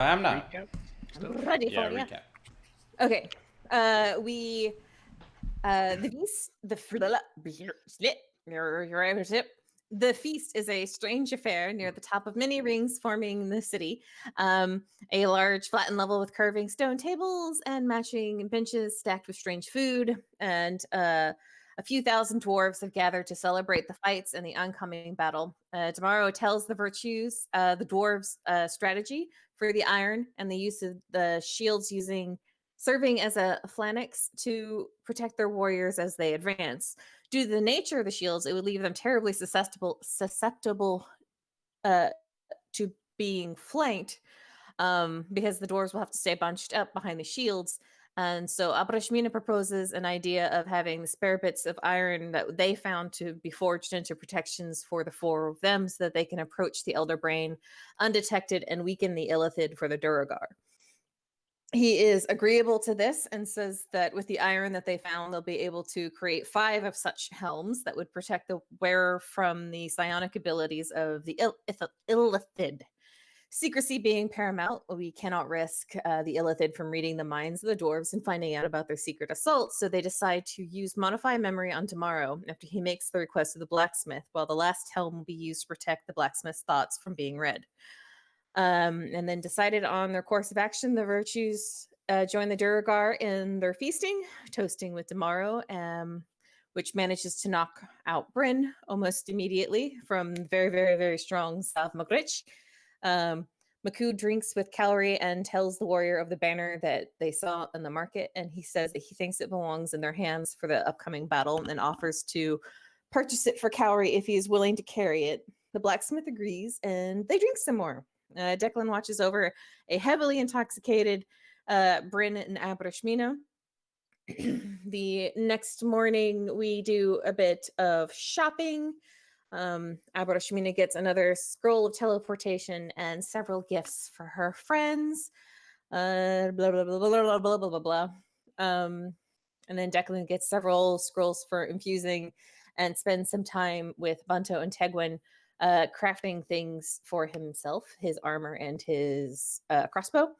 I'm not. Recap I'm stuff. ready Yeah, for you. recap. Okay. We the feast the feast is a strange affair near the top of many rings forming the city. A large flattened level with curving stone tables and matching benches stacked with strange food. And a few thousand dwarves have gathered to celebrate the fights and the oncoming battle. Tomorrow tells the virtues, the dwarves' strategy for the iron and the use of the shields using serving as a phalanx to protect their warriors as they advance. Due to the nature of the shields, it would leave them terribly susceptible to being flanked, because the dwarves will have to stay bunched up behind the shields. And so Abrashmina proposes an idea of having the spare bits of iron that they found to be forged into protections for the four of them so that they can approach the Elder Brain undetected and weaken the Illithid for the Duragar. He is agreeable to this and says that with the iron that they found, they'll be able to create 5 of such helms that would protect the wearer from the psionic abilities of the Illithid. Secrecy being paramount, we cannot risk the Illithid from reading the minds of the dwarves and finding out about their secret assault, so they decide to use Modify Memory on tomorrow after he makes the request of the blacksmith, while the last helm will be used to protect the blacksmith's thoughts from being read. And then decided on their course of action, the virtues join the Duragar in their feasting, toasting with tomorrow, which manages to knock out Bryn almost immediately from very, very, very strong Sav Magrich. Makud drinks with Calorie and tells the warrior of the banner that they saw in the market, and he says that he thinks it belongs in their hands for the upcoming battle and offers to purchase it for Calorie if he is willing to carry it. The blacksmith agrees, and they drink some more. Declan watches over a heavily intoxicated Bryn and Abrashmina. The next morning, we do a bit of shopping. Abrashmina gets another scroll of teleportation and several gifts for her friends. Blah, blah, blah, blah, blah, blah, blah, blah, blah. And then Declan gets several scrolls for infusing and spends some time with Bunto and Tegwin crafting things for himself, his armor and his crossbow.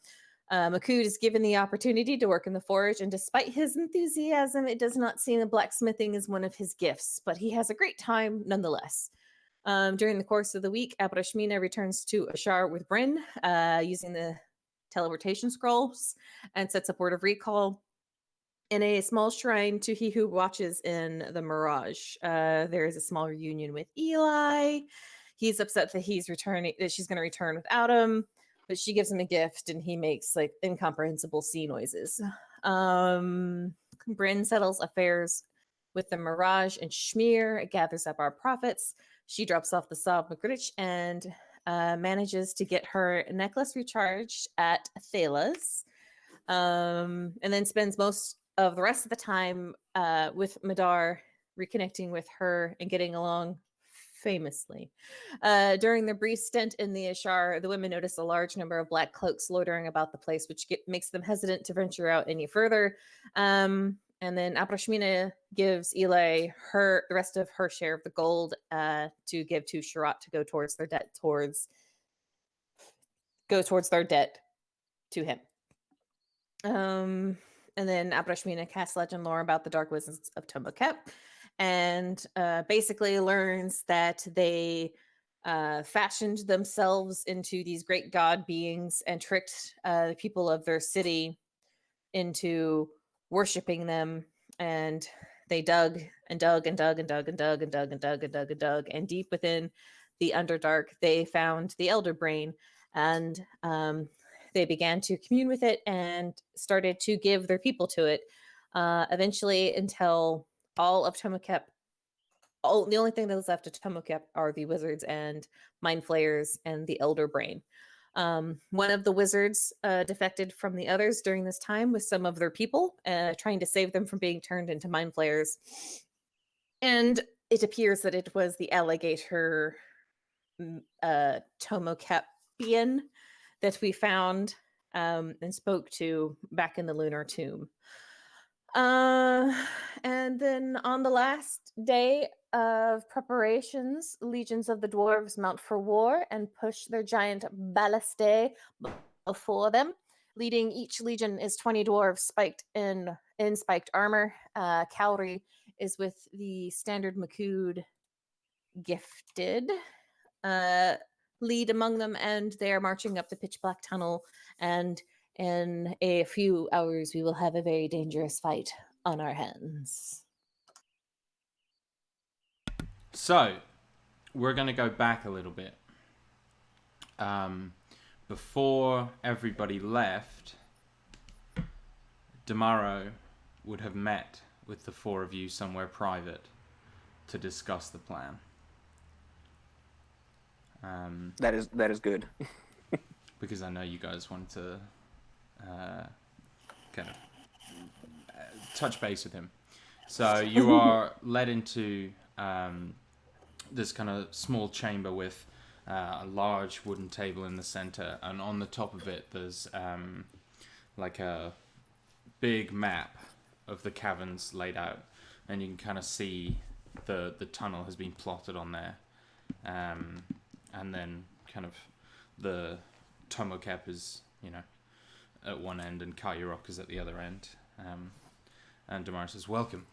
Makud is given the opportunity to work in the forge, and despite his enthusiasm, it does not seem that blacksmithing is one of his gifts, but he has a great time nonetheless. During the course of the week, Abrashmina returns to Ashar with Bryn, using the teleportation scrolls, and sets up Word of Recall in a small shrine to he who watches in the Mirage. There is a small reunion with Eli. He's upset that she's going to return without him, but she gives him a gift and he makes like incomprehensible sea noises. Bryn settles affairs with the Mirage and Schmear, gathers up our profits. She drops off the Sav Magrich and manages to get her necklace recharged at Thala's, and then spends most of the rest of the time with Madar, reconnecting with her and getting along famously. During the brief stint in the Ashar, the women notice a large number of black cloaks loitering about the place, which makes them hesitant to venture out any further. And then Abrashmina gives Eli the rest of her share of the gold to give to Sharat to go towards their debt to him. And then Abrashmina casts legend lore about the dark wisdoms of Tombokep, and basically learns that they fashioned themselves into these great god beings and tricked the people of their city into worshiping them. And they dug and dug and dug and dug and dug and dug and dug and dug and dug, and deep within the Underdark, they found the Elder Brain, and they began to commune with it and started to give their people to it. Eventually, until all of Tomokep, the only thing that was left of Tomokep are the wizards and mind flayers and the Elder Brain. One of the wizards defected from the others during this time with some of their people, trying to save them from being turned into mind flayers. And it appears that it was the alligator Tomokepian that we found and spoke to back in the lunar tomb. And then on the last day of preparations, legions of the dwarves mount for war and push their giant ballistae for them. Leading each legion is 20 dwarves spiked in spiked armor. Cavalry is with the standard Makud gifted lead among them, and they are marching up the pitch black tunnel. And in a few hours, we will have a very dangerous fight on our hands. So, we're going to go back a little bit. Before everybody left, Damaro would have met with the four of you somewhere private to discuss the plan. That is good. Because I know you guys wanted to kind of touch base with him. So you are led into this kind of small chamber with a large wooden table in the center, and on the top of it there's like a big map of the caverns laid out, and you can kind of see the tunnel has been plotted on there, and then kind of the Tomokep is, you know, at one end and Kairok is at the other end. And Damar says, welcome,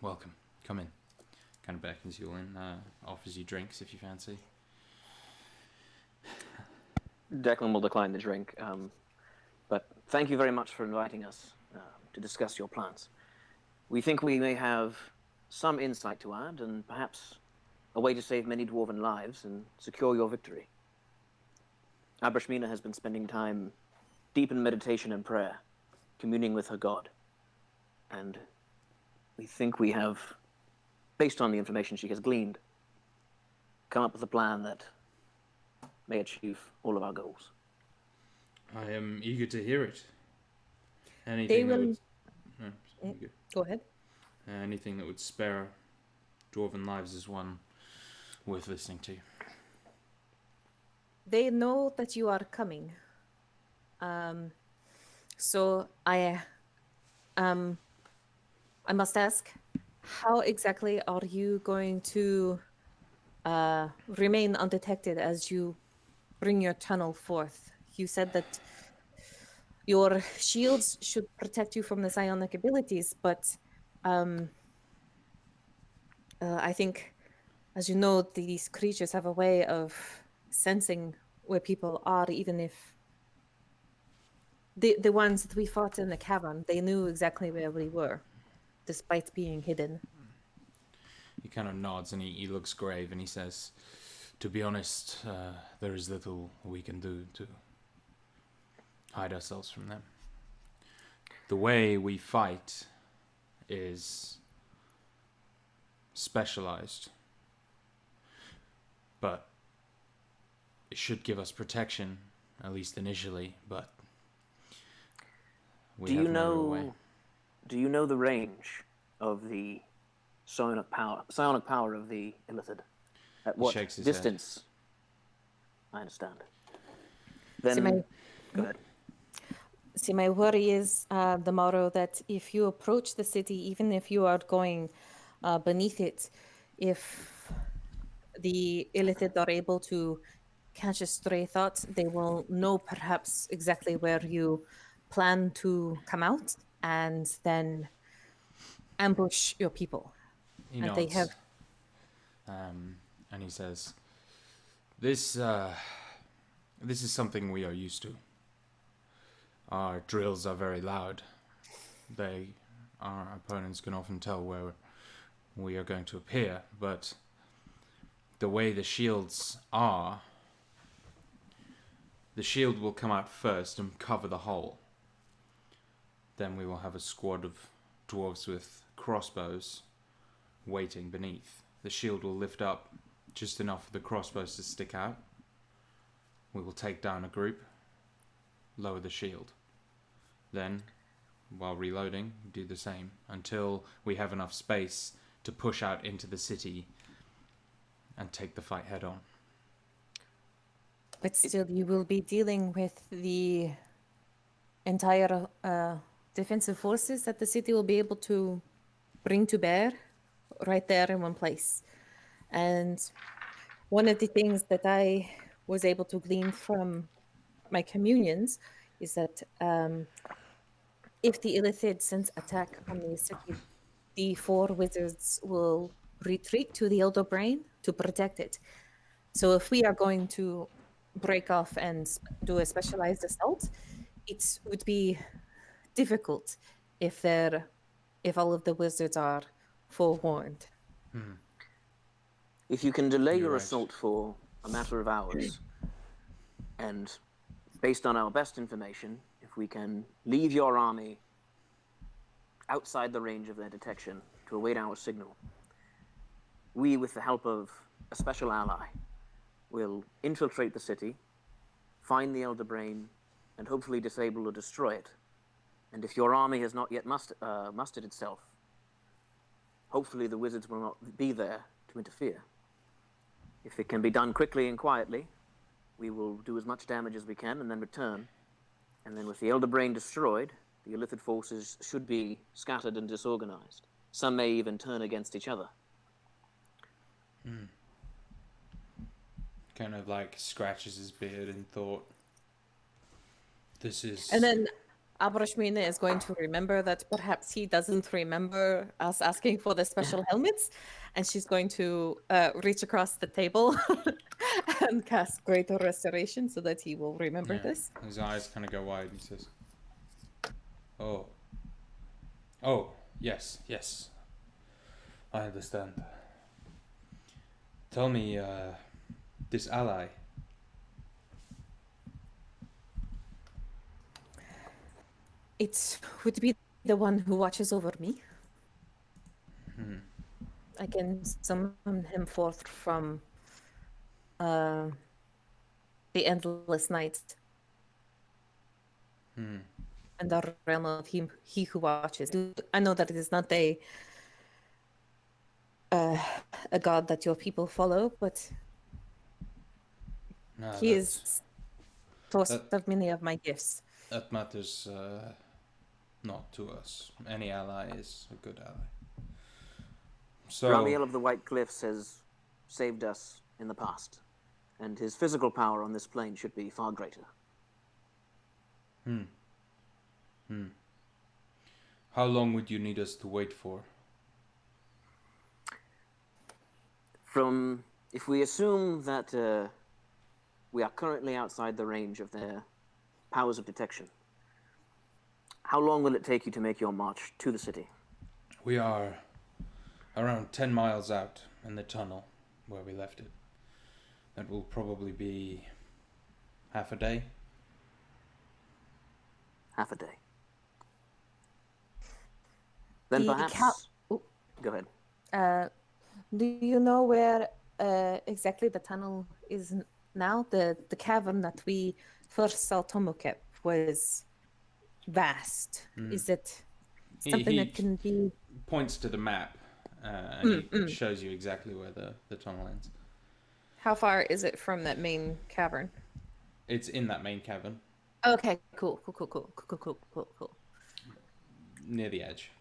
come in. Kind of beckons you all in, offers you drinks if you fancy. Declan will decline the drink, but thank you very much for inviting us to discuss your plans. We think we may have some insight to add, and perhaps a way to save many dwarven lives and secure your victory. Abrashmina has been spending time deep in meditation and prayer, communing with her god. And we think we have, based on the information she has gleaned, come up with a plan that may achieve all of our goals. I am eager to hear it. Anything that would... Go ahead. Anything that would spare dwarven lives is one worth listening to. They know that you are coming. So I must ask, how exactly are you going to remain undetected as you bring your tunnel forth? You said that your shields should protect you from the psionic abilities, but I think, as you know, these creatures have a way of sensing where people are, even if the ones that we fought in the cavern, they knew exactly where we were, despite being hidden. He kind of nods and he looks grave and he says, to be honest, there is little we can do to hide ourselves from them. The way we fight is specialized, but it should give us protection, at least initially, but we have no real way. Do you know the range of the psionic power of the Illithid? At what distance? I understand. Then, go ahead. See, my worry is, the motto that if you approach the city, even if you are going beneath it, if the Illithid are able to catch a stray thought, they will know perhaps exactly where you plan to come out and then ambush your people. He nods, they have... and he says, this is something we are used to. Our drills are very loud. Our opponents can often tell where we are going to appear, but the way the shields are, the shield will come out first and cover the hole. Then we will have a squad of dwarves with crossbows waiting beneath. The shield will lift up just enough for the crossbows to stick out. We will take down a group, lower the shield. Then, while reloading, do the same until we have enough space to push out into the city and take the fight head on. But still, you will be dealing with the entire defensive forces that the city will be able to bring to bear right there in one place. And one of the things that I was able to glean from my communions is that if the illithid sends attack on the city, the 4 wizards will retreat to the Elder Brain to protect it. So if we are going to break off and do a specialized assault, it would be difficult if all of the wizards are forewarned. If you can delay You're your right. assault for a matter of hours, and based on our best information, if we can leave your army outside the range of their detection to await our signal, we, with the help of a special ally, will infiltrate the city, find the Elder Brain, and hopefully disable or destroy it. And if your army has not yet mustered itself, hopefully the wizards will not be there to interfere. If it can be done quickly and quietly, we will do as much damage as we can and then return. And then with the Elder Brain destroyed, the illithid forces should be scattered and disorganized. Some may even turn against each other. Kind of like scratches his beard in thought. This is. And then Abrashmina is going to remember that perhaps he doesn't remember us asking for the special helmets, and she's going to reach across the table and cast Greater Restoration so that he will remember this. His eyes kind of go wide and he says, Oh, yes. I understand. Tell me, this ally. It would be the one who watches over me. I can summon him forth from the endless night and the realm of he who watches. I know that it is not a god that your people follow, but No, he is source of many of my gifts. That matters not to us. Any ally is a good ally. So, Ramiel of the White Cliffs has saved us in the past, and his physical power on this plane should be far greater. how long would you need us to wait for? If we assume that we are currently outside the range of their powers of detection, how long will it take you to make your march to the city? We are around 10 miles out in the tunnel where we left it. That will probably be half a day. Half a day. Then The perhaps... Go ahead. Do you know where exactly the tunnel is now? The cavern that we first saw Tomokep was vast. Is it something He that can be... points to the map and he shows you exactly where the tunnel ends. How far is it from that main cavern? It's in that main cavern, Okay, cool. Near the edge.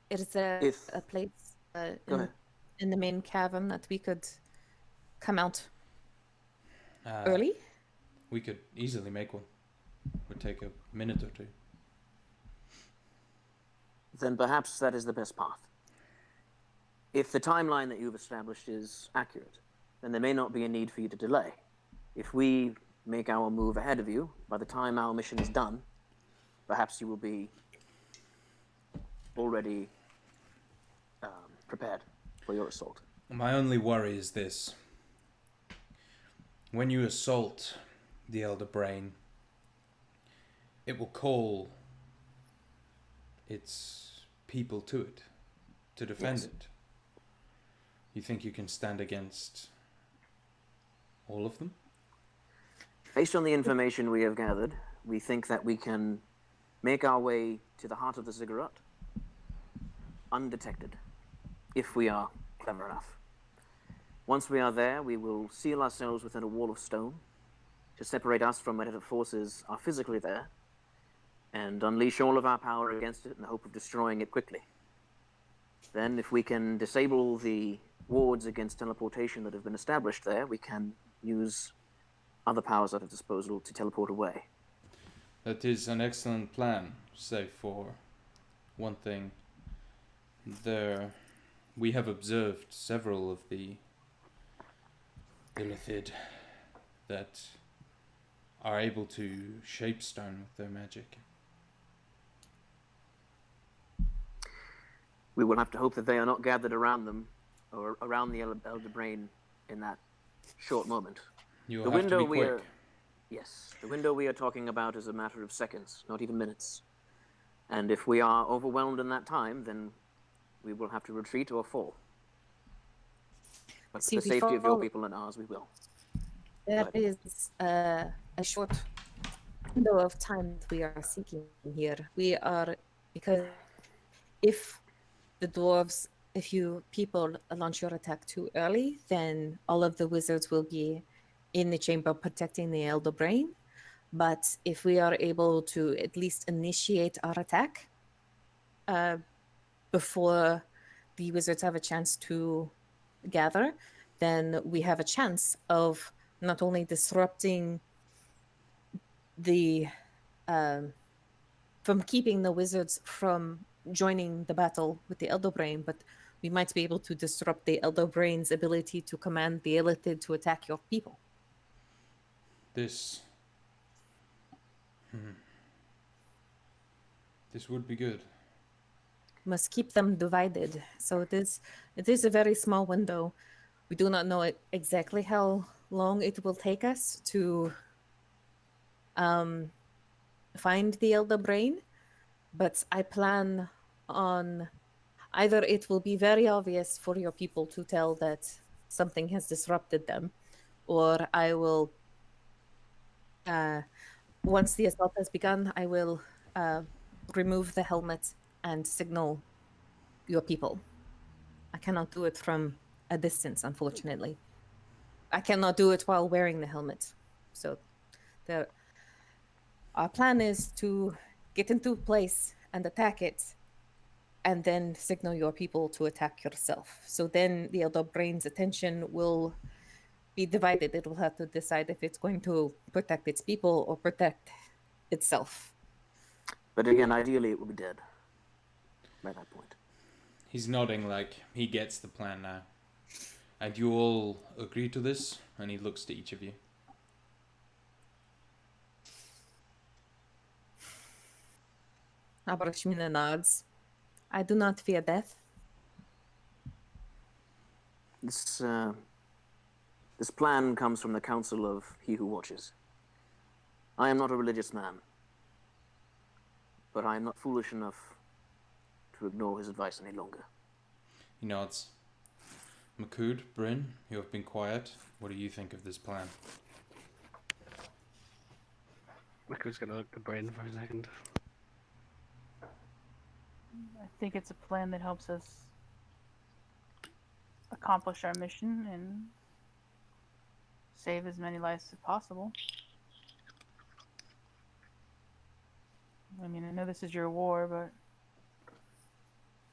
Is there If- a place Go ahead. in the main cavern that we could come out Uh, early? We could easily make one. Would take a minute or two. Then perhaps that is the best path. If the timeline that you've established is accurate, then there may not be a need for you to delay. If we make our move ahead of you, by the time our mission is done, perhaps you will be already prepared for your assault. My only worry is this. When you assault the Elder Brain, it will call its people to it, to defend Yes. it. You think you can stand against all of them? Based on the information we have gathered, we think that we can make our way to the heart of the ziggurat undetected, if we are clever enough. Once we are there, we will seal ourselves within a wall of stone to separate us from whatever forces are physically there, and unleash all of our power against it in the hope of destroying it quickly. Then, if we can disable the wards against teleportation that have been established there, we can use other powers at our disposal to teleport away. That is an excellent plan, save for one thing. We have observed several of the illithid that are able to shape stone with their magic. We will have to hope that they are not gathered around them, or around the Elder Brain in that short moment. You The will have to window be quick. Yes, the window we are talking about is a matter of seconds, not even minutes. And if we are overwhelmed in that time, then we will have to retreat or fall. But for the safety of your people and ours, we will. There is a short window of time that we are seeking here. Because if the dwarves, if you people launch your attack too early, then all of the wizards will be in the chamber protecting the Elder Brain. But if we are able to at least initiate our attack before the wizards have a chance to gather, then we have a chance of not only disrupting the from keeping the wizards from joining the battle with the Elder Brain, but we might be able to disrupt the Elder Brain's ability to command the Illithid to attack your people. This would be good. Must keep them divided. So it is a very small window. We do not know exactly how long it will take us to find the Elder Brain, but I plan on either it will be very obvious for your people to tell that something has disrupted them, or I will, once the assault has begun, I will remove the helmet and signal your people. I cannot do it from a distance, unfortunately. I cannot do it while wearing the helmet. So our plan is to get into place and attack it, and then signal your people to attack yourself. So then the Elder Brain's attention will be divided. It will have to decide if it's going to protect its people or protect itself. But again, ideally it will be dead by that point. He's nodding like he gets the plan now. And you all agree to this? And he looks to each of you. Abrashmina nods. I do not fear death. This plan comes from the counsel of He Who Watches. I am not a religious man, but I am not foolish enough to ignore his advice any longer. He nods. Makud, Bryn, you have been quiet. What do you think of this plan? Makud's gonna look at Bryn for a second. I think it's a plan that helps us accomplish our mission and save as many lives as possible. I mean, I know this is your war, but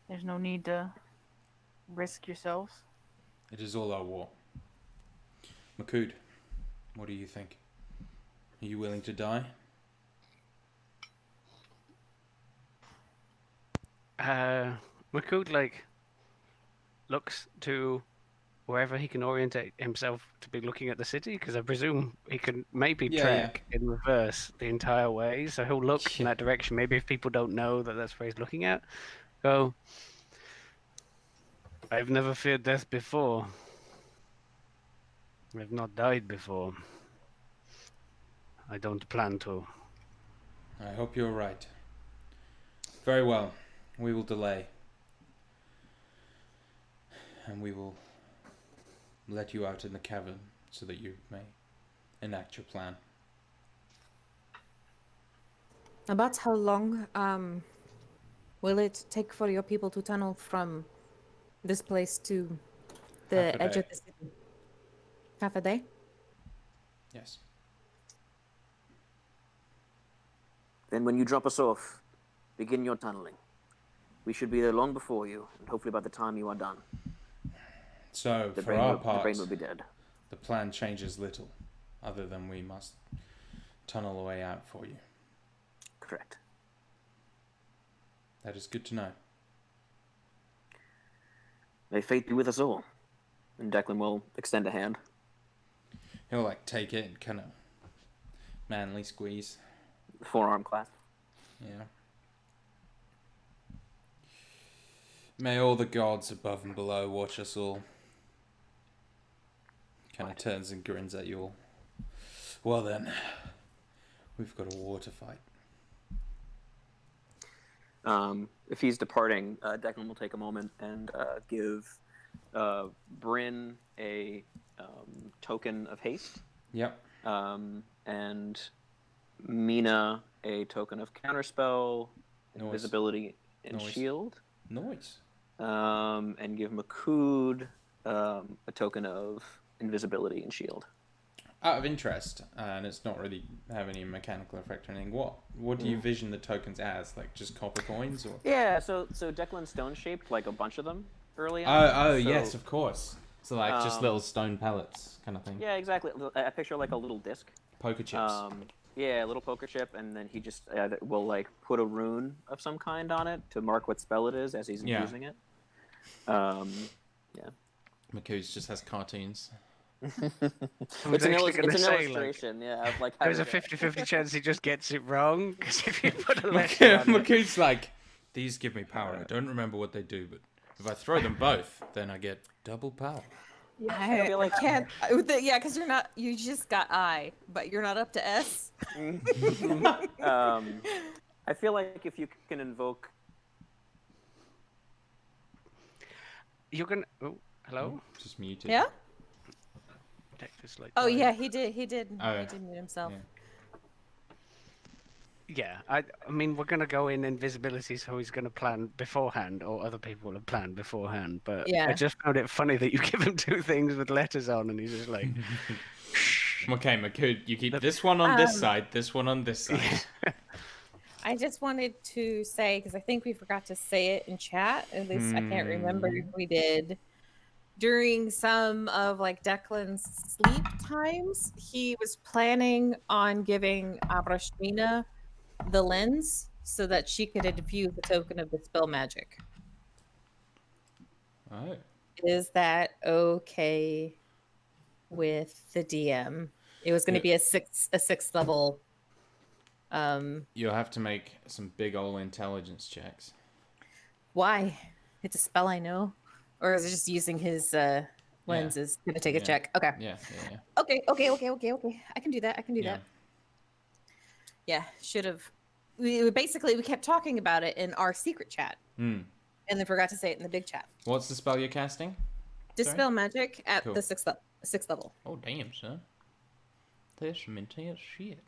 there's no need to risk yourselves. It is all our war. Makud, what do you think? Are you willing to die? Makud, looks to wherever he can orientate himself to be looking at the city, because I presume he can maybe track in reverse the entire way, so he'll look in that direction. Maybe if people don't know that that's where he's looking at, go, I've never feared death before. I've not died before. I don't plan to. I hope you're right. Very well. We will delay. And we will let you out in the cavern so that you may enact your plan. About how long will it take for your people to tunnel from this place to the edge of the city? Half a day? Yes. Then when you drop us off, begin your tunneling. We should be there long before you, and hopefully by the time you are done, So, the for our brain part, will be dead. the plan changes little. other than we must tunnel a way out for you. Correct. That is good to know. May fate be with us all. And Declan will extend a hand. He'll like take it and kind of manly squeeze. Forearm clasp. Yeah. May all the gods above and below watch us all. Kind of turns and grins at you all. Well then, we've got a war to fight. If he's departing, Declan will take a moment and give Bryn a token of haste. Yep. And Mina a token of counterspell, invisibility, and shield. Nice. And give Makud a token of invisibility and shield. Out of interest, and it's not really have any mechanical effect or anything. What do you vision the tokens as? Like just copper coins, or? Yeah. So Declan's stone shaped, like a bunch of them early on. Oh, so, yes, of course. So like just little stone pellets, kind of thing. Yeah, exactly. I picture like a little disc. Poker chips. Yeah, a little poker chip, and then he just will like put a rune of some kind on it to mark what spell it is as he's infusing it. Yeah. Maku's just has cartoons. It's an illustration, yeah. Of like there's a 50-50 chance he just gets it wrong because if you put a letter on it. Maku's like, these give me power. I don't remember what they do, but if I throw them both, then I get double power. Yeah, I feel like I can't. Yeah, because you're not. You just got I, but you're not up to S. I feel like if you can invoke. You can. Oh, hello. Just muted. Yeah. Oh dying. yeah, he did. He did. Oh, He did mute himself. Yeah, I mean, we're gonna go in invisibility, so he's gonna plan beforehand, or other people have planned beforehand. But Yeah. I just found it funny that you give him two things with letters on, and he's just like, Okay, Maku, you keep this one on this side, this one on this side. I just wanted to say, because I think we forgot to say it in chat. At least I can't remember if we did. During some of like Declan's sleep times, he was planning on giving Abrashmina the lens so that she could infuse the token of dispel magic. Oh. Is that okay with the DM? It was going to be a sixth level. You'll have to make some big ol' intelligence checks. Why? It's a spell I know. Or is it just using his lenses? Gonna take a check. Okay. Yeah. Okay. I can do that. Yeah, should have. We kept talking about it in our secret chat, and then forgot to say it in the big chat. What's the spell you're casting? Dispel magic at Cool. the sixth level. Oh, damn, son. That's some intense shit.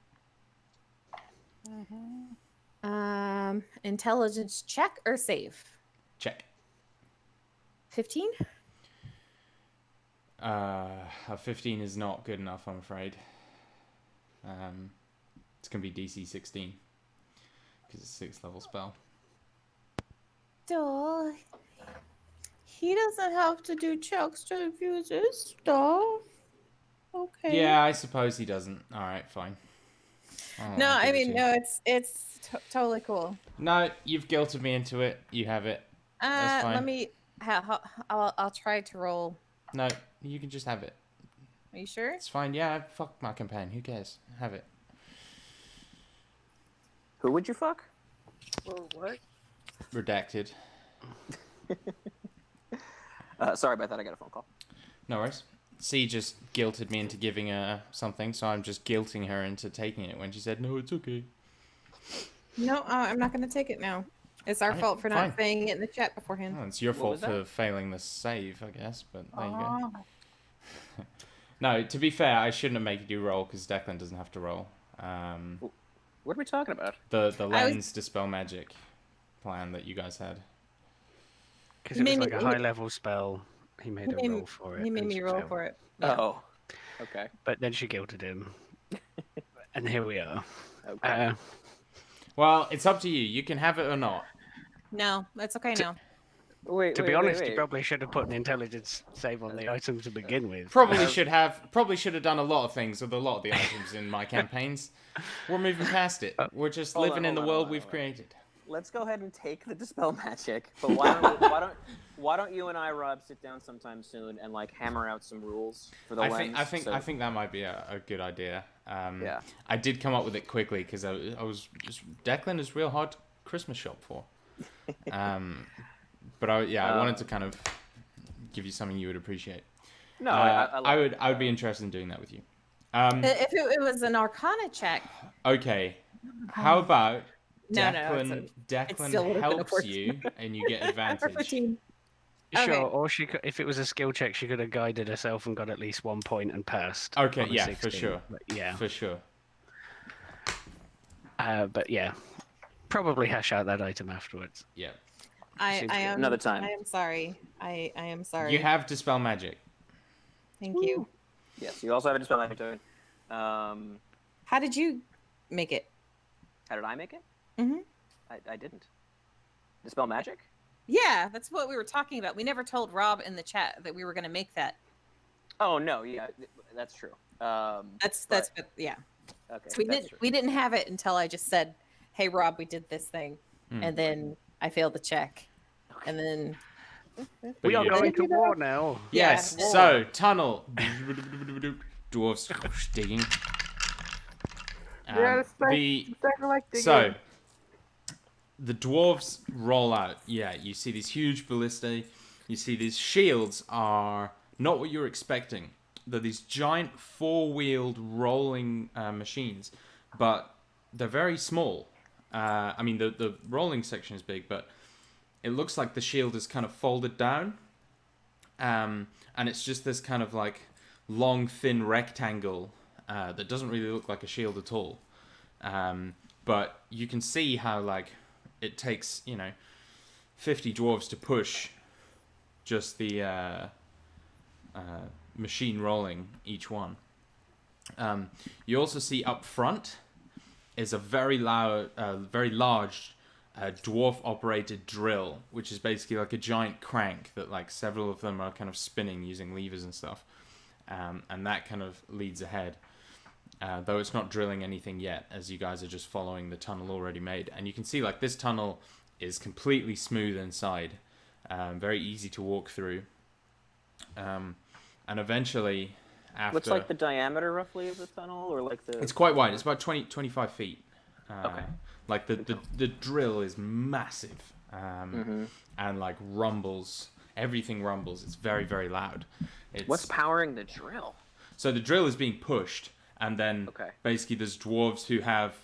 Intelligence check or save? Check. 15? A 15 is not good enough, I'm afraid. It's going to be DC 16. Because it's a 6th level spell. Duh. He doesn't have to do checks to infuse his stuff. Okay. Yeah, I suppose he doesn't. Alright, fine. No, I'll I give it mean, to you. no, it's totally cool. No, you've guilted me into it. You have it. That's fine. Let me. I'll try to roll. No, you can just have it. Are you sure? It's fine. Yeah, fuck my campaign. Who cares? Have it. Who would you fuck? Or what? Redacted. Sorry about that. I got a phone call. No worries. C just guilted me into giving her something, so I'm just guilting her into taking it when she said, no, it's okay. No, I'm not going to take it now. It's our fault for not saying it in the chat beforehand. Oh, it's your fault for failing the save, I guess, but there you go. No, to be fair, I shouldn't have made you roll, because Declan doesn't have to roll. What are we talking about? The lens dispel magic plan that you guys had. Because it was like a high-level spell. He made a roll for it. He made me roll for it. Yeah. Oh, okay. But then she guilted him. And here we are. Okay. Well, it's up to you. You can have it or not. No, that's okay now. To be honest, you probably should have put an intelligence save on the item to begin with. Probably should have done a lot of things with a lot of the items in my campaigns. We're moving past it. We're just living in the world we've created. Let's go ahead and take the dispel magic. But why don't you and I, Rob, sit down sometime soon and like hammer out some rules for the lens? I think that might be a good idea. Yeah. I did come up with it quickly because I was just Declan is real hard to Christmas shop for. But I wanted to kind of give you something you would appreciate. No, I would be interested in doing that with you. If it was an Arcana check. Okay. How about Declan helps you and you get advantage? Sure, Okay. or she could, if it was a skill check, she could have guided herself and got at least 1 point and passed. Okay, on a yeah, 16. for sure. But, yeah, For sure. but yeah, probably hash out that item afterwards. Yeah. I am Another time. I am sorry. I am sorry. You have Dispel Magic. Thank you. Yes, you also have a dispel magic token. How did you make it? How did I make it? Mhm. I didn't. Dispel magic? Yeah, that's what we were talking about. We never told Rob in the chat that we were going to make that. Oh no, yeah, that's true. That's yeah. Okay. So we didn't have it until I just said, "Hey Rob, we did this thing," and then I failed the check, and then We are you- going to war now. Yes. Yeah. So tunnel. Dwarves digging. Exactly like digging. So the dwarves roll out. Yeah, you see these huge ballistae. You see these shields are not what you're expecting. They're these giant four-wheeled rolling machines, but they're very small. I mean, the rolling section is big, but it looks like the shield is kind of folded down. And it's just this kind of like long, thin rectangle that doesn't really look like a shield at all. But you can see how like it takes, 50 dwarves to push just the machine rolling each one. You also see up front is a very large dwarf-operated drill, which is basically like a giant crank that like several of them are kind of spinning using levers and stuff, and that kind of leads ahead. Though it's not drilling anything yet, as you guys are just following the tunnel already made. And you can see like this tunnel is completely smooth inside, very easy to walk through. And eventually, after... What's like the diameter roughly of the tunnel, or like the? It's quite wide. It's about 25 feet. Okay. Like the drill is massive, and like rumbles. Everything rumbles. It's very, very loud. What's powering the drill? So the drill is being pushed, and then basically there's dwarves who have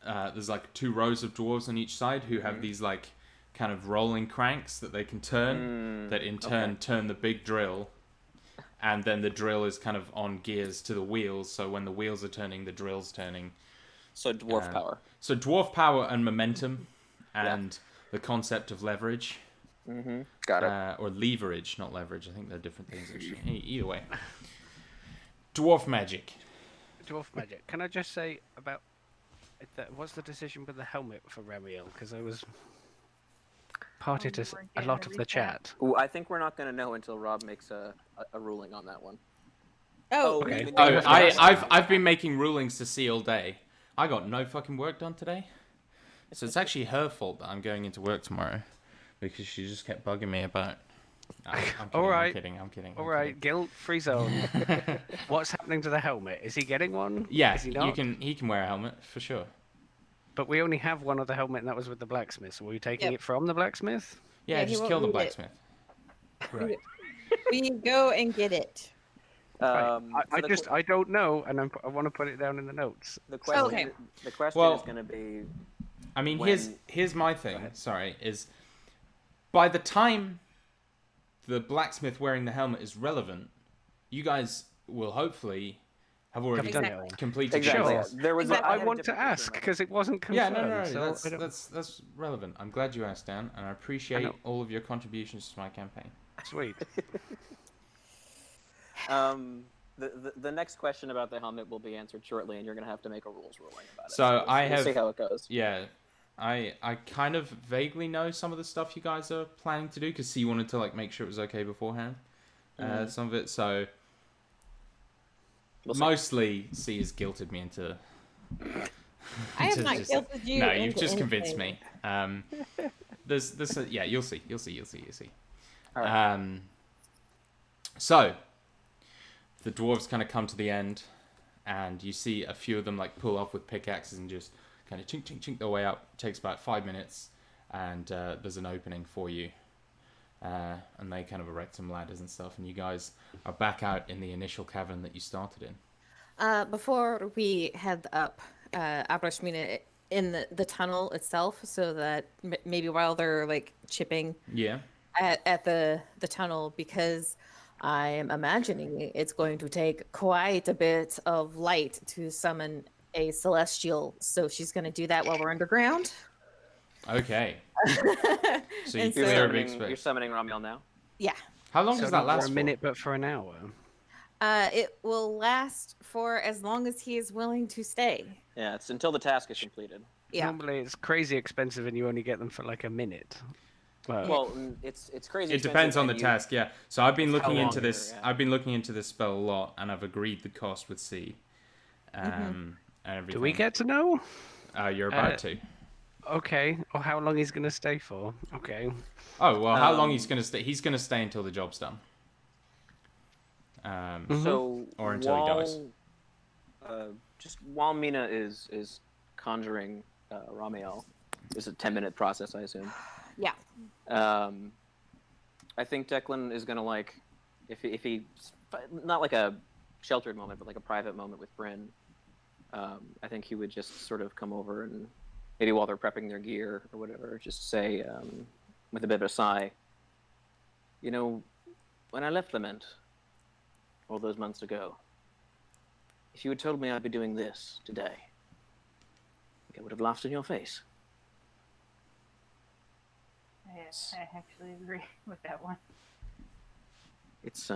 there's like 2 rows of dwarves on each side who have these like kind of rolling cranks that they can turn, that in turn turn the big drill, and then the drill is kind of on gears to the wheels, so when the wheels are turning, the drill's turning. So dwarf power. So dwarf power and momentum, and the concept of leverage. Got it. Or leverage, not leverage. I think they're different things actually. Either way. Dwarf magic. Dwarf magic. Can I just say about what's the decision with the helmet for Ramiel? Because I was party to a lot of the chat. Ooh, I think we're not going to know until Rob makes a ruling on that one. Oh, Okay. I've been making rulings to see all day. I got no fucking work done today. So it's actually her fault that I'm going into work tomorrow, because she just kept bugging me about... I'm kidding, I'm kidding. All right, guilt-free zone. What's happening to the helmet? Is he getting one? Yeah, Is he not? he can wear a helmet, for sure. But we only have one other helmet, and that was with the blacksmith. So were we taking it from the blacksmith? Yeah, Yeah, he just won't kill the need it. blacksmith. Right. we go and get it. I don't know, and I want to put it down in the notes. The question, Okay. the question Well, is going to be... I mean, When- here's my thing. Sorry, is by the time the blacksmith wearing the helmet is relevant, you guys will hopefully have already Exactly. completed Exactly. yours. There was. Exactly. I I had a want to different ask picture in because it wasn't Yeah, confirmed. no, so I don't- that's relevant. I'm glad you asked, Dan, and I appreciate all of your contributions to my campaign. Sweet. my mind. The next question about the helmet will be answered shortly, and you're going to have to make a rules ruling about it. So I we'll have- see how it goes. Yeah, I kind of vaguely know some of the stuff you guys are planning to do because C wanted to like make sure it was okay beforehand. Some of it, so We'll see. mostly C has guilted me into. I have to not just- guilted you. No, you've into just convinced anything. me. There's yeah, you'll see. All right. So the dwarves kind of come to the end, and you see a few of them like pull off with pickaxes and just kind of chink chink chink their way up. It takes about 5 minutes, and there's an opening for you, and they kind of erect some ladders and stuff, and you guys are back out in the initial cavern that you started in. Before we head up, Abrashmina in the tunnel itself, so that maybe while they're like chipping Yeah. at the tunnel, because I am imagining it's going to take quite a bit of light to summon a celestial. So she's going to do that while we're underground. Okay. So you And You're clear a big summoning, space. you're summoning Ramiel now? Yeah. How long So does that not last for a minute, but for an hour. It will last for as long as he is willing to stay. Yeah, it's until the task is completed. Yeah. Normally it's crazy expensive and you only get them for like a minute. Well, it's crazy. It depends on the expensive, and task, yeah. So I've been It's how looking long into you're- this. yeah. I've been looking into this spell a lot, and I've agreed the cost with C. And everything. Do we get to know? You're about to. Okay. Or how long he's going to stay for? Okay. Oh well, how long he's gonna stay? He's gonna stay until the job's done. So Or until he dies. Just while Mina is conjuring Ramiel, it's a 10-minute process, I assume. Yeah. I think Declan is gonna like, if he not like a sheltered moment, but like a private moment with Bryn. I think he would just sort of come over and maybe while they're prepping their gear or whatever, just say with a bit of a sigh, you know, when I left Lament all those months ago, if you had told me I'd be doing this today, I think I would have laughed in your face. I actually agree with that one. It's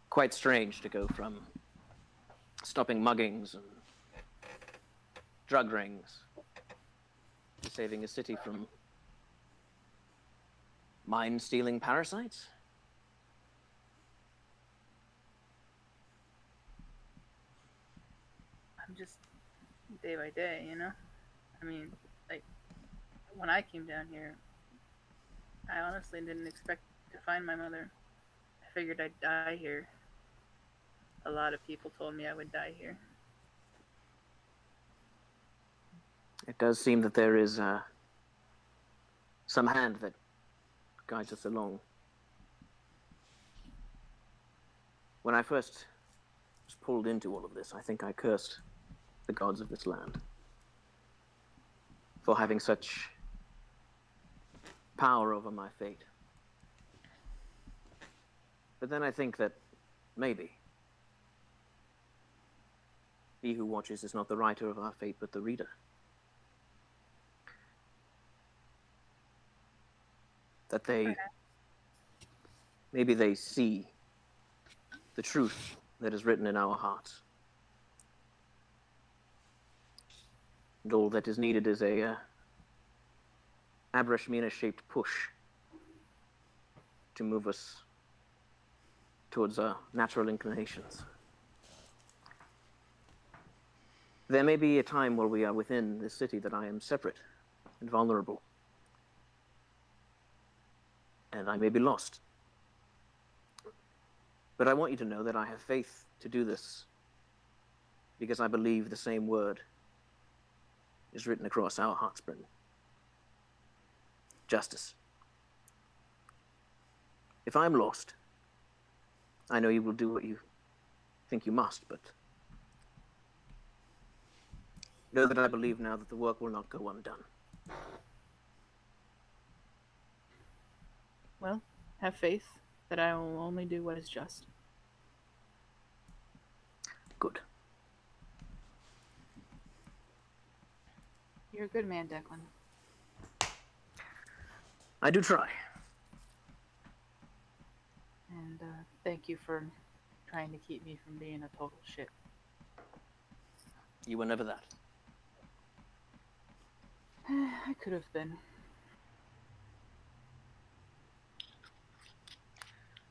quite strange to go from stopping muggings and drug rings to saving a city from mind-stealing parasites. I'm just day by day, you know? I mean, like, when I came down here, I honestly didn't expect to find my mother. I figured I'd die here. A lot of people told me I would die here. It does seem that there is some hand that guides us along. When I first was pulled into all of this, I think I cursed the gods of this land for having such power over my fate. But then I think that maybe he who watches is not the writer of our fate, but the reader. That maybe they see the truth that is written in our hearts. And all that is needed is a Abrashmina-shaped push to move us towards our natural inclinations. There may be a time where we are within this city that I am separate and vulnerable. And I may be lost. But I want you to know that I have faith to do this because I believe the same word is written across our hearts, Britain. Justice. If I'm lost, I know you will do what you think you must, but know that I believe now that the work will not go undone. Well, have faith that I will only do what is just. Good. You're a good man, Declan. I do try. And thank you for trying to keep me from being a total shit. You were never that. I could have been.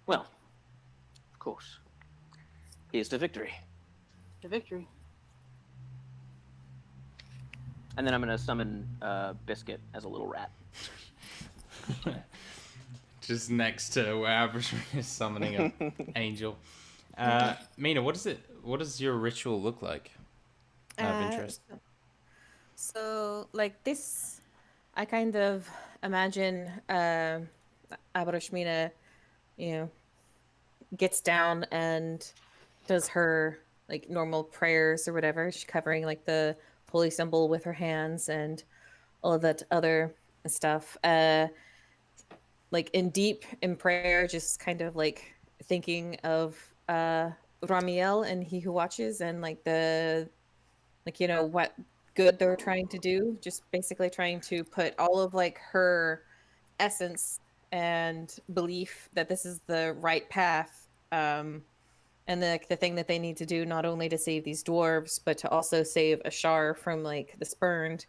Well, of course. Here's to victory. The victory. And then I'm going to summon Biscuit as a little rat. Just next to where Abersham is summoning an angel. Mina, what does your ritual look like? Out of interest. So like this, I kind of imagine Abarashmina, gets down and does her like normal prayers or whatever. She's covering like the holy symbol with her hands and all of that other stuff. Like in prayer, just kind of like thinking of Ramiel and He Who Watches and like what good they're trying to do. Just basically trying to put all of like her essence and belief that this is the right path. And the thing that they need to do not only to save these dwarves, but to also save Ashar from like the spurned.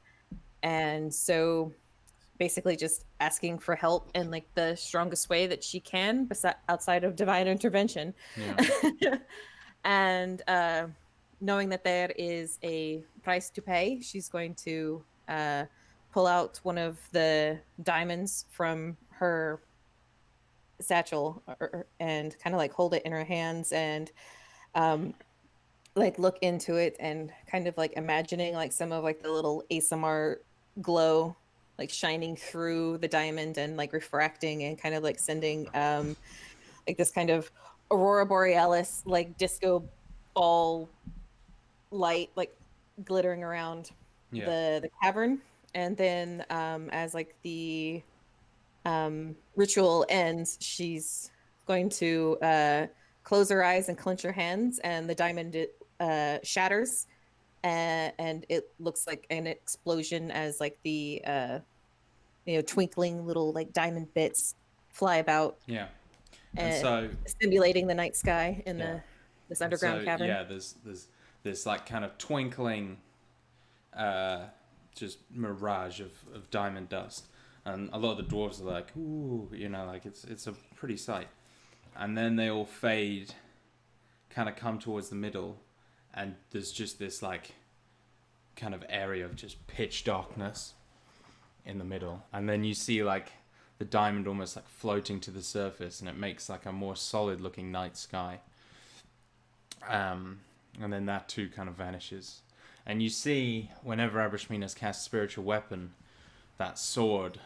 And so basically just asking for help in like the strongest way that she can outside of divine intervention. Yeah. And knowing that there is a price to pay, she's going to pull out one of the diamonds from her satchel and kind of like hold it in her hands and like look into it and kind of like imagining like some of like the little ASMR glow like shining through the diamond and like refracting and kind of like sending like this kind of aurora borealis like disco ball light like glittering around the cavern. And then as like the ritual ends, she's going to close her eyes and clench her hands, and the diamond shatters, and it looks like an explosion as like the twinkling little like diamond bits fly about. Yeah. And so stimulating the night sky in this underground cavern. Yeah, there's like kind of twinkling just mirage of diamond dust. And a lot of the dwarves are like, ooh, like it's a pretty sight. And then they all fade, kind of come towards the middle, and there's just this like kind of area of just pitch darkness in the middle. And then you see like the diamond almost like floating to the surface, and it makes like a more solid looking night sky. And then that too kind of vanishes. And you see, whenever Abrashmina's cast spiritual weapon, that sword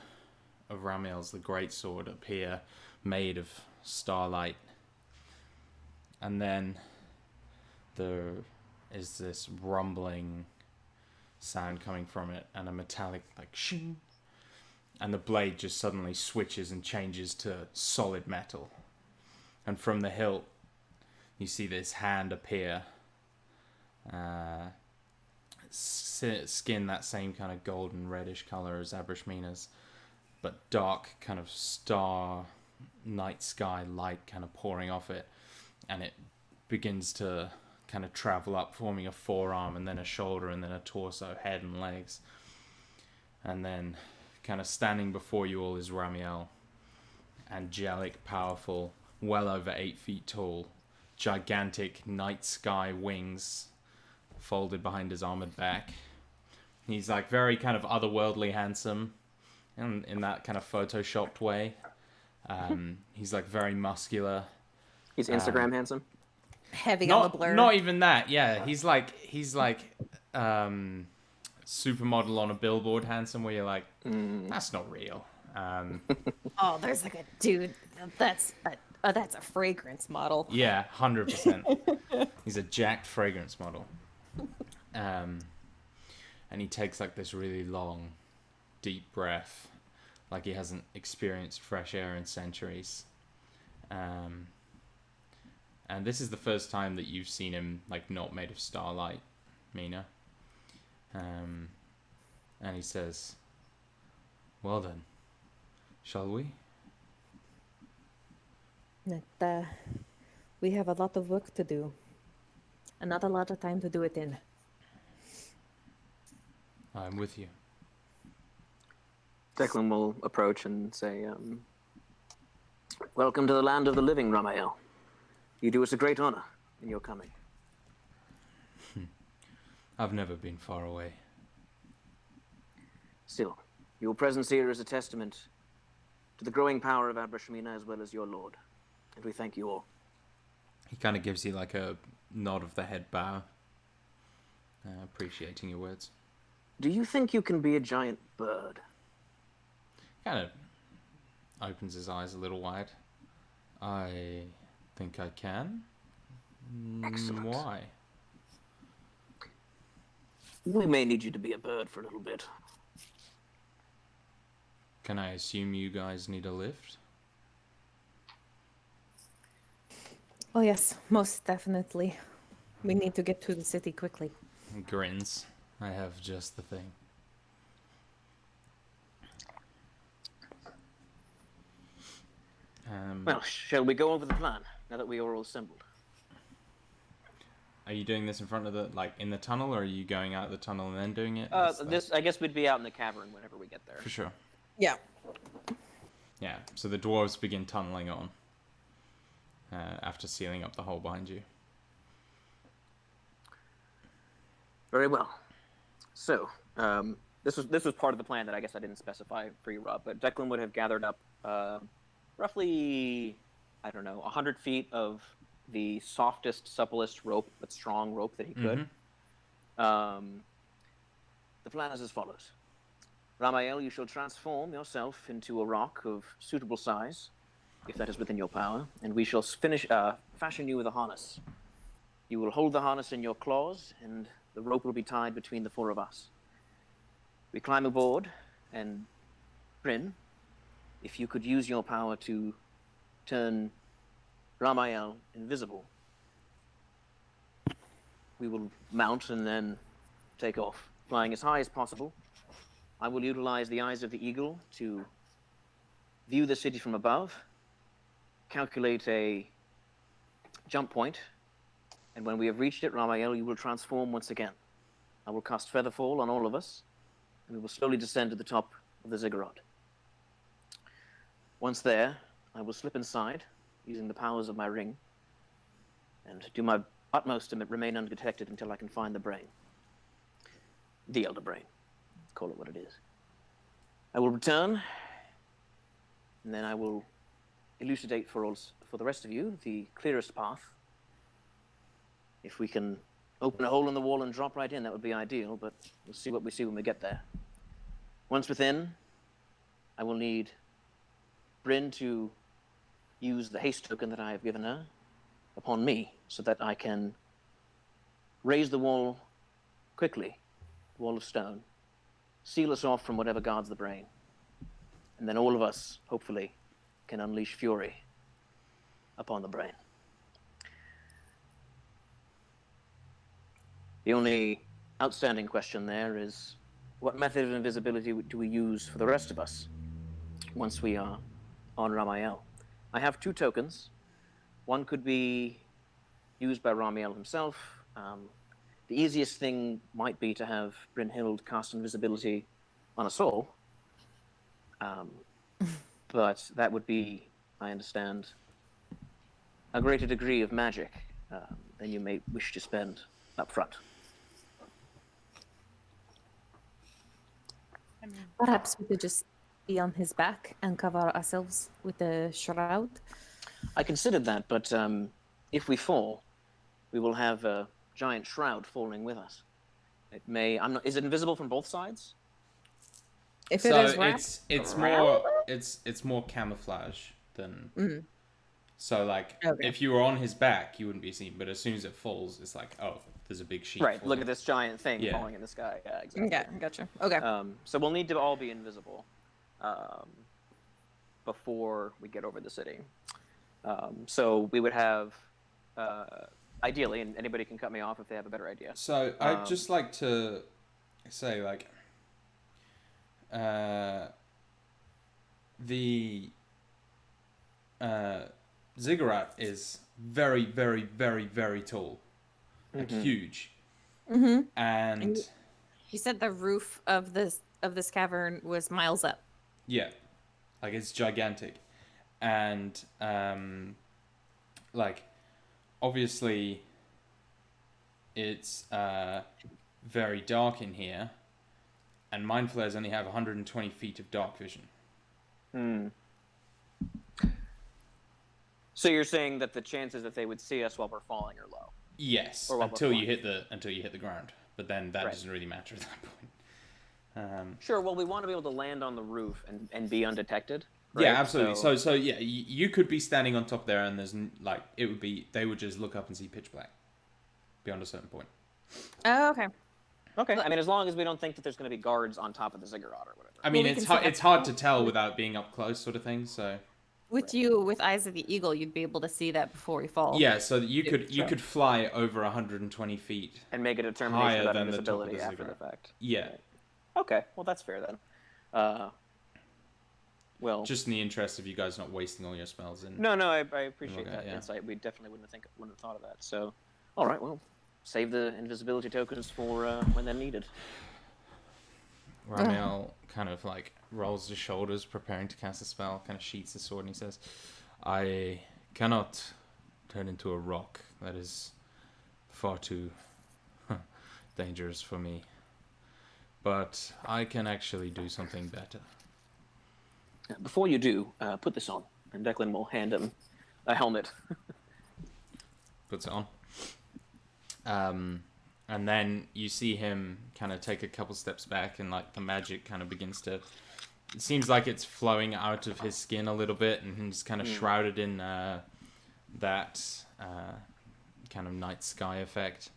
of Ramiel's, the great sword, appear made of starlight. And then there is this rumbling sound coming from it, and a metallic like shing, and the blade just suddenly switches and changes to solid metal. And from the hilt, you see this hand appear. Skin that same kind of golden reddish color as Abrashmina's, but dark kind of star night sky light kind of pouring off it, and it begins to kind of travel up, forming a forearm and then a shoulder and then a torso, head and legs. And then kind of standing before you all is Ramiel, angelic, powerful, well over 8 feet tall, gigantic night sky wings folded behind his armored back. He's like very kind of otherworldly handsome, and in that kind of photoshopped way. He's like very muscular. He's Instagram handsome. Heavy on the blur. Not even that. Yeah, he's like supermodel on a billboard handsome, where you're like, that's not real. Oh, there's like a dude. That's a fragrance model. Yeah, 100%. He's a jacked fragrance model. And he takes like this really long, deep breath, like he hasn't experienced fresh air in centuries. And this is the first time that you've seen him like not made of starlight, Mina. And he says, "Well then, shall we?" We have a lot of work to do, and not a lot of time to do it in. I'm with you. Declan will approach and say, "Welcome to the land of the living, Ramael. You do us a great honor in your coming." I've never been far away. Still, your presence here is a testament to the growing power of Abrashmina as well as your lord, and we thank you all. He kind of gives you like a nod of the head bow, appreciating your words. Do you think you can be a giant bird? Kind of opens his eyes a little wide. I think I can. Excellent. Why? We may need you to be a bird for a little bit. Can I assume you guys need a lift? Oh yes, most definitely. We need to get to the city quickly. He grins. I have just the thing. Well, shall we go over the plan now that we are all assembled? Are you doing this in front of the, like, in the tunnel, or are you going out the tunnel and then doing it? I guess we'd be out in the cavern whenever we get there. For sure. Yeah. Yeah, so the dwarves begin tunneling on after sealing up the hole behind you. Very well. So, this was part of the plan that I guess I didn't specify for you, Rob, but Declan would have gathered up roughly, 100 feet of the softest, supplest rope, but strong rope that he could. Mm-hmm. The plan is as follows. Ramael, you shall transform yourself into a rock of suitable size, if that is within your power, and we shall fashion you with a harness. You will hold the harness in your claws, and the rope will be tied between the four of us. We climb aboard, and Bryn, if you could use your power to turn Ramael invisible, we will mount and then take off, flying as high as possible. I will utilize the eyes of the eagle to view the city from above, calculate a jump point, and when we have reached it, Ramael, you will transform once again. I will cast Featherfall on all of us, and we will slowly descend to the top of the ziggurat. Once there, I will slip inside, using the powers of my ring, and do my utmost to remain undetected until I can find the brain. The Elder Brain. Call it what it is. I will return, and then I will elucidate for the rest of you the clearest path. If we can open a hole in the wall and drop right in, that would be ideal, but we'll see what we see when we get there. Once within, I will need Bryn to use the haste token that I have given her upon me, so that I can raise the wall quickly, the wall of stone, seal us off from whatever guards the brain, and then all of us, hopefully, can unleash fury upon the brain. The only outstanding question there is, what method of invisibility do we use for the rest of us once we are on Ramael? I have 2 tokens. One could be used by Ramiel himself. The easiest thing might be to have Brynhild cast invisibility on us all. But that would be, I understand, a greater degree of magic than you may wish to spend up front. Perhaps we could just be on his back and cover ourselves with the shroud. I considered that, but if we fall, we will have a giant shroud falling with us. It may. Is it invisible from both sides? If So it is wrapped, it's more camouflage than. Mm-hmm. So like, Okay. if you were on his back, you wouldn't be seen. But as soon as it falls, it's like, oh, there's a big sheet. Right. falling. Look at this giant thing Yeah. falling in the sky. Yeah, exactly. Yeah, gotcha. Okay. So we'll need to all be invisible before we get over the city. So we would have, ideally, and anybody can cut me off if they have a better idea. So I'd just like to say, like, the ziggurat is very, very, very, very tall, like huge, Mm-hmm. and You said the roof of this cavern was miles up. Yeah, like it's gigantic, and like obviously it's very dark in here, and mind flares only have 120 feet of dark vision. Hmm. So you're saying that the chances that they would see us while we're falling are low? Yes, Or while until we're you hit the ground, but then that Right. doesn't really matter at that point. Sure. Well, we want to be able to land on the roof and be undetected. Yeah, right? absolutely. So yeah, you could be standing on top there, and there's like they would just look up and see pitch black beyond a certain point. Oh, okay. Okay. I mean, as long as we don't think that there's going to be guards on top of the ziggurat or whatever. I mean, we it's can hard, set up- it's hard to tell without being up close, sort of thing. So With you, with Eyes of the Eagle, you'd be able to see that before we fall. yeah, so you sure. could fly over 120 feet. And make a determination Higher about than the top of invisibility the after the ziggurat. fact. Yeah, Right. Okay. Well, that's fair then. Well. just in the interest of you guys not wasting all your spells. And No, I appreciate Okay, that yeah. insight. We definitely wouldn't have thought of that. So, all right. Well, save the invisibility tokens for when they're needed. Ramiel kind of like rolls his shoulders, preparing to cast a spell, kind of sheaths his sword, and he says, I cannot turn into a rock. That is far too dangerous for me. But I can actually do something better. Before you do, put this on, and Declan will hand him a helmet. Puts it on. And then you see him kind of take a couple steps back, and like the magic kind of begins to. It seems like it's flowing out of his skin a little bit, and he's kind of shrouded in that kind of night sky effect.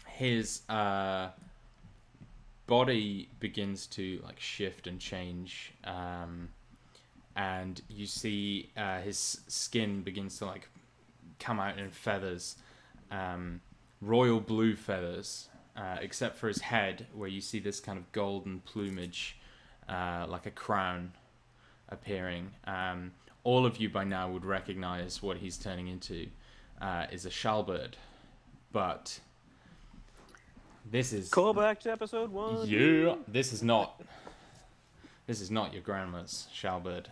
His body begins to like shift and change, and you see his skin begins to like come out in feathers. Royal blue feathers, except for his head, where you see this kind of golden plumage, like a crown, appearing. All of you by now would recognize what he's turning into is a shellbird, but this is Call back to episode 1. yeah. This is not your grandma's shellbird.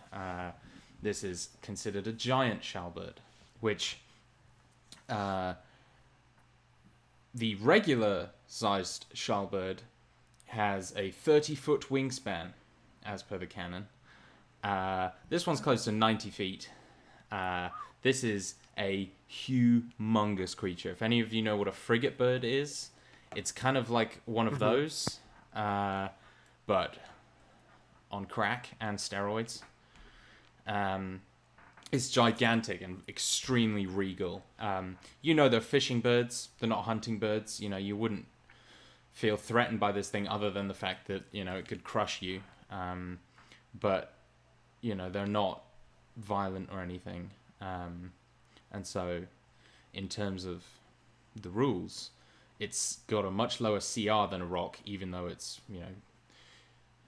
This is considered a giant shellbird, which. The regular sized shellbird has a 30-foot wingspan, as per the canon. This one's close to 90 feet. This is a humongous creature. If any of you know what a frigate bird is, it's kind of like one of those, but on crack and steroids. It's gigantic and extremely regal. You know they're fishing birds. They're not hunting birds. You know, you wouldn't feel threatened by this thing other than the fact that, you know, it could crush you. But, you know, they're not violent or anything. And so, in terms of the rules, it's got a much lower CR than a rock, even though it's, you know,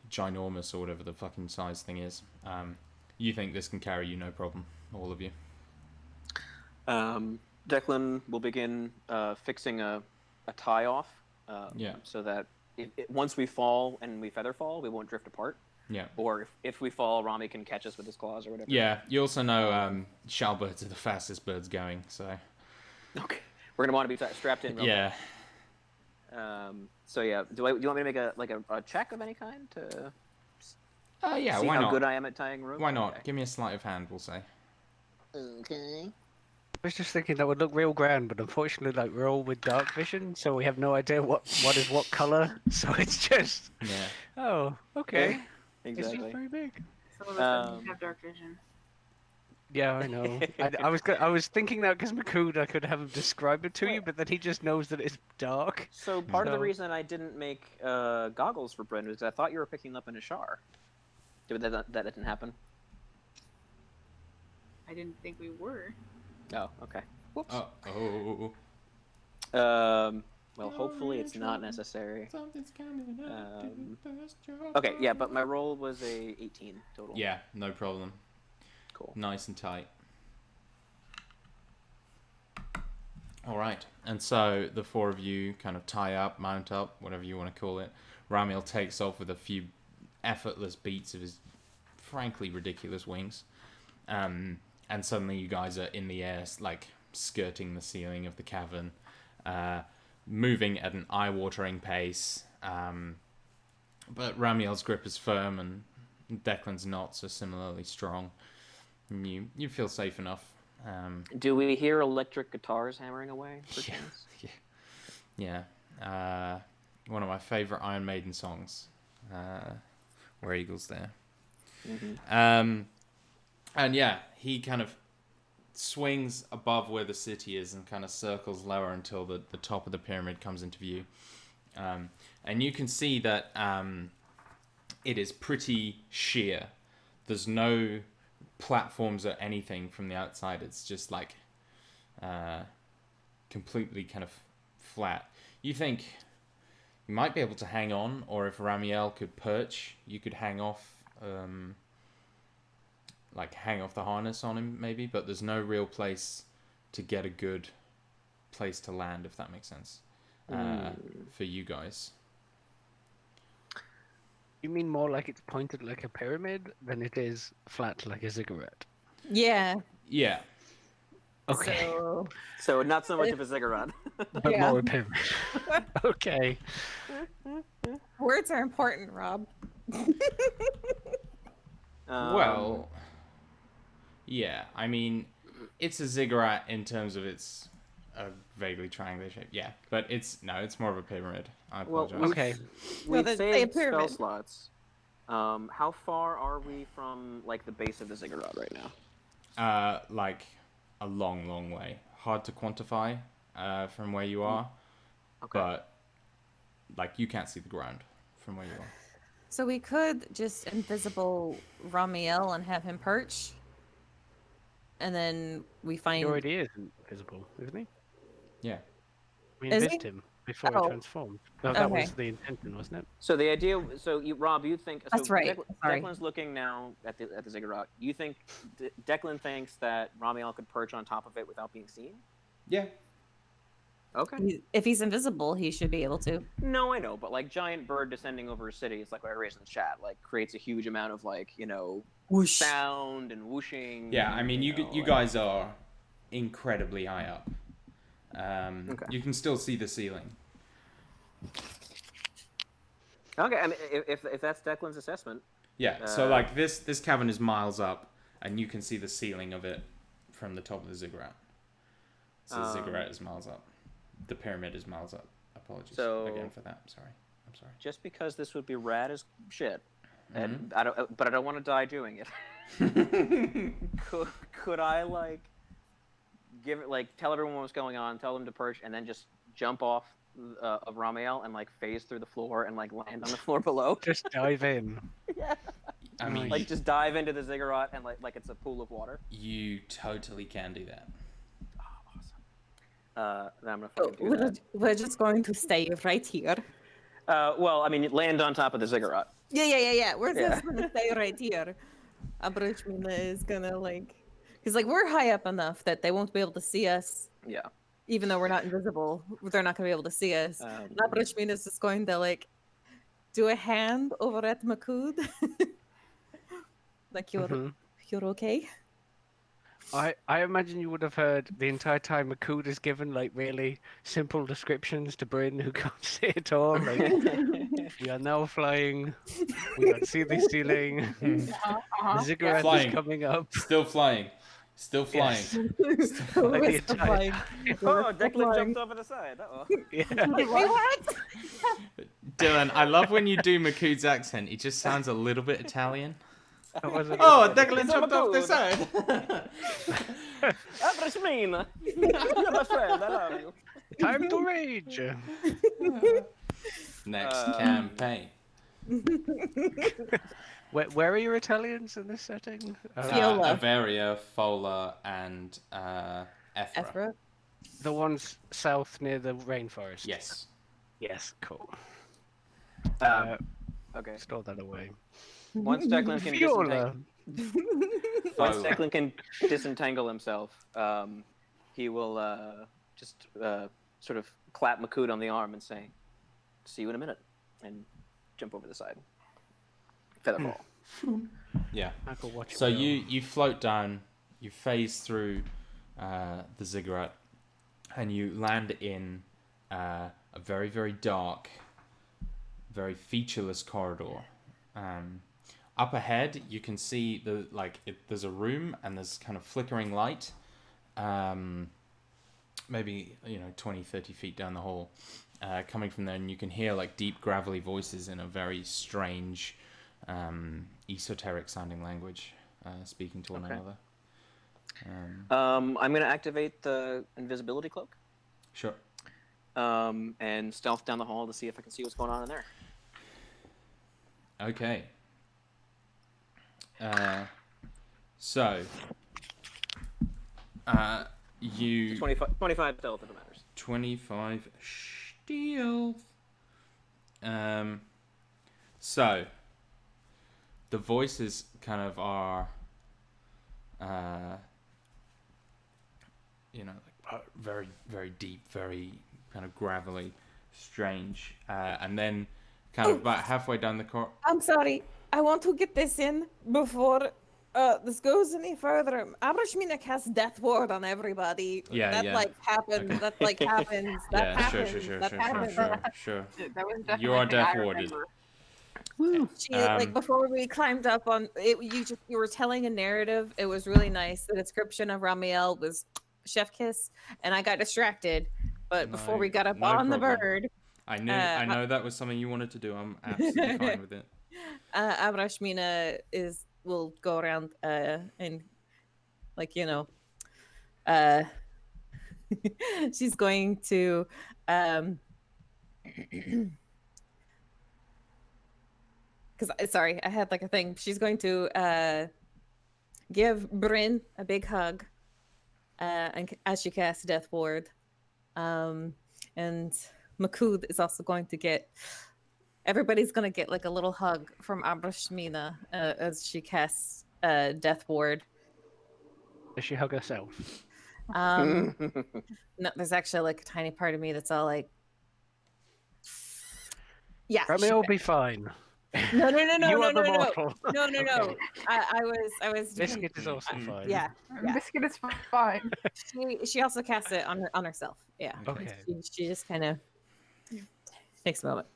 ginormous or whatever the fucking size thing is. You think this can carry you, no problem, all of you. Declan will begin fixing a tie off. Yeah. So that once we fall and we feather fall, we won't drift apart. Yeah. Or if we fall, Rami can catch us with his claws or whatever. Yeah. You also know shellbirds are the fastest birds going, so. Okay. We're gonna want to be strapped in. Real Yeah. quick. So yeah, do you want me to make a check of any kind to Yeah. see Why how not? good I am at tying rope? Why not? Okay. Give me a sleight of hand, we'll say. Okay. I was just thinking that would look real grand, but unfortunately, like we're all with dark vision, so we have no idea what is what color. So it's just, Yeah. oh, okay, it's Exactly. just very big. Some of us don't have dark vision. Yeah, I know. I was thinking that because Makood, I could have him describe it to you, but then he just knows that it's dark. So part of the So- reason I didn't make goggles for Bryn was 'cause I thought you were picking up an Ishar. That didn't happen? I didn't think we were. Oh, okay. Whoops. Oh. Well, hopefully it's not necessary. Something's coming up to burst your Okay, yeah, but my roll was a 18 total. Yeah, no problem. Cool. Nice and tight. All right, and so the four of you kind of tie up, mount up, whatever you want to call it. Ramiel takes off with a few effortless beats of his frankly ridiculous wings. And suddenly you guys are in the air, like skirting the ceiling of the cavern, moving at an eye-watering pace. But Ramiel's grip is firm, and Declan's knots are similarly strong. And you feel safe enough. Do we hear electric guitars hammering away? Yeah. One of my favorite Iron Maiden songs, Where Eagles There. Mm-hmm. And yeah, he kind of swings above where the city is and kind of circles lower until the top of the pyramid comes into view. And you can see that it is pretty sheer. There's no platforms or anything from the outside. It's just like completely kind of flat. You think you might be able to hang on, or if Ramiel could perch, you could hang off the harness on him maybe, but there's no real place to get a good place to land, if that makes sense, for you guys. You mean more like it's pointed like a pyramid than it is flat like a ziggurat? Yeah. Yeah. Okay. So not so much of a ziggurat. But Yeah. more a pyramid. Okay. Words are important, Rob. Well, yeah. I mean, it's a ziggurat in terms of its vaguely triangular shape. Yeah, but it's more of a pyramid. I apologize. Okay. We've Well, say a saved spell pyramid. slots. How far are we from like the base of the ziggurat right now? Like a long way. Hard to quantify from where you are, Okay. but like you can't see the ground from where you are. So we could just invisible Ramiel and have him perch. And then we find... He already is invisible, isn't he? Yeah. We Is invised he? him before Oh. he transformed. Well, that Okay. was the intention, wasn't it? So the idea. So Rob, you think? So That's right. Sorry. Declan's looking now at the ziggurat. You think Declan thinks that Ramiel could perch on top of it without being seen? Yeah. Okay. If he's invisible, he should be able to. No, I know, but like giant bird descending over a city, it's like what I raised in the chat, like creates a huge amount of like Whoosh. sound and whooshing. Yeah, I mean, you like- guys are incredibly high up. Okay. You can still see the ceiling. Okay, I mean, if that's Declan's assessment. Yeah, so like this cavern is miles up, and you can see the ceiling of it from the top of the ziggurat. So the ziggurat is miles up. The pyramid is miles up. Apologies again for that. I'm sorry. Just because this would be rad as shit, and I don't want to die doing it. could I like give it like tell everyone what's going on, tell them to perch, and then just jump off of Ramiel and like phase through the floor and like land on the floor below? Just dive in. Yeah. I mean, Like just dive into the ziggurat and like it's a pool of water. you totally can do that. Then I'm gonna fucking do that. We're just going to stay right here. Well, I mean, land on top of the ziggurat. Yeah. We're just gonna stay right here. Abrachmina is gonna because we're high up enough that they won't be able to see us. Yeah. Even though we're not invisible, they're not gonna be able to see us. Abrachmina is just going to do a hand over at Makud. Like you're okay. I imagine you would have heard the entire time Makud has given like really simple descriptions to Bryn who can't see it all. Like, we are now flying. We can see the ceiling. The ziggurat Flying. is coming up. Still flying. Yes. We're still flying. Oh, Declan jumped over the side. Uh-oh. Yeah. Wait, what? Dylan, I love when you do Makud's accent. He just sounds a little bit Italian. That wasn't Oh, good. Declan jumped off the side. Abrachmina! You're my friend, I love you. Time to rage. Next campaign. Where are your Italians in this setting? Fiola. Averia, Fola, and Ethra. Ethra? The ones south near the rainforest. Yes. Yes, cool. Okay. Store that away. Once Declan can Viola. disentangle himself, he will just sort of clap Makud on the arm and say, "See you in a minute," and jump over the side. featherfall. Yeah. I could watch So it go. you float down, you phase through the ziggurat, and you land in a very, very dark, very featureless corridor. Up ahead, you can see there's a room and there's kind of flickering light. Maybe 20, 30 feet down the hall, coming from there, and you can hear like deep, gravelly voices in a very strange, esoteric sounding language, speaking to one another. I'm going to activate the invisibility cloak. Sure. And stealth down the hall to see if I can see what's going on in there. Okay. So, you 25 stealth if it matters. 25 stealth. So the voices kind of are, very, very deep, very kind of gravelly, strange, and then kind of about halfway down the corridor. I'm sorry. I want to get this in before this goes any further. Abrashmina casts Death Ward on everybody. Yeah, that yeah. like happens. Okay. That like happens. That Yeah, happens. sure. That happens. Sure. That was definitely You are a thing I death warded. remember. She like before we climbed up on it. You were telling a narrative. It was really nice. The description of Ramiel was chef kiss, and I got distracted. But before we got up No on the problem. bird, I know that was something you wanted to do. I'm absolutely fine with it. Abrashmina will go around and she's going to because sorry, I had like a thing. She's going to give Bryn a big hug and as she casts Death Ward, and Makud is also going to get. Everybody's gonna get like a little hug from Abrashmina as she casts Death Ward. Does she hug herself? No, there's actually like a tiny part of me that's all like, yeah. Remy will be fine. No. You are the mortal. No. Okay. I was. Biscuit is also fine. Yeah. Biscuit is fine. She also casts it on herself. Yeah. Okay. She just kind of takes a moment.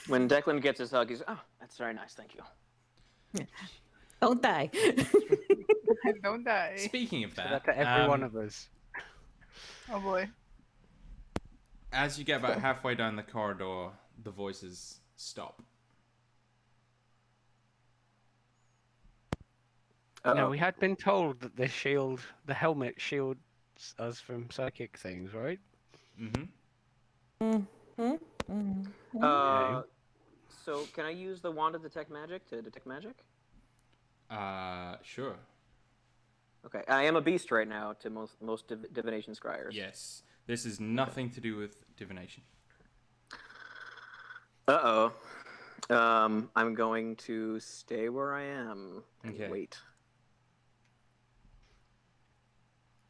When Declan gets his hug, he's that's very nice, thank you. Don't die. Don't die. Speaking of That that, to every one of us. Oh boy. as you get about halfway down the corridor, the voices stop. Now, we had been told that the helmet shields us from psychic things, right? Mm-hmm. So can I use the wand to detect magic to detect magic? Sure. Okay, I am a beast right now to most divination scryers. Yes. This is nothing to do with divination. I'm going to stay where I am and wait.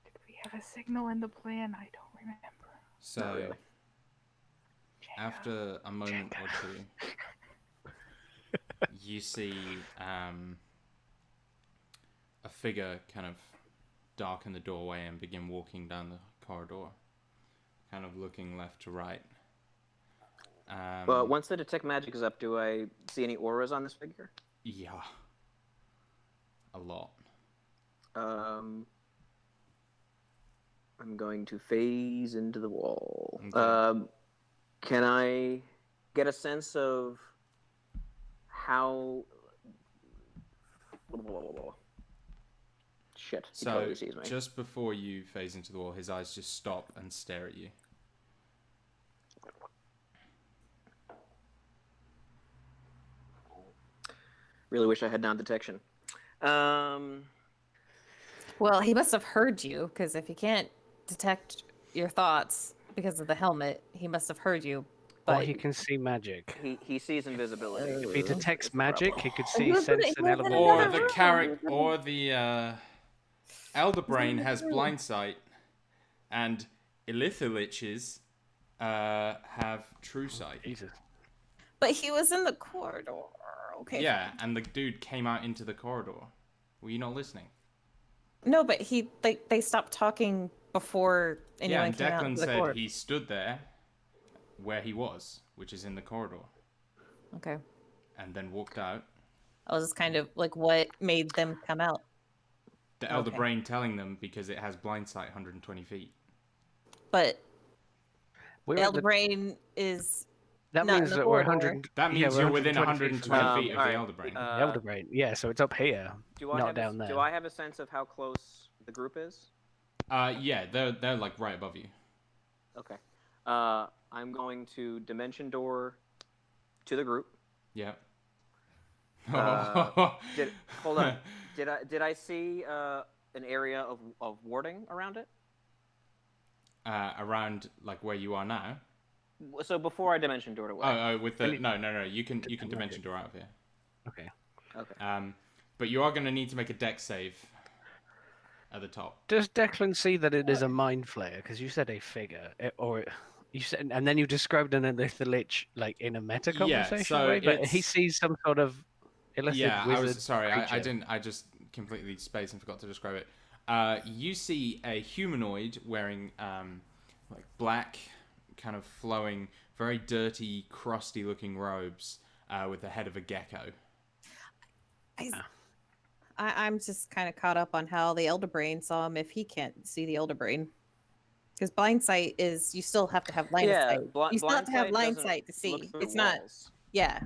Did we have a signal in the plan? I don't remember. So, after a moment or two, you see a figure kind of darken the doorway and begin walking down the corridor, kind of looking left to right. Well, once the detect magic is up, do I see any auras on this figure? Yeah. A lot. I'm going to phase into the wall. Okay. Can I get a sense of how... Shit, he So, totally sees me. just before you phase into the wall, his eyes just stop and stare at you. Really wish I had non-detection. Well, he must have heard you, because if he can't detect your thoughts because of the helmet, he must have heard you. Or But he can see magic. He sees invisibility. If he detects magic, he could He see was in- sense he and was in element. another Or the room. character, or the Elder Brain has blind sight, and Elithaliches have true sight. Jesus. But he was in the corridor Okay. Yeah, and the dude came out into the corridor. Were you not listening? No, but they stopped talking before Yeah, anyone and came out Declan into the said corridor. he stood there where he was, which is in the corridor, Okay. and then walked out. I was just kind of like, what made them come out? The Elder Okay. Brain telling them because it has blind sight 120 feet. But We're at Elder the, Brain is that not in means the that we're corridor. 100. That means we're you're within 120 120 from feet of the alright, Elder Brain. the Elder Brain. Yeah, so it's up here, Do I not have down there. Do I have a sense of how close the group is? Yeah, they're like right above you. Okay. I'm going to dimension door to the group. Yeah. Hold on. Did I see an area of warding around it? Around like where you are now. So before I dimension door away. Oh, with the no. You can dimension door out of here. Okay. Okay. But you are going to need to make a dex save at the top. Does Declan see that it is a mind flayer? Because you said a figure, you said, and then you described an illithid lich like in a meta conversation so way, but he it's- sees some sort of illithid Yeah, wizard. I was sorry. I creature. didn't. I just completely spaced and forgot to describe it. You see a humanoid wearing like black, kind of flowing, very dirty, crusty-looking robes with the head of a gecko. I'm just kind of caught up on how the Elder Brain saw him if he can't see the Elder Brain. Because blind sight is, you still have to have line sight. You still have to have line sight to see. It's not, yeah.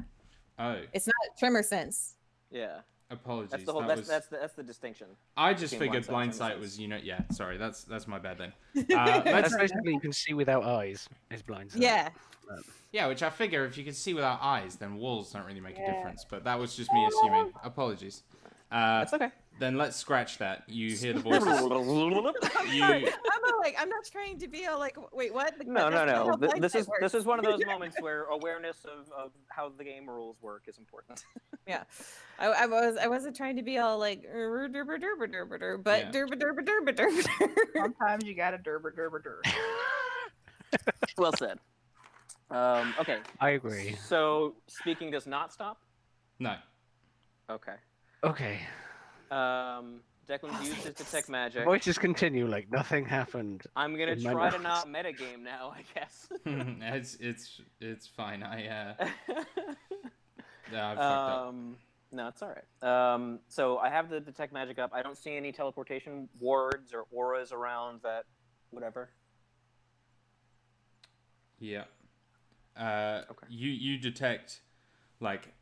Oh, It's not tremor sense. Yeah. apologies. That's the whole. That's the distinction. I just between figured blind sight sight and was, yeah. Sorry, that's my bad then. That's basically you can see without eyes. Is blind sight. Yeah. Yeah, which I figure if you can see without eyes, then walls don't really make a difference. But that was just me assuming. Apologies. That's okay. Then let's scratch that. You hear the voices. I'm not trying to be all like, wait, what? No. That's not how blind This sight is works. one of those moments where awareness of how the game rules work is important. Yeah, I wasn't trying to be all like but Yeah. derba. Sometimes you gotta derber. Well said. Okay. I agree. So speaking does not stop. No. Okay. Okay. Declan's used his detect magic. Voices continue like nothing happened. I'm gonna in my try to notes. not metagame now, I guess. it's fine. I fucked up. No, it's all right. So I have the detect magic up. I don't see any teleportation wards or auras around that, whatever. Yeah. Okay. You detect like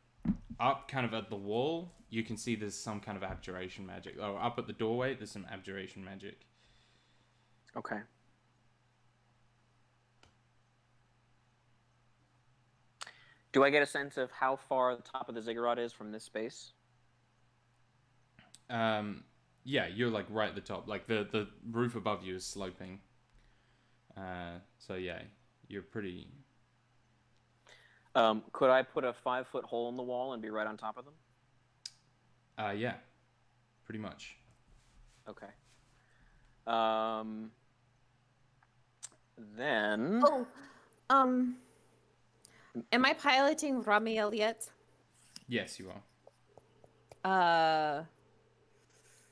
up kind of at the wall. You can see there's some kind of abjuration magic. Oh, up at the doorway, there's some abjuration magic. Okay. Do I get a sense of how far the top of the ziggurat is from this space? Yeah, you're like right at the top. Like the roof above you is sloping. So yeah, you're pretty. Could I put a 5-foot hole in the wall and be right on top of them? Yeah, pretty much. Okay. Then. Oh, am I piloting Ramiel yet? Yes, you are.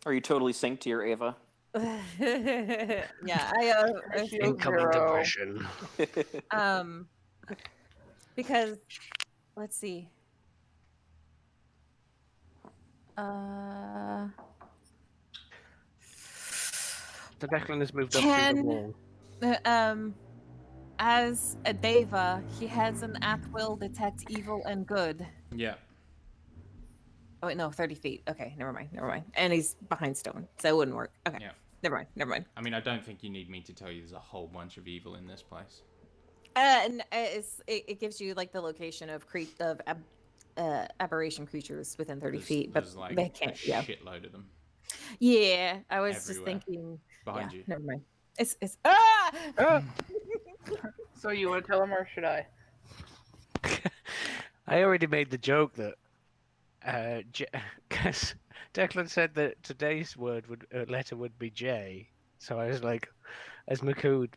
Are you totally synced to your Ava? Yeah, I feel Incoming zero. depression. because let's see. So Declan has moved up through the wall. As a Deva, he has an at-will detect evil and good. Yeah. Oh wait, no, 30 feet. Okay, never mind. And he's behind stone, so it wouldn't work. Okay, Yeah. never mind. I mean, I don't think you need me to tell you there's a whole bunch of evil in this place. And it gives you like the location of aberration creatures within 30 feet, but there's like they can't. a Yeah, shitload of them yeah. I was just everywhere. thinking. behind Yeah, you. never mind. It's ah. So you want to tell him, or should I? I already made the joke that because Declan said that today's letter would be J. So I was like, as Makood.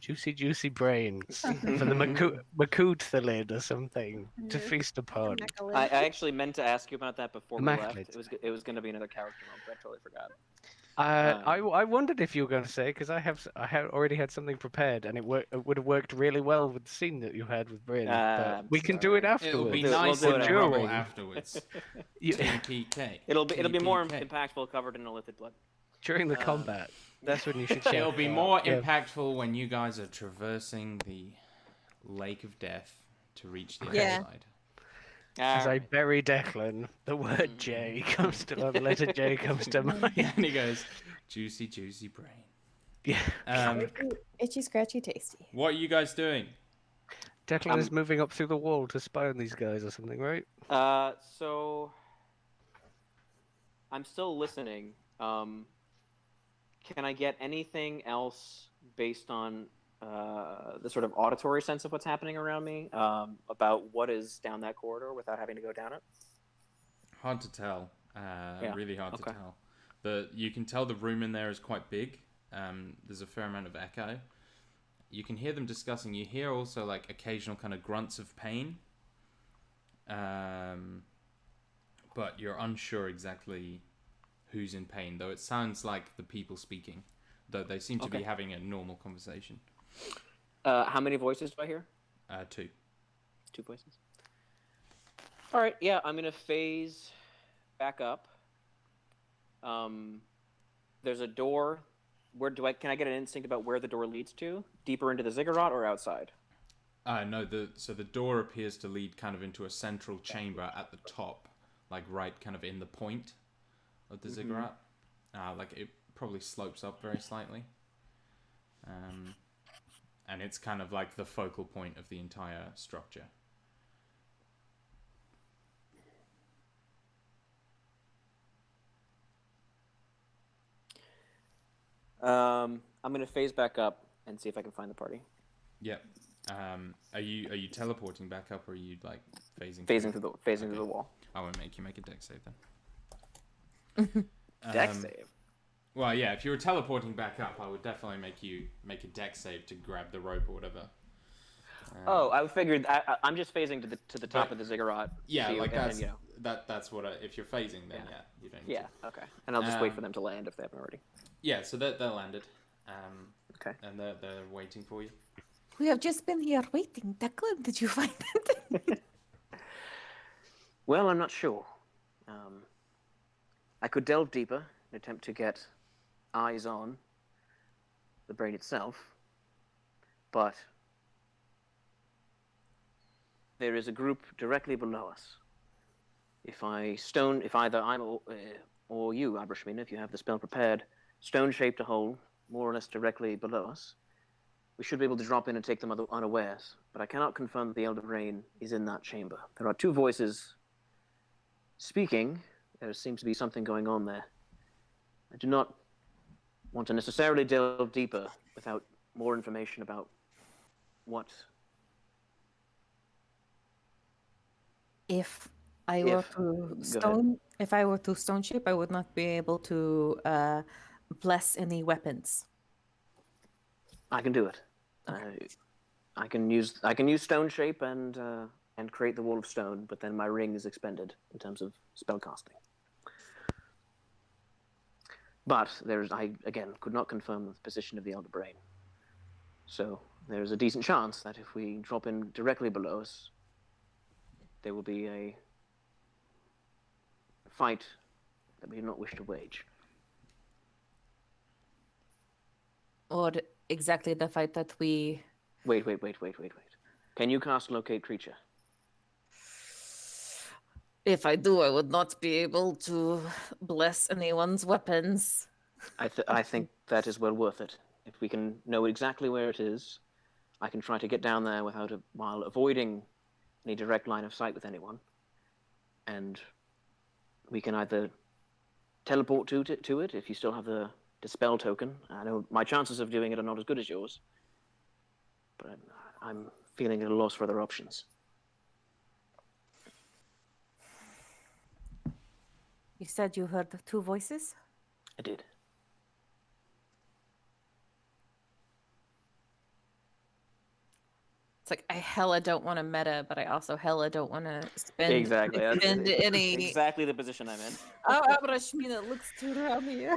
Juicy, juicy brains for the Makood Thalid or something to feast upon. I actually meant to ask you about that before we left. Immaculate. It was going to be another character moment, but I totally forgot. I wondered if you were going to say, because I had already had something prepared, and it would have worked really well with the scene that you had with Bryn. But we can do it sorry. afterwards. It'll be We'll nice do in it the rubble during. afterwards. You- TPK. It'll be more TPK. impactful covered in illithid blood. during the combat. That's when you should shout. It'll be out. more Yeah. impactful when you guys are traversing the lake of death to reach the other Yeah. side. As I bury Declan, the word J comes to the letter J comes to mind. And he goes, juicy, juicy brain. Yeah. Itchy, scratchy, tasty. What are you guys doing? Declan is moving up through the wall to spy on these guys or something, right? So I'm still listening. Can I get anything else based on the sort of auditory sense of what's happening around me about what is down that corridor without having to go down it? Hard to tell. Really hard to tell. You can tell the room in there is quite big. There's a fair amount of echo. You can hear them discussing. You hear also like occasional kind of grunts of pain. But you're unsure exactly who's in pain, though it sounds like the people speaking, though they seem to be having a normal conversation. How many voices do I hear? 2. 2 voices. All right, yeah, I'm gonna phase back up. There's a door. Can I get an instinct about where the door leads to? Deeper into the ziggurat or outside? No, so the door appears to lead kind of into a central chamber at the top, like right kind of in the point of the ziggurat. Like it probably slopes up very slightly. And it's kind of like the focal point of the entire structure. I'm gonna phase back up and see if I can find the party. Yep. Are you teleporting back up, or are you like phasing Phasing through the wall. I won't make you make a deck save then. Deck save. Well, yeah, if you were teleporting back up, I would definitely make you make a deck save to grab the rope or whatever. I figured. I'm just phasing to the top of the ziggurat. Yeah, like that's then, that's what. If you're phasing, then you don't. Need to. Okay. And I'll just wait for them to land if they haven't already. Yeah, so they're landed. Okay. And they're waiting for you. We have just been here waiting. Declan, did you find it? Well, I'm not sure. I could delve deeper and attempt to get eyes on the brain itself, but there is a group directly below us. If either I'm or you, Abrashmina, if you have the spell prepared, stone-shaped a hole more or less directly below us, we should be able to drop in and take them unawares. But I cannot confirm that the Elder Brain is in that chamber. There are 2 voices speaking. There seems to be something going on there. I do not want to necessarily delve deeper without more information about what... If I were to stone shape, I would not be able to bless any weapons. I can do it. I can use stone shape and create the wall of stone, but then my ring is expended in terms of spell casting. But I again could not confirm the position of the Elder Brain. So there is a decent chance that if we drop in directly below us, there will be a fight that we do not wish to wage. Or exactly the fight that we... Wait. Can you cast Locate Creature? If I do, I would not be able to bless anyone's weapons. I think that is well worth it. If we can know exactly where it is, I can try to get down there while avoiding any direct line of sight with anyone. And we can either teleport to it if you still have the Dispel token. I know my chances of doing it are not as good as yours, but I'm feeling at a loss for other options. You said you heard 2 voices? I did. hella don't want to meta, but I also hella don't want to spend Exactly. That's any. exactly the position I'm in. Oh, Abrashmina looks to Rami.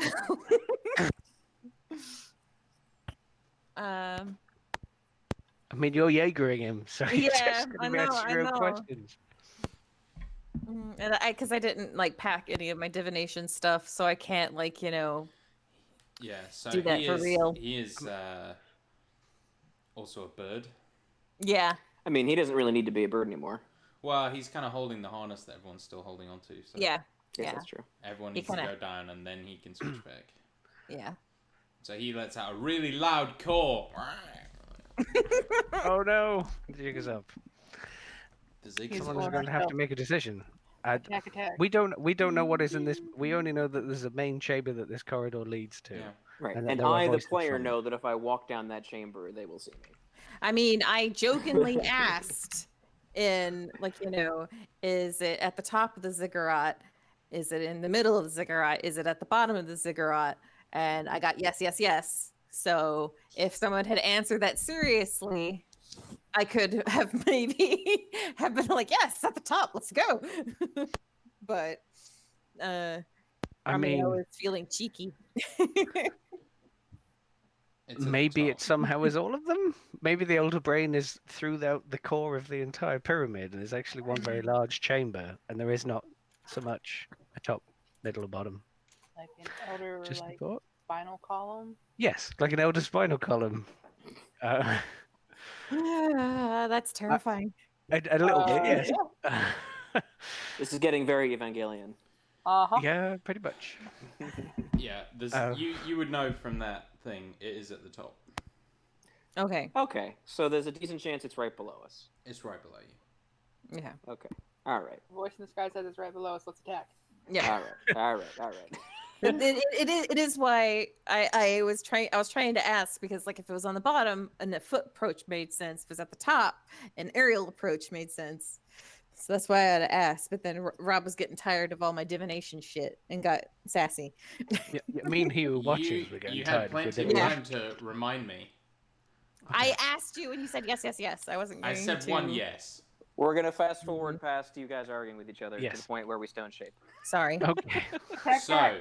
Um. I mean, you're Jaegering him, so you're Yeah, just I going to know. answer I your own know. questions. And because I didn't like pack any of my divination stuff, so I can't Yeah, so do that he for is real. he is also a bird. Yeah. I mean, he doesn't really need to be a bird anymore. Well, he's kind of holding the harness that everyone's still holding on to. So Yeah. Yes, Yeah. that's true. everyone He needs to kinda- go down, and then he can switch back. Yeah. So he lets out a really loud caw. Oh no, the jig is up. The zig He's is Someone is going going to have to make a decision. Attack, attack. We don't know what is in this. We only know that there's a main chamber that this corridor leads to. Yeah. Right. And that And there are I, the voices player, from it. know that if I walk down that chamber, they will see me. I mean, I jokingly asked is it at the top of the ziggurat? Is it in the middle of the ziggurat? Is it at the bottom of the ziggurat? And I got yes, yes, yes. So if someone had answered that seriously, I could have maybe have been like, yes, it's at the top. Let's go. But I I mean, was feeling cheeky. It's at the maybe top. it somehow is all of them. Maybe the older brain is throughout the core of the entire pyramid, and is actually one very large chamber, and there is not so much a top, middle, or bottom. Like an elder, Just a like thought. spinal column. Yes, like an elder spinal column. That's terrifying. A little bit, yes. This is getting very Evangelion. Yeah, pretty much. Yeah, there's Oh. you would know from that thing. It is at the top. Okay. Okay, so there's a decent chance it's right below us. It's right below you. Yeah. Okay. All right. Voice in the sky says it's right below us. Let's attack. Yeah. All right. All right. All right. It is why I was trying to ask, because like if it was on the bottom, and the foot approach made sense. If it was at the top, an aerial approach made sense. So that's why I had to ask. But then Rob was getting tired of all my divination shit and got sassy. Yeah, me and he were watching. We're getting you tired. had plenty of Yeah. time to remind me. I asked you and you said yes, yes, yes. I wasn't going I said to... one yes. We're gonna fast forward past you guys arguing with each other to Yes. the point where we stone shape. Sorry. Okay. Attack, So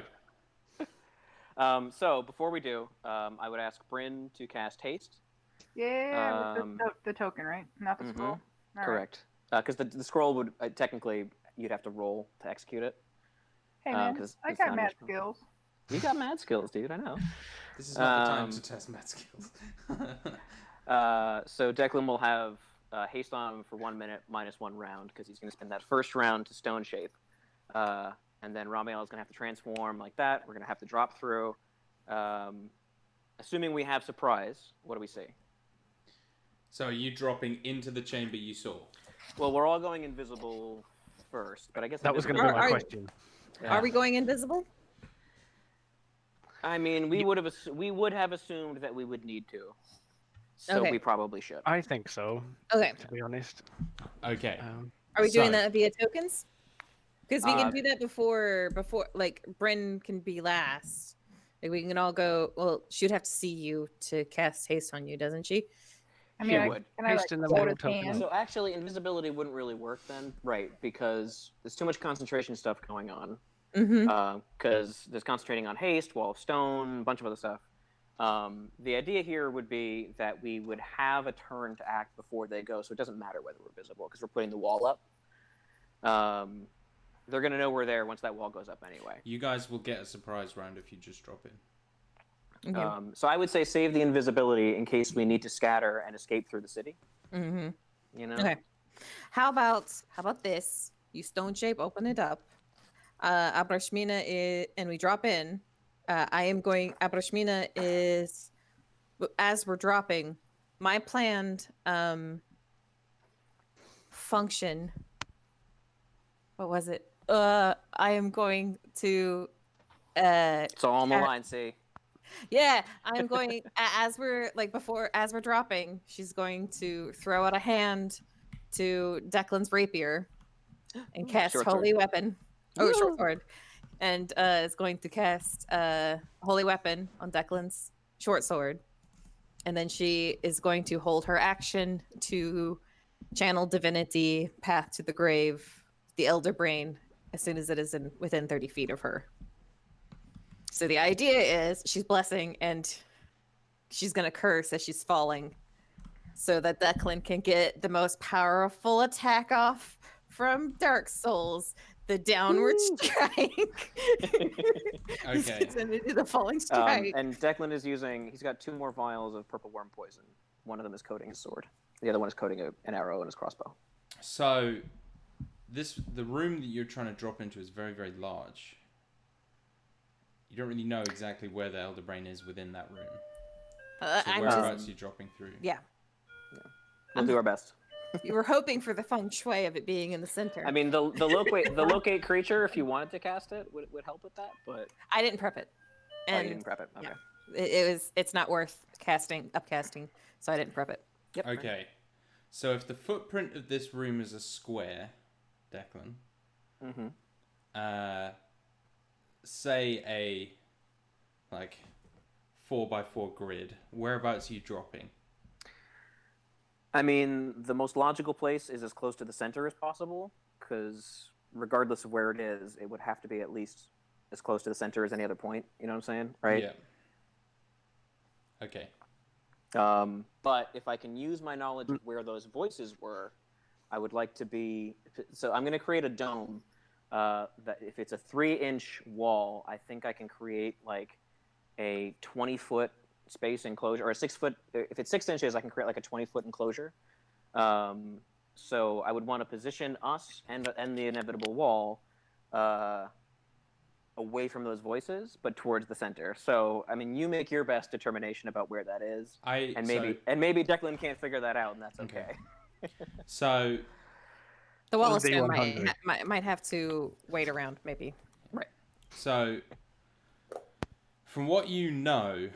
So before we do, I would ask Bryn to cast haste. Yeah, with the token, right? Not the Mhm. scroll. All right. Correct. Because the scroll would technically you'd have to roll to execute it. Hey man, 'cause I it's got not mad magical. skills. You got mad skills, dude. I know. this is not the time to test Matt's skills. So Declan will have haste on him for 1 minute minus 1 round because he's going to spend that first round to stone shape. And then Ramiel is going to have to transform like that. We're going to have to drop through. Assuming we have surprise, what do we see? So are you dropping into the chamber you saw? Well, we're all going invisible first, but I guess That was going to be my question. Are we going invisible? I mean, we would have assumed that we would need to, so Okay. we probably should. I think so, Okay. to be honest. Okay. Are we doing So- that via tokens? Because we can do that before like Bryn can be last. Like we can all go. Well, she'd have to see you to cast haste on you, doesn't she? I mean, She would. can I Haste in the hold middle his token. hand? So actually, invisibility wouldn't really work then, right? Because there's too much concentration stuff going on. Mm-hmm. Because there's concentrating on haste, wall of stone, a bunch of other stuff. The idea here would be that we would have a turn to act before they go, so it doesn't matter whether we're visible because we're putting the wall up. They're going to know we're there once that wall goes up anyway. You guys will get a surprise round if you just drop in. Okay. So I would say save the invisibility in case we need to scatter and escape through the city. Mm-hmm. You know? Okay. How about this? You stone shape, open it up. Abrashmina is, and we drop in. Abrashmina is, as we're dropping, my planned function. What was it? I am going to. It's all on the line, see? Yeah, I'm going as we're dropping. She's going to throw out a hand to Declan's rapier and cast Short holy sword. weapon. Oh, short sword, and is going to cast holy weapon on Declan's short sword, and then she is going to hold her action to channel divinity, path to the grave, the elder brain, as soon as it is within 30 feet of her. So the idea is she's blessing and she's going to curse as she's falling so that Declan can get the most powerful attack off from Dark Souls, the downward strike. Okay. He's going to do the falling strike. And Declan is he's got 2 more vials of purple worm poison. One of them is coating his sword. The other one is coating an arrow in his crossbow. So, the room that you're trying to drop into is very, very large. You don't really know exactly where the Elder Brain is within that room. So whereabouts are you dropping through? Yeah. We'll do our best. You were hoping for the feng shui of it being in the center. I mean, the locate creature, if you wanted to cast it, would help with that. But I didn't prep it. you didn't prep it. Okay. Yeah. It's not worth upcasting, so I didn't prep it. Yep. Okay. So if the footprint of this room is a square, Declan, say a 4x4 grid, whereabouts are you dropping? I mean, the most logical place is as close to the center as possible, because regardless of where it is, it would have to be at least as close to the center as any other point. You know what I'm saying? Right? Yeah. Okay. But if I can use my knowledge of where those voices were, I would like to be... So I'm going to create a dome that if it's a 3-inch wall, I think I can create like a 20-foot space enclosure, or a 6-foot... If it's 6 inches, I can create like a 20-foot enclosure. So I would want to position us and the inevitable wall away from those voices, but towards the center. So, I mean, you make your best determination about where that is, and maybe Declan can't figure that out, and that's okay. So, the wall of stone might have to wait around, maybe. Right. So, from what you know,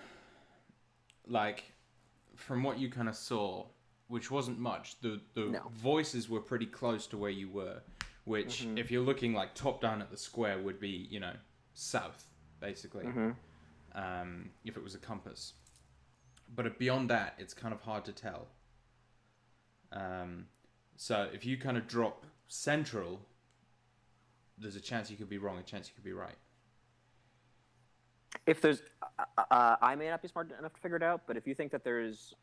from what you kind of saw, which wasn't much, the voices were pretty close to where you were, which, if you're looking top down at the square, would be, south, basically, if it was a compass. But beyond that, it's kind of hard to tell. So if you kind of drop central, there's a chance you could be wrong, a chance you could be right. If there's... I may not be smart enough to figure it out, but if you think that there's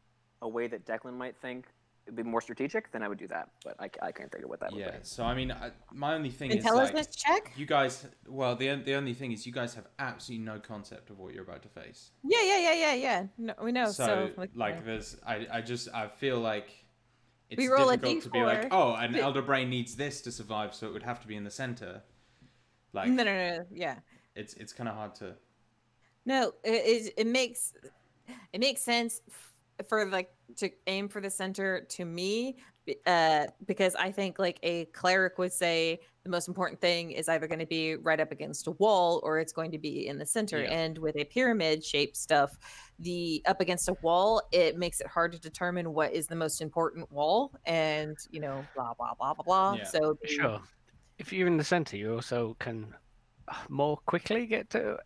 a way that Declan might think it'd be more strategic, then I would do that. But I can't figure what that would be. Yeah, so I mean, my only thing Intelligence is check? You guys, well, the only thing is you guys have absolutely no concept of what you're about to face. Yeah. No, we know. So there's, I feel like it's we roll difficult a to be like, oh, an Elder Brain needs this to survive, so it would have to be in the center. No, yeah. It's kind of hard to. No, it makes sense for to aim for the center to me, because I think a cleric would say the most important thing is either going to be right up against a wall or it's going to be in the center. Yeah. And with a pyramid shaped stuff, the up against a wall, it makes it hard to determine what is the most important wall, and blah blah blah blah blah. Yeah. So Sure, if you're in the center, you also can more quickly get to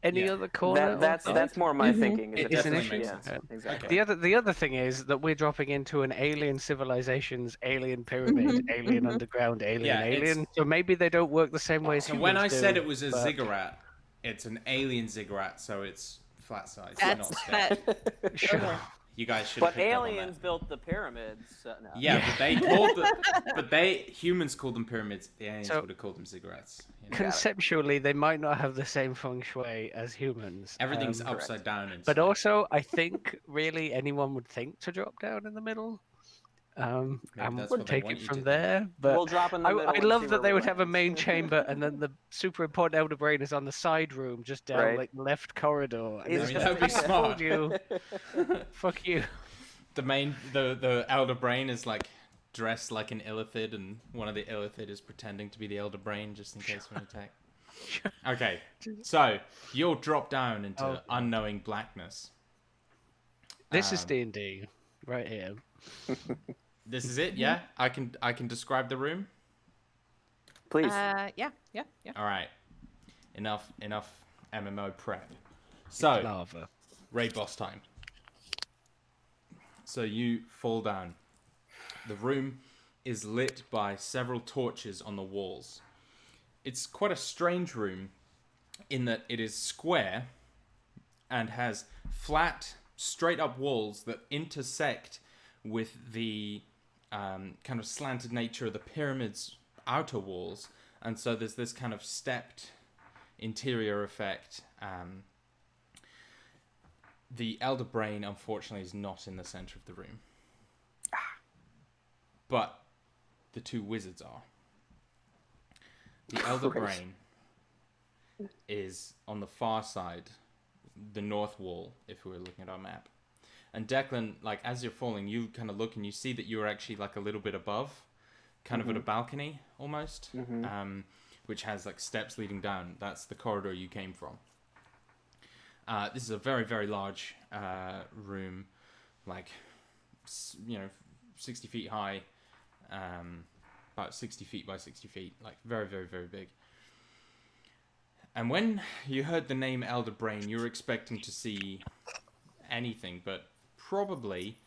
any other corner. That's more my thinking. It definitely makes sense. Exactly. Okay. The other thing is that we're dropping into an alien civilization's alien pyramid, alien underground, alien. So maybe they don't work the same way as humans when I do, said it was a ziggurat, it's an alien ziggurat, so it's flat size, not scale. Sure. You guys should. But aliens built the pyramids. No. Yeah, but humans called them pyramids. The aliens would have called them ziggurats. Conceptually, they might not have the same feng shui as humans. Everything's upside down. But also, I think really anyone would think to drop down in the middle. And we'll take it from there. But we'll drop in the middle. I love that they would have a main chamber, and then the super important Elder Brain is on the side room, just down the left corridor. I mean, that would be smart. Fuck you. The Elder Brain is dressed like an illithid, and one of the illithid is pretending to be the Elder Brain just in case of an attack. Okay, so you'll drop down into unknowing blackness. This is D&D right here. This is it, yeah? I can describe the room? Please. Yeah. All right. Enough MMO prep. So, raid boss time. So you fall down. The room is lit by several torches on the walls. It's quite a strange room in that it is square and has flat, straight up walls that intersect with the kind of slanted nature of the pyramid's outer walls. And so there's this kind of stepped interior effect. The Elder Brain, unfortunately, is not in the center of the room. But the two wizards are. The Elder Brain is on the far side, the north wall, if we were looking at our map. And Declan, like, as you're falling, you kind of look and you see that you're actually, like, a little bit above, kind of at a balcony, almost, which has, like, steps leading down. That's the corridor you came from. This is a very, very large room, like, 60 feet high, about 60 feet by 60 feet, like, very, very, very big. And when you heard the name Elder Brain, you were expecting to see anything, but probably,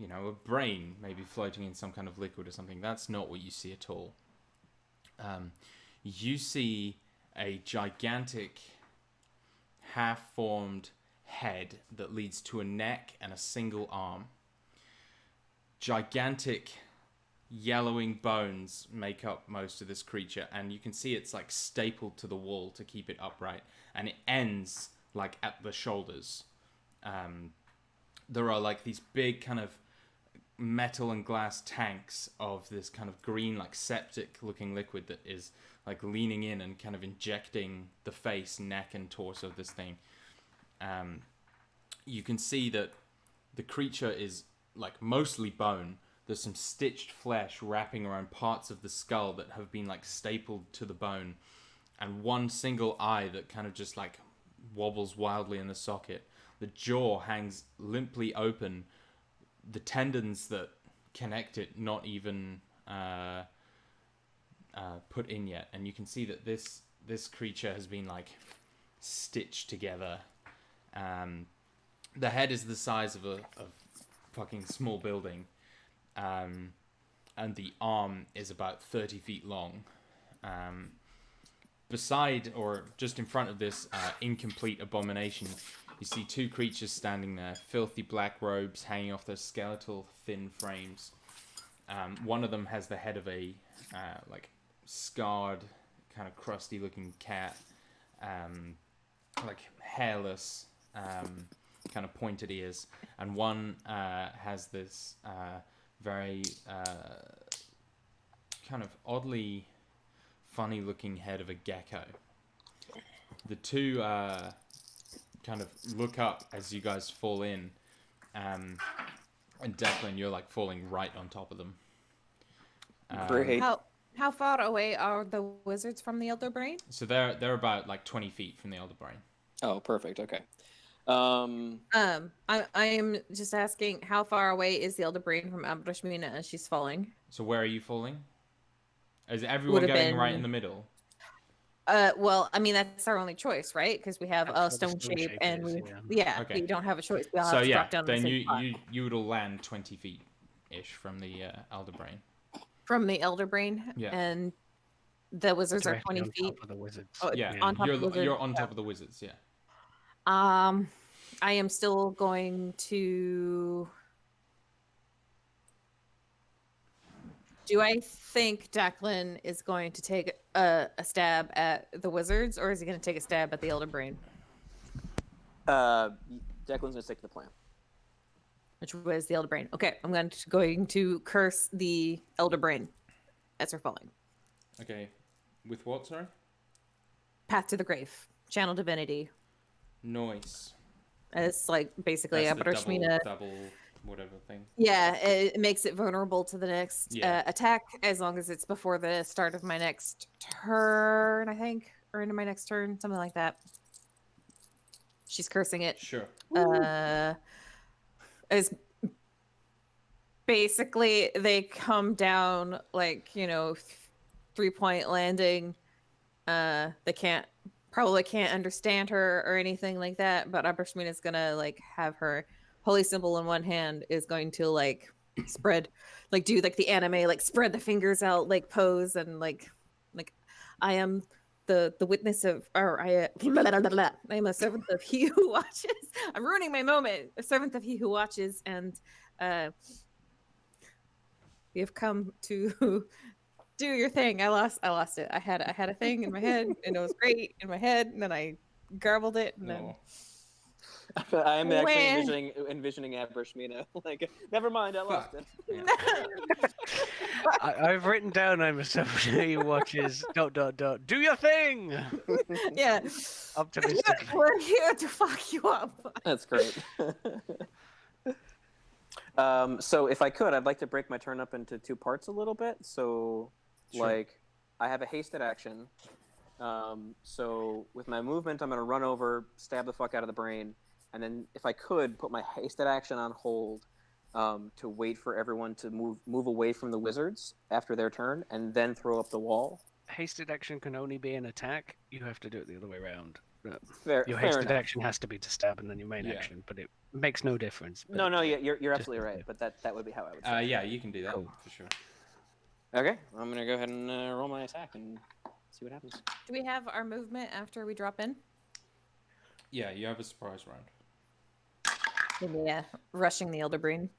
a brain maybe floating in some kind of liquid or something. That's not what you see at all. You see a gigantic, half-formed head that leads to a neck and a single arm. Gigantic yellowing bones make up most of this creature, and you can see it's like stapled to the wall to keep it upright, and it ends like at the shoulders. There are like these big kind of metal and glass tanks of this kind of green, like septic looking liquid that is like leaning in and kind of injecting the face, neck and torso of this thing. You can see that the creature is like mostly bone. There's some stitched flesh wrapping around parts of the skull that have been like stapled to the bone, and one single eye that kind of just like wobbles wildly in the socket. The jaw hangs limply open, the tendons that connect it not even put in yet, and you can see that this creature has been like stitched together. The head is the size of a fucking small building. And the arm is about 30 feet long. Beside, or just in front of this incomplete abomination, you see two creatures standing there, filthy black robes hanging off their skeletal thin frames. One of them has the head of a like scarred, kind of crusty looking cat, like hairless, kind of pointed ears, and one has this very kind of oddly funny looking head of a gecko. The two kind of look up as you guys fall in, and Declan, you're like falling right on top of them. Great. How far away are the wizards from the Elder Brain? So they're about like 20 feet from the Elder Brain. Oh, perfect. Okay. I am just asking, how far away is the Elder Brain from Abrashmina as she's falling? So where are you falling? Is everyone getting right in the middle? Well, I mean, that's our only choice, right? Because we have a stone shape, and Okay. we don't have a choice. We'll have So to yeah, drop down then the same spot. you would all land 20 feet ish from the Elder Brain. From the Elder Brain, Yeah. and the wizards are Directly 20 on feet. top of the wizards. Oh, Yeah, on top of the wizards. you're on top of the wizards. Yeah. I am still going to. Do I think Declan is going to take a stab at the wizards, or is he going to take a stab at the Elder Brain? Declan's gonna stick to the plan. Which was the Elder Brain. Okay, I'm going to curse the Elder Brain as we're falling. Okay. With what, sorry? Path to the Grave. Channel Divinity. Noise. It's like basically a That's the Brashmina. double whatever thing. Yeah, it makes it vulnerable to the next Yeah. attack as long as it's before the start of my next turn, I think, or into my next turn, something like that. She's cursing it. Sure. As basically they come down like 3-point landing. They probably can't understand her or anything like that, but Abrashmina's gonna like have her holy symbol in one hand, is going to like spread, like do like the anime, like spread the fingers out, like pose, and like I am the witness of, or I I am a servant of he who watches. I'm ruining my moment. A servant of he who watches, and we have come to do your thing. I lost it. I had a thing in my head, and it was great in my head, and then I garbled it, and then. Oh. I'm actually When? envisioning Abershmina. Like, never mind, I lost Fuck. it. Yeah. I've written down I'm a servant who watches ... Do your thing. Yeah. Optimistically. We're here to fuck you up. That's great. So if I could, I'd like to break my turn up into two parts a little bit. So, Sure. like, I have a hasted action. So with my movement, I'm going to run over, stab the fuck out of the brain, and then if I could, put my hasted action on hold to wait for everyone to move away from the wizards after their turn, and then throw up the wall. Hasted action can only be an attack. You have to do it the other way around. Fair Your enough. hasted action has to be to stab, and then your main Yeah. action. But it makes no difference. But No, you're just- absolutely right. But that would be how I would say it. Yeah, you can do that Cool. for sure. Okay, I'm going to go ahead and roll my attack and see what happens. Do we have our movement after we drop in? Yeah, you have a surprise round. Yeah, rushing the Elder Brain.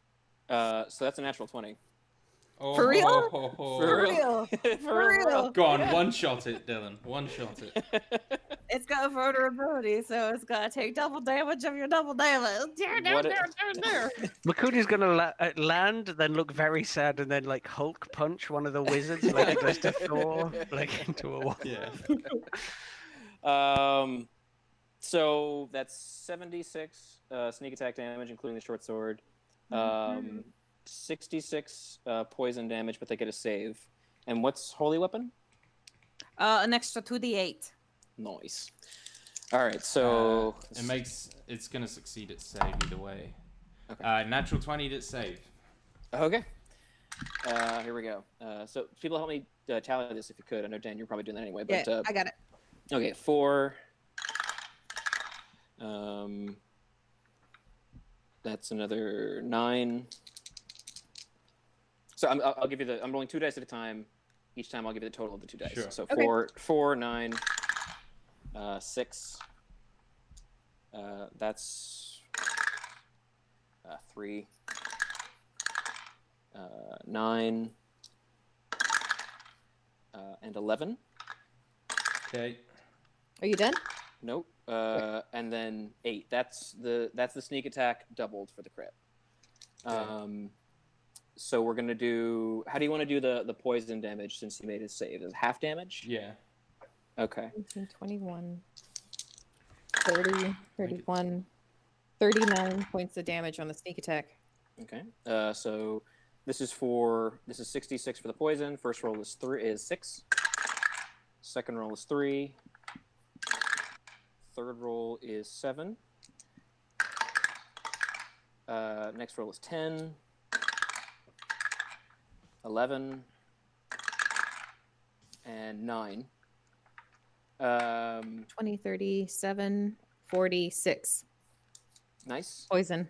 So that's a natural 20. Oh, For real? For real? For real. Go on, one shot it, Dylan. One shot it. It's got vulnerability, so it's got to take double damage of your double damage. What Makudi's gonna land, then look very sad, and then like Hulk punch one of the wizards, like he does to Thor, like into a wall. Yeah. So that's 76 sneak attack damage, including the short sword. 66 poison damage, but they get a save. And what's holy weapon? An extra 2d8. Nice. All right, so It's gonna succeed at save either way. Okay. Natural 20 to save. Okay. Here we go. So people help me tally this if you could. I know Dan, you're probably doing that anyway. But Yeah, I got it. okay, 4. That's another 9. So I'll give you I'm rolling 2 dice at a time. Each time I'll give you the total of the 2 dice. Sure. So Okay. 4, 9, 6. That's 3, 9, and 11. Okay. Are you done? Nope. And then 8. That's the sneak attack doubled for the crit. So we're gonna do. How do you want to do the poison damage since he made his save? Is it half damage? Yeah. Okay. 19, 21, 30, 31, 39 points of damage on the sneak attack. Okay. So this is 66 for the poison. First roll is 6. Second roll is 3. Third roll is 7. Next roll is 10. 11 and 9. 20, 37, 46. Nice. Poison.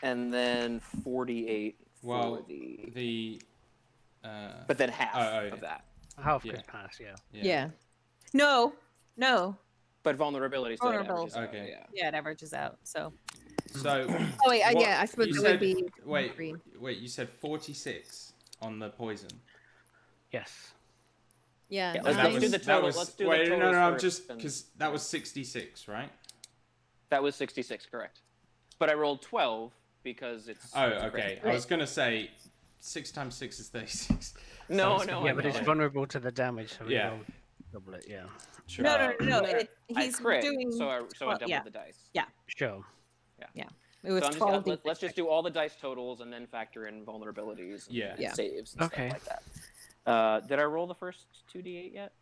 And then 48 Well, for the. the. But then half yeah. of that. Half Yeah. could pass, yeah. Yeah. No. But vulnerability still averages out, Okay. Yeah. Yeah, it averages out. So. So. Oh wait, what- yeah, I suppose you it said- would be. Wait, green. you said 46 on the poison. Yes. Yeah. Yeah, And let's do the that total. was- Let's do the wait, totals I'm first, just and- because that was 66, right? That was 66, correct. But I rolled 12 because it's. Oh, it's a okay. crit. I was gonna say 6 times 6 is 36. No, Sounds no, good. Yeah, but it's Okay. vulnerable to the damage, so we Yeah. roll double it, yeah. Sure. No. No, He's I crit, doing. so I doubled yeah. the dice. Sure. It was So I'm 12. just, let's just do all the dice totals and then factor in vulnerabilities and, Yeah. and Yeah. saves and Okay. stuff like that. Did I roll the first 2d8 yet?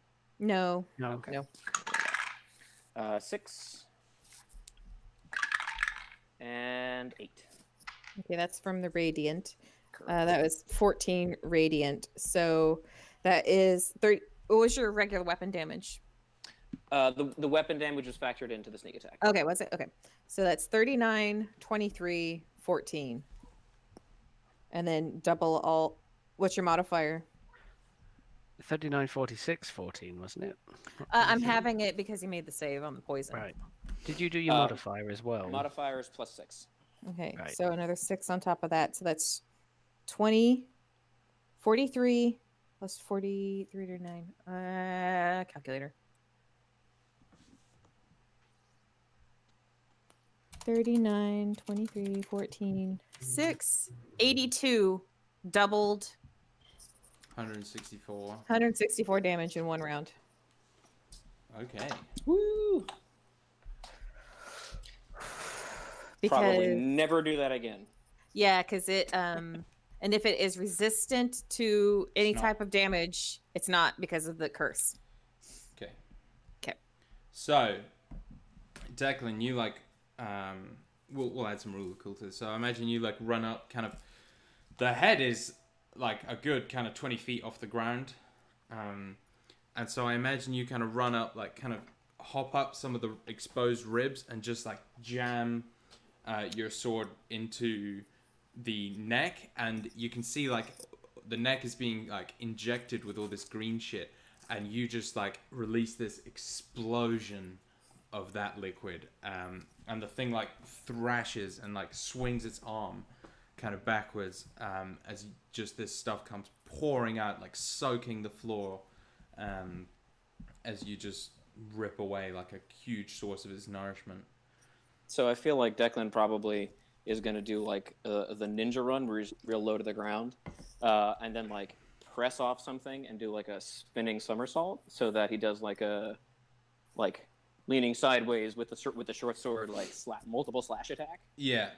No. No. Okay. No. 6 and 8. Okay, that's from the radiant. Correct. That was 14 radiant. So that is 30. What was your regular weapon damage? The weapon damage was factored into the sneak attack. Okay, was it? Okay. So that's 39, 23, 14. and then double all. What's your modifier? 39, 46, 14, wasn't it? Not I'm 23? having it because you made the save on the poison. Right. Did you do your modifier as well? Modifier is +6. Okay, Right. so another 6 on top of that. So that's 20, 43 plus 43 to 9. Calculator. 39, 23, 14, 6, 82 doubled 164. 164 damage in one round. Okay. Woo! Probably never do that again. Yeah, because it and if it is resistant to any type of damage, it's not because of the curse. Okay. Okay. So, Declan, you like we'll add some rule of cool to this. So I imagine you like run up, kind of. The head is like a good kind of 20 feet off the ground, and so I imagine you kind of run up, like kind of hop up some of the exposed ribs and just like jam your sword into the neck, and you can see like the neck is being like injected with all this green shit, and you just like release this explosion of that liquid, and the thing like thrashes and like swings its arm kind of backwards, as just this stuff comes pouring out, like soaking the floor, as you just rip away like a huge source of its nourishment. So I feel like Declan probably is going to do like the ninja run where he's real low to the ground, and then like press off something and do like a spinning somersault, so that he does like a leaning sideways with the short sword, like multiple slash attack. Yeah,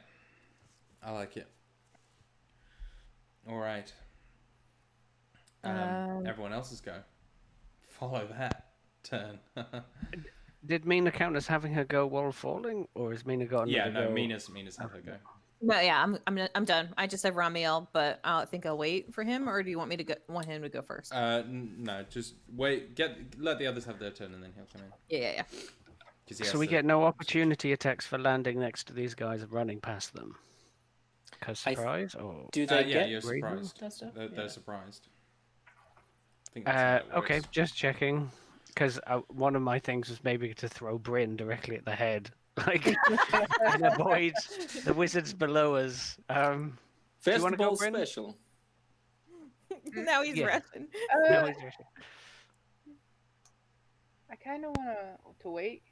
I like it. All right. Everyone else's go. Follow that turn. Did Mina count as having her go while falling, or has Mina got another go? Mina's had her go. No, yeah, I'm done. I just have Ramiel, but I think I'll wait for him, or do you want me to want him to go first? No, just wait. Let the others have their turn, and then he'll come in. Yeah. So we get no opportunity attacks for landing next to these guys and running past them. Because surprise, or do they yeah, get you're surprised. that stuff? They're surprised. I think that's how it works. Okay, just checking. Because one of my things was maybe to throw Bryn directly at the head, like, and avoid the wizards below us. Do you want to go, Bryn? Special. Now he's rushing. No, he's rushing. I kind of want to wait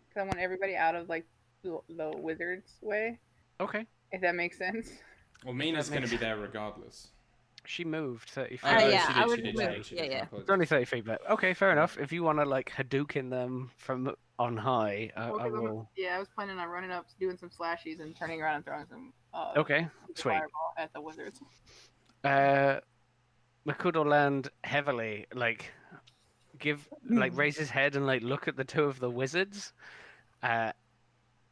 because I want everybody out of like the wizard's way. Okay. If that makes sense. Well, Mina's going to be there regardless. She moved 30 feet. Yeah, I would she did. Yeah. It's only 30 feet back. Okay, fair enough. If you want to like Hadouken them from on high, I will. Yeah, I was planning on running up, doing some slashies, and turning around and throwing some. Okay, sweet. Fireball at the wizards. Makudo land heavily, like raise his head and like look at the two of the wizards.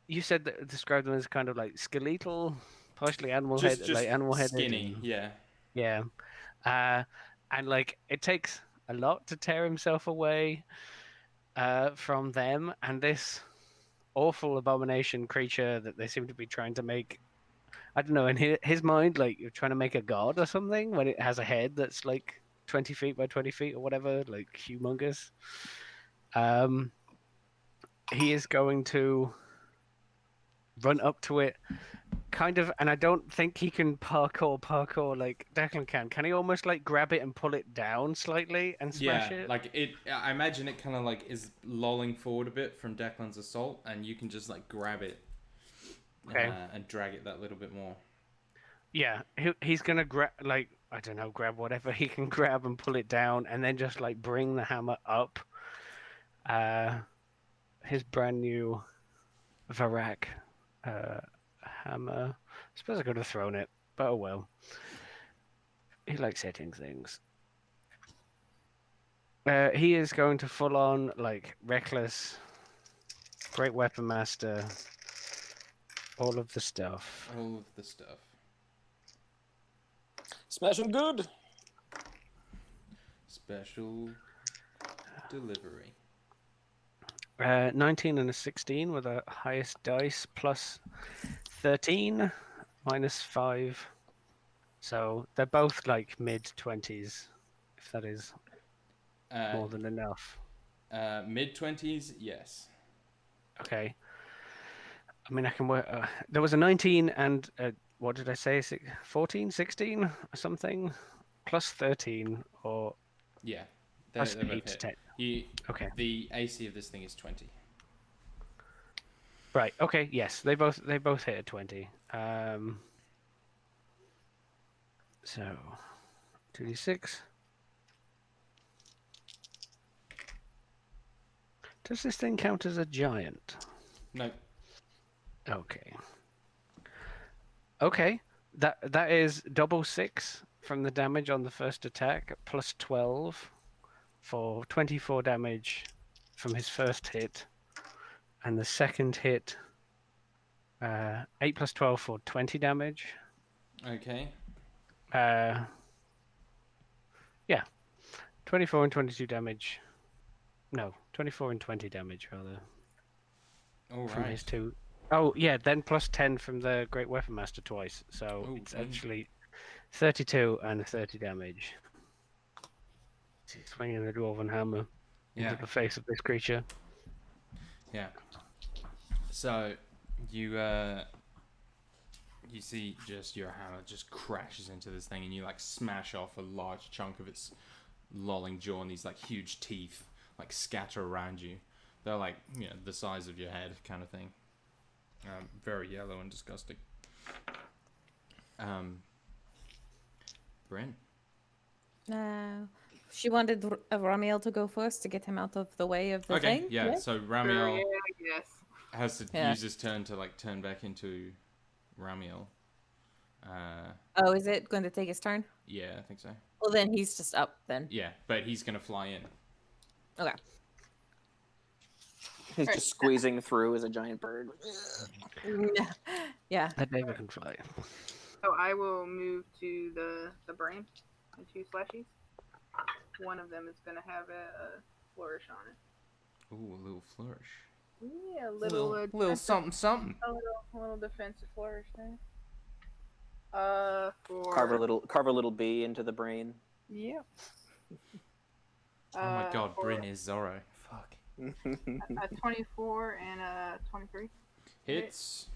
You said that described them as kind of like skeletal, partially animal head, like animal head, skinny. Yeah. Yeah, and like it takes a lot to tear himself away from them and this awful abomination creature that they seem to be trying to make. I don't know, in his mind, like you're trying to make a god or something when it has a head that's like 20 feet by 20 feet or whatever, like humongous. He is going to run up to it, kind of, and I don't think he can parkour like Declan can. Can he almost like grab it and pull it down slightly and smash it? Like it. I imagine it kind of like is lolling forward a bit from Declan's assault, and you can just like grab it, and drag it that little bit more. Yeah, he's gonna grab, like, I don't know, grab whatever he can grab and pull it down, and then just like bring the hammer up. His brand new Varak hammer. I suppose I could have thrown it, but oh well. He likes hitting things. He is going to full on like reckless, great weapon master, all of the stuff. Special good. Special delivery. 19 and a 16 with the highest dice, plus 13, minus 5, So they're both like mid-20s, if that is more Uh, than enough. Mid-20s, yes. Okay. I mean, I can work. There was a 19 and what did I say? 14, 16 or something? Plus 13 or Yeah, plus they're both 8, hit. 10. Okay. The AC of this thing is 20. Right. Okay. Yes, they both hit at 20. So 2d6. Does this thing count as a giant? No. Okay. Okay. That is double 6 from the damage on the first attack, plus 12 for 24 damage from his first hit, and the second hit, 8 plus 12 for 20 damage. Okay. Yeah, 24 and 22 damage. No, 24 and 20 damage rather. All From right. his two. Oh yeah, then plus 10 from the Great Weapon Master twice. So Oh, it's clean. actually 32 and 30 damage. He's swinging the dwarven hammer into the face of this creature. Yeah. So you you see just your hammer just crashes into this thing, and you like smash off a large chunk of its lolling jaw, and these like huge teeth like scatter around you. They're like, you know, the size of your head kind of thing. Very yellow and disgusting. Bryn. She wanted Ramiel to go first to get him out of the way of the Okay, thing. yeah. So Sure, Ramiel yeah, I guess. has to Yeah. use his turn to like turn back into Ramiel. Oh, is it going to take his turn? Yeah, I think so. Well, then he's just up then. Yeah, but he's gonna fly in. Okay. He's just squeezing through as a giant bird. Yeah. That David can fly. So I will move to the brain and 2 slashies. One of them is going to have a flourish on it. Ooh, a little flourish. Yeah, a little Little something, something. A little defensive flourish there. For Carve a little bee into the brain. yeah. Oh my god, for Bryn is Zorro. Fuck. a 24 and a 23. Hits.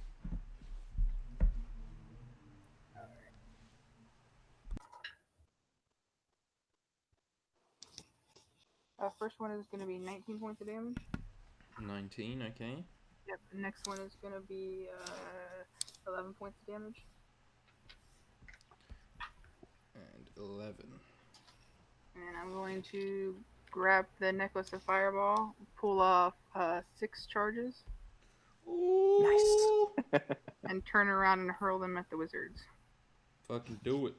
First one is going to be 19 points of damage. 19, okay. Yep. The next one is going to be 11 points of damage. And 11. And I'm going to grab the necklace of fireball, pull off 6 charges, Ooh. Nice. and turn around and hurl them at the wizards. Fucking do it.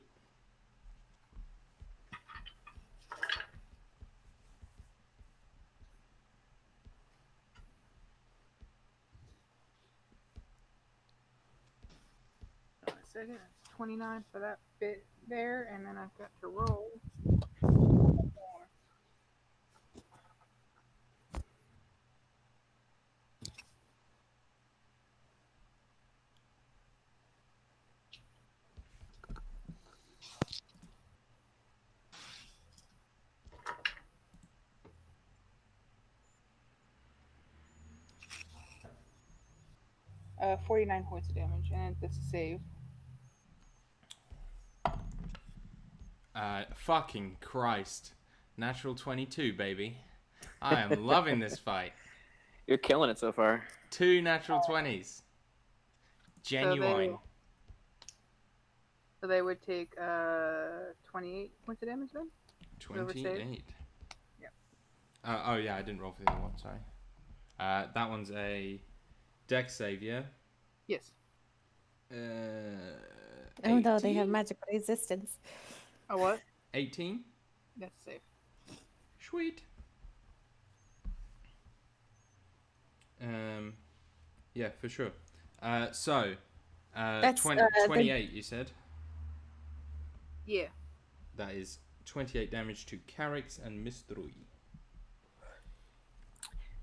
Second, that's 29 for that bit there, and then I've got to roll. 49 points of damage, and this is save. Fucking Christ. Natural 22, baby. I am loving this fight. You're killing it so far. 2 natural 20s. Genuine. So they would take 28 points of damage then? 28. Yep. Oh yeah, I didn't roll for the other one, sorry. That one's a dex save, yeah? Yes. Oh no, they have 18? magic resistance. A what? 18? That's safe. Sweet. Yeah, for sure. So, That's, 28, you said? Yeah. That is 28 damage to Carix and Mistrui.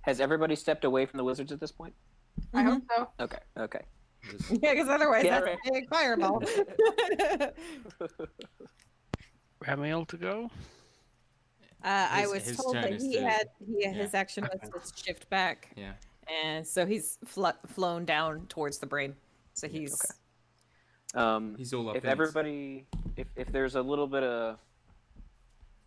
Has everybody stepped away from the wizards at this point? I hope so. Okay. Yeah, because otherwise Yeah, that's right. a big fireball. Ramiel to go. I His- was his told turn that is he to- had yeah. his action was to shift back, Yeah. and so he's flown down towards the brain. So he's okay. He's all up If in it. everybody, if there's a little bit of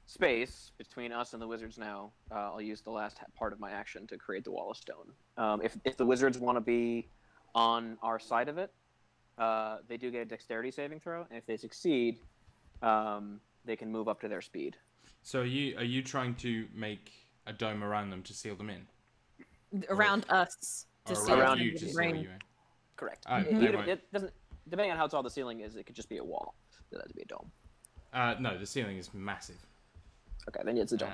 space between us and the wizards now, I'll use the last part of my action to create the wall of stone. If the wizards want to be on our side of it, they do get a dexterity saving throw, and if they succeed, they can move up to their speed. So are you trying to make a dome around them to seal them in? around us to Or seal around them you in to the seal brain. you in? Correct. Oh, It- they it, won't. it doesn't. Depending on how tall the ceiling is, it could just be a wall. It doesn't have to be a dome. No, the ceiling is massive. Okay, then it's a dome.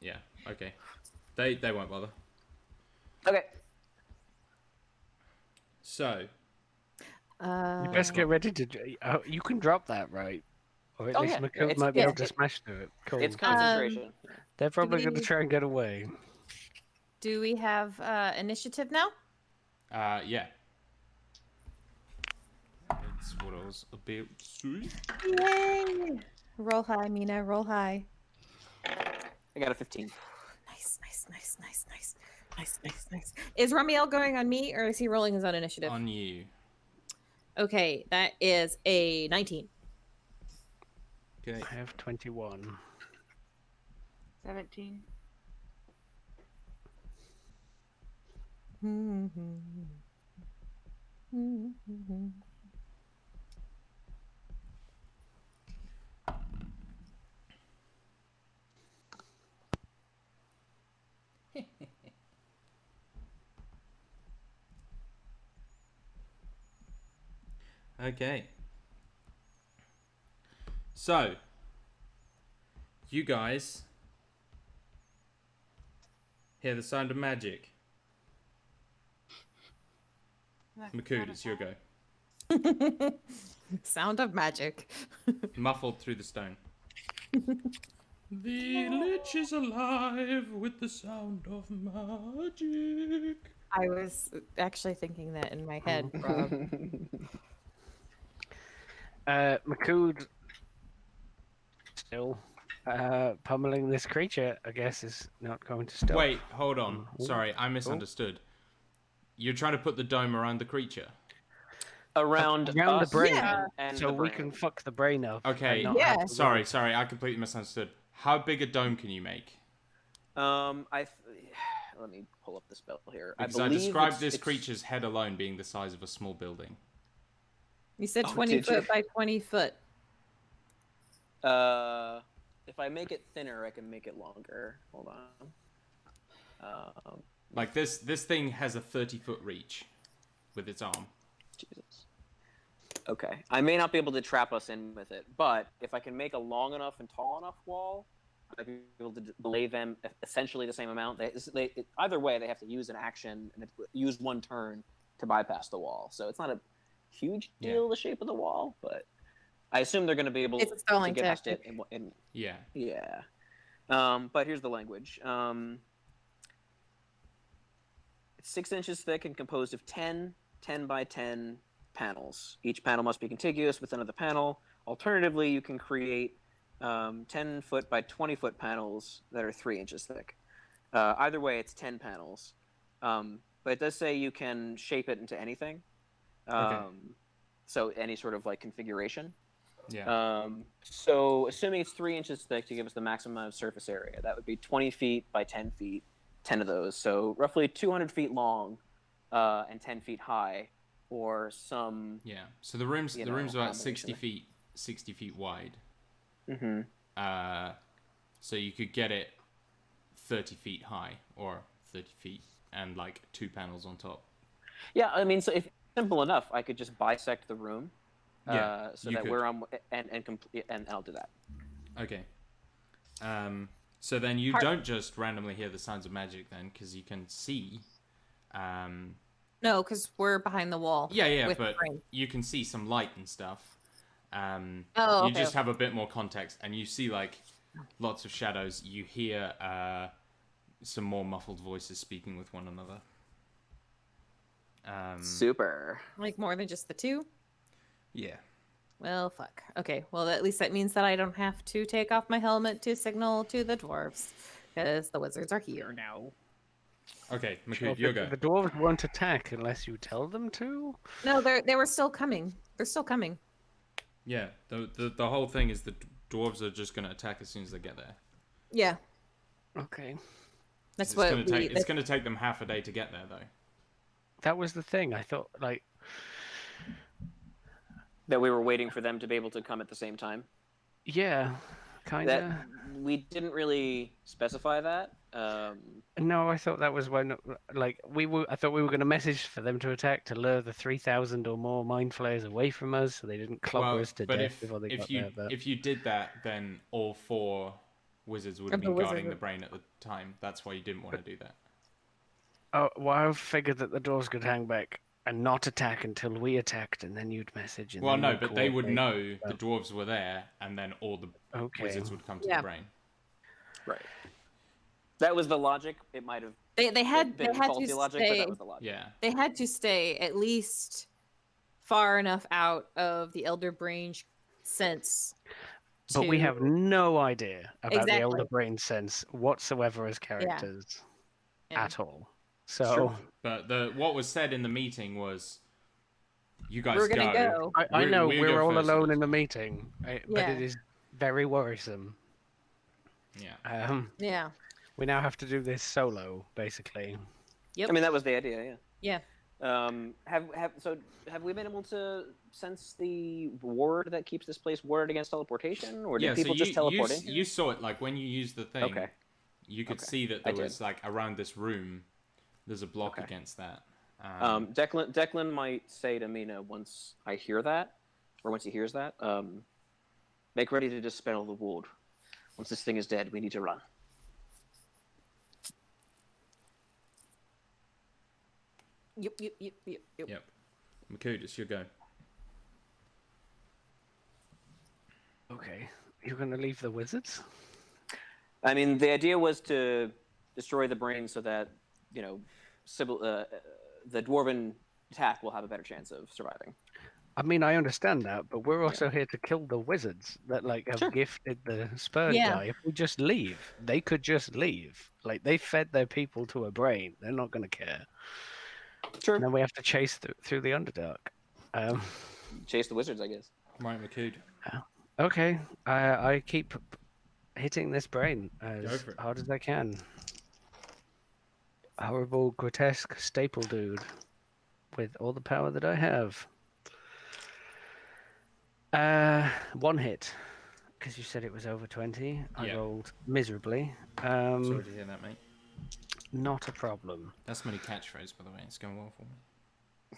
Yeah. Okay. They won't bother. Okay. So You best get ready to. You can drop that, right? Or at Oh, least yeah. McCool It's- might be able to it's- smash through it. Cool. It's concentration. They're probably going to we- try and get away. Do we have initiative now? yeah. That's what I was about to say. Yay! Roll high, Mina. Roll high. I got a 15. Nice. Is Ramiel going on me, or is he rolling his own initiative? On you. Okay, that is a 19. Okay. I have 21. 17. Okay. So, you guys hear the sound of magic. Makud, it's your go. Sound of magic. Muffled through the stone. The lich is alive with the sound of magic. I was actually thinking that in my head, Rob. McCood still pummeling this creature, I guess, is not going to stop. Wait, hold on. Ooh. Sorry, I misunderstood. You're trying to put the dome around the creature. Around the us brain, and so the we brain. can fuck the brain up. Okay. and not Yeah. have to Sorry, I completely misunderstood. How big a dome can you make? Let me pull up the spell here. Because I described this creature's head alone being the size of a small building. You said Oh, 20 did you? foot by 20 foot. If I make it thinner, I can make it longer. Hold on. Like this thing has a 30-foot reach with its arm. Jesus. Okay. I may not be able to trap us in with it, but if I can make a long enough and tall enough wall, I'd be able to delay them essentially the same amount. Either way, they have to use an action and use one turn to bypass the wall. So it's not a huge deal, the shape of the wall, but I assume they're going to be able It's a to stalling get past it. tactic. Yeah. But here's the language. It's 6 inches thick and composed of 10 by 10 panels. Each panel must be contiguous with another panel. Alternatively, you can create 10-foot by 20-foot panels that are 3 inches thick. Either way, it's 10 panels. But it does say you can shape it into anything. So any sort of like configuration. Yeah. So assuming it's 3 inches thick to give us the maximum amount of surface area, that would be 20 feet by 10 feet, 10 of those. So roughly 200 feet long and 10 feet high, or some. Yeah. So the room's about 60 combination. 60 feet wide. Mm-hmm. So you could get it 30 feet high or 30 feet and like 2 panels on top. Yeah, I mean, so if simple enough, I could just bisect the room. Yeah, so you that could. we're on, and I'll do that. Okay. So then you don't just randomly hear the sounds of magic then, because you can see. No, because we're behind the wall. Yeah, with but the brain. you can see some light and stuff. You okay, just have a bit more context, and you see like lots of shadows. You hear some more muffled voices speaking with one another. Super. Like more than just the two? Yeah. Well, fuck. Okay, well, at least that means that I don't have to take off my helmet to signal to the dwarves, because the wizards are here now. Okay, Sure, Makood, your go. the dwarves won't attack unless you tell them to. No, they were still coming. They're still coming. Yeah, the whole thing is the dwarves are just going to attack as soon as they get there. Yeah, Okay. that's It's what going to we. take. It's going to take them half a day to get there, though. That was the thing. I thought, like, That we were waiting for them to be able to come at the same time. yeah, kind That of. we didn't really specify that. No, I thought that was when, like, I thought we were going to message for them to attack to lure the 3,000 or more mind flayers away from us, so they didn't clobber us to death before they got there. But if you did that, then all 4 wizards would have been guarding the brain at the time. That's why you didn't want to do that. oh, well, I figured that the dwarves could hang back and not attack until we attacked, and then you'd message. And Well, then no, we'd but they would coordinate. know the dwarves were there, and then all the Okay. wizards would come to Yeah. the brain. Right. That was the logic. It might have They had been faulty to logic, but stay. that was the logic. Yeah. They had to stay at least far enough out of the Elder Brain sense. But we to- have no idea about the Exactly. Elder Brain sense whatsoever as characters Yeah. at all. So Sure. But what was said in the meeting was, you guys We're gonna go. I know We'll we're go all first. alone in the meeting, but Yeah. it is very worrisome. Yeah. Yeah. We now have to do this solo, basically. Yep. I mean, that was the idea. Yeah. Have we been able to sense the ward that keeps this place warded against teleportation, or did Yeah. people So just teleport in? you saw it like when you used the thing. Okay. You could Okay. see that I there did. was like around this room. There's a block Okay. against that. Declan might say to Mina once I hear that, or once he hears that, make ready to dispel the ward. Once this thing is dead, we need to run. Yep. Yep. Makood, it's your go. Okay, you're gonna leave the wizards? I mean, the idea was to destroy the brain so that, the dwarven attack will have a better chance of surviving. I mean, I understand that, but we're also here to kill the wizards that have Sure. gifted the spurred Yeah. guy. If we just leave, they could just leave. Like, they fed their people to a brain. They're not gonna care. Sure. And then we have to chase through the Underdark. Chase the wizards, I guess. Right, Makood. Okay, I keep hitting this brain Go as for it. hard as I can. Horrible, grotesque staple dude with all the power that I have. 1 hit, because you said it was over 20. I Yeah. rolled miserably. Sorry to hear that, mate. Not a problem. That's my new catchphrase, by the way. It's going well for me.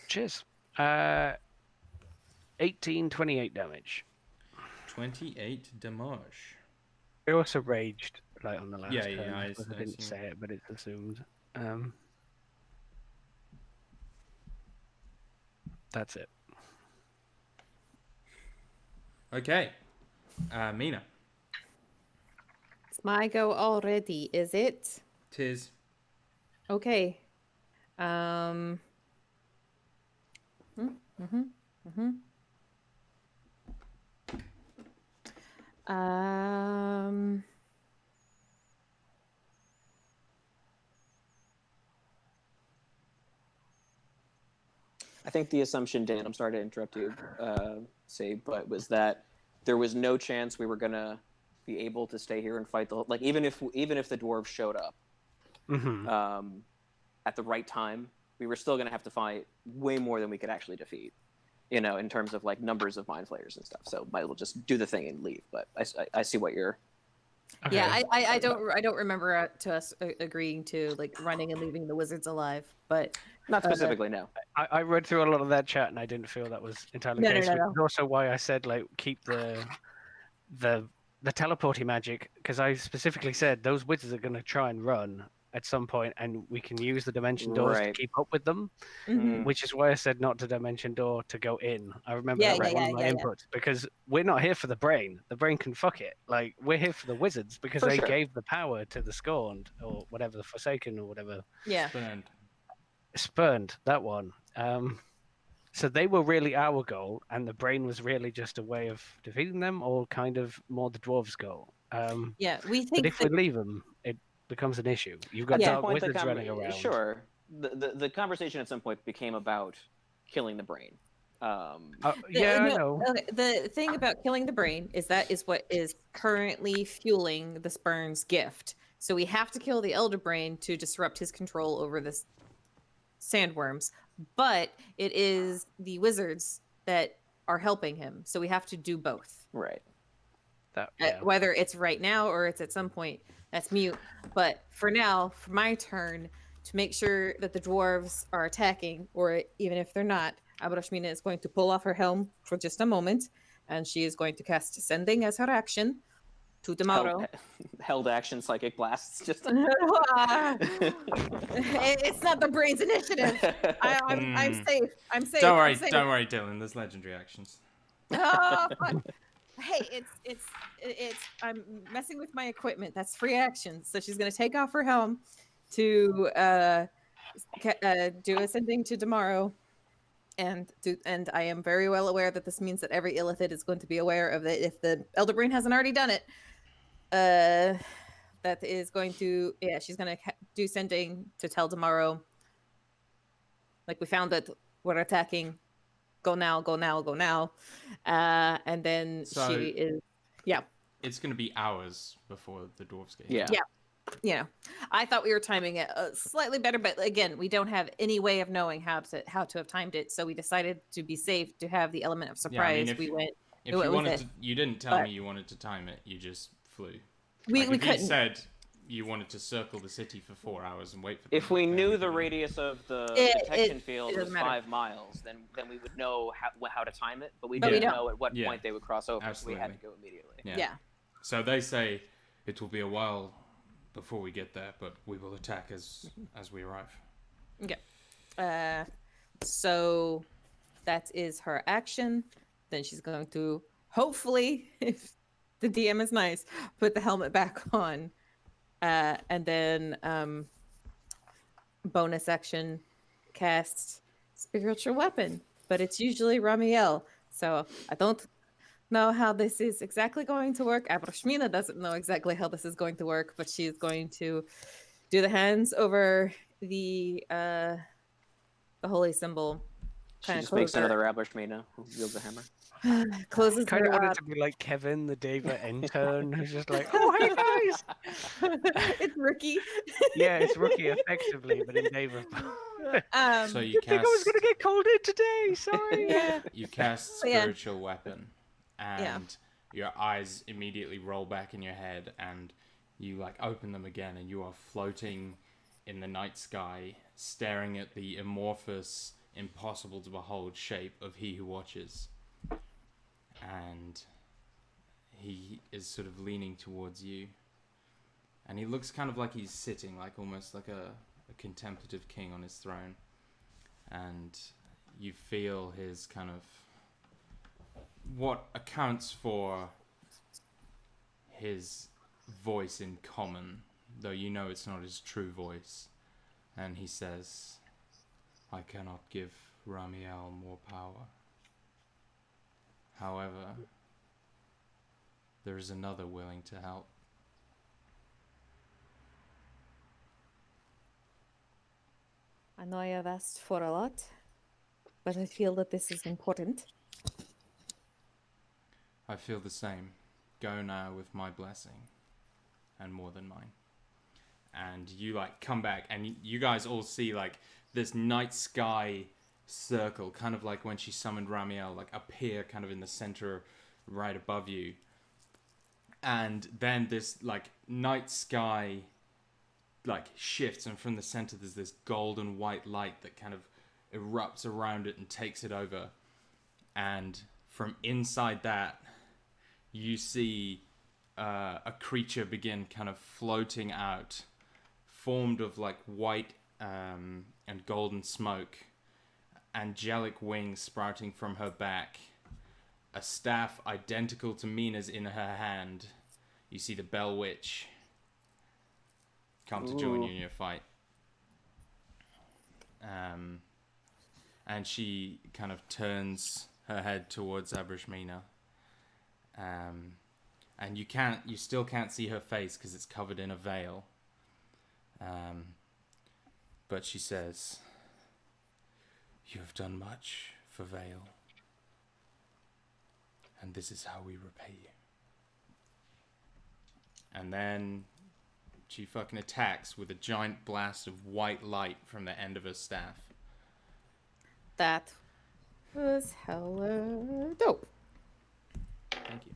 Cheers. 28 damage. 28 damage. I also raged on the last Yeah, turn. I I didn't assumed. say it, but it's assumed. That's it. Okay. Mina. It's my go already, is it? Tis. Okay. Um. Um. I think the assumption, Dan, I'm sorry to interrupt you, but was that there was no chance we were gonna be able to stay here and fight even if the dwarves showed up at the right time, we were still gonna have to fight way more than we could actually defeat, in terms of numbers of mind flayers and stuff. So might as well just do the thing and leave. But I see what you're. Okay. Yeah, I don't remember to us agreeing to running and leaving the wizards alive, but Not specifically, no. I read through a lot of that chat and I didn't feel that was entirely the No, case. no, Which no. is also why I said keep the teleporting magic, because I specifically said those wizards are going to try and run at some point, and we can use the dimension doors to Right. keep up with them. Mhm. Which is why I said not to dimension door to go in. I remember Yeah, that was yeah, one yeah, of my yeah, yeah. inputs, because we're not here for the brain. The brain can fuck it. We're here for the wizards because For they sure. gave the power to the Scorned or whatever, the Forsaken or whatever. Yeah. Spurned. spurned that one. So they were really our goal, and the brain was really just a way of defeating them, or kind of more the dwarves' goal. Yeah, we But think if that we leave them, it becomes an issue. You've got At some Yeah. dark point, wizards running around. sure, the conversation at some point became about killing the brain. Yeah, I no, know. okay, the thing about killing the brain is that is what is currently fueling the Spurn's gift. So we have to kill the Elder Brain to disrupt his control over the sandworms, but it is the wizards that are helping him. So we have to do both. Right. Whether it's right now or it's at some point, that's mute. But for now, for my turn, to make sure that the dwarves are attacking, or even if they're not, Abrashmina is going to pull off her helm for just a moment, and she is going to cast Sending as her action to tomorrow. Held action psychic blasts. Just. It's not the brain's initiative. I'm safe. I'm safe. Don't worry, I'm safe. don't worry, Dylan. There's legendary actions. Oh, fuck. Hey, it's. I'm messing with my equipment. That's free action. So she's gonna take off her helm to do Ascending to tomorrow, and I am very well aware that this means that every Illithid is going to be aware of it. If the Elder Brain hasn't already done it, that is going to she's gonna do Sending to tell tomorrow. Like, we found that we're attacking. Go now, go now, go now. And then So- she is, yeah. It's going to be hours before the dwarves get Yeah. here. Yeah. I thought we were timing it slightly better, but again, we don't have any way of knowing how to have timed it. So we decided to be safe, to have the element of Yeah, I mean, surprise. if we you- went. If went you with wanted it. to, you didn't tell But- me you wanted to time it. You just flew. We If couldn't. you said you wanted to circle the city for 4 hours and wait for. If them, we then knew could the do it. radius of the It- detection it field doesn't was matter. 5 miles, then we would know how to time it, but we But we didn't don't. know at what Yeah. point they would cross over, so we had Absolutely. to go immediately. Yeah. So they say it will be a while before we get there, but we will attack as we arrive. Okay. So that is her action. Then she's going to, hopefully, if the DM is nice, put the helmet back on. And then bonus action, cast spiritual weapon. But it's usually Ramiel. So I don't know how this is exactly going to work. Abrashmina doesn't know exactly how this is going to work, but she is going to do the hands over the holy symbol. She Kinda just makes close her- another Abrashmina who wields a hammer. closes Kind her of wanted up. to be like Kevin, the Deva intern, who's just like, oh, hey guys! It's Rookie. Yeah, it's Rookie effectively, but in Deva. So you Didn't think I was cast. going to get called in today, sorry! Yeah. You cast Yeah. spiritual weapon, and your eyes immediately roll back in your head, and you like open them again, and you are floating in the night sky, staring at the amorphous, impossible to behold shape of He Who Watches. And he is sort of leaning towards you, and he looks kind of like he's sitting, like almost like a contemplative king on his throne. And you feel his kind of what accounts for his voice in common, though you know it's not his true voice. And he says, I cannot give Ramiel more power. However, there is another willing to help. I know I have asked for a lot, but I feel that this is important. I feel the same. Go now with my blessing, and more than mine. And you like come back, and you guys all see like this night sky circle, kind of like when she summoned Ramiel, like appear kind of in the center right above you. And then this like night sky like shifts, and from the center there's this golden white light that kind of erupts around it and takes it over. And from inside that, you see a creature begin kind of floating out, formed of like white and golden smoke, angelic wings sprouting from her back, a staff identical to Mina's in her hand. You see the Bell Witch come to join you in your fight. and she kind of turns her head towards Abrishmina. And you still can't see her face because it's covered in a veil. But she says, "You have done much for Vale, and this is how we repay you." And then she fucking attacks with a giant blast of white light from the end of her staff. That was hella dope. Thank you.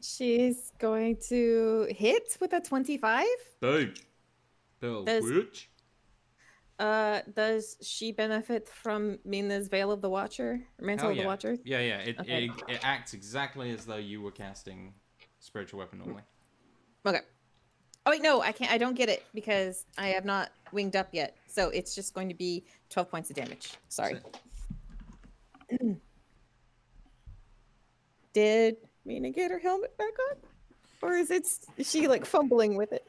She's going to hit with a 25. Boom. Bill, Does- which? Does she benefit from Mina's Veil of the Watcher? Or Mantle of the Watcher? Yeah. It Okay. it acts exactly as though you were casting spiritual weapon normally. Okay. Oh wait, no, I can't. I don't get it because I have not winged up yet. So it's just going to be 12 points of damage. Sorry. Did Mina get her helmet back on, or is she like fumbling with it?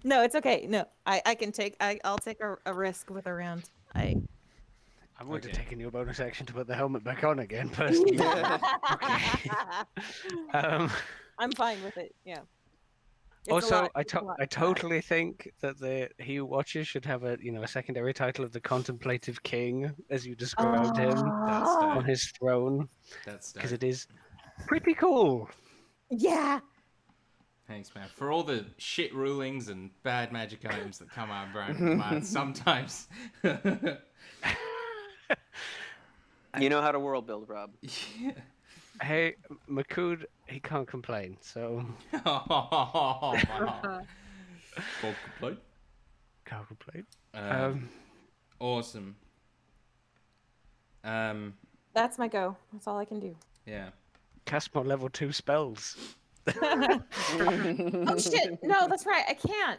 No, it's okay. No, I can take. I'll take a risk with a round. I would have taken your bonus action to put the helmet back on again, personally. Okay. I'm fine with it. Yeah. It's a Also, lot. I It's a lot. totally think that He Who Watches should have a secondary title of the Contemplative King, as you described him, That's on dope. his throne, That's because dope. it is pretty cool. Yeah. Thanks, man. For all the shit rulings and bad magic items that come out of Brian's mouth sometimes. You know how to world build, Rob. Yeah. Hey, Makud, he can't complain, so Oh, man. Full complete. can't complain. Awesome. That's my go. That's all I can do. Yeah. Cast more level 2 spells. Oh shit! No, that's right. I can't.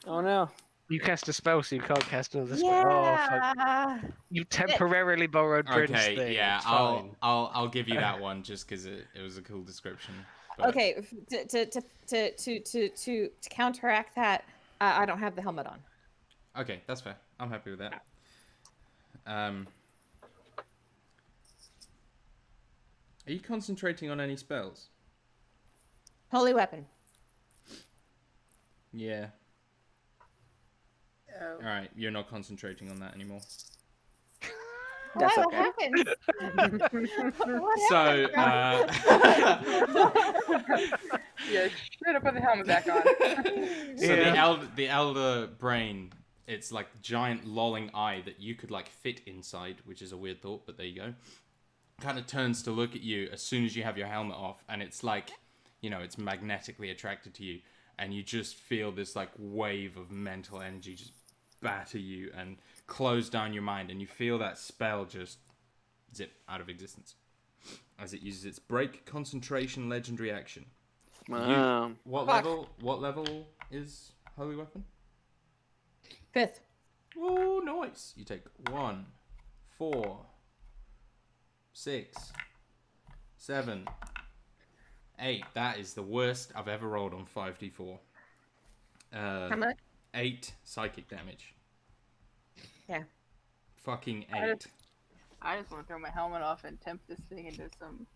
Oh no. You cast a spell, so you can't cast another spell. Oh, fuck. Yeah. You temporarily borrowed Bryn's Okay, thing. yeah, It's fine. I'll give you that one just because it was a cool description. But... Okay. To counteract that, I don't have the helmet on. Okay, that's fair. I'm happy with that. Are you concentrating on any spells? Holy weapon. Yeah. Oh. All right, you're not concentrating on that anymore. That's What okay. happened? What So, Yeah, should have put the helmet back on. the elder brain, it's like giant lolling eye that you could like fit inside, which is a weird thought, but there you go. Kind of turns to look at you as soon as you have your helmet off, and it's like, it's magnetically attracted to you, and you just feel this like wave of mental energy just batter you and close down your mind, and you feel that spell just zip out of existence as it uses its break concentration legendary action. What level is Holy Weapon? 5th. Oh, nice. You take 1, 4, 6, 7, 8. That is the worst I've ever rolled on 5d4. How much? 8 psychic damage. Yeah. Fucking I 8. I just want to throw my helmet off and tempt this thing into some.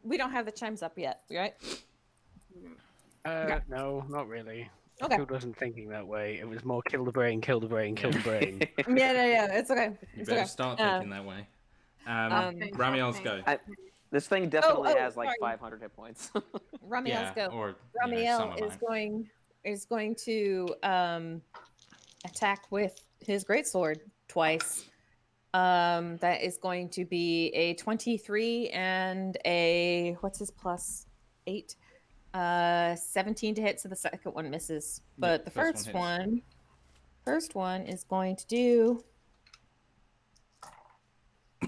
We don't have the chimes up yet, right? No, not really. Okay. Makud wasn't thinking that way. It was more kill the brain, kill the brain, kill the brain. Yeah. It's okay. You It's better okay. start thinking that way. Ramiel's go. This thing definitely has like sorry. 500 hit points. Ramiel's go. Or Ramiel is going to attack with his greatsword twice. That is going to be a 23 and a what's his plus 8? 17 to hit, so the second one misses. But the first one is going to do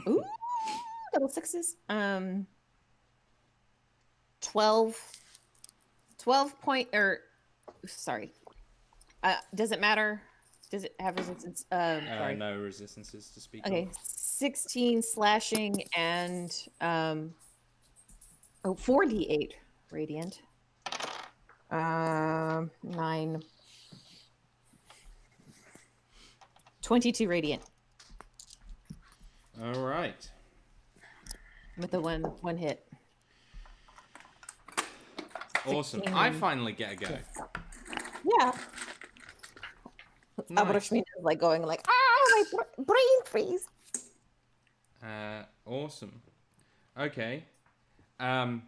ooh, double sixes. 12 point or sorry. Does it matter? Does it have resistance? Sorry. No resistances to speak of. Okay, 16 slashing and 4d8 radiant. 9. 22 radiant All right. with the one hit. Awesome. 16. I finally get a go. Yeah. Nice. Abrashmina is like going like, my brain freeze. Awesome. Okay. Real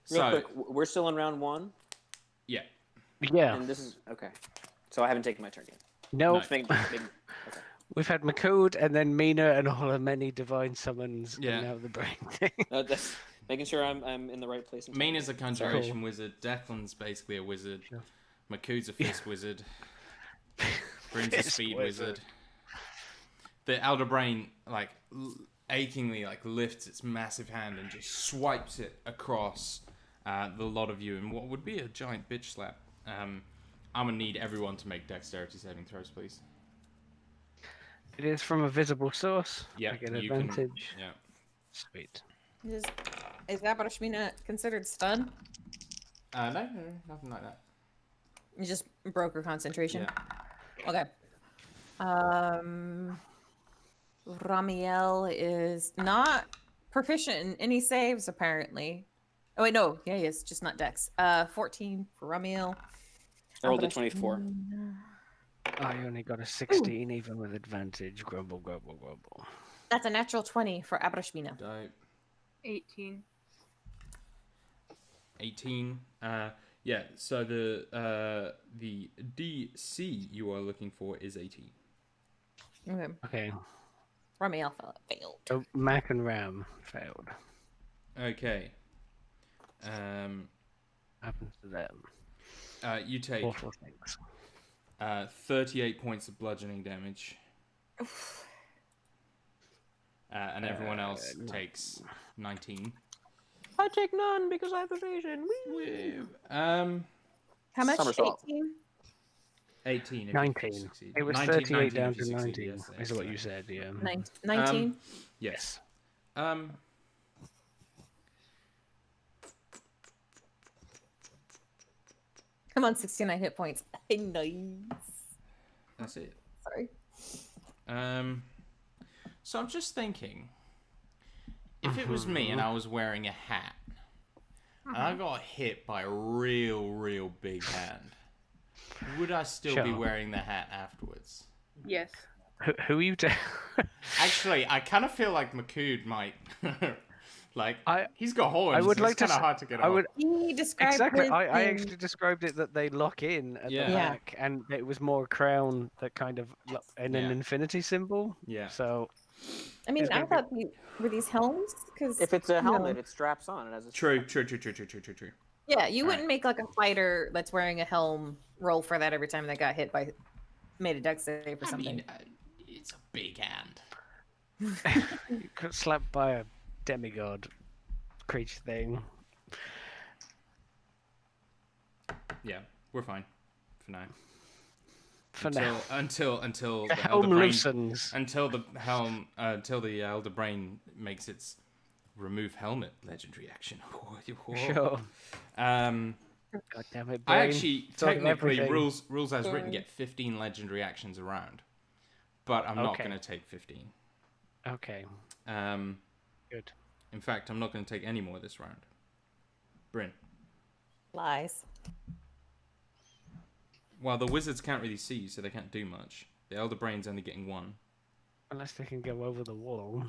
So quick, we're still in round 1, yeah. Yeah. and this is okay. So I haven't taken my turn yet. No. Just making- okay. We've had Makood and then Mina and all her many divine summons. Yeah. And now the brain thing. That's making sure I'm in the right place. Mina's a conjuration Cool. wizard. Declan's basically a wizard. Sure. Makood's a fist wizard. Bryn's a Fist speed wizard. wizard. The Elder Brain like achingly like lifts its massive hand and just swipes it across the lot of you in what would be a giant bitch slap. I'm gonna need everyone to make dexterity saving throws, please. It is from a visible source. Yeah, I get you can- advantage. yeah. Sweet. Is Abrashmina considered stun? No, nothing like that. You just broke her concentration. Yeah. Okay. Ramiel is not proficient in any saves apparently. Oh wait, no, yeah, he is, just not Dex. 14 for Ramiel. I rolled a 24. I only got a 16 even with advantage. Grumble, grumble, grumble. That's a natural 20 for Abrashmina. Dope. 18. 18. Yeah. So the DC you are looking for is 18. Okay. Okay. Ramiel failed. So Mac and Ram failed. Okay. Happens to them. You take Awful things. 38 points of bludgeoning damage. And everyone else takes 19. I take none because I have evasion. How much? Somersault. 18? 18 if 19. you succeed. It was 19, 38 19 down if you to succeed, 19, yes, is what you excellent. said, yeah. 19? Yes. Come on, 69 hit points. Nice. That's it. Sorry. So I'm just thinking, if it was me and I was wearing a hat, and I got hit by a real big hand, would I still be Sure. wearing the hat afterwards? Yes. Who are you? Actually, I kind of feel like Makood might. Like, I- he's got horns. I would it's like to kind of s- hard to get I off. would He described exactly. his I thing- actually described it that they lock in at Yeah. the Yeah. back, and it was more a crown that kind of in Yeah. an infinity symbol. Yeah. So I mean, It's I gonna be- thought were these helms? Because If it's a helmet, it straps on. It has a True. yeah, you All wouldn't make like a fighter that's wearing a helm roll for that every time they got hit by made a dex save or I something. mean, it's a big hand. you got slapped by a demigod creature thing. Yeah, we're fine for now. For now, Until the the Elder helm Brain, loosens. until the Elder Brain makes its remove helmet legendary action. Sure. Um, God damn it, I brain. actually Thought of technically everything. rules as written get 15 legendary actions around, but I'm not Okay. going to take 15. Okay, good. In fact, I'm not going to take any more this round. Bryn. Lies. Well, the wizards can't really see you, so they can't do much. The Elder Brain's only getting 1, Unless they can go over the wall.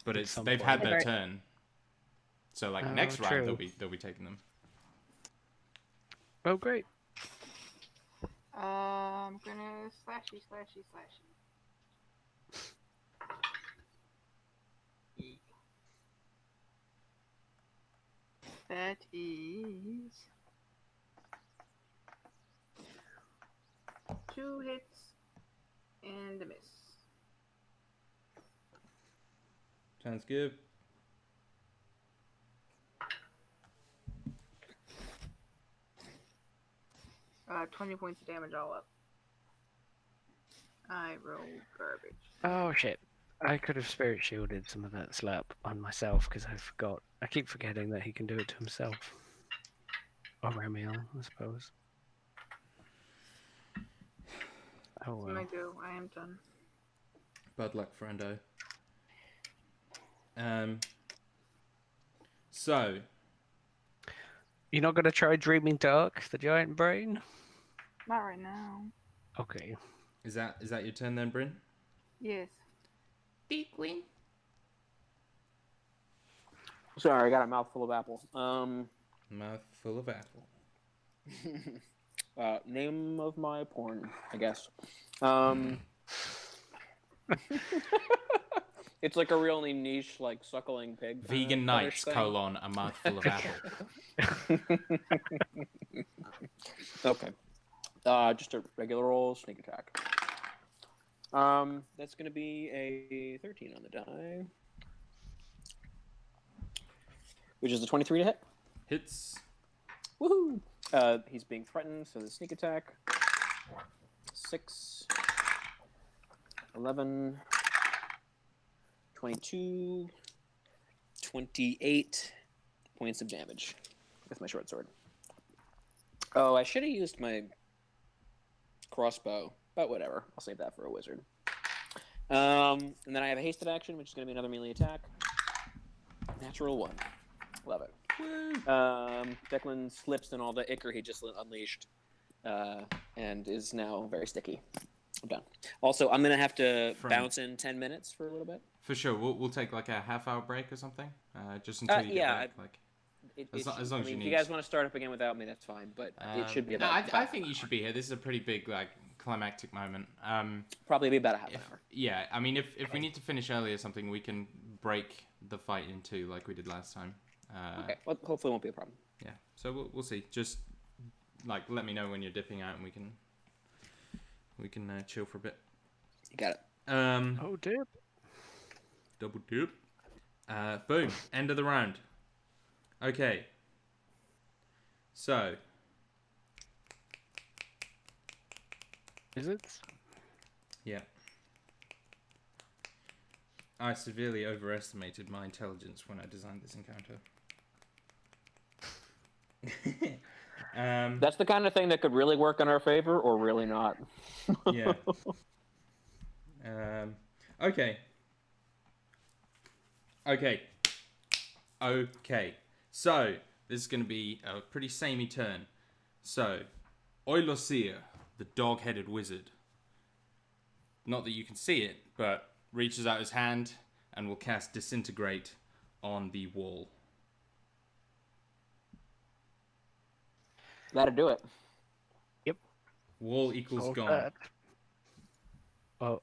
but At it's some they've point. had their Right. turn. So like Oh, next round true. they'll be taking them. Oh, great. I'm gonna slashy. That is 2 hits and a miss. Sounds good. 20 points of damage all up. I rolled garbage. Oh shit. I could have spirit shielded some of that slap on myself because I forgot. I keep forgetting that he can do it to himself. Or Ramiel, I suppose. Oh It's well. my go. I am done. Bad luck, friendo. So, You're not gonna try Dreaming Dark, the giant brain? Not right now. Okay. is that your turn then, Bryn? Yes. Big win. Sorry, I got a mouthful of apple. Mouth full of apple. Name of my porn, I guess. It's like a really niche, like suckling pig. Vegan Nights, thing. a mouthful of apple. Okay. Just a regular old sneak attack. That's gonna be a 13 on the die, which is a 23 to hit. Hits. Woohoo! He's being threatened, so the sneak attack. 6, 11, 22, 28 points of damage with my short sword. Oh, I should have used my crossbow, but whatever. I'll save that for a wizard. And then I have a hasted action, which is going to be another melee attack. Natural 1. Love it. Declan slips in all the ichor he just unleashed, and is now very sticky. I'm done. Also, I'm going to have to bounce in 10 minutes for a little bit. For sure. We'll take like a half-hour break or something, just until you get back. As long as you need. If you guys want to start up again without me, that's fine. But it should be about. No, I think you should be here. This is a pretty big climactic moment. Probably be about a half an hour. Yeah, I mean, if we need to finish early or something, we can break the fight in two like we did last time. Okay. Well, hopefully, it won't be a problem. Yeah. So we'll see. Just let me know when you're dipping out, and we can chill for a bit. You got it. Oh, dip. Double dip. Boom. End of the round. Okay. So. Wizards? Yeah. I severely overestimated my intelligence when I designed this encounter. That's the kind of thing that could really work in our favor, or really not. Yeah. Okay. So, this is going to be a pretty samey turn. So, Oilosir, the dog-headed wizard. Not that you can see it, but reaches out his hand and will cast Disintegrate on the wall. That'll do it. Yep. Wall equals All gone. that. Oh,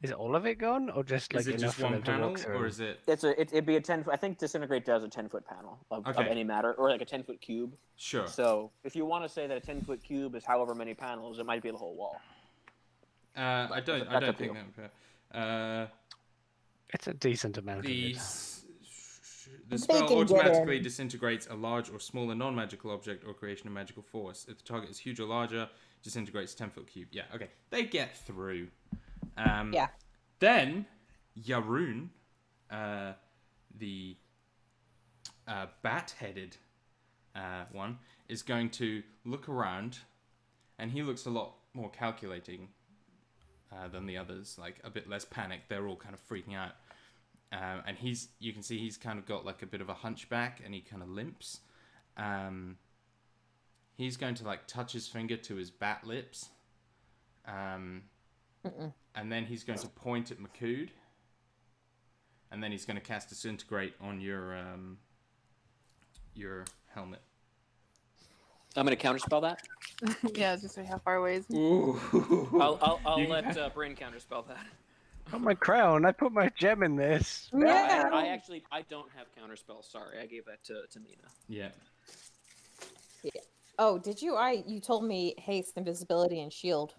is it all of it gone, or just like Is it enough just for one them to panel, walk through? or is it? It'd be a 10. I think Disintegrate does a 10-foot panel of any matter, or like a 10-foot cube. Sure. So if you want to say that a 10-foot cube is however many panels, it might be the whole wall. I don't think that. It's a decent amount of it. The spell automatically disintegrates a large or smaller non-magical object or creation of magical force. If the target is huge or larger, disintegrates 10-foot cube. Yeah, okay. They get through. Yeah. Then, Yarun, the bat-headed one, is going to look around, and he looks a lot more calculating than the others, like a bit less panicked. They're all kind of freaking out. And you can see he's kind of got like a bit of a hunchback, and he kind of limps. He's going to like touch his finger to his bat lips. And then he's going to point at Makood. And then he's going to cast Disintegrate on your helmet. I'm going to counterspell that. Yeah, just say how far away is he? Ooh. I'll let Bryn counterspell that. Oh, my crown! I put my gem in this. Yeah. I don't have counterspell. Sorry, I gave that to Mina. Yeah. Oh, did you? You told me haste, invisibility, and shield.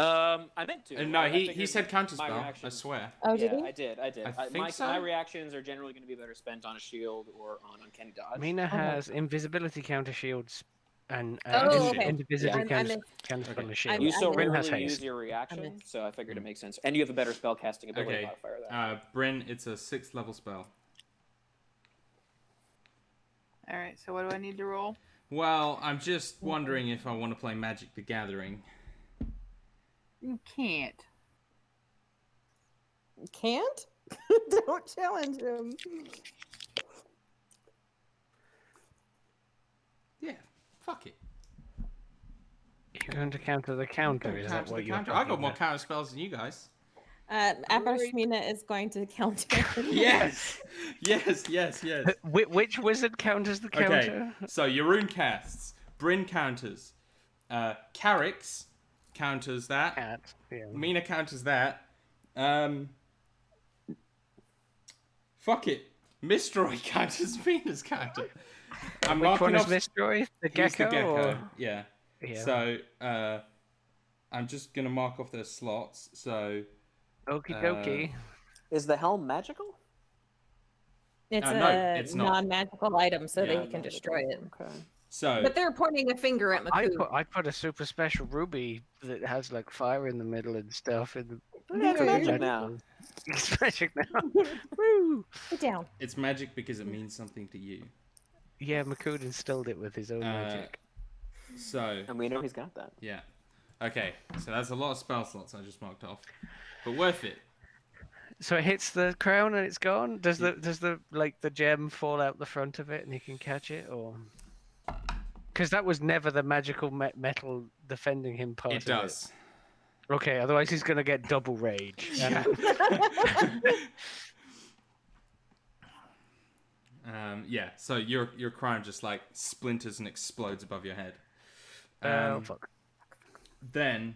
I meant to. No, he figured said my counterspell. I reactions- swear. Oh, did he? I did. I think so. My reactions are generally going to be better spent on a shield or on uncanny dodge. Mina has invisibility counter shields and Oh, okay. invisibility Yeah, counter spell okay. and shield. You so I Bryn has rarely haste. use your reaction, so I figured it makes sense. And you have a better spell casting ability Okay. modifier. Bryn, it's a 6th level spell. All right. So what do I need to roll? Well, I'm just wondering if I want to play Magic the Gathering. You can't. Can't? Don't challenge him. Yeah, fuck it. You're going to counter the counter. Is that Counter what the you're counter. I talking got more about? counter spells than you guys. Abrashmina is going to counter. Yes, yes. Which wizard counters the Okay, counter? so Yaroon casts. Bryn counters. Carrix counters that. Cat. Yeah. Mina counters that. Fuck it. Mistroy counters Mina's counter. I'm Which one marking is off. Mistroy? The He's gecko? the gecko. Or... Yeah. Yeah. So I'm just gonna mark off those slots. So Okie dokie. Is the helm magical? It's no, a it's not. non-magical item, so Yeah. that you can destroy it. Okay. so But they're pointing a finger at Maku. I put a super special ruby that has like fire in the middle and stuff. In the... Yeah, it's Yeah, magic now. It's magic now. Woo! Sit down. it's magic because it means something to you. Yeah, Makud instilled it with his own magic. So And we know he's got that. yeah. Okay, so that's a lot of spell slots I just marked off, but worth it. So it hits the crown and it's gone. Does the like the gem fall out the front of it and he can catch it, or? Because that was never the magical metal defending him part. It does. Okay, otherwise he's gonna get double rage. Yeah. Yeah. So your crown just like splinters and explodes above your head. Oh fuck. Then,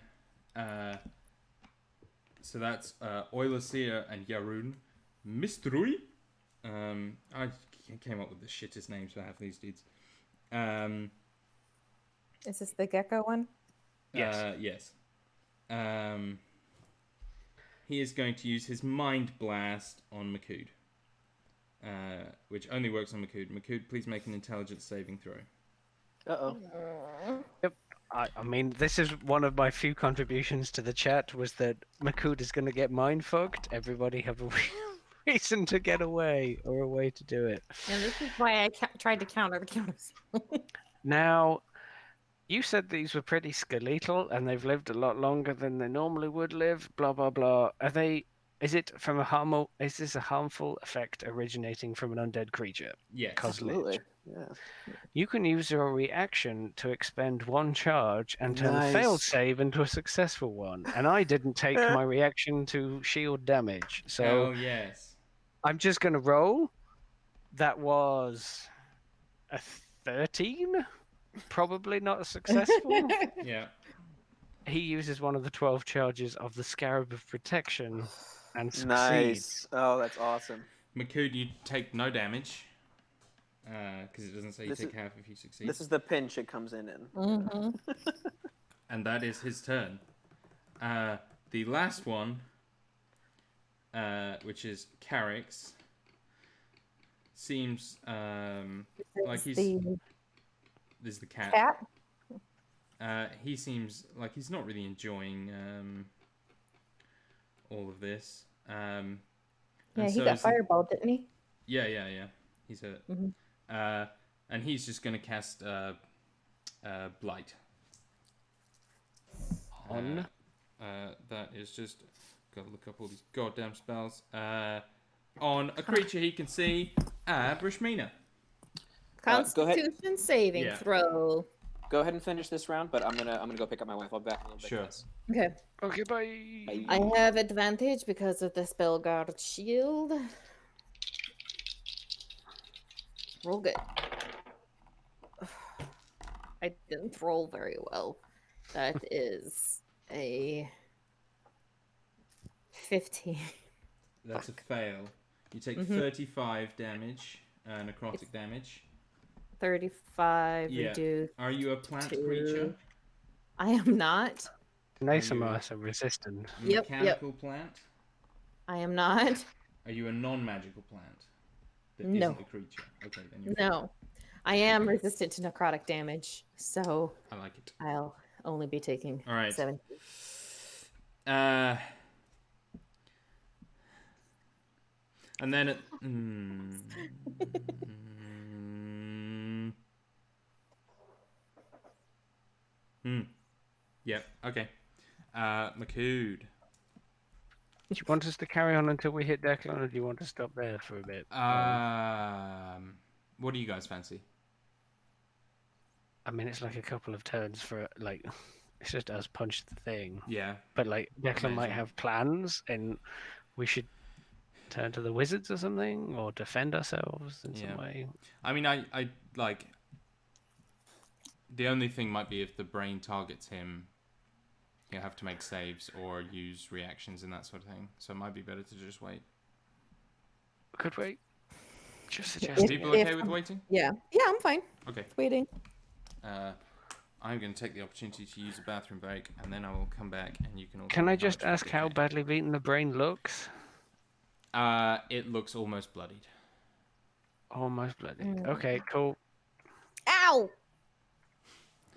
so that's Oilasia and Yaroon. Mistrui. I came up with the shittest names for half of these dudes. Is this the gecko one? Yes. Yes. He is going to use his Mind Blast on Makud, which only works on Makud. Makud, please make an intelligence saving throw. Uh-oh. Yep. I mean, this is one of my few contributions to the chat was that Makud is going to get mind fucked. Everybody have a reason to get away or a way to do it. And this is why I tried to counter the counters. Now, you said these were pretty skeletal and they've lived a lot longer than they normally would live. Blah blah blah. Are they? Is it from a harmful? Is this a harmful effect originating from an undead creature? Yes. Absolutely. Yeah. You can use your reaction to expend one charge and turn a Nice. failed save into a successful one. And I didn't take my reaction to shield damage. So Oh yes. I'm just going to roll. That was a 13. Probably not successful. Yeah. He uses one of the 12 charges of the Scarab of Protection and succeeds. Nice. Oh, that's awesome. Makud, you take no damage. Because it doesn't say you take half if you succeed. This is the pinch it comes in. Mm-hmm. And that is his turn. The last one, which is Carrix, seems like he's... This is the cat. He seems like he's not really enjoying all of this. Yeah, he got fireballed, didn't he? Yeah. He's hurt. Mm-hmm. And he's just going to cast Blight. On? That is just... Got to look up all these goddamn spells. On a creature he can see, Brishmina. Constitution saving throw. Go ahead and finish this round, but I'm gonna go pick up my wife. I'll be back in a little bit. Sure. Guys. Okay. Okay, bye. I have advantage because of the spell guard shield. Roll good. I didn't roll very well. That is a 15. That's a fail. You take 35 damage, necrotic damage. 35 Yeah. reduced. Are you a plant to- creature? I am not. Nice amount of resistance. Yep, Mechanical plant? I am not. Are you a non-magical plant? That No. isn't a creature. Okay, then you're No. I am resistant to necrotic damage, so I like it. I'll only be taking All right. 7. And then Yep. Okay. McCood. Do you want us to carry on until we hit Declan, or do you want to stop there for a bit? What do you guys fancy? I mean, it's like a couple of turns for like, it's just us punch the thing. Yeah. But like Declan might have plans, and we should turn to the wizards or something, or defend ourselves in some way. I mean, I like. The only thing might be if the brain targets him, he'll have to make saves or use reactions and that sort of thing. So it might be better to just wait. Could wait. Just Are suggest. people okay with waiting? Yeah, I'm fine. Okay. Waiting. I'm going to take the opportunity to use a bathroom break, and then I will come back, and you can all. Can I just ask how badly beaten the brain looks? It looks almost bloodied. Almost bloodied. Okay, cool. Ow!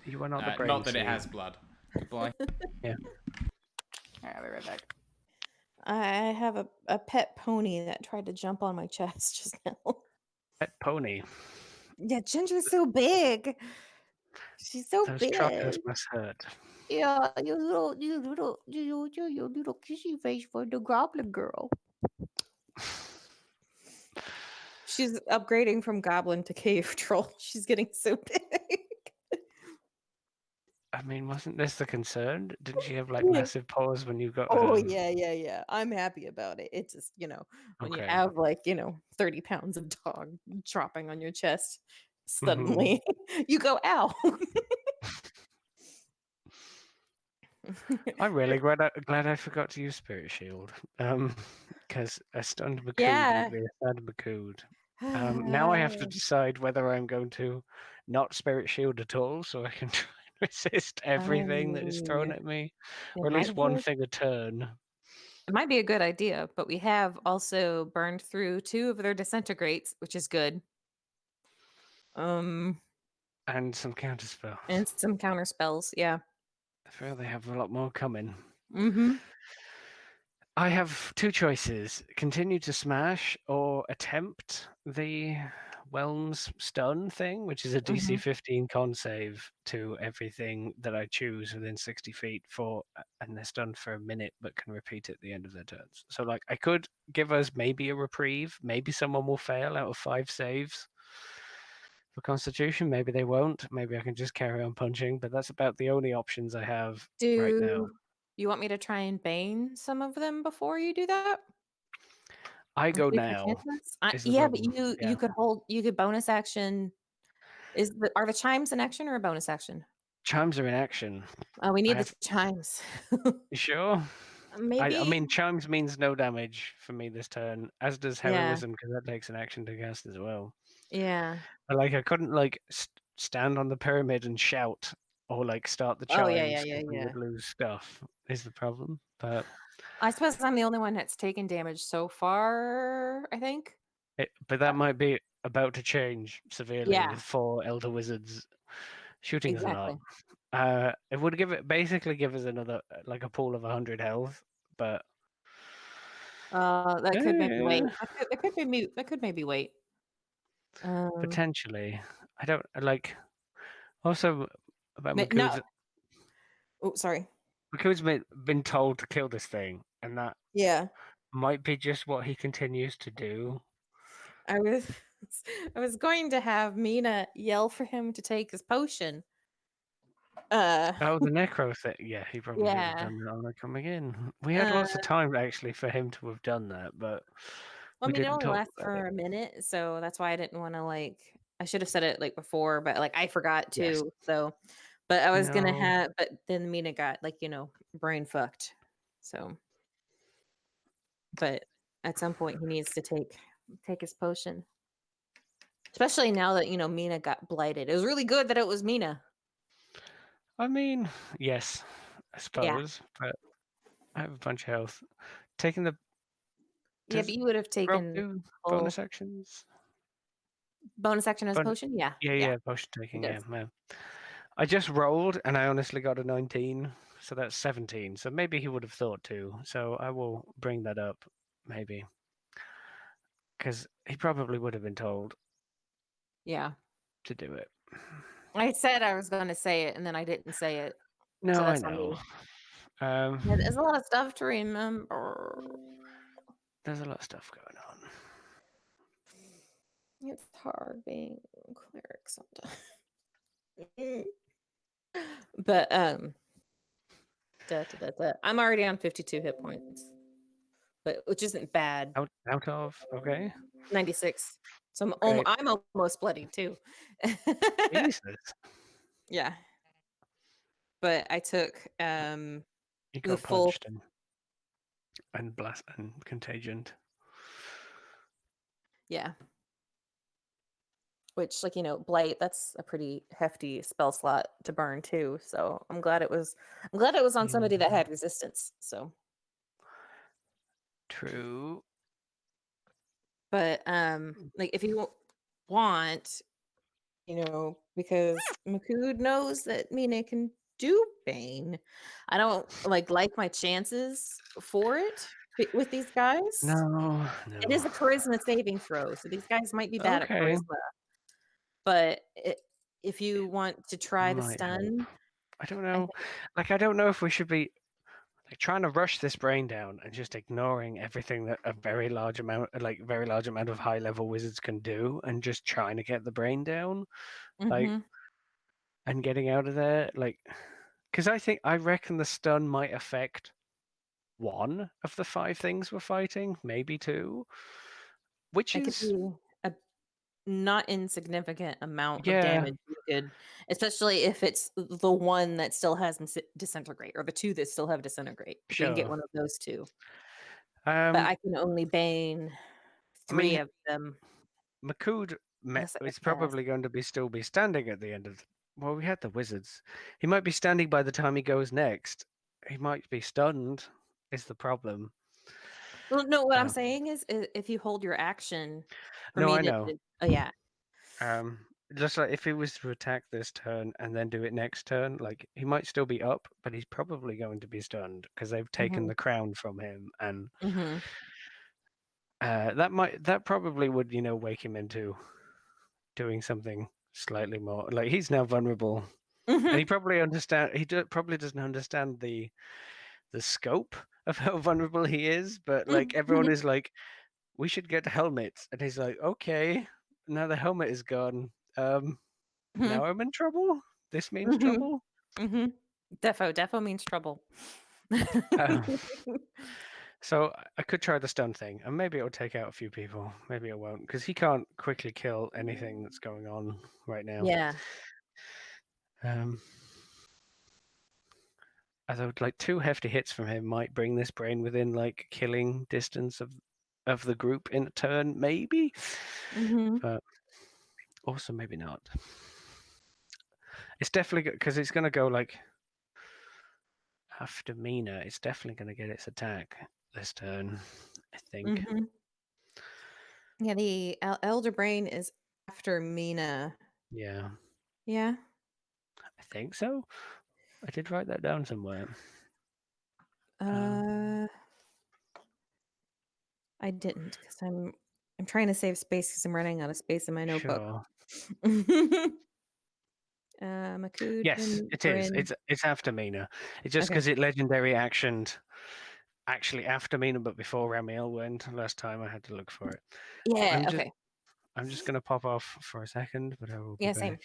You are not the brain. Not that it has blood. Goodbye. Yeah. Alright, I'll be right back. I have a pet pony that tried to jump on my chest just now. Pet pony. Yeah, Ginger's so big. She's so Those big. chocolate must hurt. Yeah, you little kissy face for the goblin girl. She's upgrading from goblin to cave troll. She's getting so big. I mean, wasn't this the concern? Didn't she have like massive paws when you got Oh her? yeah. I'm happy about it. It's just, when you Okay. have like, 30 pounds of dog dropping on your chest, suddenly you go, ow. I'm really glad I forgot to use Spirit Shield. Because a stunned Macood Yeah. would be a sad Macood. Now I have to decide whether I'm going to not Spirit Shield at all, so I can try and resist everything that is thrown at me, or at least one thing a turn. It might be a good idea, but we have also burned through 2 of their disintegrates, which is good. And some counter spells. And some counter spells, yeah. I feel they have a lot more coming. Mm-hmm. I have 2 choices: continue to smash or attempt the Whelm's stun thing, which is a DC 15 con save to everything that I choose within 60 feet for, and they're stunned for a minute but can repeat at the end of their turns. So like I could give us maybe a reprieve, maybe someone will fail out of 5 saves for Constitution, maybe they won't, maybe I can just carry on punching, but that's about the only options I have right now. You want me to try and bane some of them before you do that? I go Increase your now. chances? Yeah, but you could you could bonus action. Are the chimes an action or a bonus action? Chimes are in action. Oh, we need the chimes. You sure? Maybe. I mean, chimes means no damage for me this turn, as does heroism, because that takes an action to cast as well. Yeah. But like, I couldn't like stand on the pyramid and shout, or like start the chimes. Oh yeah. We would lose stuff. Is the problem? But I suppose I'm the only one that's taken damage so far, I think. But that might be about to change severely with 4 Elder Wizards shooting us a lot. It would basically give us another like a pool of 100 health, but that could maybe wait. That could maybe wait. Potentially. I don't like. Also about Macood's. Oh, sorry. Macood's been told to kill this thing, and that might be just what he continues to do. I was going to have Mina yell for him to take his potion. Oh, the necro thing. Yeah, he probably would have done that on coming in. We had lots of time actually for him to have done that, but it only lasts for a minute, so that's why I didn't want to I should have said it before, but I forgot to. Yes. So, but I was gonna have, but then Mina got brain fucked. So, but at some point he needs to take his potion, especially now that Mina got blighted. It was really good that it was Mina. I mean, yes, I suppose, but I have a bunch of health. Taking the but you would have taken bonus actions. Bonus action as potion, Yeah, potion taking. Yeah, man. I just rolled and I honestly got a 19, so that's 17. So maybe he would have thought to. So I will bring that up, maybe, because he probably would have been told. Yeah. To do it. I said I was going to say it, and then I didn't say it. No, So I that's on know. me. Yeah, there's a lot of stuff to remember. There's a lot of stuff going on. It's hard being a cleric sometimes. But I'm already on 52 hit points, but which isn't bad. Out of okay. 96. So Okay. I'm almost bloody too. Jesus. Yeah. But I took You the got full punched and blast and contagion. yeah. Which, like, blight, that's a pretty hefty spell slot to burn too. So I'm glad it was on somebody that had resistance. So True. but like if you want, because Makud knows that Mina can do Bane. I don't like my chances for it with these guys. No. It is a charisma saving throw, so these guys might be bad at Okay. charisma. But if you want to try the Might help. stun, I don't know. I don't know if we should be trying to rush this brain down and just ignoring everything that a very large amount of high level wizards can do, and just trying to get the brain down, mhm. and getting out of there, because I reckon the stun might affect one of the 5 things we're fighting, maybe 2, which It could is be a not insignificant amount of yeah, damage you could, especially if it's the one that still has disintegrate, or the 2 that still have disintegrate. If we can get sure. one of those 2. But I I can only bane 3 mean, of them. Makud Unless I is pass. probably going to still be standing at the end of. Well, we had the wizards. He might be standing by the time he goes next. He might be stunned. Is the problem? Well, no, what I'm Um, saying is if you hold your action for no, me I to, know. oh yeah. Just like if he was to attack this turn and then do it next turn, he might still be up, but he's probably going to be stunned because they've taken Mhm. the crown from him, and Mhm. that probably would wake him into doing something slightly more. He's now vulnerable, and he Mhm. probably doesn't understand the scope of how vulnerable he is. But everyone Mhm. is like, we should get helmets, and he's like, okay, now the helmet is gone. Now Mhm. I'm in trouble. This means Mhm. trouble. Mhm. Defo means trouble. Uh, so I could try the stun thing, and maybe it'll take out a few people. Maybe it won't, because he can't quickly kill anything that's going on right now. Yeah. Although 2 hefty hits from him might bring this brain within killing distance of the group in a turn, maybe. Mhm. But also maybe not. It's definitely because it's going to go after Mina. It's definitely going to get its attack this turn, I think. Mhm. Yeah, the elder brain is after Mina. Yeah, Yeah. I think so. I did write that down somewhere. I didn't, because I'm trying to save space because I'm running out of space in my notebook. Sure. Makud Yes, and it is. Bryn. It's after Mina. It's just Okay. because it legendary actioned actually after Mina, but before Ramiel went last time. I had to look for it. Yeah, okay. I'm just going to pop off for a second, but I will be Yeah, back. same.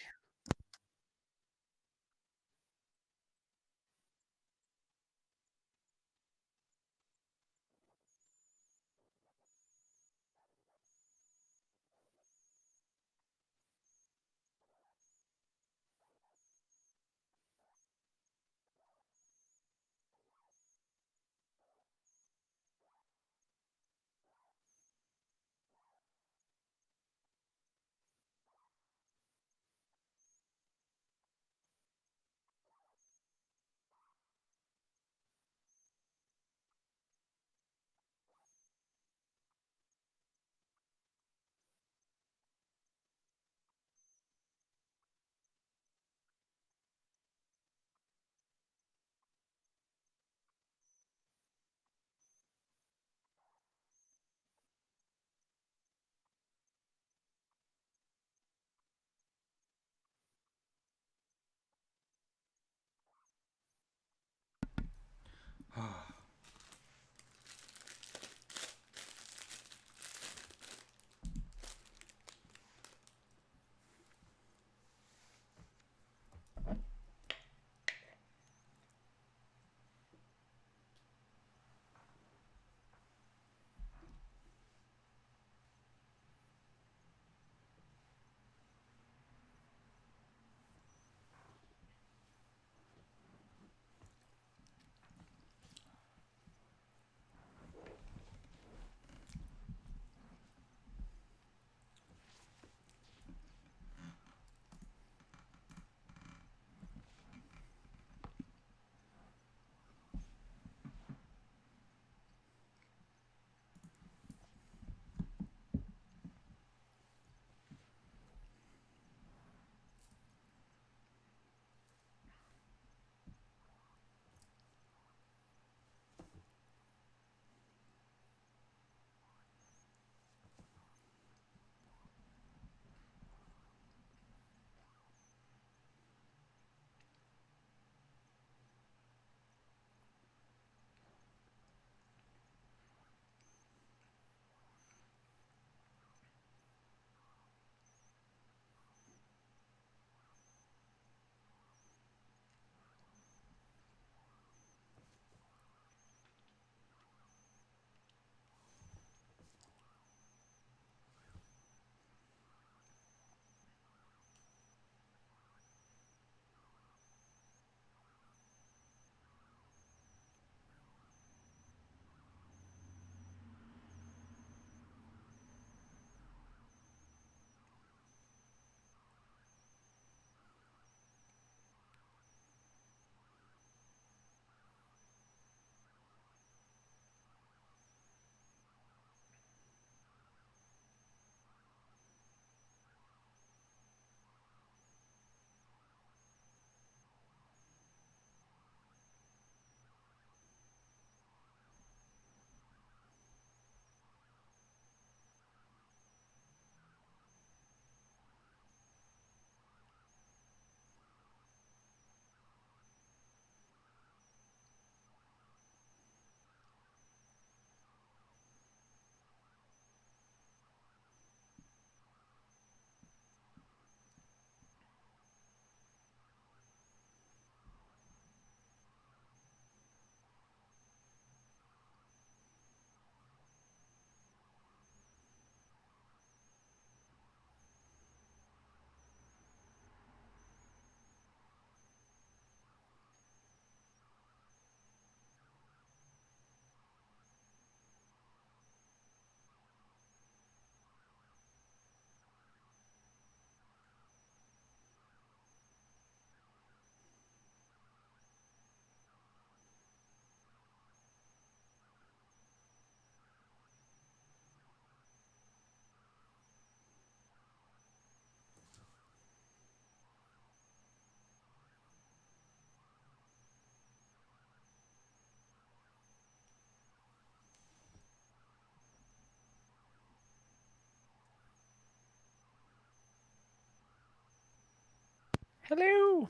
Hello.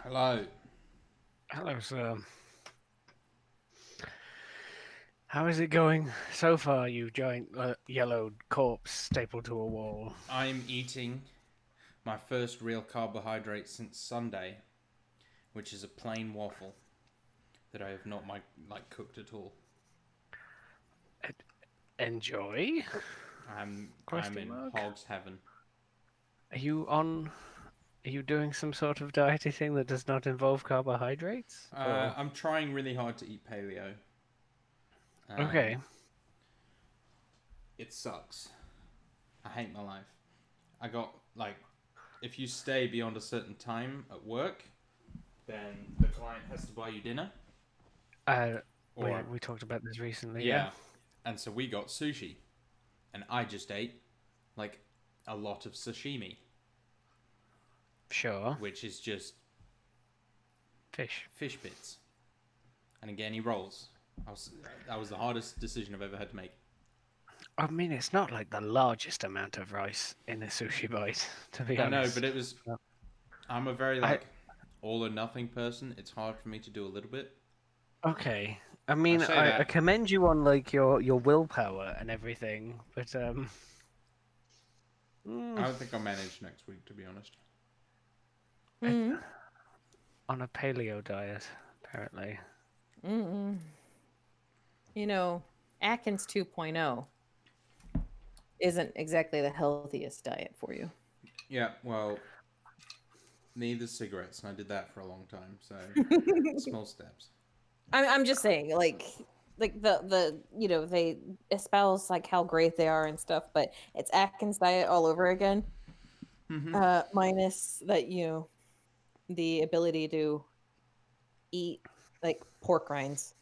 Hello. Hello, sir. How is it going so far, you giant yellowed corpse stapled to a wall? I'm eating my first real carbohydrate since Sunday, which is a plain waffle that I have not cooked at all. Enjoy? I'm Question in mark? hog's heaven. Are you doing some sort of diety thing that does not involve carbohydrates? Or... I'm trying really hard to eat paleo. Okay. It sucks. I hate my life. I got if you stay beyond a certain time at work, then the client has to buy you dinner. We talked about this recently. Yeah. And so we got sushi, and I just ate like a lot of sashimi. Sure. Which is just fish bits, and again he rolls. That was the hardest decision I've ever had to make. I mean, it's not like the largest amount of rice in a sushi bite, to be honest. I know, but it was. I'm a very all or nothing person. It's hard for me to do a little bit. Okay. I mean, I commend you on your willpower and everything, but I don't think I'll manage next week, to be honest. On a paleo diet, apparently. You know, Atkins 2.0 isn't exactly the healthiest diet for you. Yeah, well, neither cigarettes, and I did that for a long time, so small steps. I'm just saying, like the they espouse like how great they are and stuff, but it's Atkins diet all over again. Minus that the ability to eat like pork rinds.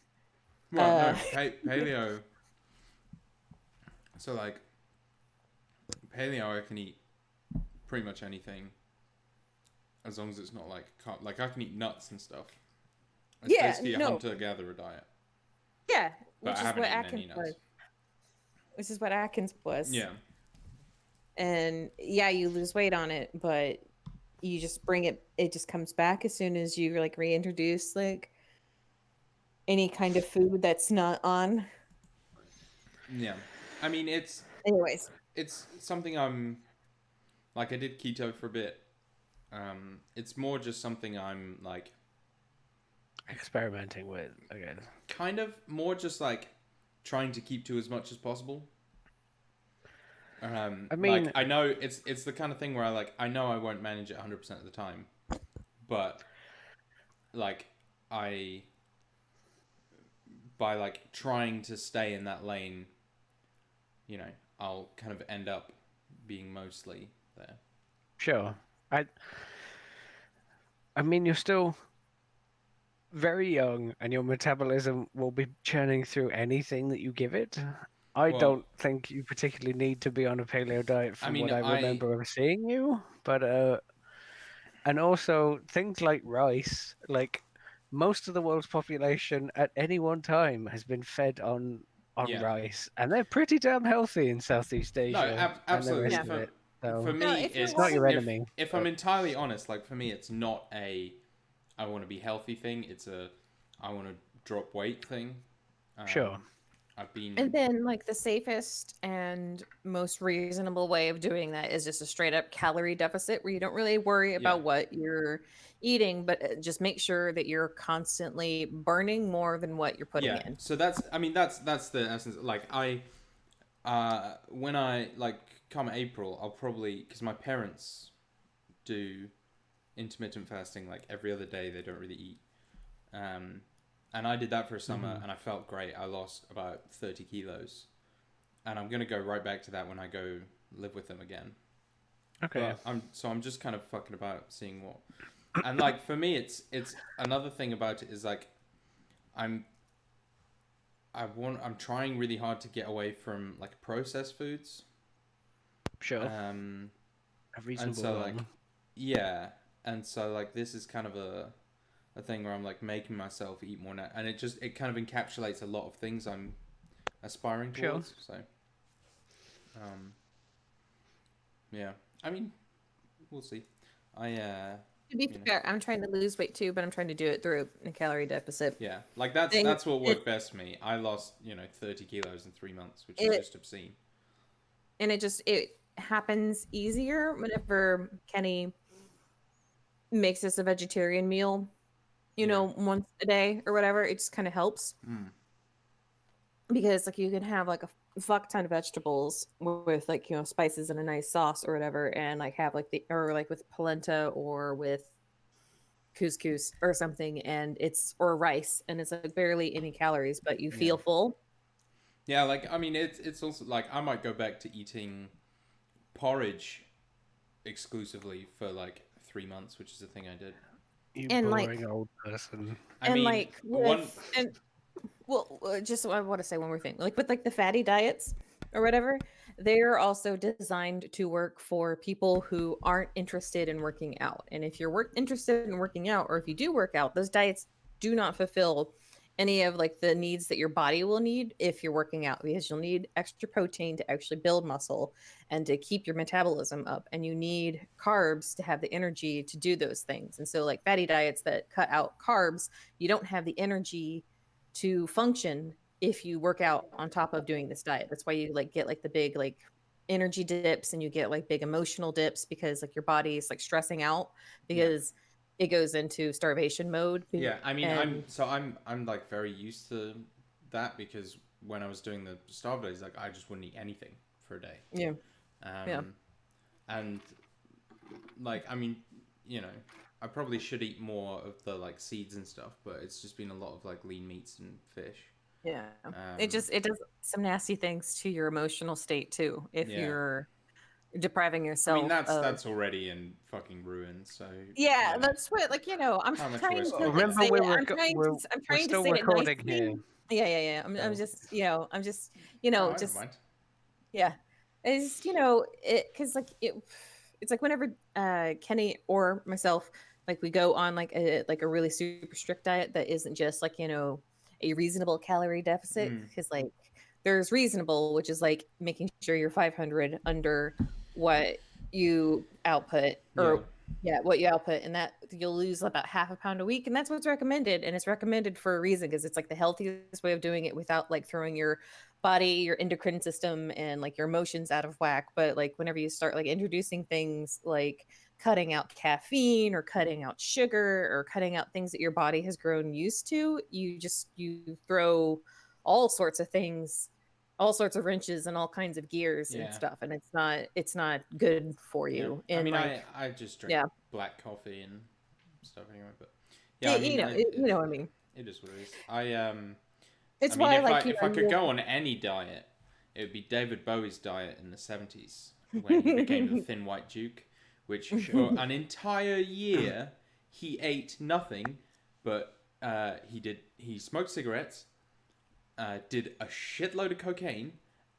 Well, no, paleo. So paleo, I can eat pretty much anything, as long as it's not I can eat nuts and stuff. It's basically a hunter-gatherer diet. Yeah, but I haven't eaten any nuts. Which is what Atkins was. Yeah. And yeah, you lose weight on it, but you just bring it. It just comes back as soon as you reintroduce any kind of food that's not on. Yeah, I mean it's something I'm I did keto for a bit. It's more just something I'm experimenting with again. Kind of more just trying to keep to as much as possible. I mean, I know it's the kind of thing where I know I won't manage it 100% of the time, but by trying to stay in that lane, I'll kind of end up being mostly there. Sure. I mean, you're still very young, and your metabolism will be churning through anything that you give it. I don't think you particularly need to be on a paleo diet from what I remember of seeing you, but and also things like rice, most of the world's population at any one time has been fed on rice, and they're pretty damn healthy in Southeast Asia. No, absolutely. And the rest of it. So for me, it's not your enemy. If I'm entirely honest, for me, it's not a I want to be healthy thing. It's a I want to drop weight thing. Sure. And then the safest and most reasonable way of doing that is just a straight up calorie deficit where you don't really worry about what you're eating, but just make sure that you're constantly burning more than what you're putting in. So that's the essence. When I come April, I'll probably, because my parents do intermittent fasting every other day. They don't really eat. And I did that for a summer, and I felt great. I lost about 30 kilos. And I'm going to go right back to that when I go live with them again. Okay. But I'm just kind of fucking about, seeing what... And, for me, it's another thing about it is, I'm trying really hard to get away from, processed foods. Sure. A reasonable one. Yeah. And so, this is kind of a thing where I'm making myself eat more now, and it kind of encapsulates a lot of things I'm aspiring towards. So, yeah, I mean, we'll see. To be fair, I'm trying to lose weight too, but I'm trying to do it through a calorie deficit. Yeah, like that's what worked best for me. I lost 30 kilos in 3 months, which is just obscene. And it happens easier whenever Kenny makes us a vegetarian meal, once a day or whatever. It just kind of helps because like you can have like a fuck ton of vegetables with like spices and a nice sauce or whatever, and like have like with polenta or with couscous or something, and or rice, and it's like barely any calories, but you feel full. Yeah, like I mean, it's also like I might go back to eating porridge exclusively for like 3 months, which is the thing I did. You and boring old person. Just I want to say one more thing. Like with like the fatty diets or whatever, they're also designed to work for people who aren't interested in working out. And if you're interested in working out, or if you do work out, those diets do not fulfill any of like the needs that your body will need if you're working out, because you'll need extra protein to actually build muscle and to keep your metabolism up, and you need carbs to have the energy to do those things. And so like fatty diets that cut out carbs, you don't have the energy to function if you work out on top of doing this diet. That's why you like get like the big like energy dips, and you get like big emotional dips, because like your body is like stressing out because it goes into starvation mode. Yeah, I mean, I'm like very used to that, because when I was doing the starve days, like I just wouldn't eat anything for a day. Yeah. And like I mean, I probably should eat more of the like seeds and stuff, but it's just been a lot of like lean meats and fish. Yeah. It does some nasty things to your emotional state too if you're depriving yourself. I mean, that's already in fucking ruin. So that's what I'm trying to remember we're still recording here. Yeah. I'm just just mind. Yeah. It's because it's like whenever Kenny or myself, like we go on like a really super strict diet that isn't just like a reasonable calorie deficit, because like there's reasonable, which is like making sure you're 500 under what you output, or what you output, and that you'll lose about half a pound a week, and that's what's recommended, and it's recommended for a reason, because it's like the healthiest way of doing it without like throwing your body, your endocrine system, and like your emotions out of whack. But like whenever you start like introducing things like cutting out caffeine or cutting out sugar or cutting out things that your body has grown used to, you throw all sorts of things, all sorts of wrenches and all kinds of gears and stuff, and it's not good for you. And I mean, like I just drink black coffee and stuff anyway, but I mean, what I mean. It is what it is. It's I mean, why if I could go on any diet, it would be David Bowie's diet in the 70s when he became the Thin White Duke, which for an entire year he ate nothing, but he smoked cigarettes, did a shitload of cocaine,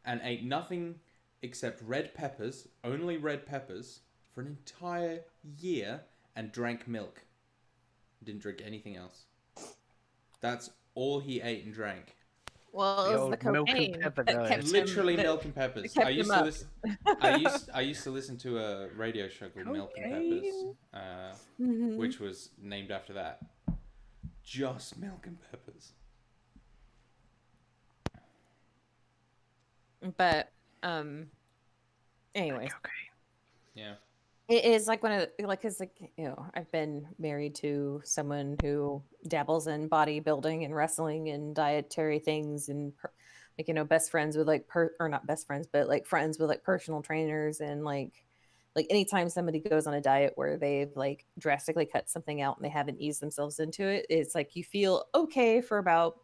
and ate nothing except red peppers, only red peppers, for an entire year, and drank milk. Didn't drink anything else. That's all he ate and drank. Well, it was the cocaine pepper that kept literally him, milk and peppers. I used to listen to a radio show called Milk and Peppers, which was named after that. Just milk and peppers. But anyways, yeah, it is like one of because like I've been married to someone who dabbles in bodybuilding and wrestling and dietary things, and like best friends with like or not best friends, but like friends with like personal trainers, and like anytime somebody goes on a diet where they've like drastically cut something out and they haven't eased themselves into it, it's like you feel okay for about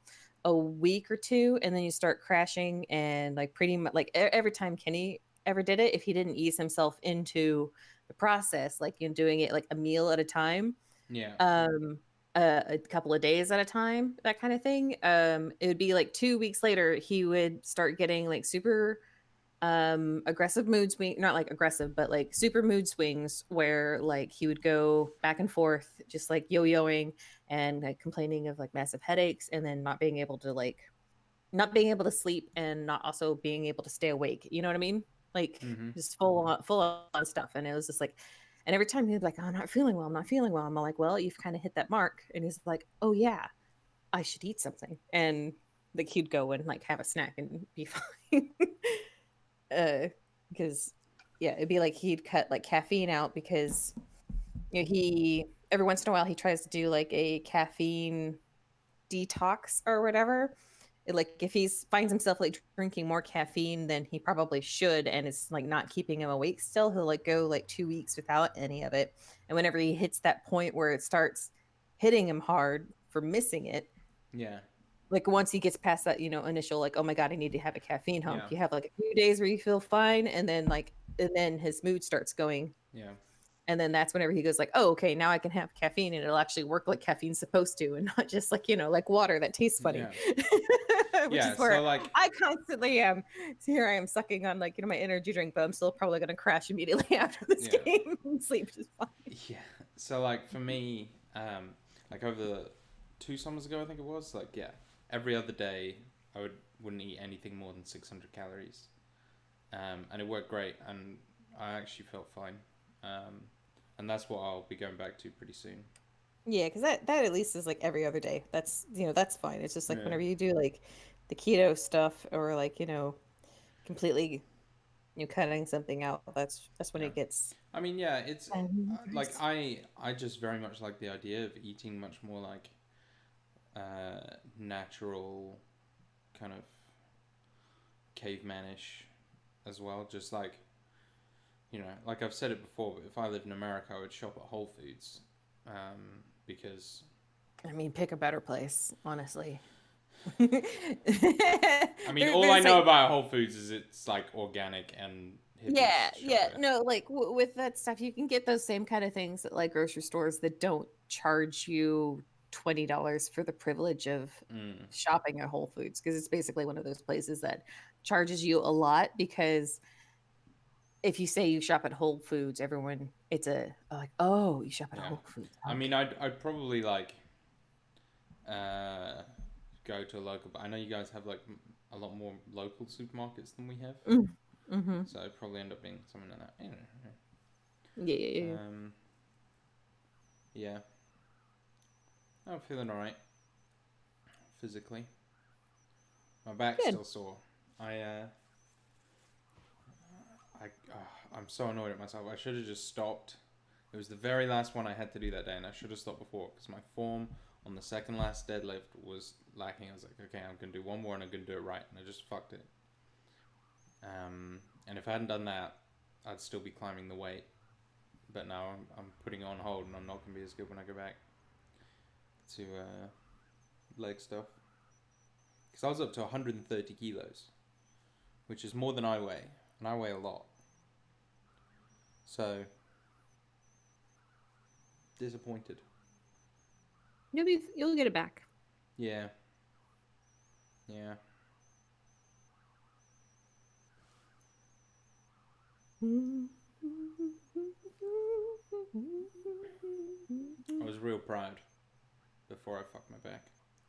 a week or two, and then you start crashing. And like pretty much like every time Kenny ever did it, if he didn't ease himself into the process, like doing it like a meal at a time, a couple of days at a time, that kind of thing, it would be like 2 weeks later he would start getting like super aggressive mood swing, not like aggressive, but like super mood swings, where like he would go back and forth just like yo-yoing, and like complaining of like massive headaches, and then not being able to sleep, and not also being able to stay awake, you know what I mean, like just full on stuff. And it was just like, And every time he'd be like, oh, I'm not feeling well. I'm not feeling well. I'm like, well, you've kind of hit that mark. And he's like, oh, yeah, I should eat something. And like he'd go and like have a snack and be fine. Because yeah, it'd be like he'd cut like caffeine out because he every once in a while he tries to do like a caffeine detox or whatever. Like if he finds himself like drinking more caffeine than he probably should and it's like not keeping him awake still, he'll like go like 2 weeks without any of it. And whenever he hits that point where it starts hitting him hard for missing it, Yeah. like once he gets past that, initial like, oh my god, I need to have a caffeine hump. Yeah. You have like a few days where you feel fine, and then his mood starts going. Yeah. And then that's whenever he goes like, oh, okay, now I can have caffeine and it'll actually work like caffeine's supposed to, and not just like, like water that tastes funny. Yeah. Which Yeah, is where so, like, I constantly am. So here I am sucking on like, my energy drink, but I'm still probably gonna crash immediately after this Yeah. game and sleep just fine. Yeah. So like for me, like over the 2 summers ago, I think it was, like, yeah, every other day I wouldn't eat anything more than 600 calories. And it worked great, and I actually felt fine. And that's what I'll be going back to pretty soon. Yeah, because that at least is like every other day. That's that's fine. It's just like Yeah. whenever you do like the keto stuff or like completely cutting something out. That's when Yeah. it gets. I mean, yeah, it's like dangerous. I just very much like the idea of eating much more like natural, kind of cavemanish as well. Just like, like I've said it before, but if I lived in America, I would shop at Whole Foods, because I mean, pick a better place, honestly. I mean, all I know about Whole Foods is it's like organic and hippies yeah, shop yeah. there. No, like with that stuff, you can get those same kind of things at like grocery stores that don't charge you $20 for the privilege of shopping at Whole Foods, because it's basically one of those places that charges you a lot, because if you say you shop at Whole Foods, everyone it's like, oh, you shop at Yeah. Whole Foods. I mean, I'd probably like go to a local, but I know you guys have like a lot more local supermarkets than we have. Mm-hmm. So it'd probably end up being something like that. Yeah. Yeah. I'm feeling alright physically. My back's Good. still sore. I'm so annoyed at myself. I should have just stopped. It was the very last one I had to do that day, and I should have stopped before, because my form on the second last deadlift was lacking. I was like, okay, I'm going to do one more, and I'm going to do it right, and I just fucked it. And if I hadn't done that, I'd still be climbing the weight. But now I'm putting it on hold, and I'm not going to be as good when I go back to leg stuff. Because I was up to 130 kilos, which is more than I weigh, and I weigh a lot. So, disappointed. You'll get it back. Yeah. I was real proud before I fucked my back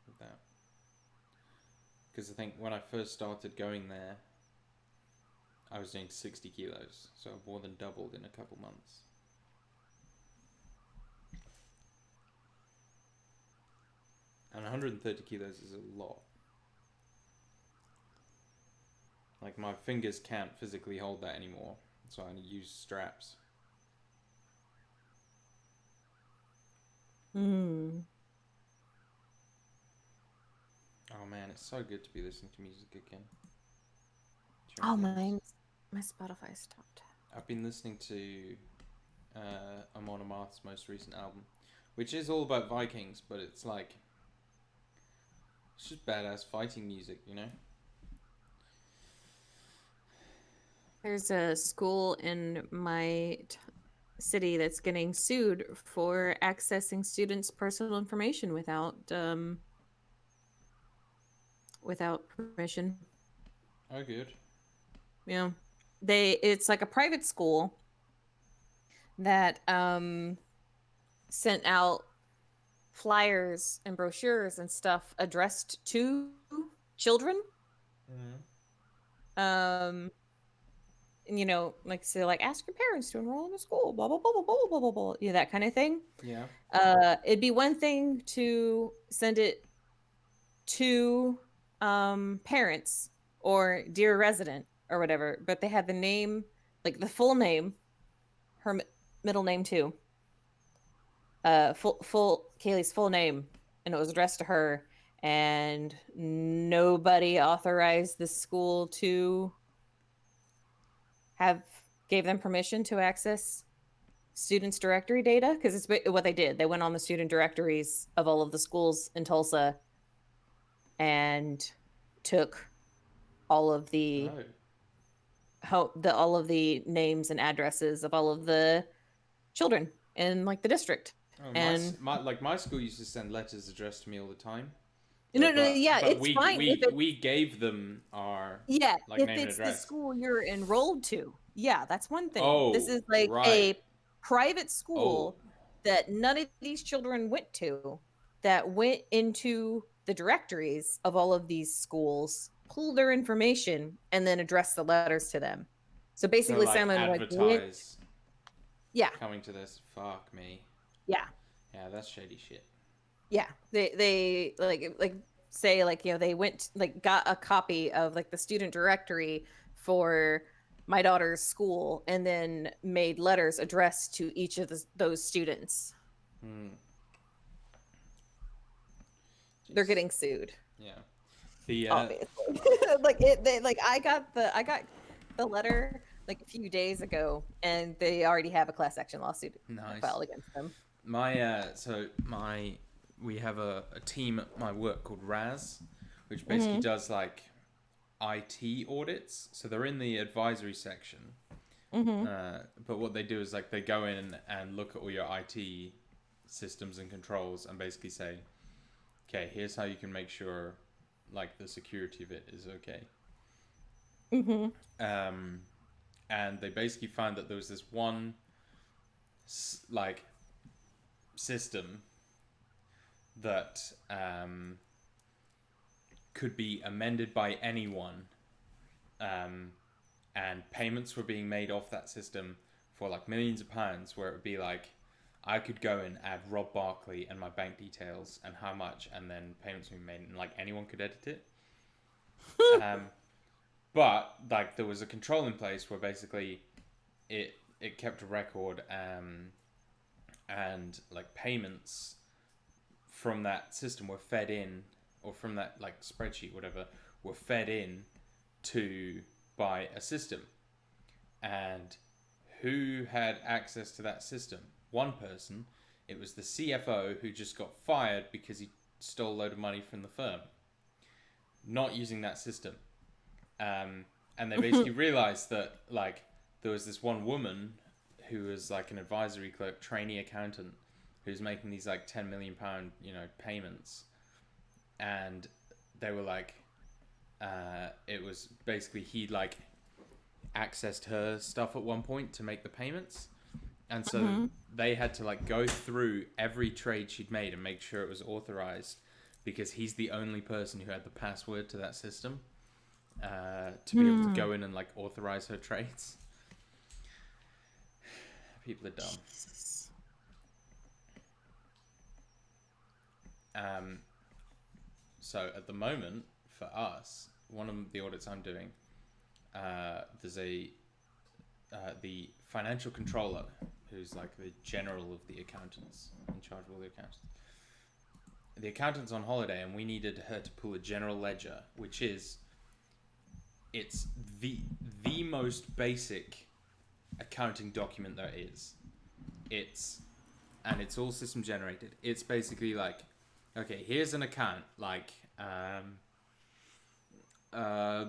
with that. Because I think when I first started going there, I was doing 60 kilos. So I've more than doubled in a couple months. And 130 kilos is a lot. Like, my fingers can't physically hold that anymore. So I use straps. Oh man, it's so good to be listening to music again. Oh, my Spotify stopped. I've been listening to Amon Amarth's most recent album, which is all about Vikings, but it's like, it's just badass fighting music, There's a school in my city that's getting sued for accessing students' personal information without permission. Oh, good. Yeah, it's like a private school that sent out flyers and brochures and stuff addressed to children. you know, like say like ask your parents to enroll in a school, blah blah blah blah blah blah blah blah, you know, that kind of thing. Yeah. It'd be one thing to send it to parents or dear resident or whatever, but they had the name, like the full name, her middle name too, full Kaylee's full name, and it was addressed to her, and nobody authorized the school to have gave them permission to access students directory data, because it's what they did. They went on the student directories of all of the schools in Tulsa and took all of the Oh. all of the names and addresses of all of the children in like the district. Oh, And my school used to send letters addressed to me all the time. no, yeah, but it's fine. We gave them our Yeah, like if name and it's the address. school you're enrolled to, yeah, that's one thing. Oh, This is like right. a private school that none of these children went to, that went into the directories of all of these schools, pulled their information, and then addressed the letters to them. So basically, like someone advertise yeah, coming to this. Fuck me. yeah, Yeah, that's shady shit. yeah. They like say like, you know, they went like got a copy of like the student directory for my daughter's school and then made letters addressed to each of those students. They're getting sued. Yeah. The obviously. I got the letter like a few days ago, and they already have a class action lawsuit filed against them. We have a team at my work called Raz, which basically does like IT audits. So they're in the advisory section. But what they do is like they go in and look at all your IT systems and controls and basically say, okay, here's how you can make sure like the security of it is okay. And they basically found that there was this one like system that could be amended by anyone, and payments were being made off that system for like millions of pounds, where it would be like I could go and add Rob Barkley and my bank details and how much, and then payments would be made, and like anyone could edit it. But like there was a control in place where basically it kept a record, and like payments from that system were fed in, or from that like spreadsheet, whatever, were fed in to by a system. And who had access to that system? One person. It was the CFO, who just got fired because he stole a load of money from the firm, not using that system. And they basically realized that like there was this one woman who was like an advisory clerk, trainee accountant, who's making these like £10 million, payments. And they were like, it was basically he like accessed her stuff at one point to make the payments. And so they had to like go through every trade she'd made and make sure it was authorized, because he's the only person who had the password to that system, to be able to go in and like authorize her trades. People are dumb. So at the moment, for us, one of the audits I'm doing, there's the financial controller, who's like the general of the accountants, in charge of all the accountants. The accountant's on holiday, and we needed her to pull a general ledger, which is, it's the most basic accounting document there is. It's all system generated. It's basically like, okay, here's an account, like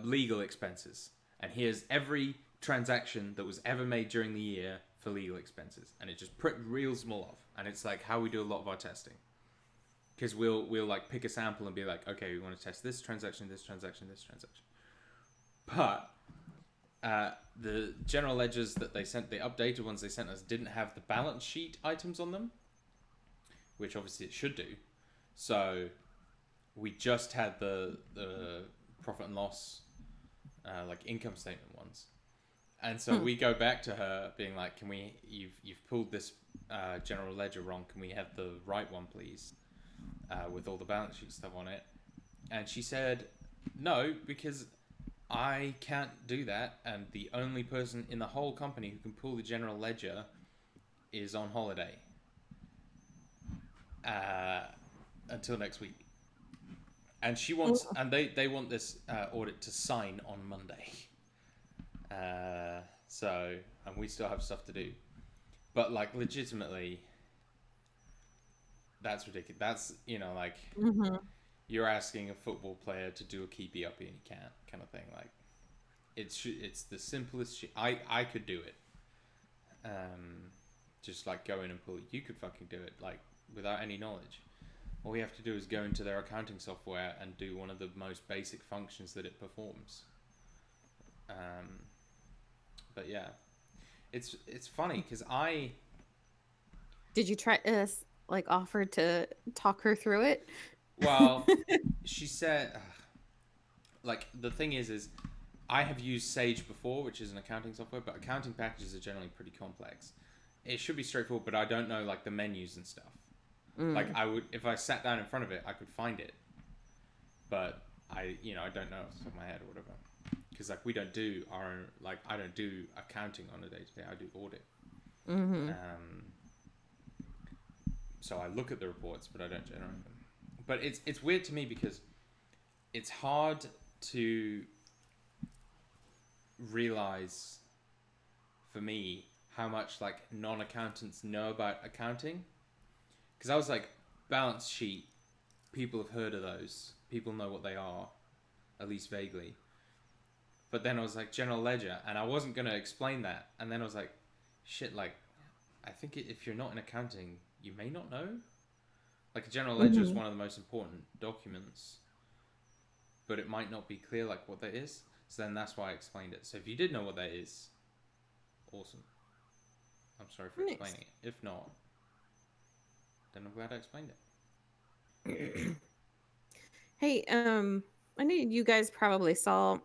legal expenses, and here's every transaction that was ever made during the year for legal expenses, and it just reels them all off. And it's like how we do a lot of our testing, because we'll like pick a sample and be like, okay, we want to test this transaction, this transaction, this transaction. But the general ledgers that they sent, the updated ones they sent us, didn't have the balance sheet items on them, which obviously it should do. So we just had the profit and loss, like income statement ones. And so we go back to her being like, can we, you've pulled this general ledger wrong. Can we have the right one, please? With all the balance sheet stuff on it. And she said, no, because I can't do that. And the only person in the whole company who can pull the general ledger is on holiday. Until next week. And she wants, and they want this audit to sign on Monday. So, and we still have stuff to do. But, like, legitimately, that's ridiculous. That's, you know, like, you're asking a football player to do a keepy uppy and he can't, kind of thing. Like, it's the simplest shit. I could do it. Just, like, go in and pull it. You could fucking do it, like, without any knowledge. All you have to do is go into their accounting software and do one of the most basic functions that it performs. But yeah, it's funny because Did you try like offer to talk her through it? Well, she said, like, the thing is I have used Sage before, which is an accounting software, but accounting packages are generally pretty complex. It should be straightforward, but I don't know, like, the menus and stuff. Like, I would, if I sat down in front of it, I could find it. But I don't know off the top of my head or whatever. Because, like, we don't do our own, like, I don't do accounting on a day-to-day. I do audit. So I look at the reports, but I don't generate them. But it's weird to me because it's hard to realize, for me, how much, like, non-accountants know about accounting. Because I was like, balance sheet, people have heard of those. People know what they are, at least vaguely. But then I was like, general ledger, and I wasn't going to explain that. And then I was like, shit, like, I think if you're not in accounting, you may not know. Like, a general ledger is one of the most important documents, but it might not be clear, like, what that is. So then that's why I explained it. So if you did know what that is, awesome. I'm sorry for explaining it. If not, then I'm glad I explained it. Hey, I know you guys probably saw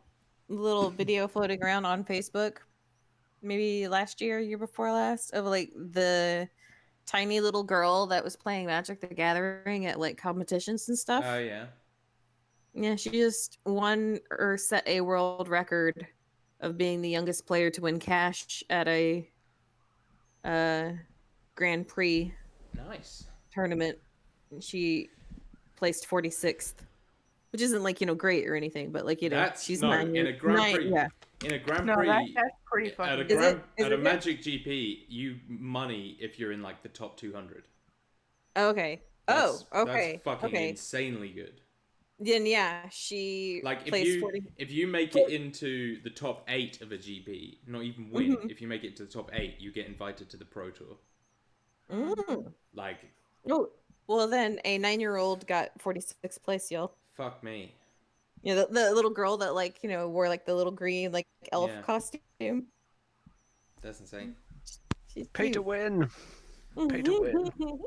a little video floating around on Facebook, maybe last year before last, of like the tiny little girl that was playing Magic the Gathering at like competitions and stuff. Oh, yeah. Yeah, she just won or set a world record of being the youngest player to win cash at a Grand Prix Nice. tournament. She placed 46th, which isn't like, great or anything, but like, she's no, 9 years. in a Grand Prix. Yeah. In a Grand No, Prix, that's pretty fucking. at a Magic GP, you money if you're in like the top 200. Okay. That's okay. fucking Okay. insanely good. Then yeah, she Like placed 40. if you make it into the top 8 of a GP, not even win, if you make it to the top 8, you get invited to the Pro Tour. Like, oh, well then a 9-year-old got 46th place, y'all. fuck me. Yeah, the little girl that like wore like the little green like elf costume. That's insane. She's Pay to win. Pay to win.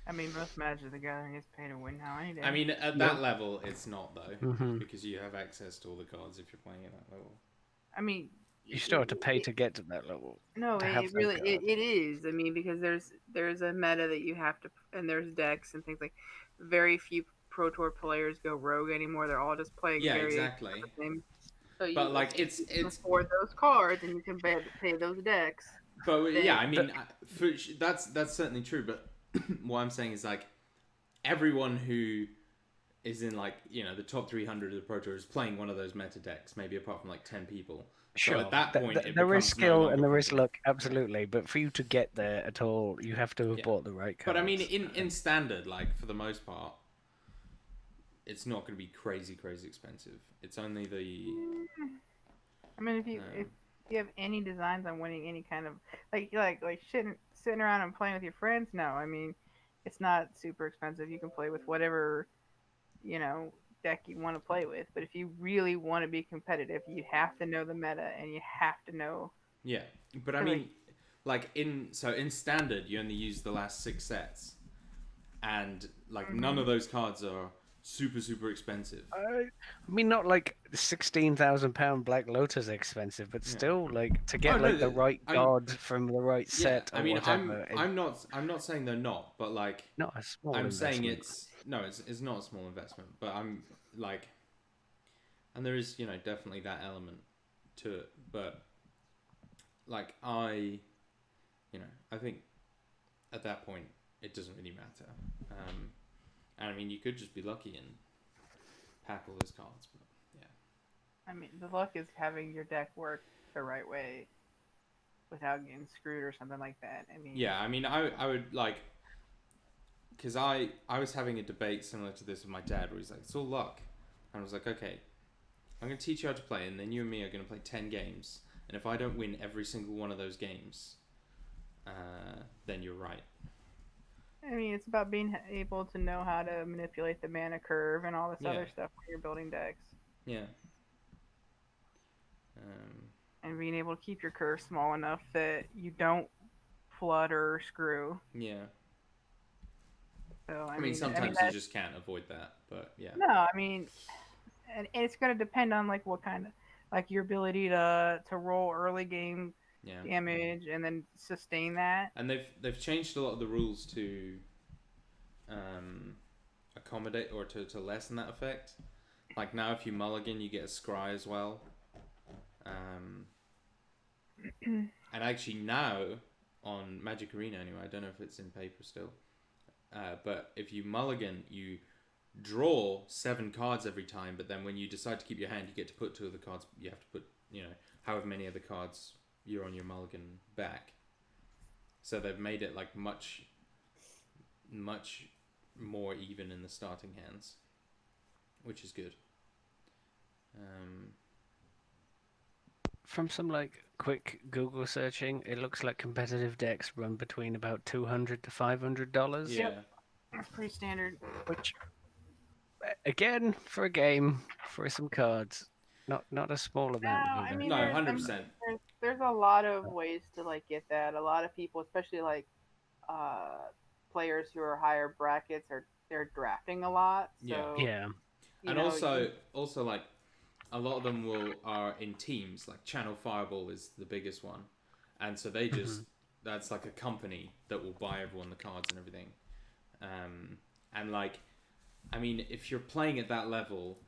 I mean, most Magic the Gathering is pay to win now any day. I mean, at that level, it's not though, because you have access to all the cards if you're playing at that level. I mean, You still have to pay to get to that level. no, to have it those really cards. it is. I mean, because there's a meta that you have to, and there's decks and things like. Very few Pro Tour players go rogue anymore. They're all just playing. Yeah, exactly. So But like, it's afford those cards, and you can pay those decks. But yeah, I mean, that's certainly true. But what I'm saying is like, everyone who is in like the top 300 of the Pro Tour is playing one of those meta decks, maybe apart from like 10 people. Sure. So at that point, there is skill and there is luck. luck, absolutely. But for you to get there at all, you have to have bought the right cards. But I mean, in standard, like for the most part, it's not going to be crazy expensive. It's only the. I mean, if you have any designs on winning any kind of like sitting around and playing with your friends, no. I mean, it's not super expensive. You can play with whatever, deck you want to play with. But if you really want to be competitive, you have to know the meta and you have to know. Yeah, but I mean, like in standard, you only use the last 6 sets, and like none of those cards are super expensive. I mean, not like £16,000 Black Lotus expensive, but still, like to get Oh no, like the right god from the right yeah. set I or mean, whatever. I'm not saying they're not, but like Not a small I'm saying investment. it's not a small investment, but I'm like, and there is definitely that element to it, but like I think at that point it doesn't really matter. And I mean, you could just be lucky and pack all those cards, but yeah. I mean, the luck is having your deck work the right way without getting screwed or something like that. I mean, Yeah, I mean, I would like, because I was having a debate similar to this with my dad, where he's like, it's all luck, and I was like, okay, I'm gonna teach you how to play, and then you and me are gonna play 10 games, and if I don't win every single one of those games, then you're right. I mean, it's about being able to know how to manipulate the mana curve and all this other stuff when you're building decks. Yeah. And being able to keep your curve small enough that you don't flood or screw. Yeah. So I mean, sometimes you just can't avoid that, but yeah. No, I mean, and it's going to depend on like what kind of, like your ability to roll early game damage and then sustain that. And they've changed a lot of the rules to accommodate or to lessen that effect. Like now, if you mulligan, you get a scry as well. And actually now on Magic Arena anyway, I don't know if it's in paper still, but if you mulligan, you draw 7 cards every time, but then when you decide to keep your hand, you get to put 2 of the cards. You have to put however many of the cards you're on your mulligan back. So they've made it like much more even in the starting hands, which is good. From some like quick Google searching, it looks like competitive decks run between about $200 to $500. Yeah, that's pretty standard. Which, again, for a game, for some cards, not a small amount either. I mean, no, 100%. There's a lot of ways to like get that. A lot of people, especially like players who are higher brackets, they're drafting a lot. So yeah. And also like a lot of them are in teams. Like Channel Fireball is the biggest one, and so they just that's like a company that will buy everyone the cards and everything. And like, I mean, if you're playing at that level,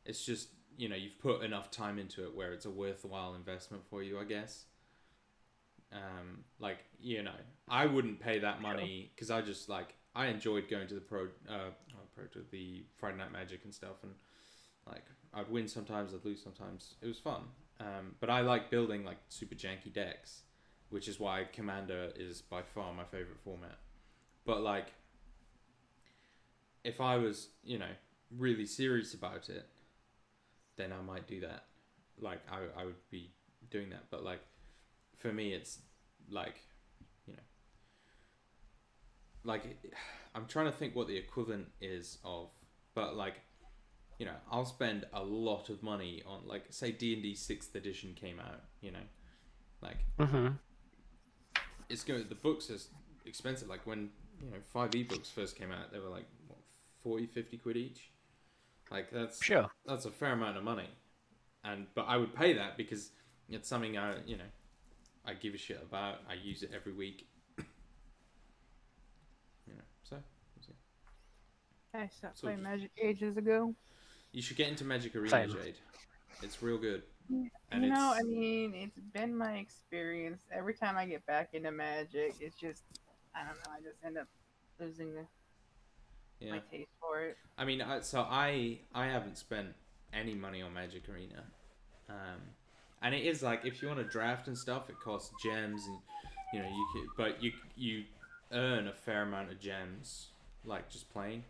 it's just you've put enough time into it where it's a worthwhile investment for you, I guess. Like I wouldn't pay that money because I enjoyed going to the the Friday Night Magic and stuff, and like I'd win sometimes, I'd lose sometimes. It was fun, but I like building like super janky decks, which is why Commander is by far my favorite format. But like, if I was really serious about it, then I might do that. Like I would be doing that, but like for me, it's like like I'm trying to think what the equivalent is of, but like I'll spend a lot of money on, like, say D&D 6th edition came out, like it's going, the books are expensive. Like when 5 ebooks first came out, they were like what, 40-50 quid each. Like that's a fair amount of money, but I would pay that because it's something I give a shit about. I use it every week. So I stopped playing Magic ages ago. You should get into Magic Arena, Jade. It's real good. And I mean, it's been my experience. Every time I get back into Magic, it's just, I don't know, I just end up losing my taste for it. I mean, I haven't spent any money on Magic Arena. And it is like, if you want to draft and stuff, it costs gems, and you can, but you earn a fair amount of gems, like just playing.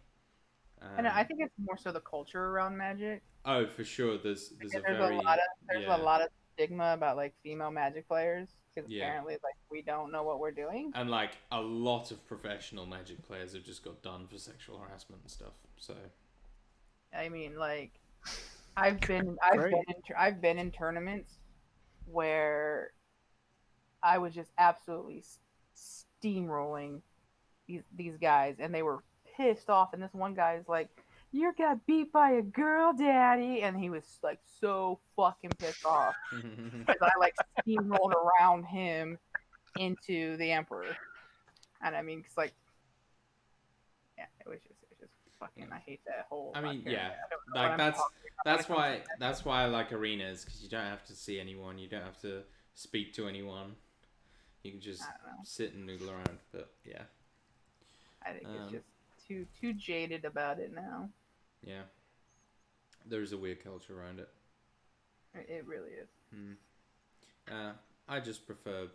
And I think it's more so the culture around Magic. Oh, for sure. There's a lot of stigma about like female Magic players because apparently like we don't know what we're doing. And like a lot of professional Magic players have just got done for sexual harassment and stuff. So, I mean, like I've been in tournaments where I was just absolutely steamrolling these guys, and they were pissed off. And this one guy's like, "You got beat by a girl, daddy," and he was like so fucking pissed off because I like steamrolled around him into the emperor, and I mean, it's like, yeah, it was just fucking. I hate that whole. I mean, character. yeah, I don't know like what I'm that's talking about. that's why I like arenas, because you don't have to see anyone, you don't have to speak to anyone, you can just I don't know. sit and noodle around. But yeah, I think it's just too jaded about it now. yeah, there's a weird culture around it. It really is. I just prefer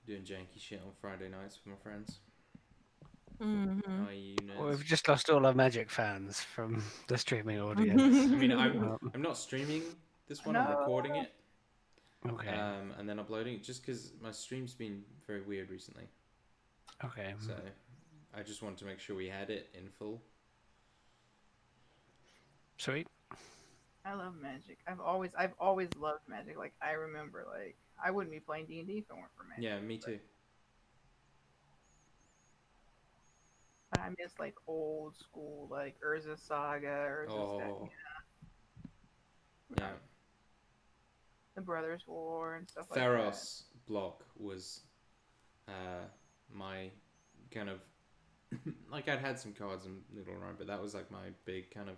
doing janky shit on Friday nights with my friends. Mm-hmm. i.e. you Well, nerds. we've just lost all our Magic fans from the streaming audience. I mean, I'm not streaming this one. I'm No. recording it, Okay. and then uploading it, just because my stream's been very weird recently. Okay. So I just wanted to make sure we had it in full. Sweet. I love Magic. I've always loved Magic. Like I remember, like I wouldn't be playing D&D if it weren't for Magic. Yeah, me too. But I miss like old school, like Urza Saga, Oh, yeah. the Brothers War and stuff Theros block was my kind of like, I'd had some cards and noodle around, but that was like my big kind of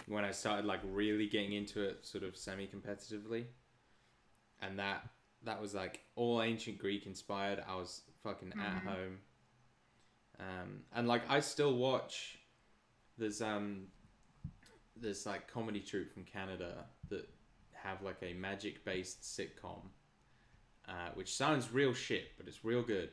when I started like really getting into it sort of semi-competitively, and that was like all ancient Greek inspired. I was fucking at home, and like I still watch there's like comedy troupe from Canada that have like a magic based sitcom, which sounds real shit, but it's real good,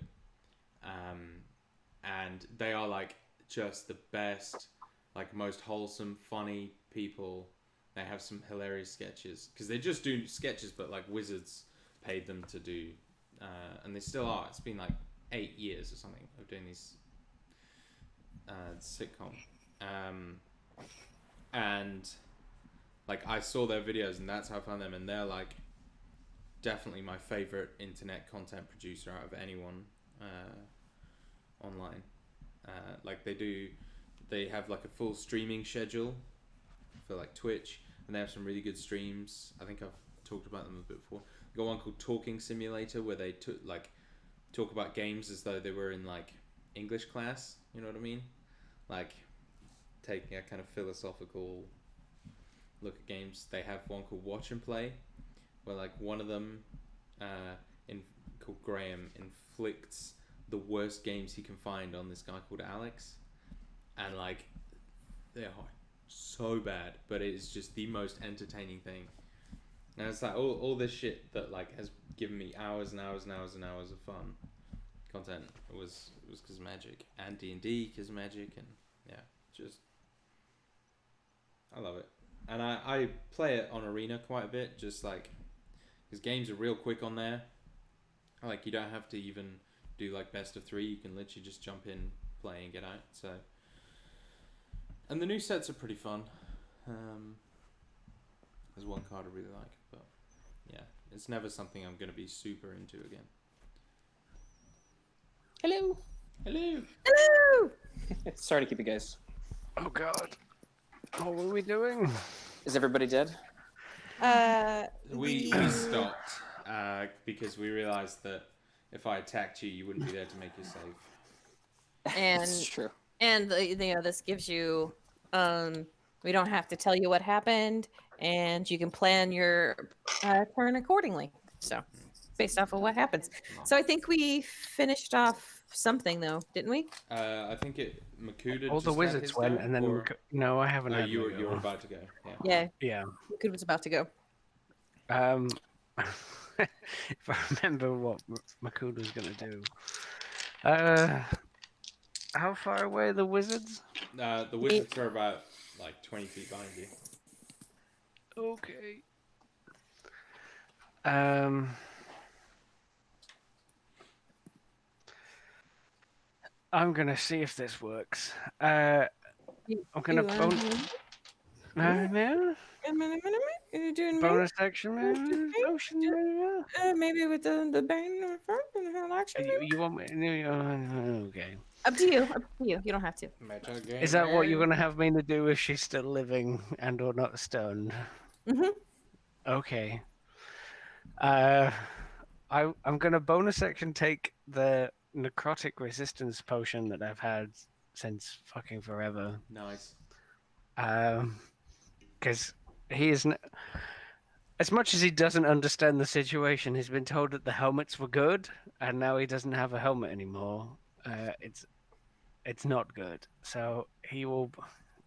and they are like just the best, like most wholesome, funny people. They have some hilarious sketches because they just do sketches, but like Wizards paid them to do, and they still are. It's been like 8 years or something of doing these sitcom, and like I saw their videos and that's how I found them, and they're like definitely my favorite internet content producer out of anyone online. Like they have like a full streaming schedule for like Twitch, and they have some really good streams. I think I've talked about them a bit before. They got one called Talking Simulator where they talk about games as though they were in like English class. You know what I mean? Like taking a kind of philosophical look at games. They have one called Watch and Play, where like one of them, called Graham, inflicts the worst games he can find on this guy called Alex, and like they are so bad, but it is just the most entertaining thing. And it's like all this shit that like has given me hours and hours and hours and hours of fun content was because of Magic, and D&D because of Magic, and yeah, just I love it. And I play it on Arena quite a bit, just like because games are real quick on there. Like you don't have to even do like best of 3. You can literally just jump in, play, and get out. So, and the new sets are pretty fun. There's one card I really like, but yeah, it's never something I'm gonna be super into again. Hello. Hello. Hello. Sorry to keep you guys. Oh God. What were we doing? Is everybody dead? We stopped because we realized that if I attacked you, you wouldn't be there to make your save. And It's true. and this gives you we don't have to tell you what happened, and you can plan your turn accordingly. So based off of what happens. So I think we finished off something though, didn't we? I think Makuda. All the just had wizards his went, go, and then or... no, I haven't. No, had you my were go. about to go. Yeah. Yeah. Yeah. Good was about to go. If I remember what Makud was going to do. How far away are the wizards? The wizards are about like 20 feet behind you. Okay. I'm going to see if this works. I'm going to... No. You're doing Bonus action potion. maybe with the bane action. You want me? Okay. Up to you. Up to you. You don't have to. Is that what you're gonna have me to do if she's still living and or not stunned? Mhm. Okay. I'm gonna bonus action take the necrotic resistance potion that I've had since fucking forever. Nice. Because he isn't. As much as he doesn't understand the situation, he's been told that the helmets were good, and now he doesn't have a helmet anymore. It's not good. So he will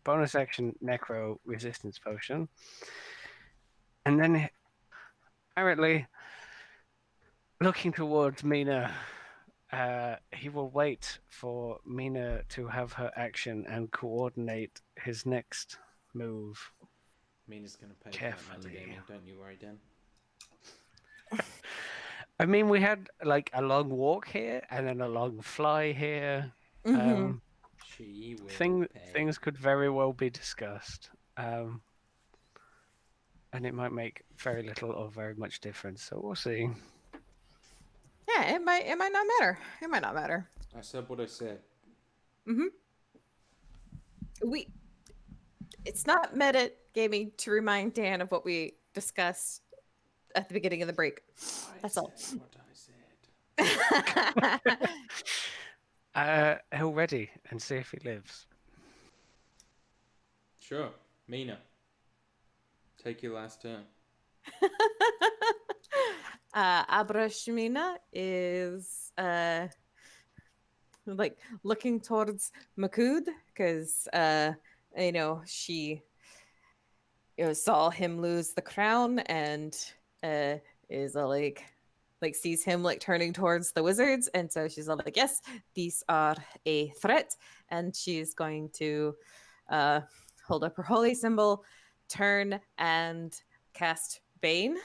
bonus action necro resistance potion, and then apparently looking towards Mina, he will wait for Mina to have her action and coordinate his next move. Mina's gonna pay Carefully. for that metagaming, don't you worry, Dan. I mean, we had like a long walk here and then a long fly here. Mhm. She will pay. Things could very well be discussed, and it might make very little or very much difference. So we'll see. Yeah, it might not matter. It might not matter. I said what I said. It's not metagaming to remind Dan of what we discussed at the beginning of the break. That's all. What I said. He'll ready and see if he lives. Sure, Mina. Take your last turn. Abrashmina is like looking towards Makud because she saw him lose the crown and is like sees him like turning towards the wizards, and so she's all like, yes, these are a threat, and she's going to hold up her holy symbol, turn and cast Bane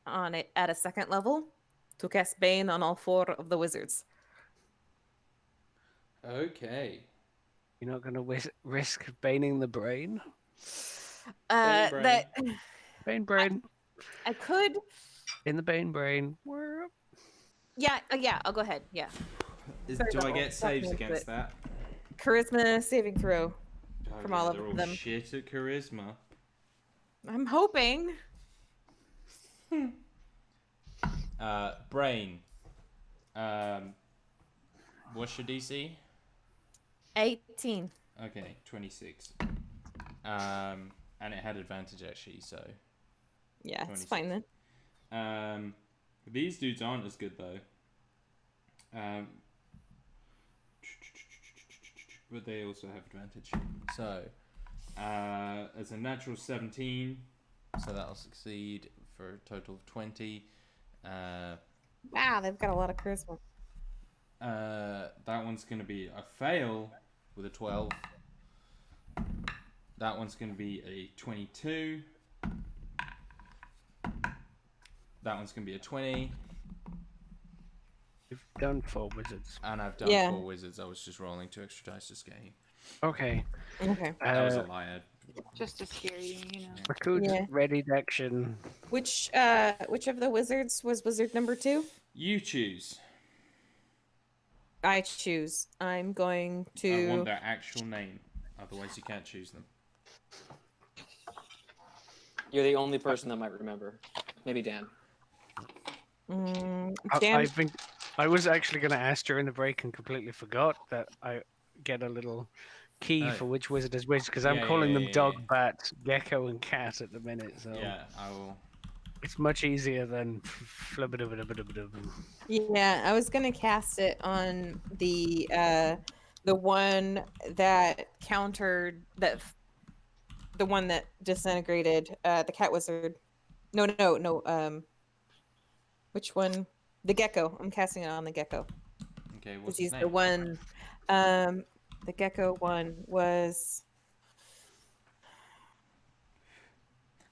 on it at a second level to cast Bane on all 4 of the wizards. Okay. You're not going to risk baning the brain? Bane brain. That Bane brain. I could. In the Bane brain. Yeah, I'll go ahead. Yeah. Do I get saves against that? Charisma saving throw from all they're of them. Shit at charisma. I'm hoping. Brain. What's your DC? 18. Okay, 26. And it had advantage actually, so. Yeah, it's fine then. These dudes aren't as good though. But they also have advantage. So, it's a natural 17, so that'll succeed for a total of 20. Wow, they've got a lot of charisma. That one's going to be a fail with a 12. That one's going to be a 22. That one's going to be a 20. You've done 4 wizards. And I've done 4 wizards. I was just rolling 2 extra dice this game. Okay. That was a lie. Just to scare you, Makud's readied action. Which of the wizards was wizard number 2? You choose. I choose. I'm going to. I want their actual name. Otherwise, you can't choose them. You're the only person that might remember. Maybe Dan. Dan. I was actually going to ask during the break and completely forgot that I get a little key for which wizard is which, because I'm calling them dog, bat, gecko, and cat at the minute. So yeah, I will. It's much easier than Yeah, I was gonna cast it on the one that countered that, the one that disintegrated the cat wizard. No. Which one? The gecko. I'm casting it on the gecko. Okay, what's he's his name? the one. The gecko one was.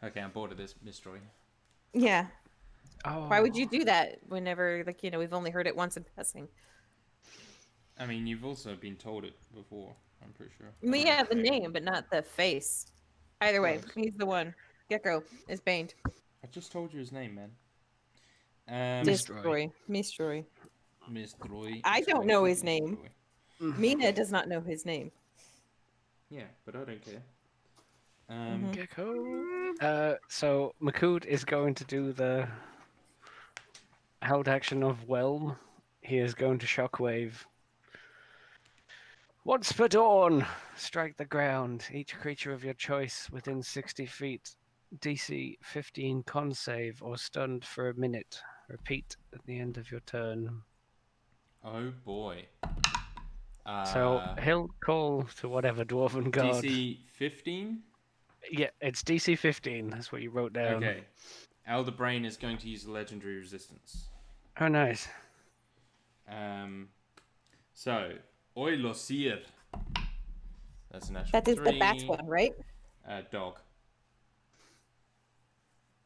Okay, I'm bored of this mystery. Yeah. Oh. Why would you do that whenever, we've only heard it once in passing? I mean, you've also been told it before, I'm pretty sure. Yeah, the name, but not the face. Either way, he's the one. Gecko is baned. I just told you his name, man. Destroy. Mistroy. Mistroy. I don't know his name. Mistroy. Mina does not know his name. Yeah, but I don't care. Gecko. So Makud is going to do the held action of Whelm. He is going to shockwave. Once per dawn, strike the ground. Each creature of your choice within 60 feet. DC 15 con save or stunned for a minute. Repeat at the end of your turn. Oh boy. So he'll call to whatever dwarven god. DC 15? Yeah, it's DC 15. That's what you wrote down. Okay. Elder Brain is going to use a legendary resistance. Oh, nice. So, Oilosir. That's a natural That is 3. the bat one, right? Dog.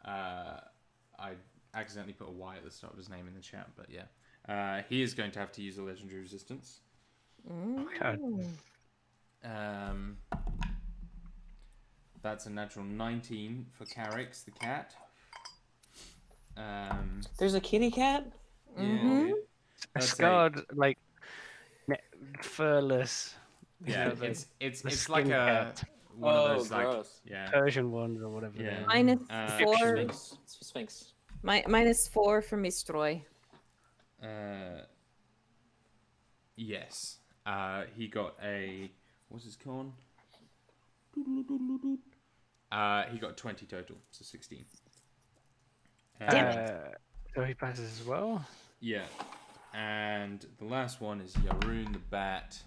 I accidentally put a Y at the start of his name in the chat, but yeah. He is going to have to use a legendary resistance. Okay. That's a natural 19 for Carrix, the cat. There's a kitty cat? Yeah, Mhm. dude. A That's scarred, like, furless. you Yeah, know, the it's like skin a cat. one of Oh, those like gross. yeah. Persian ones or whatever. Yeah. they are. Minus Fiction. 4. Sphinx. It's Sphinx. Minus 4 for Mistroy. Yes. He got a what's his con? He got 20 total, so 16. So he passes as well. Yeah. And the last one is Yaroon the Bat.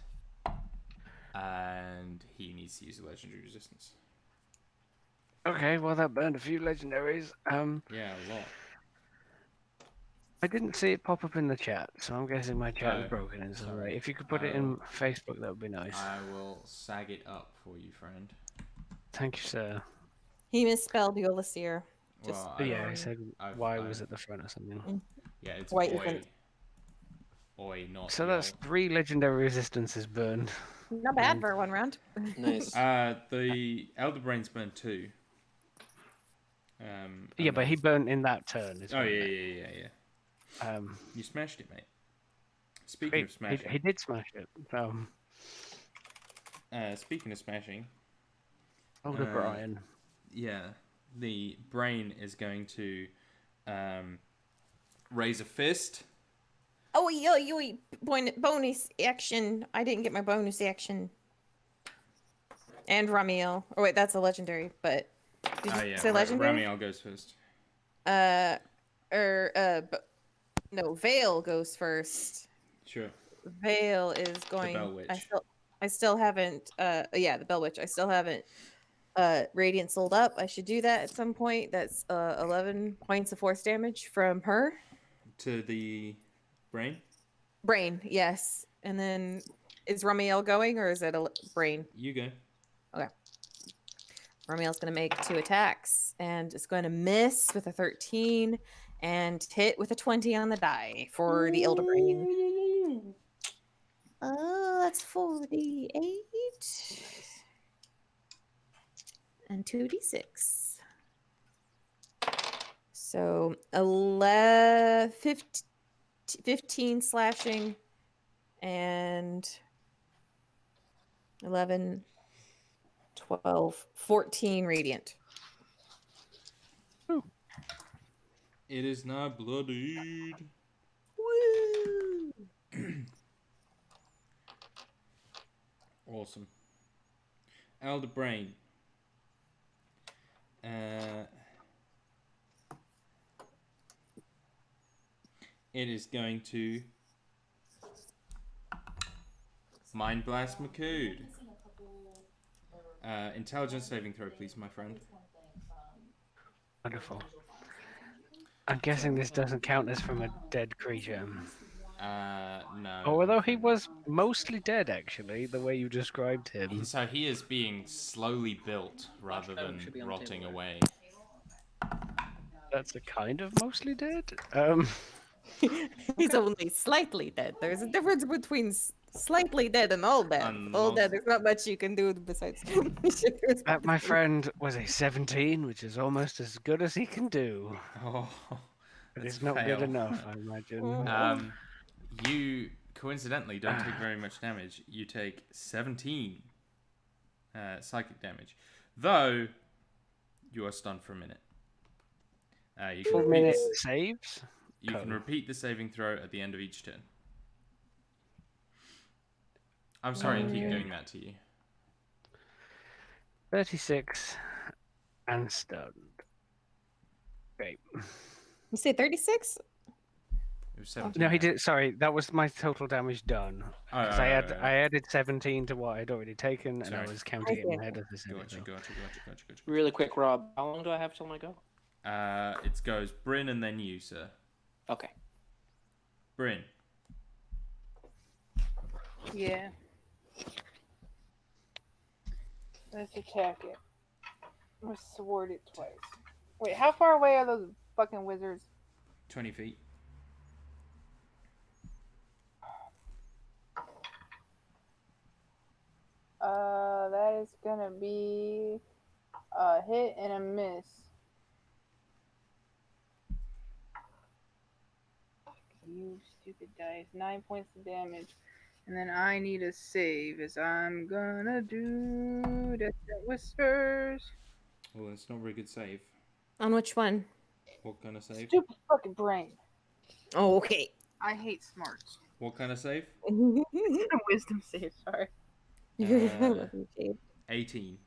And he needs to use a legendary resistance. Okay, well that burned a few legendaries. Yeah, a lot. I didn't see it pop up in the chat, so I'm guessing my chat is Oh, broken. It's sorry. alright. If you could put it in Facebook, that would be nice. I will sag it up for you, friend. Thank you, sir. He misspelled Yolasir. Just Well, But yeah, I said Y I've- was at the front or something. Yeah, it's White Oi. isn't- Oi, not So that's Yol. 3 legendary resistances burned. not bad for one round. Nice. The Elder Brain's burned 2. Yeah, but he burnt in that turn. is Oh, what I yeah. meant. You smashed it, mate. Speaking of smashing. He did smash it. Speaking of smashing. Older Brian. Yeah, the brain is going to raise a fist. Oh, yo, bonus action. I didn't get my bonus action. And Ramiel. Oh, wait, that's a legendary, but. Did you say legendary? Ramiel goes first. No, Vale goes first. Sure. Vale is going. Bell Witch. I still haven't. The Bell Witch. I still haven't. Radiant sold up. I should do that at some point. That's 11 points of force damage from her. To the brain? Brain, yes. And then is Ramiel going or is it a brain? You go. Okay. Ramiel's going to make 2 attacks and it's going to miss with a 13 and hit with a 20 on the die for the Elder Brain. That's 48 and 2d6. So 15 slashing and 11, 12, 14 radiant. It is not bloodied. Woo! Awesome. Elder Brain. It is going to Mind Blast Makud. Intelligence saving throw, please, my friend. Wonderful. I'm guessing this doesn't count as from a dead creature. No. Although he was mostly dead, actually, the way you described him. So he is being slowly built rather than should be on the rotting table there. away. That's a kind of mostly dead. He's only slightly dead. There's a difference between Slightly dead and all dead. All dead. There's not much you can do besides. That, my friend, was a 17, which is almost as good as he can do. Oh, But that's it's not fail. good enough, I imagine. You coincidentally don't take very much damage. You take 17 psychic damage, though you are stunned for a minute. You can 4 repeat minute this- saves? You can repeat the saving throw at the end of each turn. I'm sorry to keep doing that to you. 36 and stunned. Great. You say 36? It was 17. No, he did. Sorry, that was my total damage done. Because I right. added 17 to what I'd already taken, and I Sorry. was counting it in see. my head as the saving Gotcha. throw. Really quick, Rob. How long do I have till my go? It goes Bryn and then you, sir. Okay. Bryn. Yeah. Let's attack it. Let's sword it twice. Wait, how far away are those fucking wizards? 20 feet. That is gonna be a hit and a miss. You stupid dice. 9 points of damage. And then I need a save, as I'm gonna do Death Whispers. Well, it's not a very good save. On which one? What kind of save? Stupid fucking brain. Oh, okay. I hate smarts. What kind of save? Wisdom save, sorry. 18.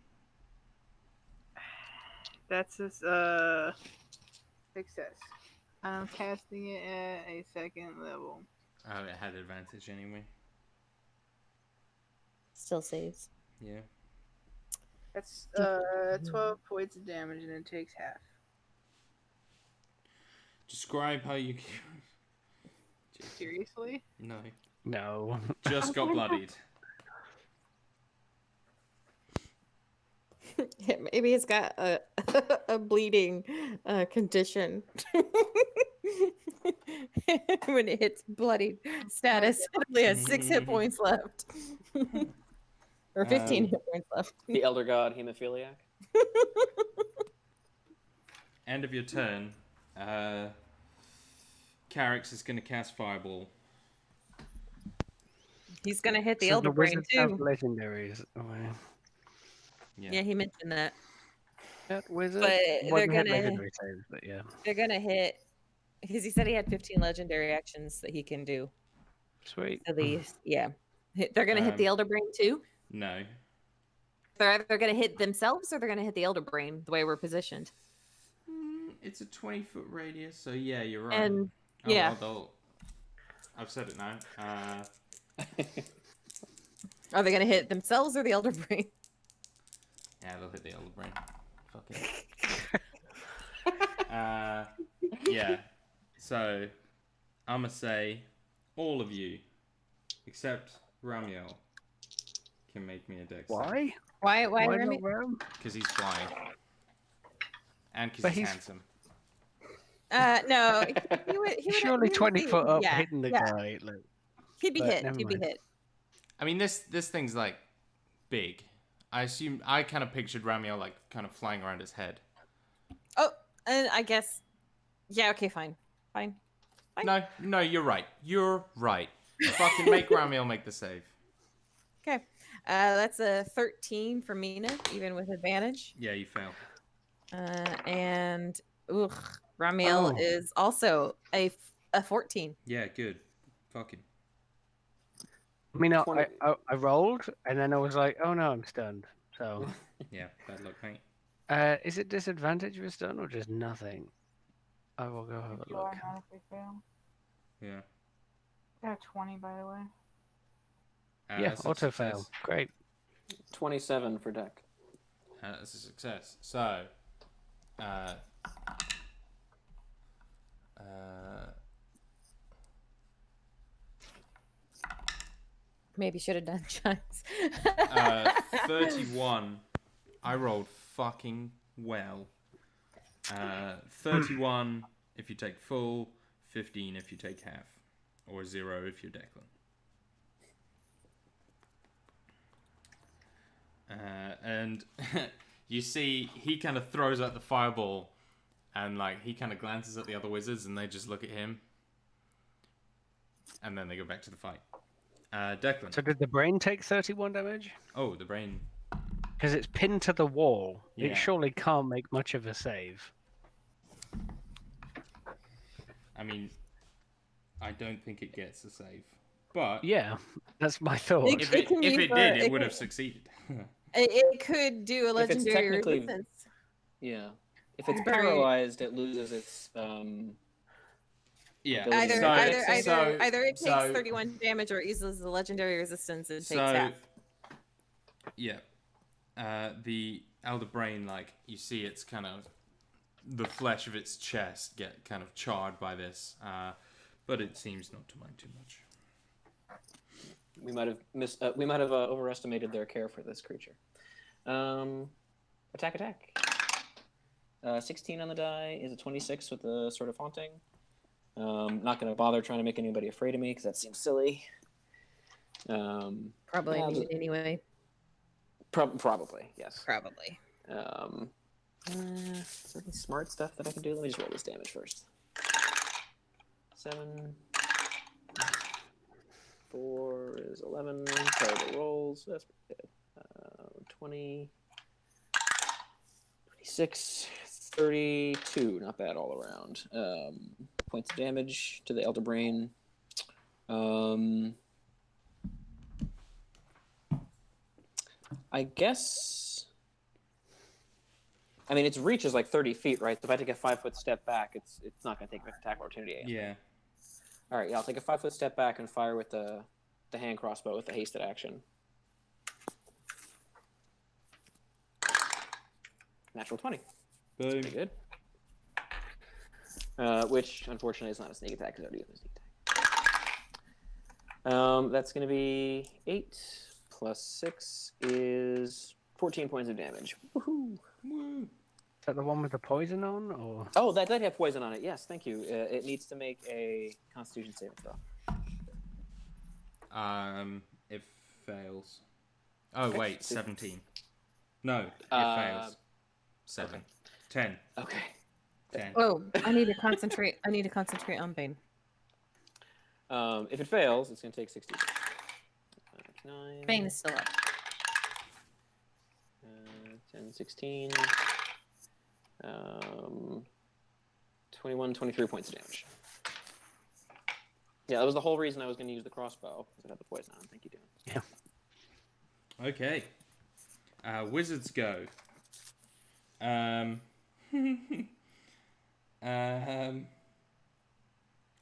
That's a success. I'm casting it at a second level. Oh, it had advantage anyway. Still saves. Yeah. That's 12 points of damage, and it takes half. Describe how you... Seriously? No. No. Just got bloodied. Yeah, maybe it's got a a bleeding condition. When it hits bloodied status, it only has 6 hit points left. Or 15 hit points left. The Elder God Hemophiliac. End of your turn. Carrick's is going to cast Fireball. He's gonna hit the So Elder Brain wizards have too. legendaries. Oh, wow. Yeah, he mentioned that. That wizard But wasn't hit legendary saves, but yeah. They're gonna hit because he said he had 15 legendary actions that he can do. Sweet. So these, yeah, they're gonna hit the Elder Brain too. No. They're either gonna hit themselves or they're gonna hit the Elder Brain. The way we're positioned. It's a 20-foot radius, so yeah, you're right. And yeah, Well, I've said it now. are they gonna hit themselves or the Elder Brain? Yeah, they'll hit the Elder Brain. Fuck it. Yeah. So, I'm gonna say all of you, except Ramiel, can make me a dex. Why? Why not Ram? Because he's flying. And because But he's he's- handsome. No, he would Surely 20 be- foot up yeah, hitting the yeah. guy. Like, He'd be but hit. never He'd be mind. hit. I mean, this thing's like big. I kind of pictured Ramiel like kind of flying around his head. Oh, and I guess. Yeah. Okay. Fine. No, you're right. You're right. Fucking make Ramiel make the save. Okay. That's a 13 for Mina, even with advantage. Yeah, you fail. And Ramiel is also a 14. Yeah, good. Fucking. I mean, 20. I rolled, and then I was like, oh no, I'm stunned. So, Yeah, bad luck, mate. is it disadvantage for stun or just nothing? I will go have a You look. automatically fail. Yeah. Got a 20, by the way. Yeah, That's a auto fail. success. Great. 27 for deck. That's a success. So, Maybe should have done Giants. 31. I rolled fucking well. 31 if you take full, 15 if you take half, or 0 if you're Declan. And you see he kind of throws out the fireball, and like he kind of glances at the other wizards, and they just look at him, and then they go back to the fight. Declan. So did the brain take 31 damage? Oh, the brain. Because it's pinned to the wall. Yeah. It surely can't make much of a save. I mean, I don't think it gets a save, but Yeah, that's my thought. if it can use did, a- it would have succeeded. It could do a If it's legendary technically- resistance. Yeah. If it's Very- paralyzed, it loses its. Yeah. Ability Either, So- either, so- either, either it takes so- 31 damage or it uses the legendary resistance and takes So, half. yeah, the elder brain, like you see, it's kind of the flesh of its chest get kind of charred by this, but it seems not to mind too much. We might have overestimated their care for this creature. Attack. 16 on the die is a 26 with the Sword of Haunting. Not going to bother trying to make anybody afraid of me because that seems silly. Probably yeah, need it anyway. Probably, yes. Probably. Is there any smart stuff that I can do? Let me just roll this damage first. 7. 4 is 11. Total rolls. That's pretty good. 20. 26. 32. Not bad all around. Points of damage to the Elder Brain. I guess. I mean, its reach is like 30 feet, right? So if I take a 5-foot step back, it's not going to take an attack opportunity. Yeah. All right, yeah, I'll take a 5-foot step back and fire with the hand crossbow with the hasted action. Natural 20. Boom. Pretty good. Which, unfortunately, is not a sneak attack because I already used a sneak attack. That's going to be 8 plus 6 is 14 points of damage. Woohoo! Woo. Is that the one with the poison on, or? Oh, that did have poison on it. Yes, thank you. It needs to make a Constitution saving throw. It fails. Oh Okay. wait, 17. No, it fails. 7. okay. 10. Okay. 10. Oh, I need to concentrate. I need to concentrate on Bane. If it fails, it's going to take 60. 9, Bane is still up. 10, 16, 21, 23 points of damage. Yeah, that was the whole reason I was going to use the crossbow, because it had the poison on. Thank you, Dan. Yeah. Okay. Wizards go.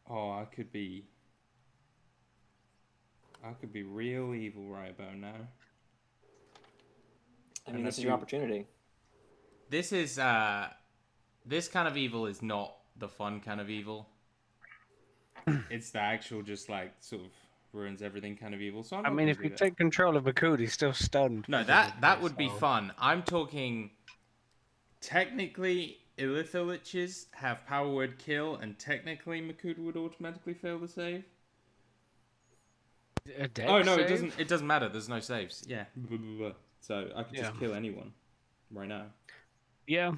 Oh, I could be real evil right about now. I mean, And this if is your you- opportunity. This is this kind of evil is not the fun kind of evil. It's the actual just like sort of ruins everything kind of evil. So I'm I not mean, gonna if do you that. take control of Makud, he's still stunned. No, that would be fun. I'm talking. Technically, Illitholiches have power word kill, and technically Makud would automatically fail the save. A dex Oh no, save? it doesn't. It doesn't matter. There's no saves. Yeah. So I could just Yeah. kill anyone right now. Yeah.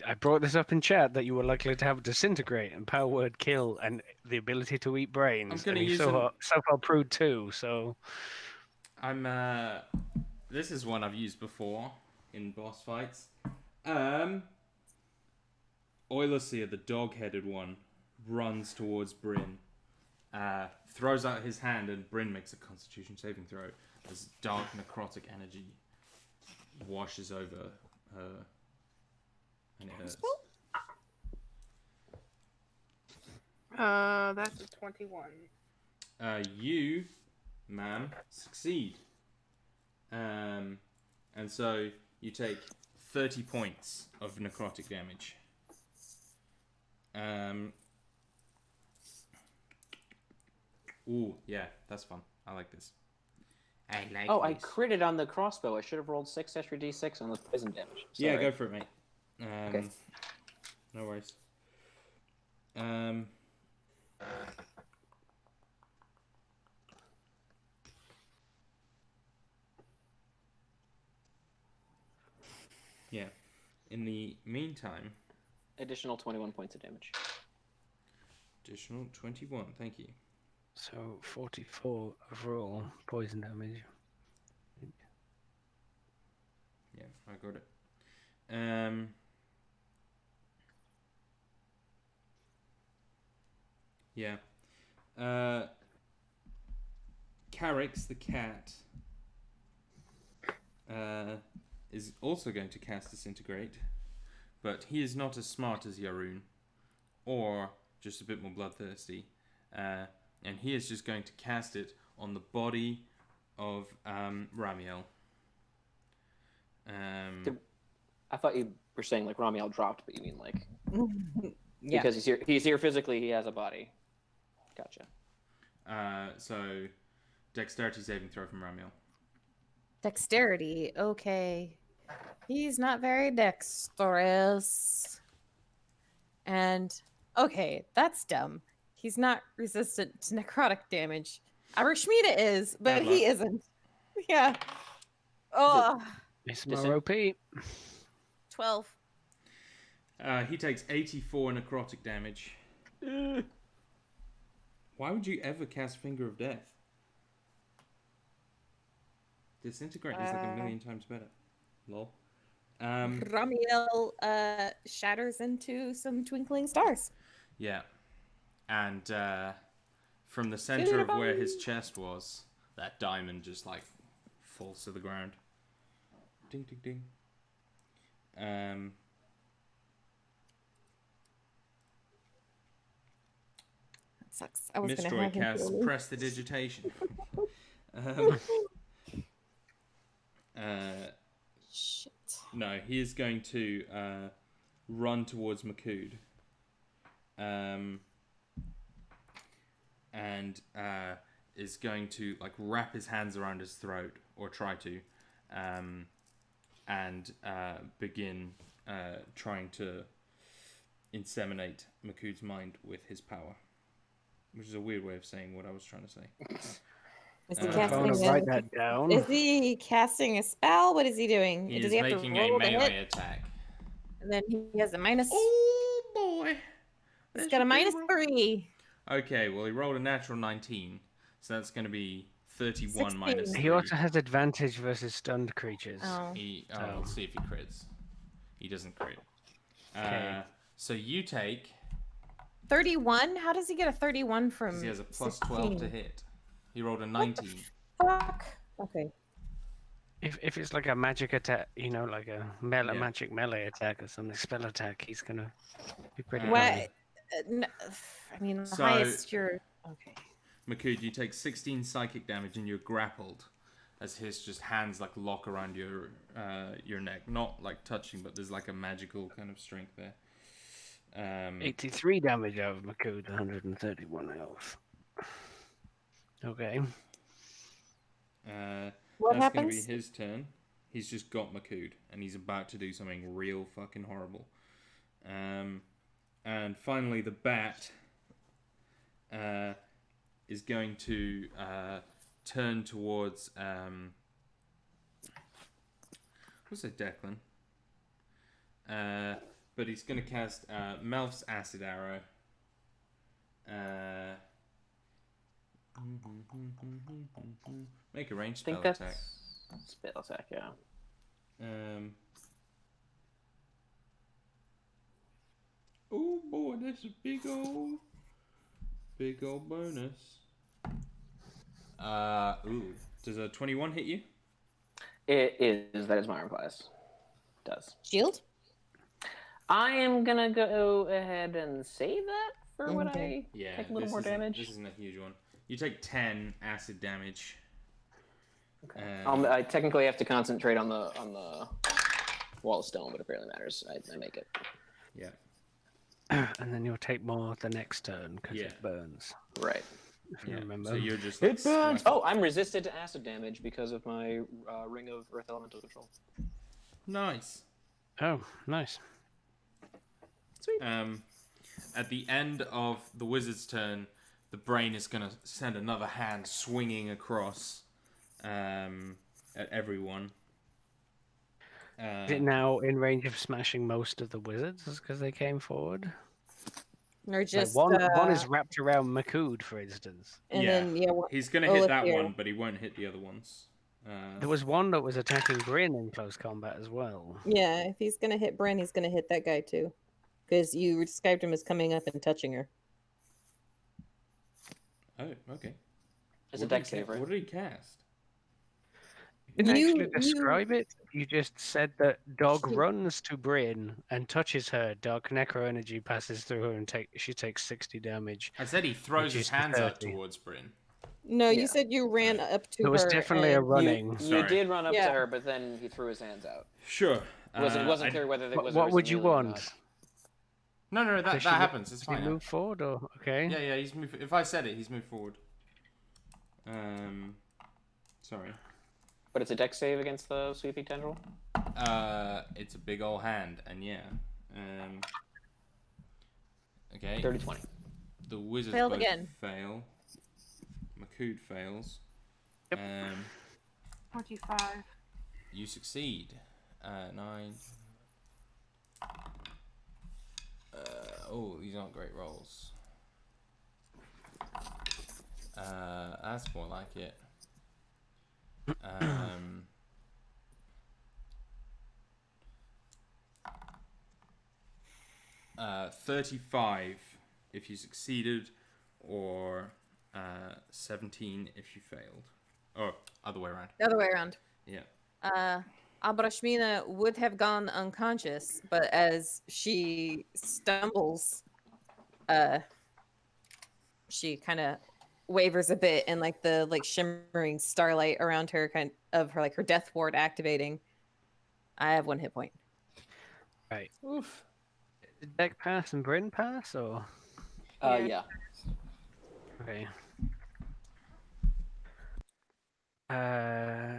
I brought this up in chat that you were likely to have disintegrate and power word kill and the ability to eat brains. I'm gonna and you use so far proved too. So I'm. This is one I've used before in boss fights. Oilerseer, the dog-headed one, runs towards Bryn. Throws out his hand, and Bryn makes a Constitution saving throw as dark necrotic energy washes over her, and it hurts. That's a 21. You, ma'am, succeed. And so you take 30 points of necrotic damage. Ooh, yeah, that's fun. I like this. I like Oh, I this. critted on the crossbow. I should have rolled 6 extra d6 on the poison damage. Yeah, Sorry. go for it, mate. Okay. No worries. Yeah. In the meantime, Additional 21 points of damage. additional 21. Thank you. So 44 overall poison damage. Yeah, I got it. Yeah. Carrix the cat is also going to cast Disintegrate, but he is not as smart as Yarun, or just a bit more bloodthirsty, and he is just going to cast it on the body of Ramiel. I thought you were saying like Ramiel dropped, but you mean like Yeah. because he's here physically, he has a body. Gotcha. So, dexterity saving throw from Ramiel. Dexterity. Okay. He's not very dexterous. And okay, that's dumb. He's not resistant to necrotic damage. Arashmita is, but Bad he luck. isn't. Yeah. Oh, It's more OP. 12. He takes 84 necrotic damage. Why would you ever cast Finger of Death? Disintegrate is like a million times better. Lol. Ramiel shatters into some twinkling stars. Yeah. And from the center of where his chest was, that diamond just like falls to the ground. Ding, ding, ding. That sucks. I was going to Mistroy have him casts heal me. Prestidigitation. Shit. No, he is going to run towards Makud. And is going to like wrap his hands around his throat, or try to, and begin trying to inseminate Makud's mind with his power, which is a weird way of saying what I was trying to say. Is he I'm casting going to a, write that down. Is he casting a spell? What is he doing? He Does is he have to making a roll to melee hit? attack. And then he has a minus. Oh boy! He's got a minus 3. Okay, well he rolled a natural 19, so that's going to be 31 minus 16. 3. He also has advantage versus stunned creatures. Oh. Let's see if he crits. He doesn't crit. Okay. So you take... 31? How does he get a 31 from 'cause he has a plus 12 to 16? hit. He rolled a 19. Fuck. Okay. If it's like a magic attack, like a Yeah. magic melee attack or something, spell attack, he's gonna be pretty Uh, What? high. I mean, the So- highest you're... Okay. Makud, you take 16 psychic damage and you're grappled as his just hands like lock around your neck. Not like touching, but there's like a magical kind of strength there. 83 damage out of Makud, 131 health. Okay. What That's going to be happens? his turn. He's just got Makud, and he's about to do something real fucking horrible. And finally, the bat is going to turn towards... what's it, Declan? But he's going to cast Melf's Acid Arrow. Make a ranged I think spell that's attack. spell attack. Yeah. Oh boy, that's a big old bonus. Does a 21 hit you? It is. That is my class. Does. Shield? I am gonna go ahead and save that for when Okay. I take a little more damage. This isn't a huge one. You take 10 acid damage. Okay. I technically have to concentrate on the wall of stone, but it barely matters. I make it. Yeah. And then you'll take more the next turn because Yeah. it burns. Right. If you Yeah. remember. So you're just It burns. slapping- Oh, I'm resistant to acid damage because of my Ring of Earth Elemental Control. Nice. Oh, nice. Sweet. At the end of the wizard's turn, the brain is going to send another hand swinging across at everyone. Is it now in range of smashing most of the wizards because they came forward? Or just One is wrapped around Makud, for instance. and yeah. then yeah, He's going to hit that Olafir. one, but he won't hit the other ones. There was one that was attacking Bryn in close combat as well. Yeah, if he's gonna hit Bren, he's gonna hit that guy too, because you described him as coming up and touching her. Oh, okay. It's a deck save, right? What did he cast? You didn't actually You- describe it. You just said that dog runs to Bryn and touches her. Dark necro energy passes through her and she takes 60 damage. I said he throws his reduced to hands out 30. towards Bryn. No, Yeah. you said you ran up to There was her. definitely a and- running. You Sorry. did run up Yeah. to her, but then he threw his hands out. Sure. It wasn't clear whether there was. What would you want? No, that Does she happens. It's Does he fine. move forward or okay? Yeah, he's moved. If I said it, he's moved forward. Sorry. But it's a deck save against the sweeping tendril. It's a big old hand, and yeah. Okay. 30-20. The wizards Failed both again. fail. Makud fails. Yep. 25. You succeed. 9. Oh, these aren't great rolls. That's more like it. 35 if you succeeded, or 17 if you failed. Or other way around. The other way around. Yeah. Abrashmina would have gone unconscious, but as she stumbles, she kind of wavers a bit, and like the shimmering starlight around her, kind of her her death ward activating. I have 1 hit point. Right. Oof. Did Deck pass and Bryn pass or? Yeah. Okay.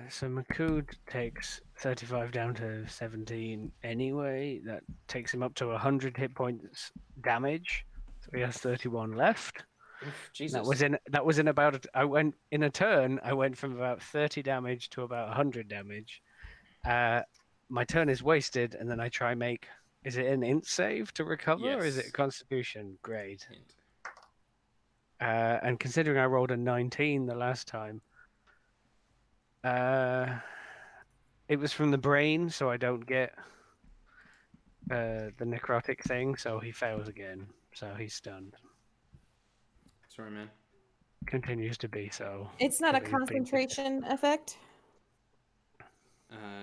So Makud takes 35 down to 17 anyway. That takes him up to 100 hit points damage. So he has 31 left. Oof, Jesus. That was in about I went in a turn. I went from about 30 damage to about 100 damage. My turn is wasted, and then I try make. Is it an int save to recover, or is it Yes. Constitution? Great. Hint. And considering I rolled a 19 the last time, it was from the brain, so I don't get the necrotic thing. So he fails again. So he's stunned. Sorry, man. Continues to be so. It's not a Having been- concentration effect.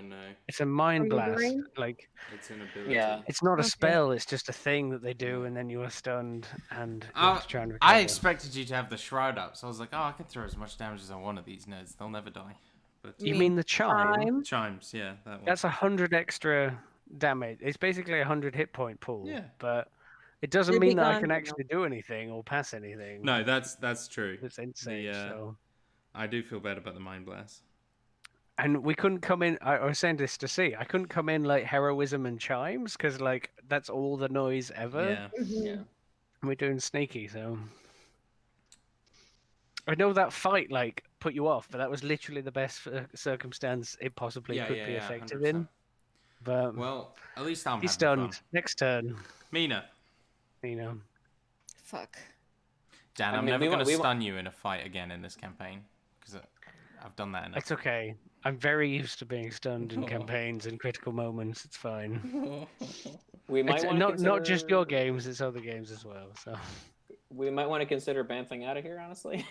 No. It's a mind From the blast. brain? Like It's an ability. Yeah. it's not a Okay. spell. It's just a thing that they do, and then you are stunned and you have to try and recover. I expected you to have the shroud up, so I was like, oh, I can throw as much damage as I want at these nerds. They'll never die. But You mean the chime? Time. chimes, yeah, that one. That's 100 extra damage. It's basically 100 hit point pool. Yeah. But it doesn't They'd be mean that I gone can now. actually do anything or pass anything. No, that's true. It's insane. So. I do feel bad about the mind blast. And we couldn't come in. I was saying this to see. I couldn't come in like heroism and chimes because like that's all the noise ever. Yeah. Yeah. We're doing sneaky, so I know that fight like put you off, but that was literally the best circumstance it possibly Yeah, could yeah, be yeah, effective 100%. in. But Well, at least I'm he's having stunned. fun. Next turn, Mina. you know. Fuck. Dan, I I'm mean, never we going want- to we want- stun you in a fight again in this campaign because I've done that enough. It's okay. I'm very used to being stunned in campaigns and critical moments. It's fine. We might It's want to not just your games; it's other games as well. So We might want to consider bamfing out of here. Honestly,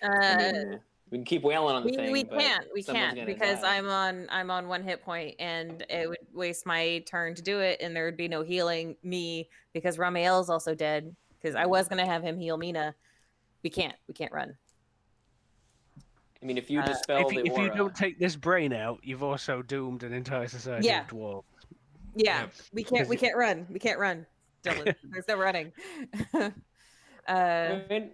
Uh, we can keep wailing on the thing. we but can't someone's gonna because die. I'm on 1 hit point, and it would waste my turn to do it, and there would be no healing me because Ramiel is also dead, because I was gonna have him heal Mina. We can't run. I mean, if you dispel if the you aura, don't take this brain out, you've also doomed an entire society Yeah. of dwarves. Yeah, Yep. we can't run. We can't run. Dylan, there's no running. I mean,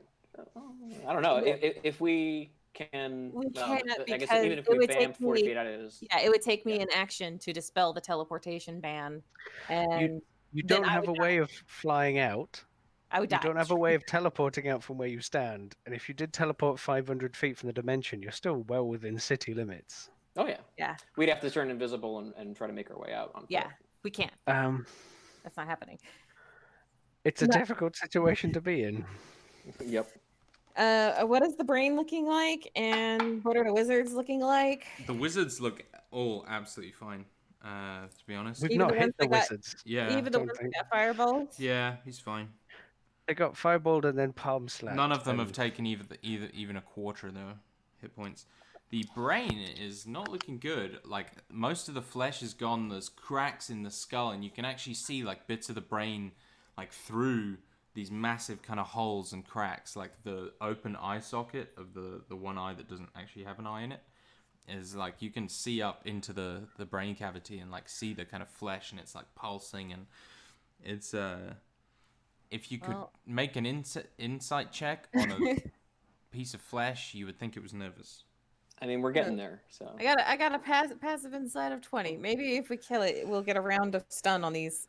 I don't know if we can. We well, can't I guess because even if it we would bam take 40 me- feet out of his. Yeah, it would take me an action to dispel the teleportation ban, and You Then don't I have a would way of flying out. I would You die. don't have a way of teleporting out from where you stand. And if you did teleport 500 feet from the dimension, you're still well within city limits. Oh yeah. Yeah. We'd have to turn invisible and try to make our way out on foot. Yeah. We can't. That's not happening. It's a difficult situation to be in. Yep. What is the brain looking like, and what are the wizards looking like? The wizards look all absolutely fine. To be honest. We've Even not the hit ones the that got- wizards. Yeah. Even the don't ones that think. got fireballs? Yeah, he's fine. They got fireballed and then palm slapped. None of them have and- taken even a quarter of their hit points. The brain is not looking good. Like, most of the flesh is gone. There's cracks in the skull, and you can actually see like bits of the brain like through these massive kind of holes and cracks. Like the open eye socket of the one eye that doesn't actually have an eye in it is like you can see up into the brain cavity and like see the kind of flesh, and it's like pulsing, and it's if you could make an insight check on a piece of flesh, you would think it was nervous. I mean, we're getting there. So I got a passive insight of 20. Maybe if we kill it, we'll get a round of stun on these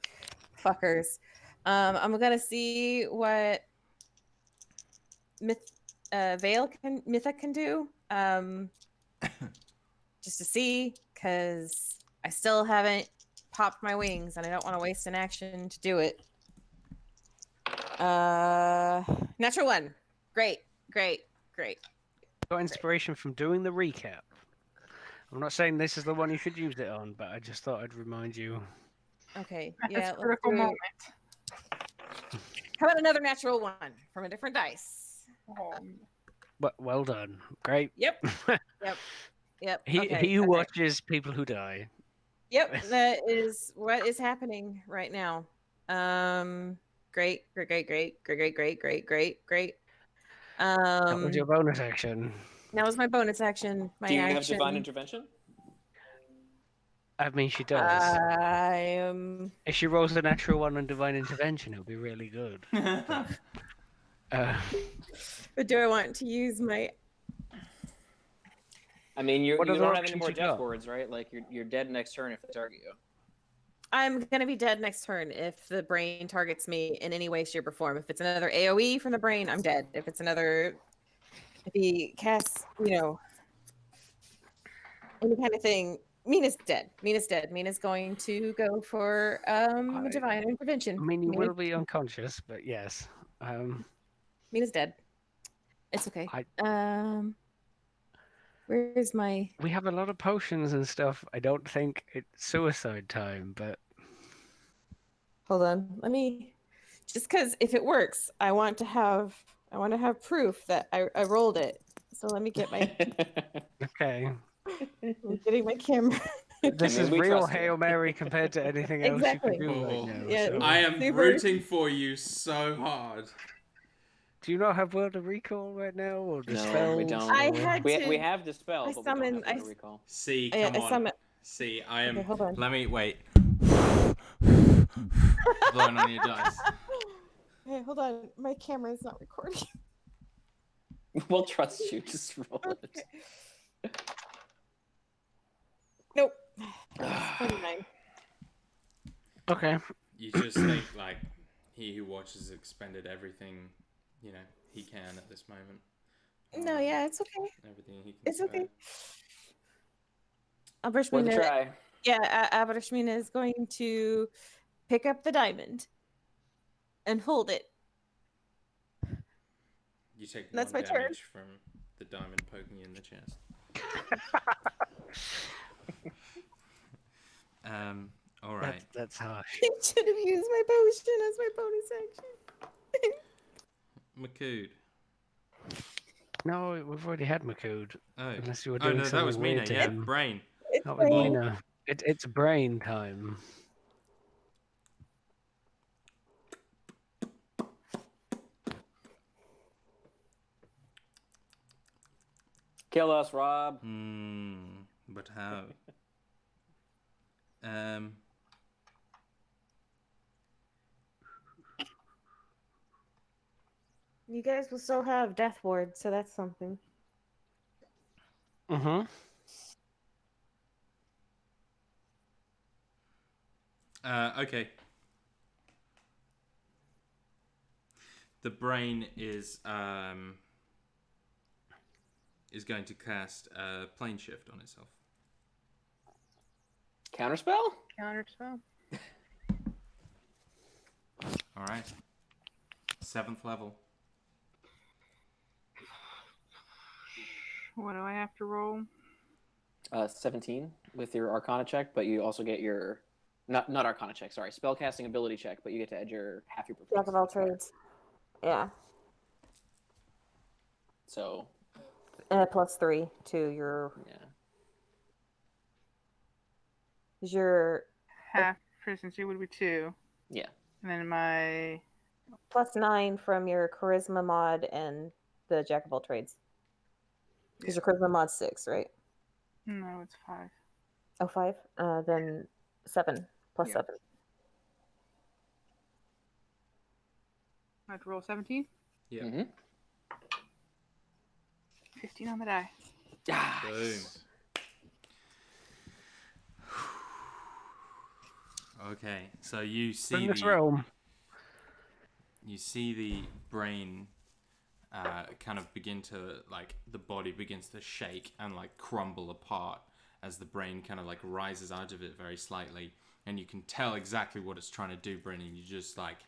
fuckers. I'm gonna see what Mytha can do. Just to see, because I still haven't popped my wings, and I don't want to waste an action to do it. Natural 1. Great. Got inspiration from doing the recap. I'm not saying this is the one you should use it on, but I just thought I'd remind you. Okay. At Yeah. this Let's critical do it. moment. How about another natural 1 from a different dice? Well done. Great. Yep. He Okay, who okay. watches people who die. Yep, that is what is happening right now. Great. That was your bonus action. That was my bonus action. My do you action. have divine intervention? I mean, she does. I am. If she rolls a natural 1 on divine intervention, it'll be really good. But do I want to use my? I mean, you What don't other have any options more you death got? words, right? Like you're dead next turn if they target you. I'm gonna be dead next turn if the brain targets me in any way, shape, or form. If it's another AOE from the brain, I'm dead. If he casts, any kind of thing, Mina's dead. Mina's going to go for divine intervention. I mean, you will be unconscious, but yes. Mina's dead. It's okay. Where's my? We have a lot of potions and stuff. I don't think it's suicide time, but Hold on. Let me. Just because if it works, I want to have proof that I rolled it. So let me get my. okay. I'm getting my camera. This I mean, is we real trust you. Hail Mary compared to anything else Exactly. you can do right now. Yeah, so. I am Super. rooting for you so hard. Do you not have World of Recall right now, or No, Dispel? we don't. I had We to. have dispel, I but summoned- we don't have recall. See, Yeah, come I on. summon- See, I am. Okay, hold on. Let me wait. Blowing on your dice. Hey, hold on. My camera is not recording. We'll trust you. Just roll it. Nope. 49. Okay. You just think like he who watches expended everything, he can at this moment. No, yeah, it's okay. Everything he can. It's okay. Worth a Abrishmina, try. yeah, Abrishmina is going to pick up the diamond and hold it. You take That's one my turn. damage from the diamond poking you in the chest. All right. That's harsh. I should have used my potion as my bonus action. Makood. No, we've already had Makood. Oh. Unless you were Oh doing no, that something was weird Mina. to Yeah, him. brain. It's That was fine. Mina. It's brain time. Kill us, Rob. But how? You guys will still have death ward, so that's something. Mm-hmm. Okay. The brain is going to cast plane shift on itself. Counterspell? Counterspell. All right. 7th level. What do I have to roll? 17 with your Arcana check, but you also get your not Arcana check. Sorry, spellcasting ability check, but you get to add your half your Jack proficiency. of all trades. Yeah. So +3 to your yeah, your Half proficiency would be 2. yeah. And then my +9 from your charisma mod and the Jack of all trades. Because your charisma mod's 6, right? no, it's 5. Oh, 5? Then 7 plus Yeah. 7. I have to roll 17. Yeah. Mm-hmm. 15 on the die. Boom. Okay, so you see Bring this realm. you see the brain kind of begin to, like, the body begins to shake and, like, crumble apart as the brain kind of, like, rises out of it very slightly, and you can tell exactly what it's trying to do, Brennan. You just, like,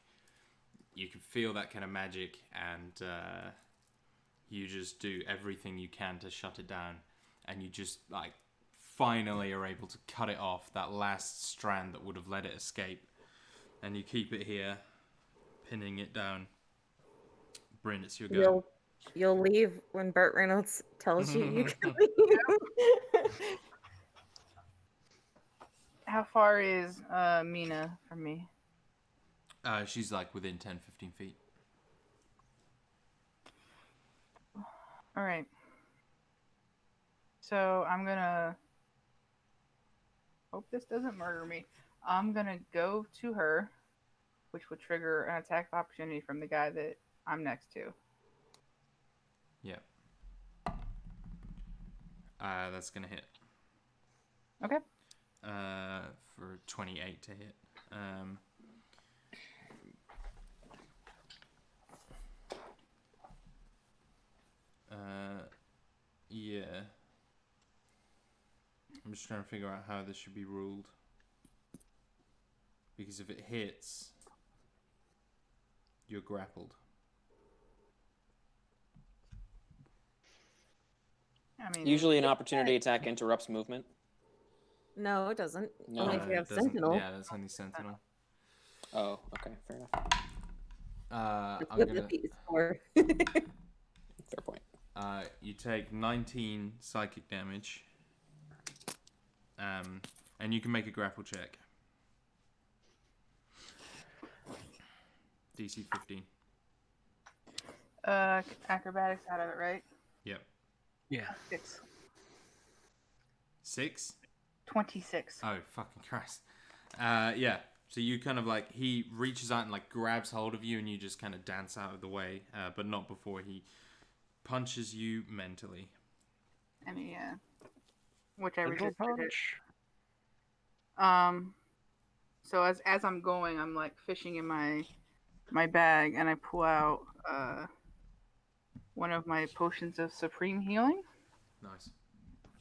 you can feel that kind of magic, and you just do everything you can to shut it down, and you just, like, finally are able to cut it off, that last strand that would have let it escape, and you keep it here, pinning it down. Bryn, it's your go. You'll leave when Burt Reynolds tells you you can leave. How far is Mina from me? She's like within 10-15 feet. All right. So I'm gonna hope this doesn't murder me. I'm gonna go to her, which would trigger an attack of opportunity from the guy that I'm next to. Yeah. That's gonna hit. Okay. For 28 to hit. Yeah. I'm just trying to figure out how this should be ruled. Because if it hits, you're grappled. I mean, Usually, an opportunity attack interrupts movement. No, it doesn't. No. Only if you it have doesn't- Sentinel. Yeah, that's only Sentinel. Oh, okay, fair enough. I'm What gonna. the feet is for. Fair point. You take 19 psychic damage. And you can make a grapple check. DC 15. Acrobatics out of it, right? Yep. Yeah. 6? 26. Oh, fucking Christ. Yeah. So you kind of like, he reaches out and like grabs hold of you and you just kind of dance out of the way, but not before he punches you mentally. I mean, yeah. Which I Little resisted it. punch. So as I'm going, I'm like fishing in my bag, and I pull out one of my potions of supreme healing, Nice.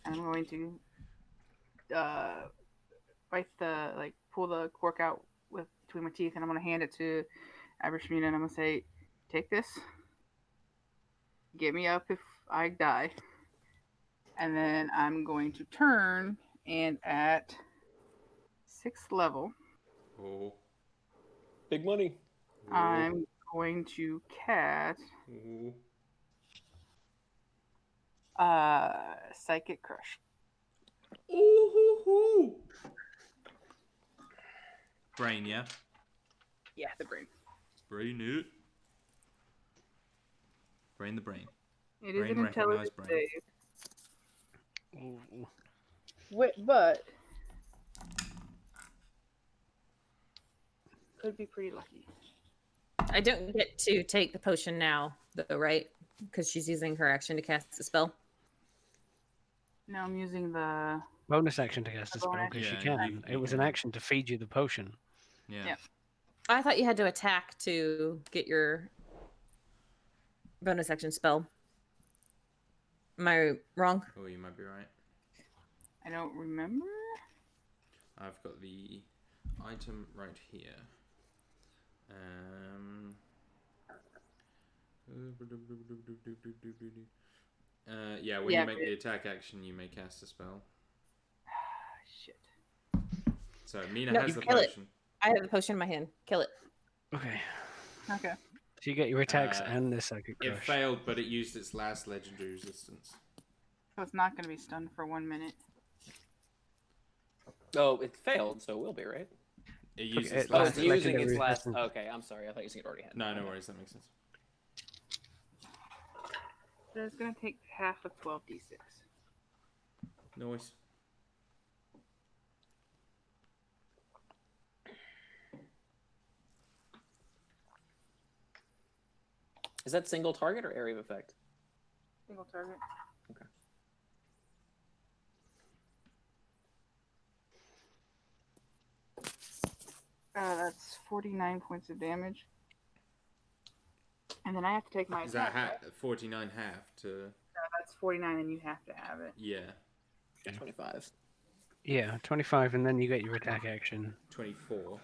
and I'm going to pull the cork out with between my teeth, and I'm going to hand it to Abershmina, and I'm going to say, "Take this. Get me up if I die." And then I'm going to turn, and at 6th level, Oh. Big money. I'm going to cast Psychic Crush. Ooh. Brain, yeah? Yeah, the brain. Brain it. Brain the brain. It is Brain an recognized intelligence brain. save. Ooh. But could be pretty lucky. I don't get to take the potion now, though, right? Because she's using her action to cast the spell. Now I'm using the Bonus action to cast a A spell bonus because you action. can. Yeah, It was you an can. action to feed you the potion. Yeah. Yeah. I thought you had to attack to get your bonus action spell. Am I wrong? Oh, you might be right. I don't remember. I've got the item right here. Yeah, when you make the attack action, you may cast a spell. Shit. So Mina No, has you the kill it. potion. I have the potion in my hand. Kill it. Okay. Okay. So you get your attacks and the psychic It crush. failed, but it used its last legendary resistance. So it's not going to be stunned for 1 minute. Oh, it failed, so it will be, right? It used Okay, its Oh, last it's Last using legendary its last. resistance. Okay, I'm sorry. I thought you said it already had. No, no Okay. worries. That makes sense. So it's going to take half of 12d6. Noise. Is that single target or area of effect? Single target. Okay. That's 49 points of damage. And then I have to take my Is attack. that right? 49 half to? That's 49 and you have to have it. Yeah, 25. Yeah, 25, and then you get your attack action. 24.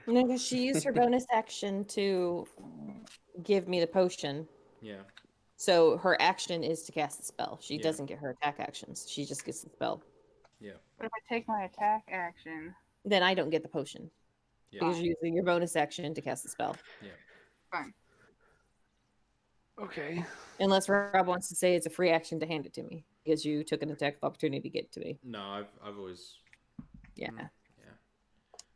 No, because she used her bonus action to give me the potion. Yeah. So her action is to cast the spell. She Yeah. doesn't get her attack actions. She just gets the spell. Yeah. But if I take my attack action, Then I don't get the potion. Yeah. Because you're using your bonus action to cast the spell. Yeah. fine. Okay. Unless Rob wants to say it's a free action to hand it to me. Because you took an attack of opportunity to get it to me. No, I've always. Yeah. Yeah.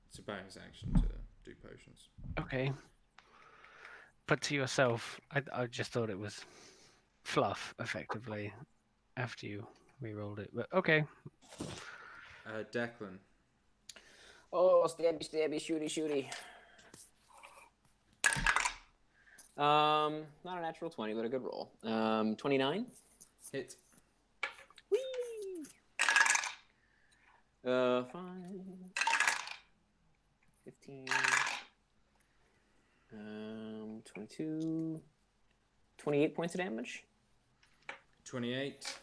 It's a bonus action to do potions. Okay. But to yourself, I just thought it was fluff, effectively, after you re-rolled it. But okay. Declan. Oh, stabby, stabby, shooty, shooty. Not a natural 20, but a good roll. 29. Hit. Whee! 5, 15, 22, 28 points of damage. 28.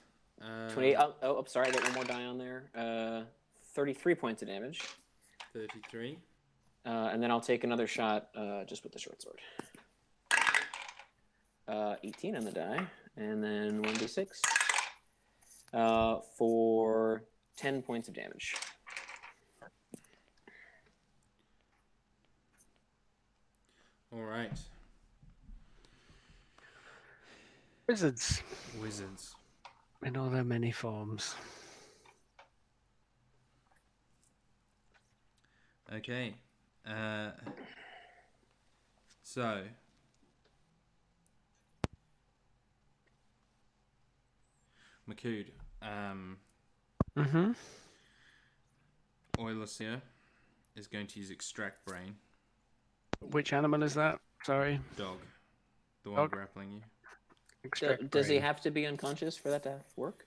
28. Oh, sorry, I got one more die on there. 33 points of damage. 33. And then I'll take another shot just with the short sword. 18 on the die, and then 1d6 for 10 points of damage. All right. Wizards Wizards. in all their many forms. Okay. So. Makood. Mm-hmm. Oilers here is going to use extract brain. Which animal is that? Sorry. Dog. The one Dog. grappling you. Extract Does he brain. have to be unconscious for that to work?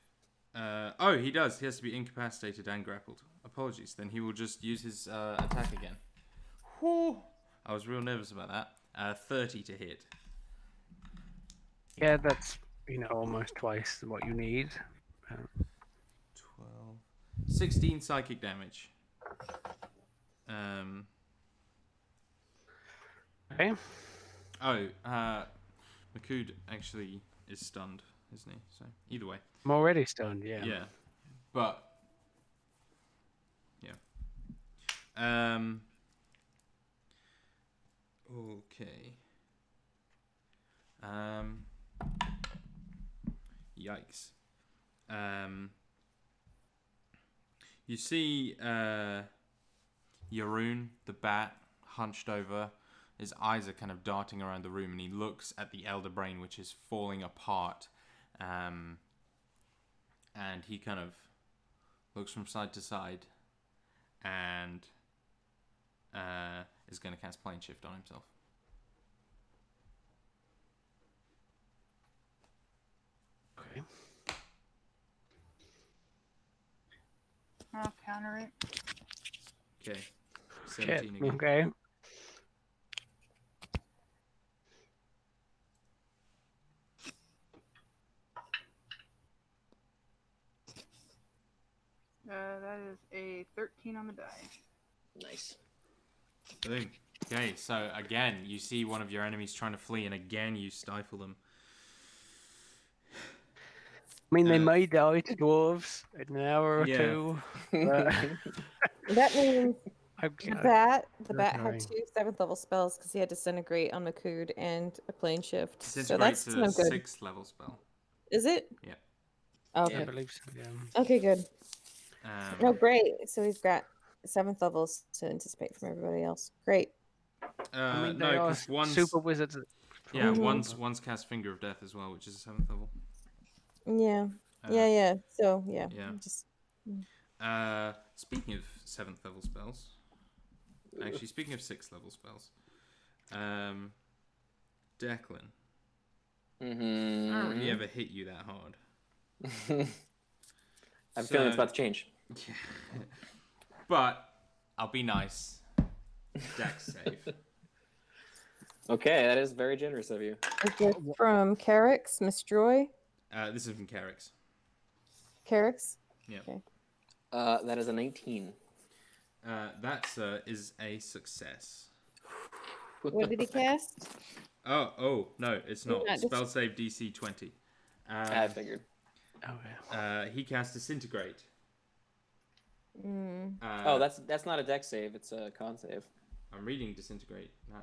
Oh, he does. He has to be incapacitated and grappled. Apologies. Then he will just use his attack again. Whew. I was real nervous about that. 30 to hit. Yeah, that's, almost twice what you need. 12. 16 psychic damage. Okay. Oh, Makood actually is stunned, isn't he? So, either way. I'm already stunned, yeah. Yeah. But, yeah. Okay. Yikes. You see Yaroon, the bat, hunched over. His eyes are kind of darting around the room, and he looks at the Elder Brain, which is falling apart. And he kind of looks from side to side and is going to cast Plane Shift on himself. Okay. I'll counter it. Okay. Shit. 17 again. Okay. That is a 13 on the die. Nice. Boom. Okay, so again, you see one of your enemies trying to flee, and again, you stifle them. I mean, they may die to dwarves in an hour or Yeah. two. But That means I'm the glad. bat had trying. 2 7th level spells because he had Disintegrate on Makud and a Plane Shift. So Disintegrate's that's a no good. 6th level spell. Is it? Yeah. Okay. I believe so, yeah. Okay, good. Um, Oh, great. So we've got 7th levels to anticipate from everybody else. Great. I mean, no, they are because one's super wizards. yeah, Mhm. one's cast Finger of Death as well, which is a 7th level. Yeah. Uh, Yeah. So, yeah. Yeah. Just Speaking of 7th level spells, actually, speaking of 6th level spells, Declan, I don't really ever hit you that hard. I'm feeling it's about to change. Yeah. But I'll be nice. Dex save. Okay, that is very generous of you. is this from Carrick's, Miss Joy? This is from Carrick's. Carrick's? Yeah. Okay. That is a 19. That, sir, is a success. What did he cast? Oh, no, it's not. Not Spell save DC 20. I figured. Okay. He cast Disintegrate. Oh, that's not a dex save. It's a con save. I'm reading Disintegrate now.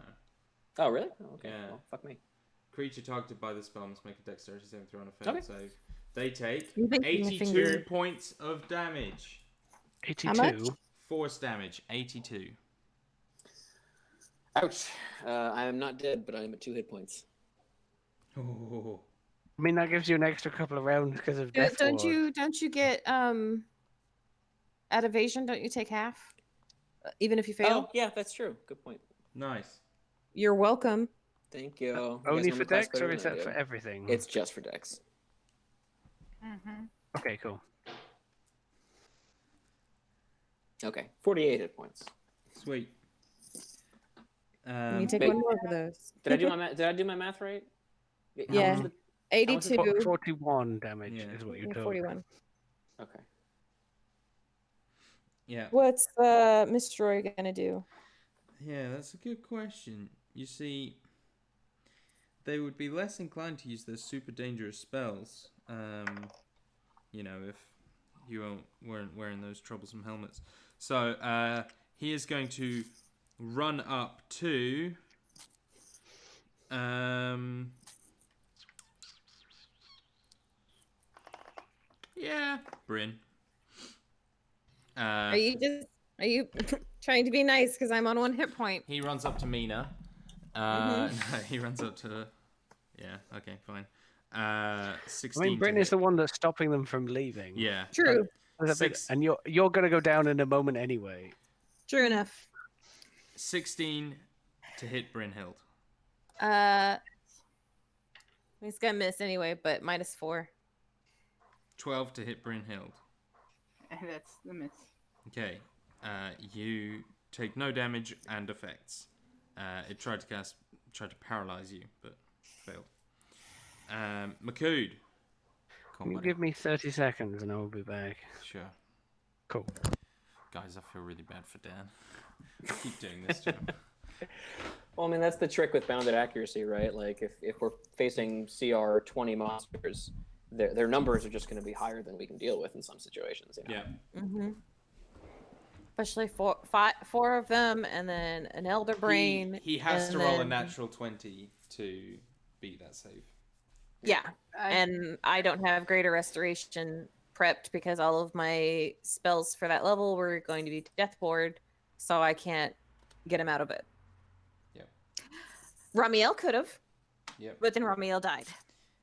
Oh, really? Oh, okay. Yeah. Well, fuck me. Creature targeted by the spell must make a dexterity saving throw on a failed Okay. save. They take You're making a 82 finger. points of damage. 82. How much? Force damage, 82. Ouch. I am not dead, but I am at 2 hit points. Oh. I mean, that gives you an extra couple of rounds because of death Don't ward. you get at evasion? Don't you take half, even if you fail? Oh, yeah, that's true. Good point. Nice. You're welcome. Thank you. You Only guys know for my class dex, better or than is I that do. for everything? It's just for dex. Mm-hmm. Okay, cool. Okay, 48 hit points. Sweet. You take Wait. one more of those. Did I do my math right? How Yeah. much was 82. 41 damage Yeah. is what you took. 41. Okay. Yeah. What's Miss Joy gonna do? Yeah, that's a good question. You see, they would be less inclined to use their super dangerous spells, if you weren't wearing those troublesome helmets. So, he is going to run up to... Bryn. Are you trying to be nice because I'm on 1 hit point? He runs up to Mina. No, he runs up to... Yeah, okay, fine. 16 I mean, Bryn to is the hit. one that's stopping them from leaving. Yeah. True. And you're going to go down in a moment anyway. True enough. 16 to hit Brynhild. He's gonna miss anyway, but -4. 12 to hit Brynhild. That's the miss. Okay. You take no damage and effects. It tried to paralyze you, but failed. Makud. You give me 30 seconds and I will be back. Sure. Cool. Guys, I feel really bad for Dan. Keep doing this to him. Well, I mean, that's the trick with bounded accuracy, right? Like, if we're facing CR 20 monsters, their numbers are just going to be higher than we can deal with in some situations. You know? Yeah. Mm-hmm. Especially four of them, and then an elder brain. He has to roll a natural 20 to beat that save. Yeah, and I don't have greater restoration prepped because all of my spells for that level were going to be death ward, so I can't get him out of it. Yep. Ramiel could have. Yep. But then Ramiel died.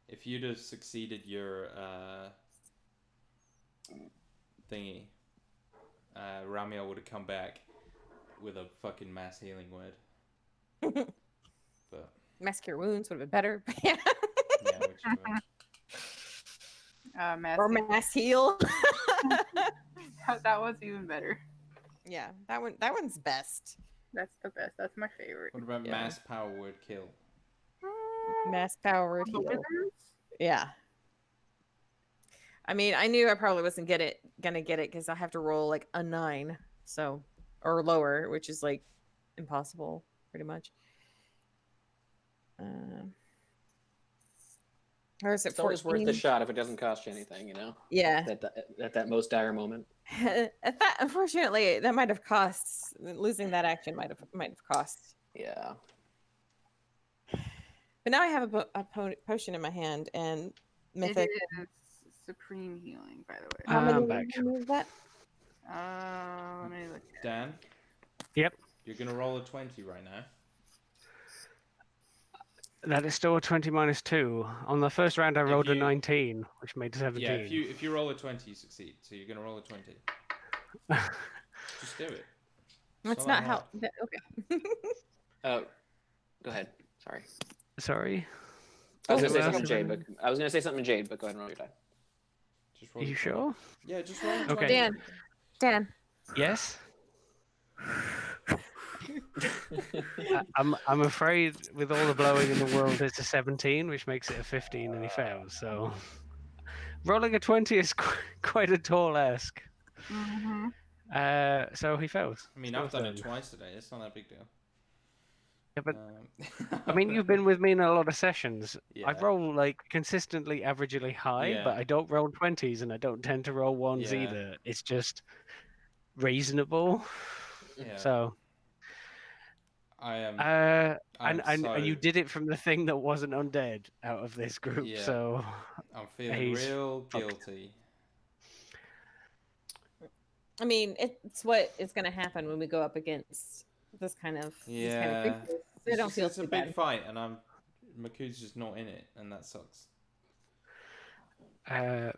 If you'd have succeeded your thingy, Ramiel would have come back with a fucking mass healing word. But Mass cure wounds would have been better. yeah, which Mass or mass heal. that was even better. Yeah, that one's best. That's the best. That's my favorite. What about mass power word kill? Mass powered heal. Yeah. I mean, I knew I probably wasn't gonna get it because I have to roll like a 9, so or lower, which is like impossible, pretty much. Or is it It's always worth the 14? shot if it doesn't cost you anything, you know. Yeah. At that most dire moment. Unfortunately, that might have cost losing that action might have cost. Yeah. But now I have a potion in my hand and mythic. It is supreme healing, by the way. How many back. is that? Let me look. Dan? Yep. You're going to roll a 20 right now. That is still a 20 minus 2. On the first round, I rolled a you- 19, which made 17. Yeah, if you roll a 20, you succeed. So you're going to roll a 20. Just do it. That's not how. Okay. Go ahead. Sorry. Sorry. I was gonna say Well, something, Jade, but go ahead and roll your die. Just roll Are you the 20. sure? Yeah, just roll a 20. Okay. Dan. Yes. I'm afraid with all the blowing in the world, it's a 17, which makes it a 15, and he fails. So rolling a 20 is quite a tall ask. Mm-hmm. So he fails. I mean, Still I've done it stunned. twice today. It's not that big deal. Yeah, but I mean, you've been with me in a lot of sessions. I Yeah. roll like consistently, averagely high, Yeah. but I don't roll 20s, and I don't tend to roll 1s Yeah. either. It's just reasonable. Yeah. So. I am. And you did it from the thing that wasn't undead out of this group, Yeah. so I'm feeling he's real fucked. guilty. I mean, it's what is going to happen when we go up against this kind of Yeah. creatures. I don't feel It's a too big bad. fight, and Maku's just not in it, and that sucks.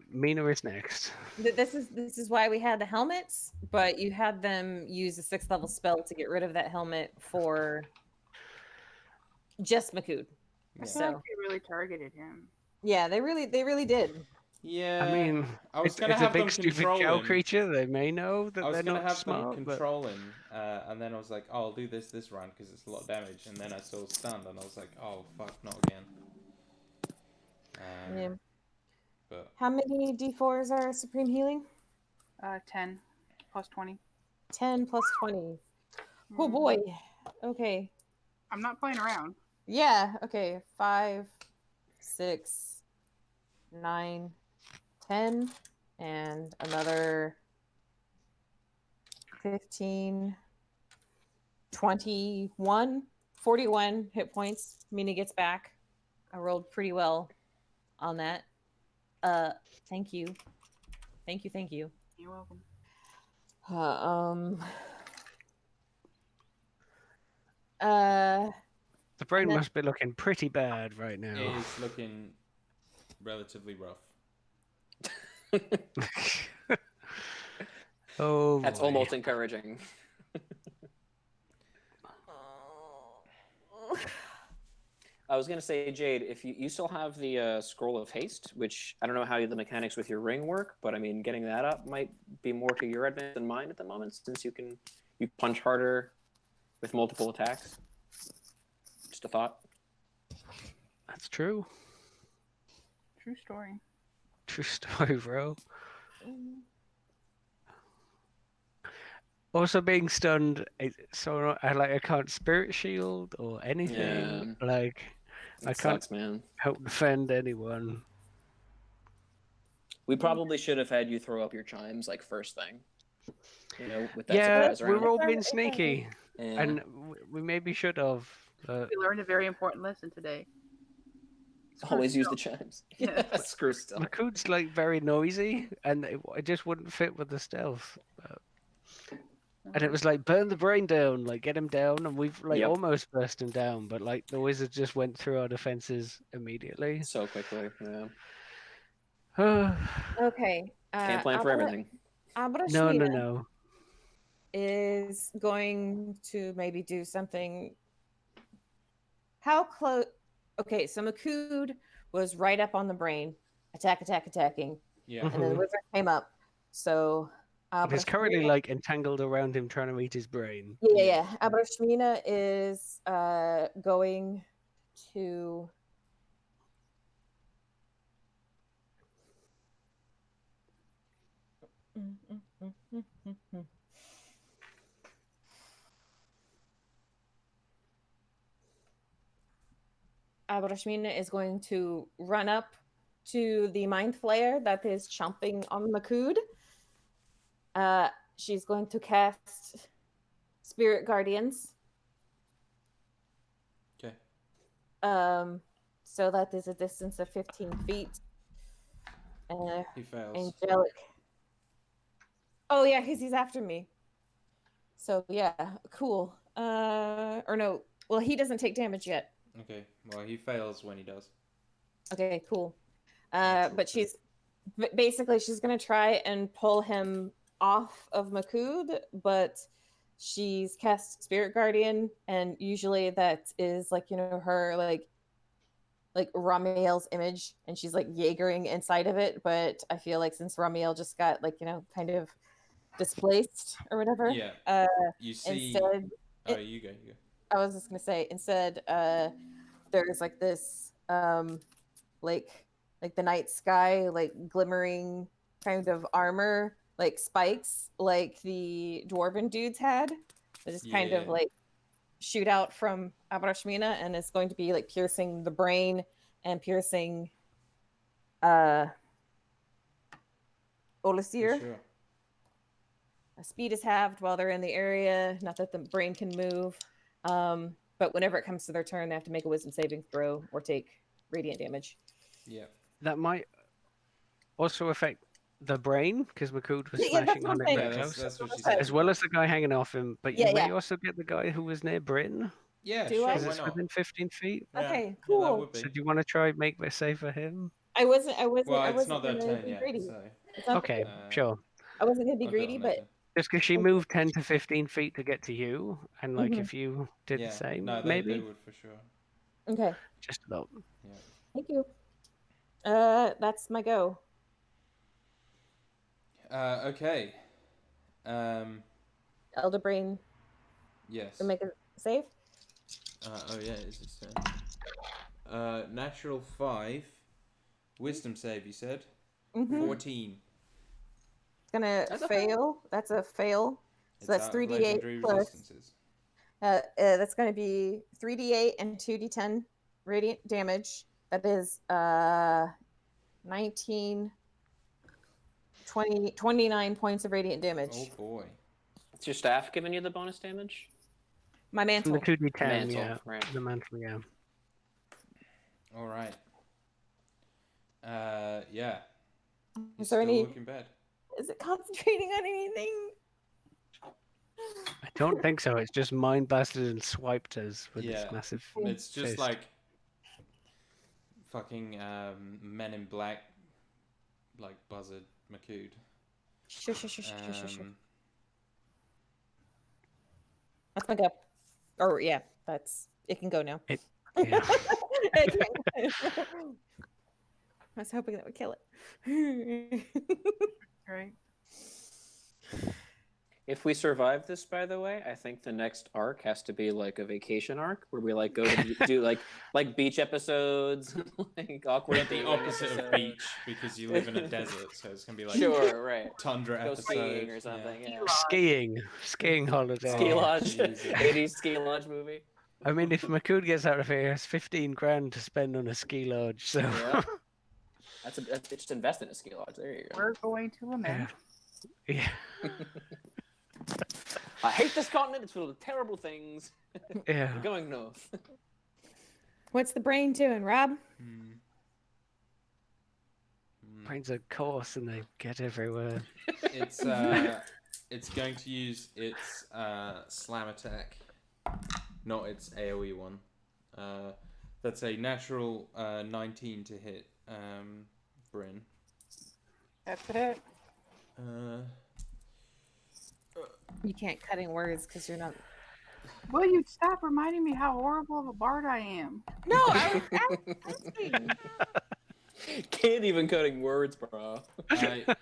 Mina is next. This is why we had the helmets, but you had them use a 6th level spell to get rid of that helmet for just Makud. I Yeah. feel like they really targeted him. Yeah, they really did. Yeah. I mean, I was gonna it's a have them big stupid control cow him. creature. They may know that I was they're gonna not have smart, them control him, and then I was like, "Oh, I'll do this round because it's a lot of damage." And then I saw stunned, and I was like, "Oh fuck, not again." Yeah. But How many d4s are supreme healing? 10 plus 20. 10 plus 20. Oh boy. Okay. I'm not playing around. Yeah. Okay. 5, 6, 9, 10, and another 15, 21, 41 hit points. Mina gets back. I rolled pretty well on that. Thank you. Thank you. You're welcome. The brain and then- must be looking pretty bad right now. it is looking relatively rough. Oh, That's boy. almost encouraging. I was gonna say, Jade, if you still have the scroll of haste, which I don't know how the mechanics with your ring work, but I mean, getting that up might be more to your advantage than mine at the moment, since you punch harder with multiple attacks. Just a thought. That's true. True story. True story, bro. Also, being stunned, so I can't spirit shield or anything. Yeah. Like, I can't Sucks, man. help defend anyone. We probably should have had you throw up your chimes like first thing. You know, with that Yeah, surprise we round. were all being sneaky, Yeah. and we maybe should have. We learned a very important lesson today. Always use the chimes. Yeah. Screw stealth. Makood's like very noisy, and it just wouldn't fit with the stealth. And it was like burn the brain down, like get him down, and we've like Yep. almost burst him down, but like the wizard just went through our defenses immediately. So quickly, yeah. Okay. Can't plan for everything. No. Is going to maybe do something. How close? Okay, so Makud was right up on the brain, attacking. Yeah. And then the wizard came up. So He's currently like entangled around him, trying to eat his brain. Yeah. Abrashmina is going to Abrashmina is going to run up to the mind flayer that is chomping on Makud. She's going to cast Spirit Guardians. Okay. So that is a distance of 15 feet. He fails. Angelic. Oh yeah, because he's after me. So yeah, cool. Or no, well he doesn't take damage yet. Okay. Well, he fails when he does. Okay, cool. Natural But fail. basically she's gonna try and pull him off of Makud, but she's cast Spirit Guardian, and usually that is like, you know, her like Ramiel's image, and she's like Jaegering inside of it. But I feel like since Ramiel just got like, you know, kind of displaced or whatever, Yeah. You see. instead, Oh, you go. You go. I was just gonna say instead, there's like this like the night sky, like glimmering kind of armor, like spikes, like the dwarven dudes had. They just kind of Yeah. like shoot out from Abrashmina, and it's going to be like piercing the brain and piercing Olisir. For sure. Speed is halved while they're in the area. Not that the brain can move. But whenever it comes to their turn, they have to make a wisdom saving throw or take radiant damage. Yeah. That might also affect the brain, because Makud was Yeah, that's smashing what on I'm it saying. very Yeah, close. that's what she As said. As well as the guy hanging off him, but you Yeah, may yeah. also get the guy who was near Bryn, Yeah, Do sure. I? because Why it's not? within 15 feet. Yeah, Okay, yeah, that cool. would be. So do you want to try make this save for him? I wasn't Well, it's not gonna their turn be yet, greedy. so It's not, Okay, Uh, sure. I wasn't gonna be I'll do it greedy, on but later. Just because she Okay. moved 10 to 15 feet to get to you, and like Mhm. if you did Yeah. the same, No, maybe. they would for sure. okay. Just about. Yeah. Thank you. That's my go. Okay. Elder Brain Yes. to make a save. Oh yeah, it's his turn. Natural 5. Wisdom save, you said? Mm-hmm. 14. It's gonna That's a fail. That's a fail. It's So that's out of 3d8 legendary plus. resistances. That's gonna be 3d8 and 2d10 radiant damage. That is 19, 20, 29 points of radiant damage. Oh boy. It's your staff giving you the bonus damage? My From the mantle. 2d10, Mantle, yeah. right. The mantle, yeah. All right. Yeah. Is He's there still any? looking bad. Is it concentrating on anything? I don't think so. It's just mind blasted and swiped us with Yeah. this massive. It's just fist. like fucking Men in Black, like Buzzard Makud. Sure. That's my go. Or yeah, that's it. Can go now. Yeah. It can. I was hoping that would kill it. Right. If we survive this, by the way, I think the next arc has to be like a vacation arc where we like go to do like beach episodes, like awkward. But the dating opposite of episodes. beach, because you live in a desert, so it's gonna be like Sure, right. tundra Go episode. skiing or something. Yeah. Skiing holiday. Ski Oh, lodge, Jesus. 80s ski lodge movie. I mean, if Makud gets out of here, he has 15 grand to spend on a ski lodge. So Yeah. That's just invest in a ski lodge. There you go. We're going to lament. yeah. I hate this continent. It's full of terrible things. Yeah. We're going north. What's the brain doing, Rob? Brains are coarse and they get everywhere. It's going to use its slam attack, not its AoE one. That's a natural 19 to hit Bryn. That's it. You can't cut in words because you're not. Will you stop reminding me how horrible of a bard I am? No, I was asking. Can't even cutting words, bro.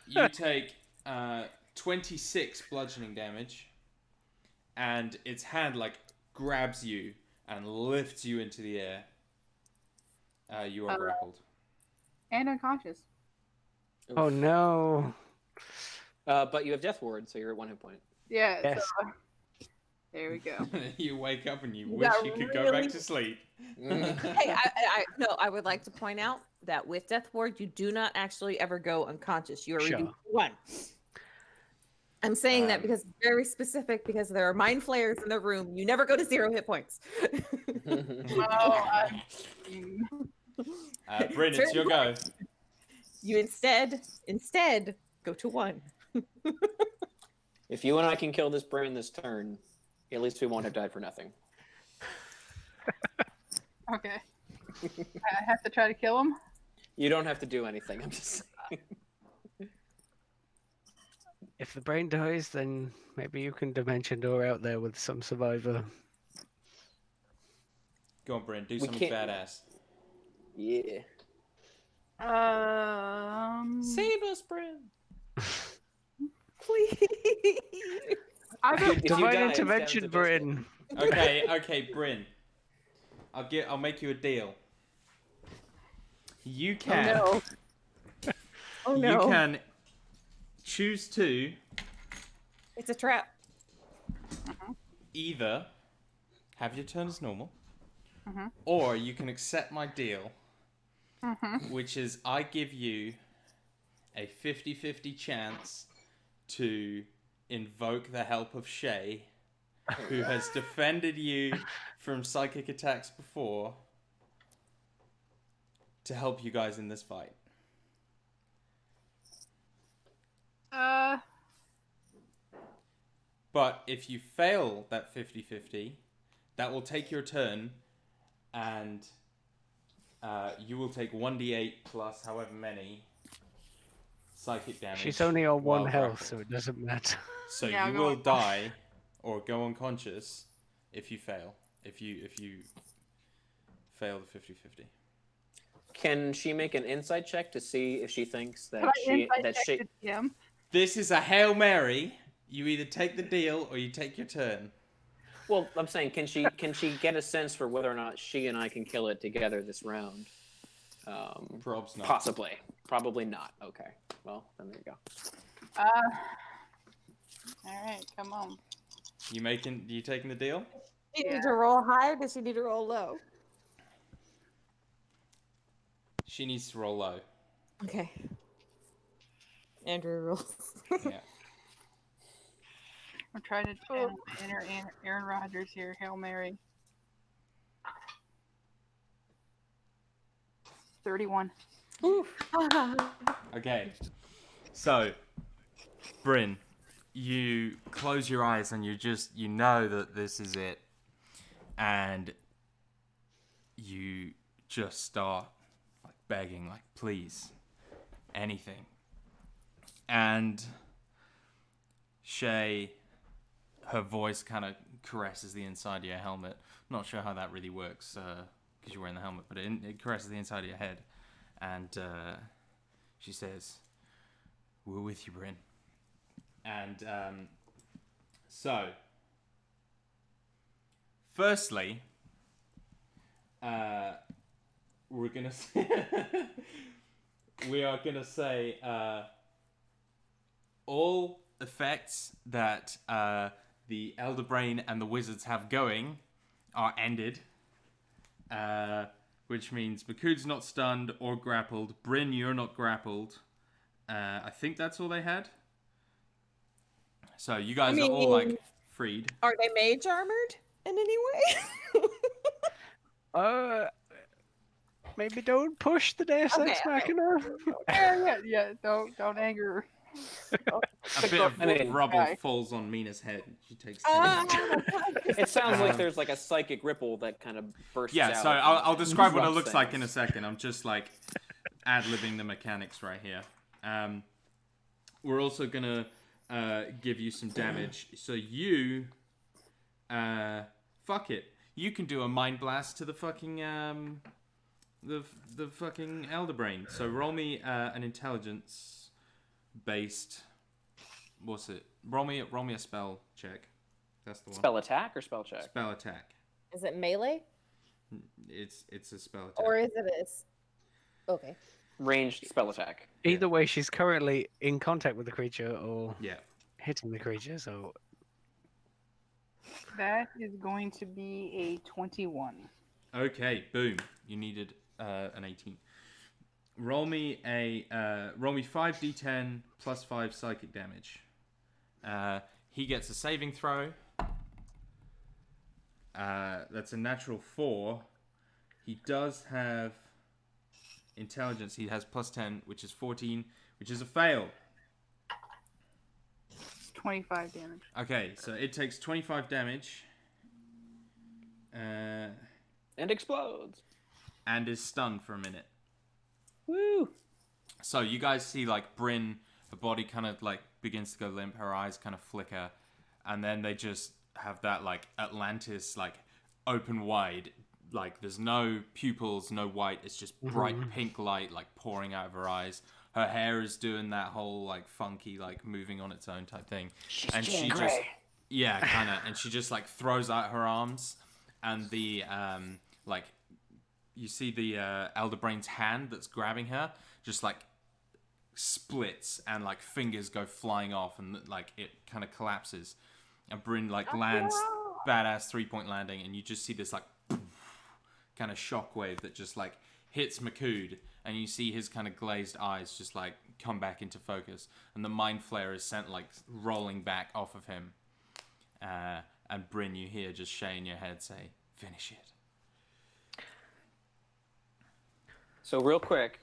You take 26 bludgeoning damage, and its hand like grabs you and lifts you into the air. You are grappled. And unconscious. Oh no. But you have Death Ward, so you're at 1 hit point. Yeah. Yes. So, there we go. You wake up and you You wish got you could go back really- to sleep. Hey, I would like to point out that with Death Ward, you do not actually ever go unconscious. You are Sure. reduced to 1. I'm saying that Um, because it's very specific, because there are mind flayers in the room. You never go to 0 hit points. Oh, Bryn, it's your go. You instead go to 1. If you and I can kill this Bryn this turn, at least we won't have died for nothing. okay. I have to try to kill him. You don't have to do anything. I'm just saying. If the brain dies, then maybe you can dimension door out there with some survivor. Go on, Bryn. Do We something can't- badass. Yeah. Save us, Bryn. Please. I've Dude, if you Divine die, it's down to intervention, Biscuit. Bryn. Okay, Bryn. I'll make you a deal. You can. Oh no. Oh no. You can choose to It's a trap. either have your turn as normal, Mhm. or you can accept my deal, Mhm. which is I give you a 50-50 chance to invoke the help of Shay, who has defended you from psychic attacks before, to help you guys in this fight. But if you fail that 50-50, that will take your turn, and you will take 1d8 plus however many psychic damage. She's only on while 1 health, grappled. so it doesn't matter. So Yeah, you I'm will going- die or go unconscious if you fail. If you fail the 50-50. Can she make an insight check to see if she thinks that Could I insight that check she? to him? This is a Hail Mary. You either take the deal or you take your turn. Well, I'm saying, can she get a sense for whether or not she and I can kill it together this round? Probs not. Possibly. Probably not. Okay. Well, then there you go. All right, come on. You taking the deal? Do you need to roll high or does she need to roll low? She needs to roll low. Okay. Andrew rolls. Yeah. I'm trying to channel Aaron Rodgers here. Hail Mary. 31. Okay. So, Bryn, you close your eyes and you know that this is it. And you just start like begging, like, please, anything. And Shay, her voice kind of caresses the inside of your helmet. Not sure how that really works because you're wearing the helmet, but it caresses the inside of your head. And she says, "We're with you, Bryn." And so, firstly, we are gonna say all effects that the Elder Brain and the wizards have going are ended. Which means Makud's not stunned or grappled. Bryn, you're not grappled. I think that's all they had. So you guys are all like freed. Are they mage armored in any way? Maybe don't push the Deus Ex Okay. Machina. Yeah. Don't anger her. A bit of I mean, rubble guy. falls on Mina's head. She takes. It sounds like there's like a psychic ripple that kind of bursts Yeah, out. so I'll describe what it Rough looks like in a things. second. I'm just like ad-libbing the mechanics right here. We're also gonna give you some damage. So you, fuck it. You can do a mind blast to the fucking the fucking Elder Brain. So roll me an intelligence based. What's it? Roll me a spell check. That's the one. Spell attack or spell check? Spell attack. Is it melee It's a spell attack. or is it okay? ranged spell attack. Either way, she's currently in contact with the creature or Yeah. hitting the creature. So That is going to be a 21. Okay, boom. You needed an 18. Roll me 5d10 plus 5 psychic damage. He gets a saving throw. That's a natural 4. He does have intelligence. He has plus 10, which is 14, which is a fail. It's 25 damage. Okay, so it takes 25 damage. And explodes. And is stunned for a minute. Woo! So you guys see like Bryn, her body kind of like begins to go limp, her eyes kind of flicker, and then they just have that like Atlantis like open wide, like there's no pupils, no white, it's just bright pink light like pouring out of her eyes. Her hair is doing that whole like funky like moving on its own type thing. And she just kind of, and she just like throws out her arms, and the like you see the Elderbrain's hand that's grabbing her just like splits, and like fingers go flying off, and like it kind of collapses, and Bryn like lands badass 3-point landing, and you just see this like kind of shockwave that just like hits McCood, and you see his kind of glazed eyes just like come back into focus, and the mind flare is sent like rolling back off of him, and Bryn, you hear just Shay in your head say, "Finish it." So real quick,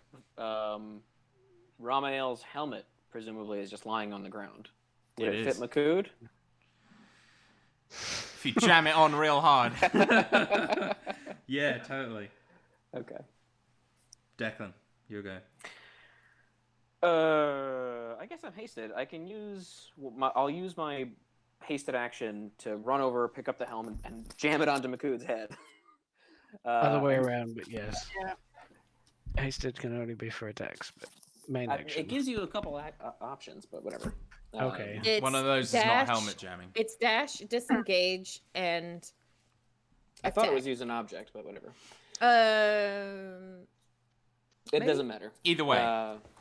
Ramael's helmet presumably is just lying on the ground. Would it fit McCood? If you jam it on real hard. Yeah, totally. Okay. Declan, you go. I guess I'm hasted. I can use I'll use my hasted action to run over, pick up the helmet, and jam it onto McCood's head. Other way around, but yes. Yeah. Hasted can only be for attacks, but main action. It gives you a couple options, but whatever. Okay. It's one of those dash, is not helmet jamming. It's dash, disengage, and I thought it was use an object, but whatever. It maybe? doesn't matter. Either way.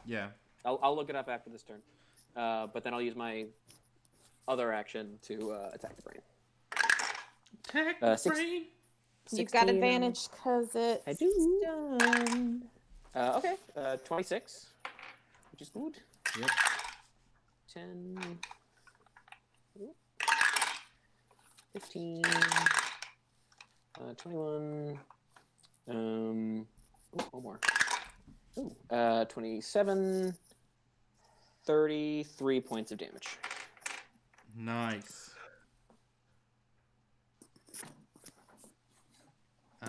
Yeah. I'll look it up after this turn. But then I'll use my other action to attack the brain. Attack the brain. You've got advantage because it's I do. stunned. Okay. 26, which is good. Yep. 10, 15, 21. One more. 27, 33 points of damage. Nice.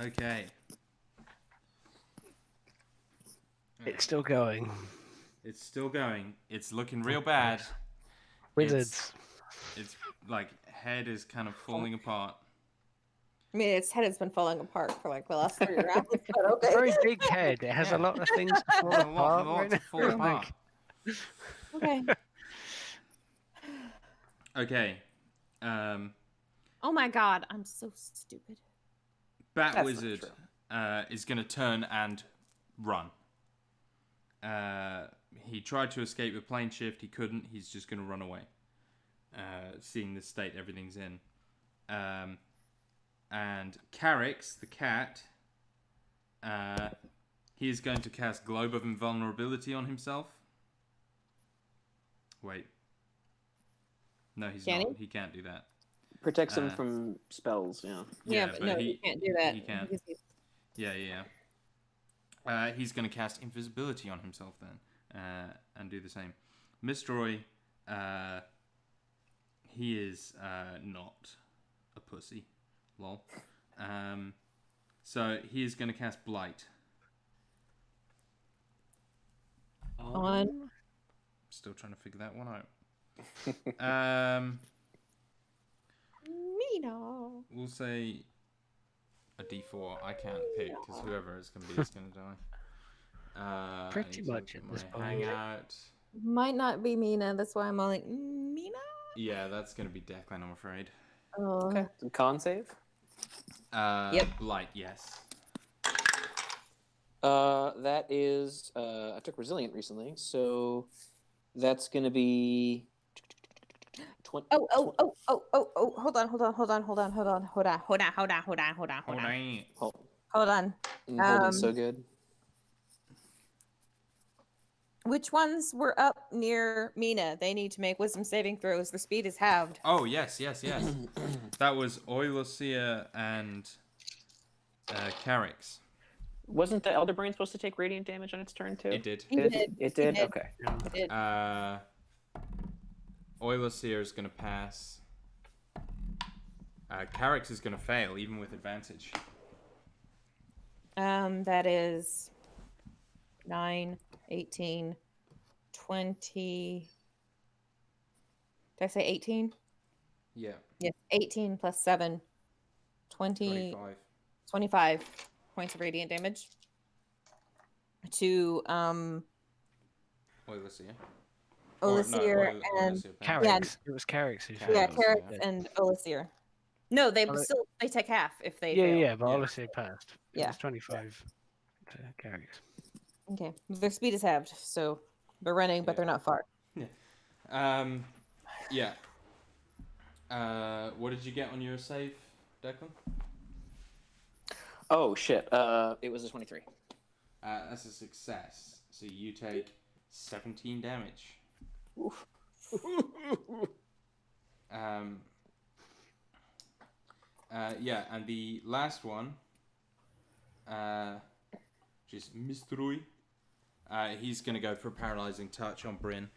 Okay. It's still going. It's still going. It's looking real bad. Wizards. It's like head is kind of falling apart. I mean, its head has been falling apart for like the last 3 rounds. But okay. Very big head. It has a lot of things to fall apart. A lot to fall apart. Okay. Okay. Oh my god, I'm so stupid. Bat Wizard is going to turn and run. He tried to escape with plane shift. He couldn't. He's just going to run away. Seeing the state everything's in. And Carrix, the cat, he is going to cast Globe of Invulnerability on himself. Wait. No, he's not. He can't do that. Protects him from spells, yeah. Yeah, but no, he can't do that. He can't. Yeah. He's going to cast Invisibility on himself then, and do the same. Mistroy, he is not a pussy. Lol. So he is going to cast Blight. On. Still trying to figure that one out. Mina. We'll say a D4. I can't pick because whoever it's going to be is going to die. Pretty much at this point. Hangout. Might not be Mina. That's why I'm all like, Mina? Yeah, that's going to be Declan, I'm afraid. Oh. Okay. Con save? Yep. Blight, yes. That is, I took Resilient recently, so that's going to be 20. Hold on. Hold on. Holding so good. Which ones were up near Mina? They need to make wisdom saving throws. Their speed is halved. Oh, yes. That was Oilosia and Carix. Wasn't the Elder Brain supposed to take radiant damage on its turn too? It did. It did? Okay. It did. Oilosia is going to pass. Carix is going to fail, even with advantage. That is 9, 18, 20. Did I say 18? Yeah. Yes, 18 plus 7. 25 points of radiant damage. To Oilosia. Olysir and Carix. Yeah. It was Carix. yeah, Carix and Olysir. No, they take half if they fail. Yeah, but Olysir passed. It Yeah. was 25 to Carix. Okay, their speed is halved, so they're running, but they're not far. Yeah. What did you get on your save, Declan? Oh, shit. It was a 23. That's a success. So you take 17 damage. Oof. Yeah, and the last one, which is Mistrui, he's going to go for a paralyzing touch on Bryn.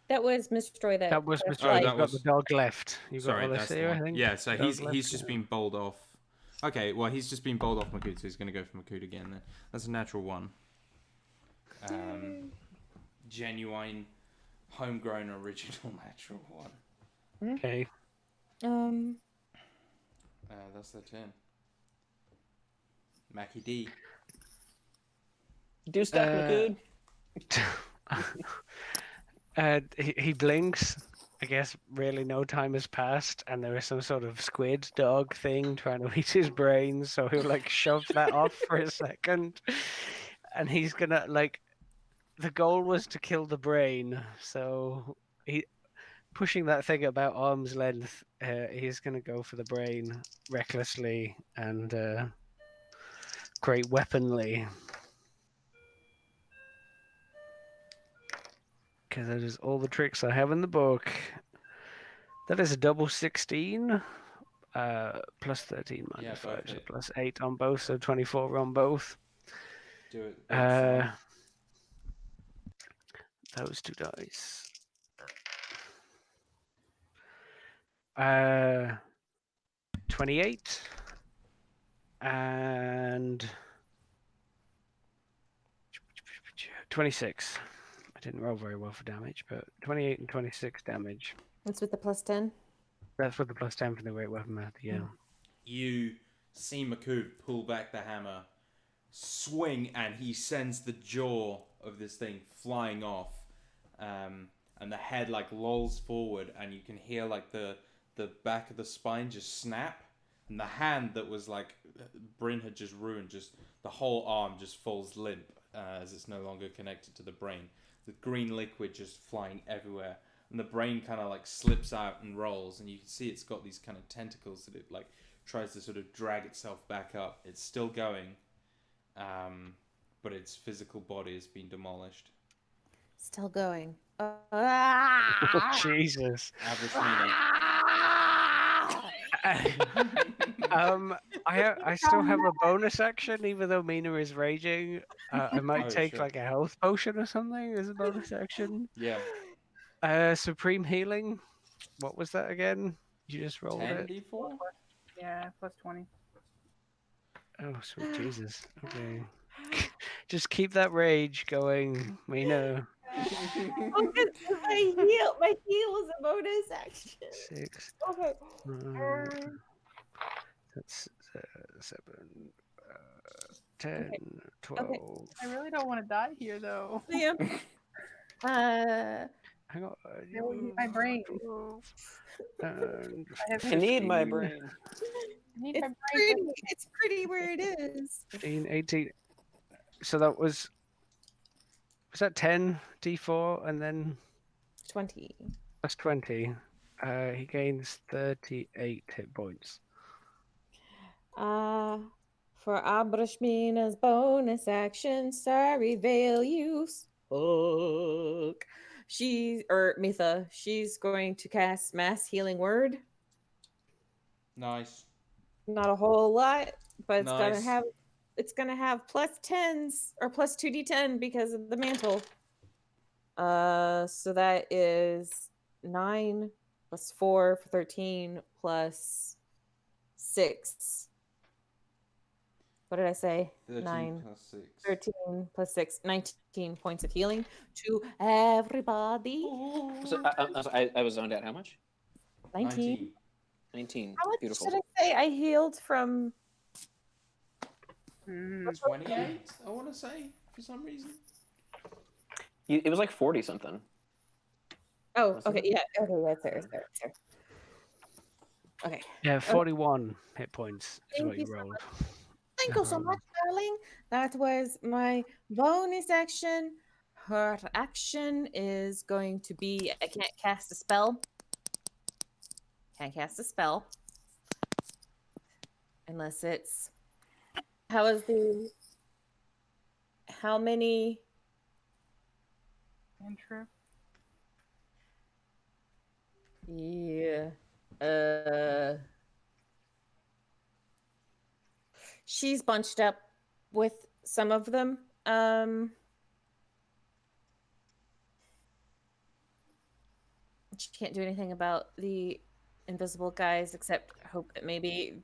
That was Mistroy. That was that's Mr. right. You've got the dog left. Sorry, that's the one. I think. Yeah, so Dog he's just been bowled off. Okay, well, he's just been bowled off Makut, so he's going to go for Makut again then. That's a natural one. Genuine, homegrown, original natural one. Okay. That's the turn. Mackie D. Do stuff, Makut. He blinks. I guess really no time has passed, and there is some sort of squid dog thing trying to eat his brains. So he'll like shove that off for a second, and he's gonna like. The goal was to kill the brain, so he pushing that thing about arm's length. He's gonna go for the brain recklessly and great weaponly. Because that is all the tricks I have in the book. That is a double 16, plus 13 minus 5, so plus 8 on both, so 24 on both. Do it. Those two dice. 28 and 26. I didn't roll very well for damage, but 28 and 26 damage. That's with the plus 10? That's with the plus 10 for the great weapon math, yeah. You see Makut pull back the hammer, swing, and he sends the jaw of this thing flying off. And the head like lolls forward, and you can hear like the back of the spine just snap, and the hand that was like Bryn had just ruined, just the whole arm just falls limp as it's no longer connected to the brain. The green liquid just flying everywhere, and the brain kind of like slips out and rolls, and you can see it's got these kind of tentacles that it like tries to sort of drag itself back up. It's still going, but its physical body has been demolished. Still going. Jesus. Average I still have a bonus action, even though Mina is raging. I might take like a health potion or something as a bonus action. Yeah. Supreme healing. What was that again? You just rolled 10d4? Yeah, plus 20. Oh, sweet Jesus. Okay. Just keep that rage going, Mina. My heal is a bonus action. 6. Okay. That's 7, 10, 12. Okay. I really don't want to die here, though. Yeah. Hang on. I really need my brain. And I need my brain. I need my brain. It's pretty where it is. 15, 18. So that was that 10 d4 and then 20. plus 20. He gains 38 hit points. For Abrashmina's bonus action, sorry, Veil use. Fuck. Mitha, she's going to cast Mass Healing Word. Nice. Not a whole lot, but Nice. it's gonna have plus 10s or plus 2d10 because of the mantle. So that is 9 plus 4 for 13 plus 6. What did I say? 13 9 plus 6. 13 plus 6, 19 points of healing to everybody. So I was zoned out. How much? 19. 19. How much Beautiful. should I say I healed from? 28, I want to say, for some reason. It was like 40 something. Oh, Wasn't okay, it? yeah, okay, that's fair. Okay. Yeah, 41 hit points is Thank what you you so rolled. Thank you so much, darling. That was my bonus action. Her action is going to be I can't cast a spell. Can't cast a spell. Unless it's how many Intro. yeah. She's bunched up with some of them. She can't do anything about the invisible guys except hope that maybe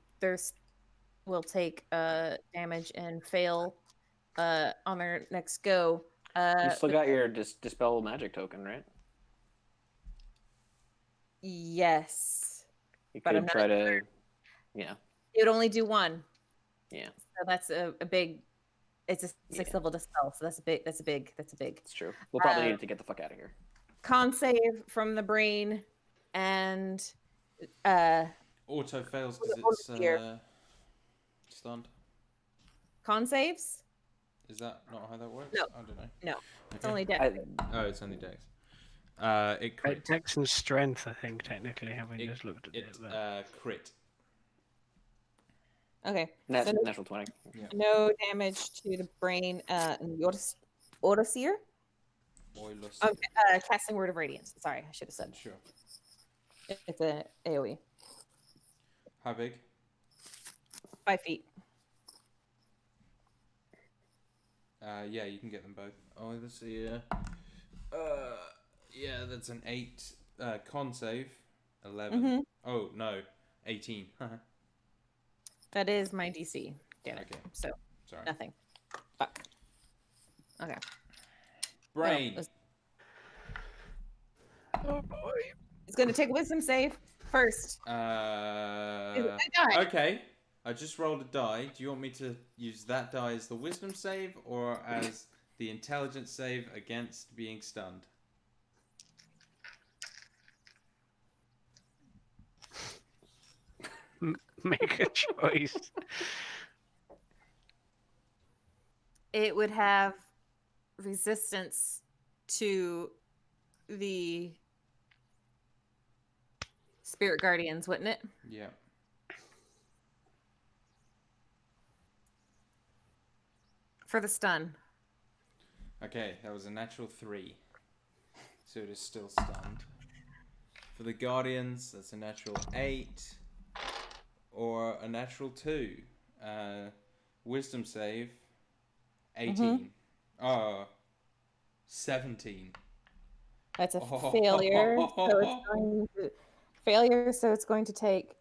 will take damage and fail on their next go. You still got your dispel magic token, right? Yes. You But I'm could not try to, yeah, It would only do one. yeah, So that's a big it's a 6th Yeah. level dispel, so that's a big it's true. We'll probably need to get the fuck out of here. con save from the brain and Auto fails because it's here. stunned. Con saves? Is that not how that works? No. I don't know. No. It's Okay. only dex. Oh, it's only dex. It crit. Dex and strength, I think, technically, having just looked at it. Crit. Okay. Natural 20. No damage to the brain and the Autoseer. Oilus. Casting Word of Radiance. Sorry, I should have said. Sure. It's a AoE. How big? 5 feet. Yeah, you can get them both. Oh, let's see. Yeah, that's an 8. Con save, 11. Mm-hmm. Oh no, 18. That is my DC. Damn it. Okay. So Sorry. nothing. Okay. Brain. Oh boy. It's going to take a wisdom save first. Die. Okay. I just rolled a die. Do you want me to use that die as the wisdom save or as the intelligence save against being stunned? Make a choice. It would have resistance to the spirit guardians, wouldn't it? Yeah. For the stun. Okay, that was a natural 3. So it is still stunned. For the guardians, that's a natural 8 or a natural 2. Wisdom save 18. 17. That's a failure. So it's going to take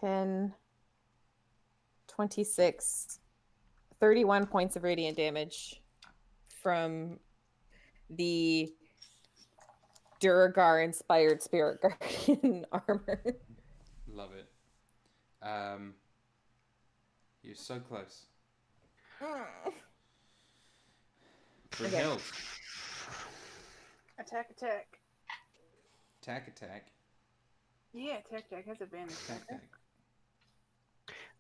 10, 26, 31 points of radiant damage from the Duragar inspired spirit guardian armor. Love it. You're so close. Brunhild. Attack. Attack. Yeah, attack has advantage. Attack.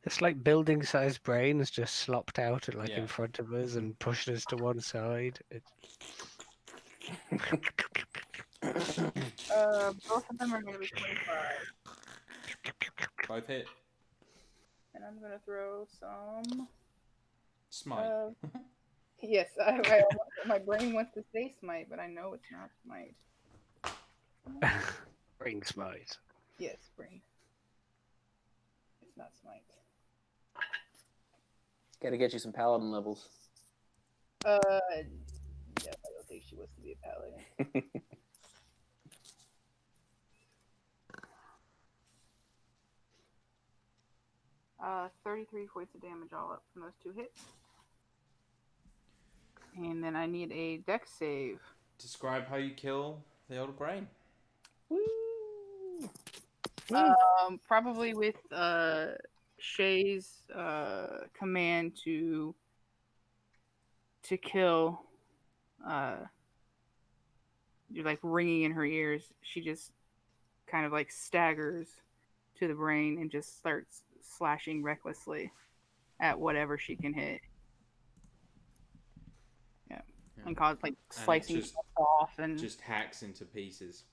It's like building-sized brains just slopped out like Yeah. in front of us and pushed us to one side. Both of them are going to be 25. Both hit. And I'm going to throw some... Smite. Yes, my brain wants to say smite, but I know it's not smite. Brain smite. Yes, brain. It's not smite. Gotta get you some paladin levels. Yeah, I don't think she wants to be a paladin. 33 points of damage all up from those 2 hits. And then I need a dex save. Describe how you kill the older brain. Probably with Shay's command to kill. You're like ringing in her ears. She just kind of like staggers to the brain and just starts slashing recklessly at whatever she can hit. Yeah. And cause like slicing just, stuff off and just hacks into pieces.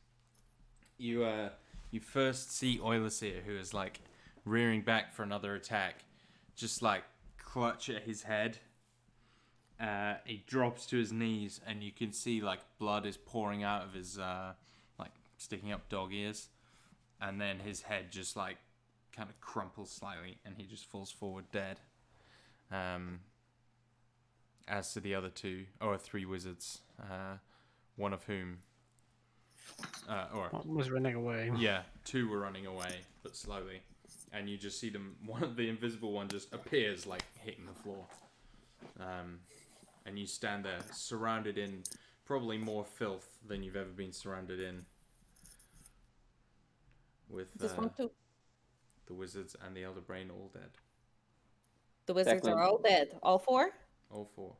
You first see Oilerseer, who is like rearing back for another attack, just like clutch at his head. He drops to his knees, and you can see like blood is pouring out of his like sticking up dog ears, and then his head just like kind of crumples slightly, and he just falls forward dead. As to the other 3 wizards, one of whom, One was running away. yeah, 2 were running away, but slowly, and you just see them. One of the invisible one just appears like hitting the floor. And you stand there, surrounded in probably more filth than you've ever been surrounded in. With the wizards and the elder brain all dead. The wizards Declan. are all dead. All 4? All 4.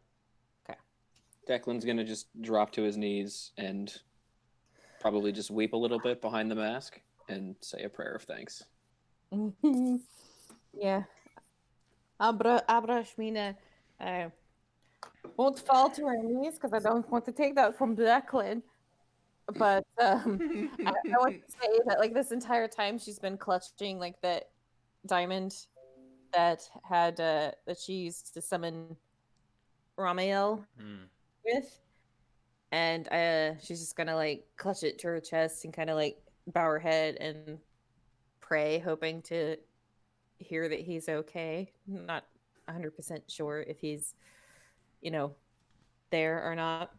Okay. Declan's gonna just drop to his knees and probably just weep a little bit behind the mask and say a prayer of thanks. Yeah. Abrashmina won't fall to her knees because I don't want to take that from Declan. But I want to say that like this entire time she's been clutching like that diamond that had that she used to summon Ramael with, and she's just gonna like clutch it to her chest and kind of like bow her head and pray, hoping to hear that he's okay. Not 100% sure if he's, there or not.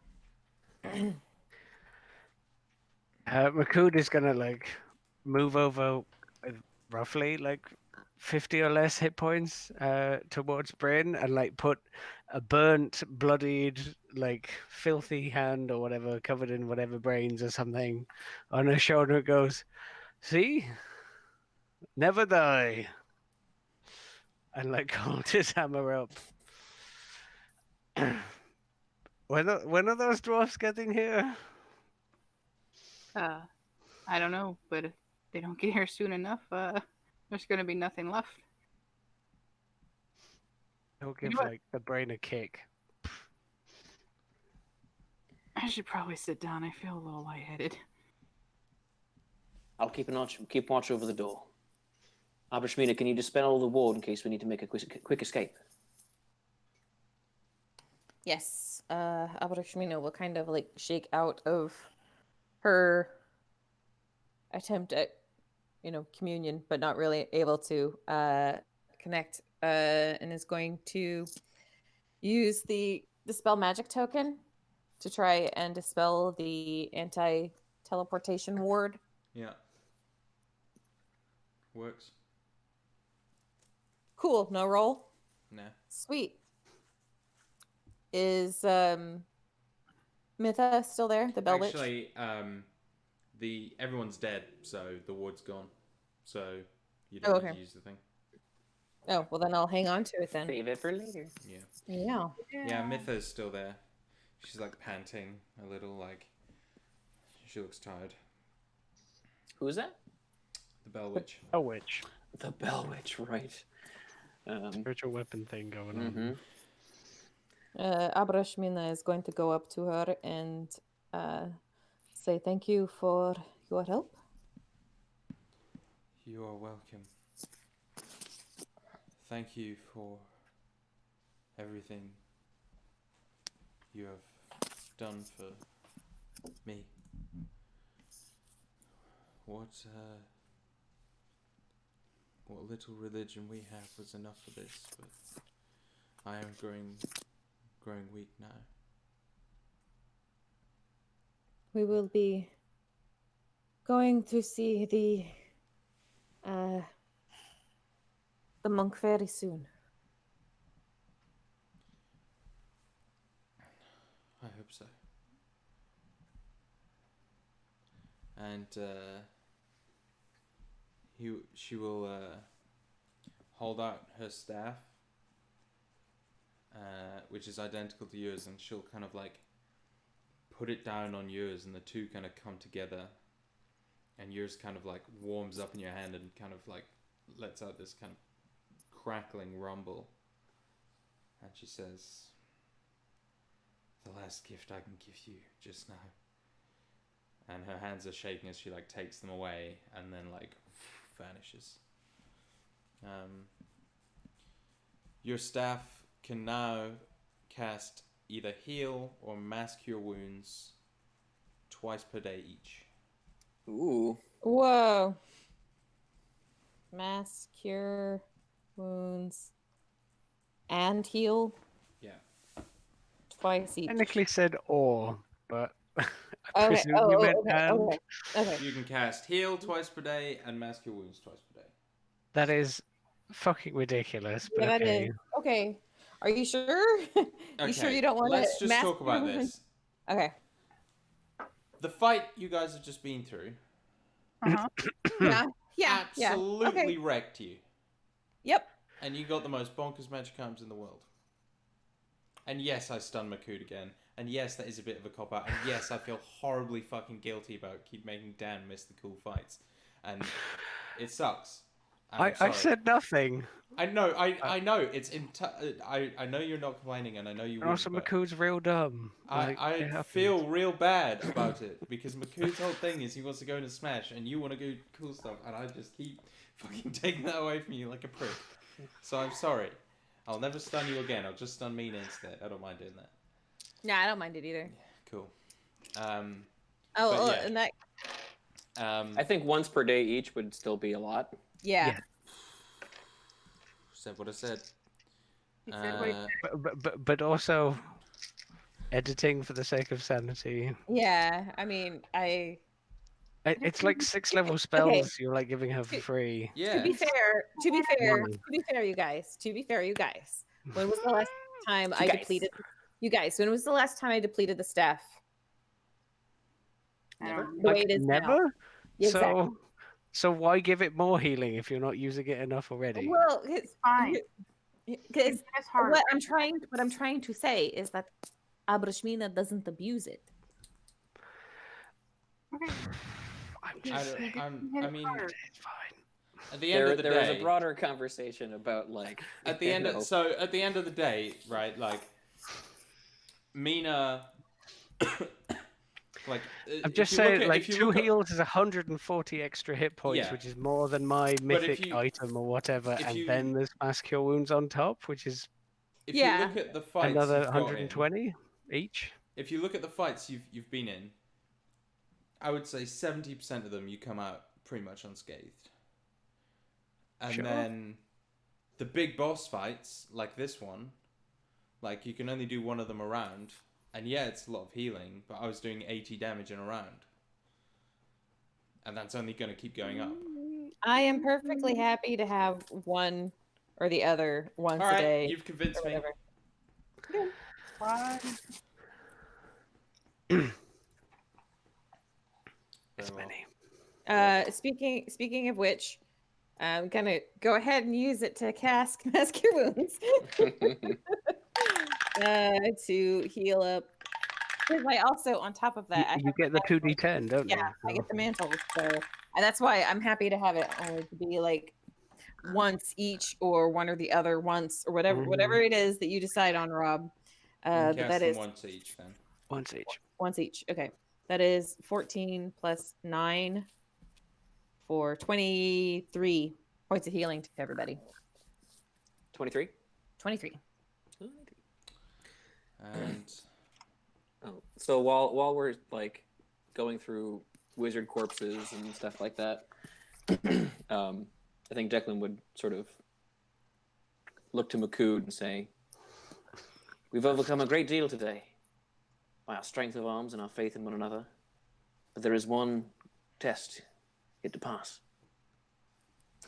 Makud is gonna like move over with roughly like 50 or less hit points towards Brain and like put a burnt, bloodied, like filthy hand or whatever covered in whatever brains or something on her shoulder. It goes, see, never die, and like holds his hammer up. When are those dwarfs getting here? I don't know, but if they don't get here soon enough, there's going to be nothing left. He'll give like the brain a kick. I should probably sit down. I feel a little lightheaded. I'll keep watch over the door. Abrashmina, can you dispel the ward in case we need to make a quick escape? Yes, Abrashmina will kind of like shake out of her attempt at, communion, but not really able to connect, and is going to use the dispel magic token to try and dispel the anti-teleportation ward. Yeah. Works. Cool. No roll? Nah. Sweet. Is Mitha still there? The Bell Witch? Actually, everyone's dead, so the ward's gone. So you don't need to use the thing. Oh, well then I'll hang on to it then. Save it for later. Yeah. Yeah, Mitha's still there. She's like panting a little, like she looks tired. Who is that? The Bell Witch. A witch. The Bell Witch, right. Spiritual weapon thing going on. Mm-hmm. Abrashmina is going to go up to her and say thank you for your help. You are welcome. Thank you for everything you have done for me. What little religion we have was enough for this, but I am growing weak now. We will be going to see the monk very soon. I hope so. And she will hold out her staff, which is identical to yours, and she'll kind of like put it down on yours, and the two kind of come together, and yours kind of like warms up in your hand and kind of like lets out this kind of crackling rumble. And she says, "The last gift I can give you just now." And her hands are shaking as she like takes them away and then like vanishes. Your staff can now cast either heal or mask your wounds twice per day each. Ooh. Whoa. Mass, cure, wounds, and heal Yeah. twice each. Technically said or, but I Okay. presume you meant Okay. and. Okay. You can cast heal twice per day and mask your wounds twice per day. That is fucking ridiculous, but Yeah, that okay. is. Okay. Are you sure? You sure you don't want to? Let's just talk about this. Okay. The fight you guys have just been through Yeah. Yeah. absolutely Okay. wrecked you. Yep. And you got the most bonkers magic items in the world. And yes, I stunned Makood again. And yes, that is a bit of a cop-out. And yes, I feel horribly fucking guilty about keep making Dan miss the cool fights. And it sucks. I said nothing. I know, I know. It's I know you're not complaining, and I know you And also, wouldn't, but Makood's real dumb. Like, it I happens. feel real bad about it because Makood's whole thing is he wants to go into Smash, and you want to do cool stuff, and I just keep fucking taking that away from you like a prick. So I'm sorry. I'll never stun you again. I'll just stun Mina instead. I don't mind doing that. Yeah, I don't mind it either. Cool. And that. I think once per day each would still be a lot. Yeah. Said what I said. He said what he said. But also, editing for the sake of sanity. Yeah. I mean, It's like 6-level spells you're like giving her for free. Yeah. To be fair, you guys. When was the last time I depleted? You guys, when was the last time I depleted the staff? Never. The way Like, it is now. never? Exactly. So why give it more healing if you're not using it enough already? Well, Fine. because It's hard. what I'm trying to say is that Abrashmina doesn't abuse it. Okay. I'm just saying, I mean, it's fine. at the end of the There day, was a broader conversation about like at the end of, so at the end of the day, right? Like Mina, like I'm just saying, like 2 heals is 140 extra hit points, Yeah. which is more than my mythic item or whatever, if and you- then there's mass cure wounds on top, which is If Yeah. you look at the fights another you've got in, 120 each. if you look at the fights you've been in, I would say 70% of them you come out pretty much unscathed. And Sure. then the big boss fights, like this one, like you can only do one of them a round. And yeah, it's a lot of healing, but I was doing 80 damage in a round. And that's only going to keep going up. I am perfectly happy to have one or the other once All right, a day. you've convinced me. Whatever. Why? It's Very many. Speaking of which, I'm gonna go ahead and use it to cast Mask Your Wounds to heal up. Because I also, on top of that, You get the 2d10, don't you? yeah, I get the mantle. So and that's why I'm happy to have it only to be like once each, or one or the other once, or whatever it is that you decide on, Rob. You But cast that them is once each then. Once each. once each. Okay, that is 14 plus 9 for 23 points of healing to everybody. 23. 23. And Oh, so while we're like going through wizard corpses and stuff like that, I think Declan would sort of look to Makud and say, "We've overcome a great deal today by our strength of arms and our faith in one another. But there is one test yet to pass.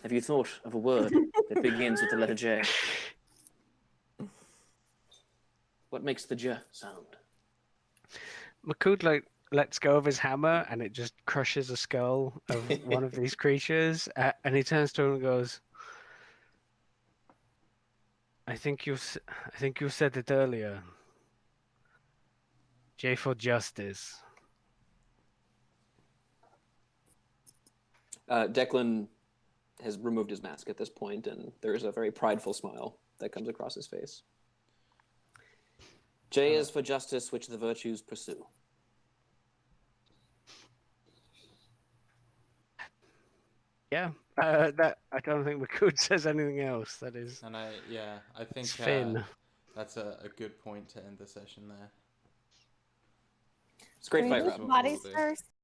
Have you thought of a word that begins with the letter J? What makes the J sound?" Makud like lets go of his hammer and it just crushes a skull of one of these creatures, and he turns to him and goes, I think you said it earlier. J for justice. Declan has removed his mask at this point, and there is a very prideful smile that comes across his face. J is for justice, which the virtues pursue. Yeah, that I don't think Makud says anything else. That is, I think it's Finn. that's a good point to end the session there. It's a great Can we fight, move Rob. bodies We'll do. first?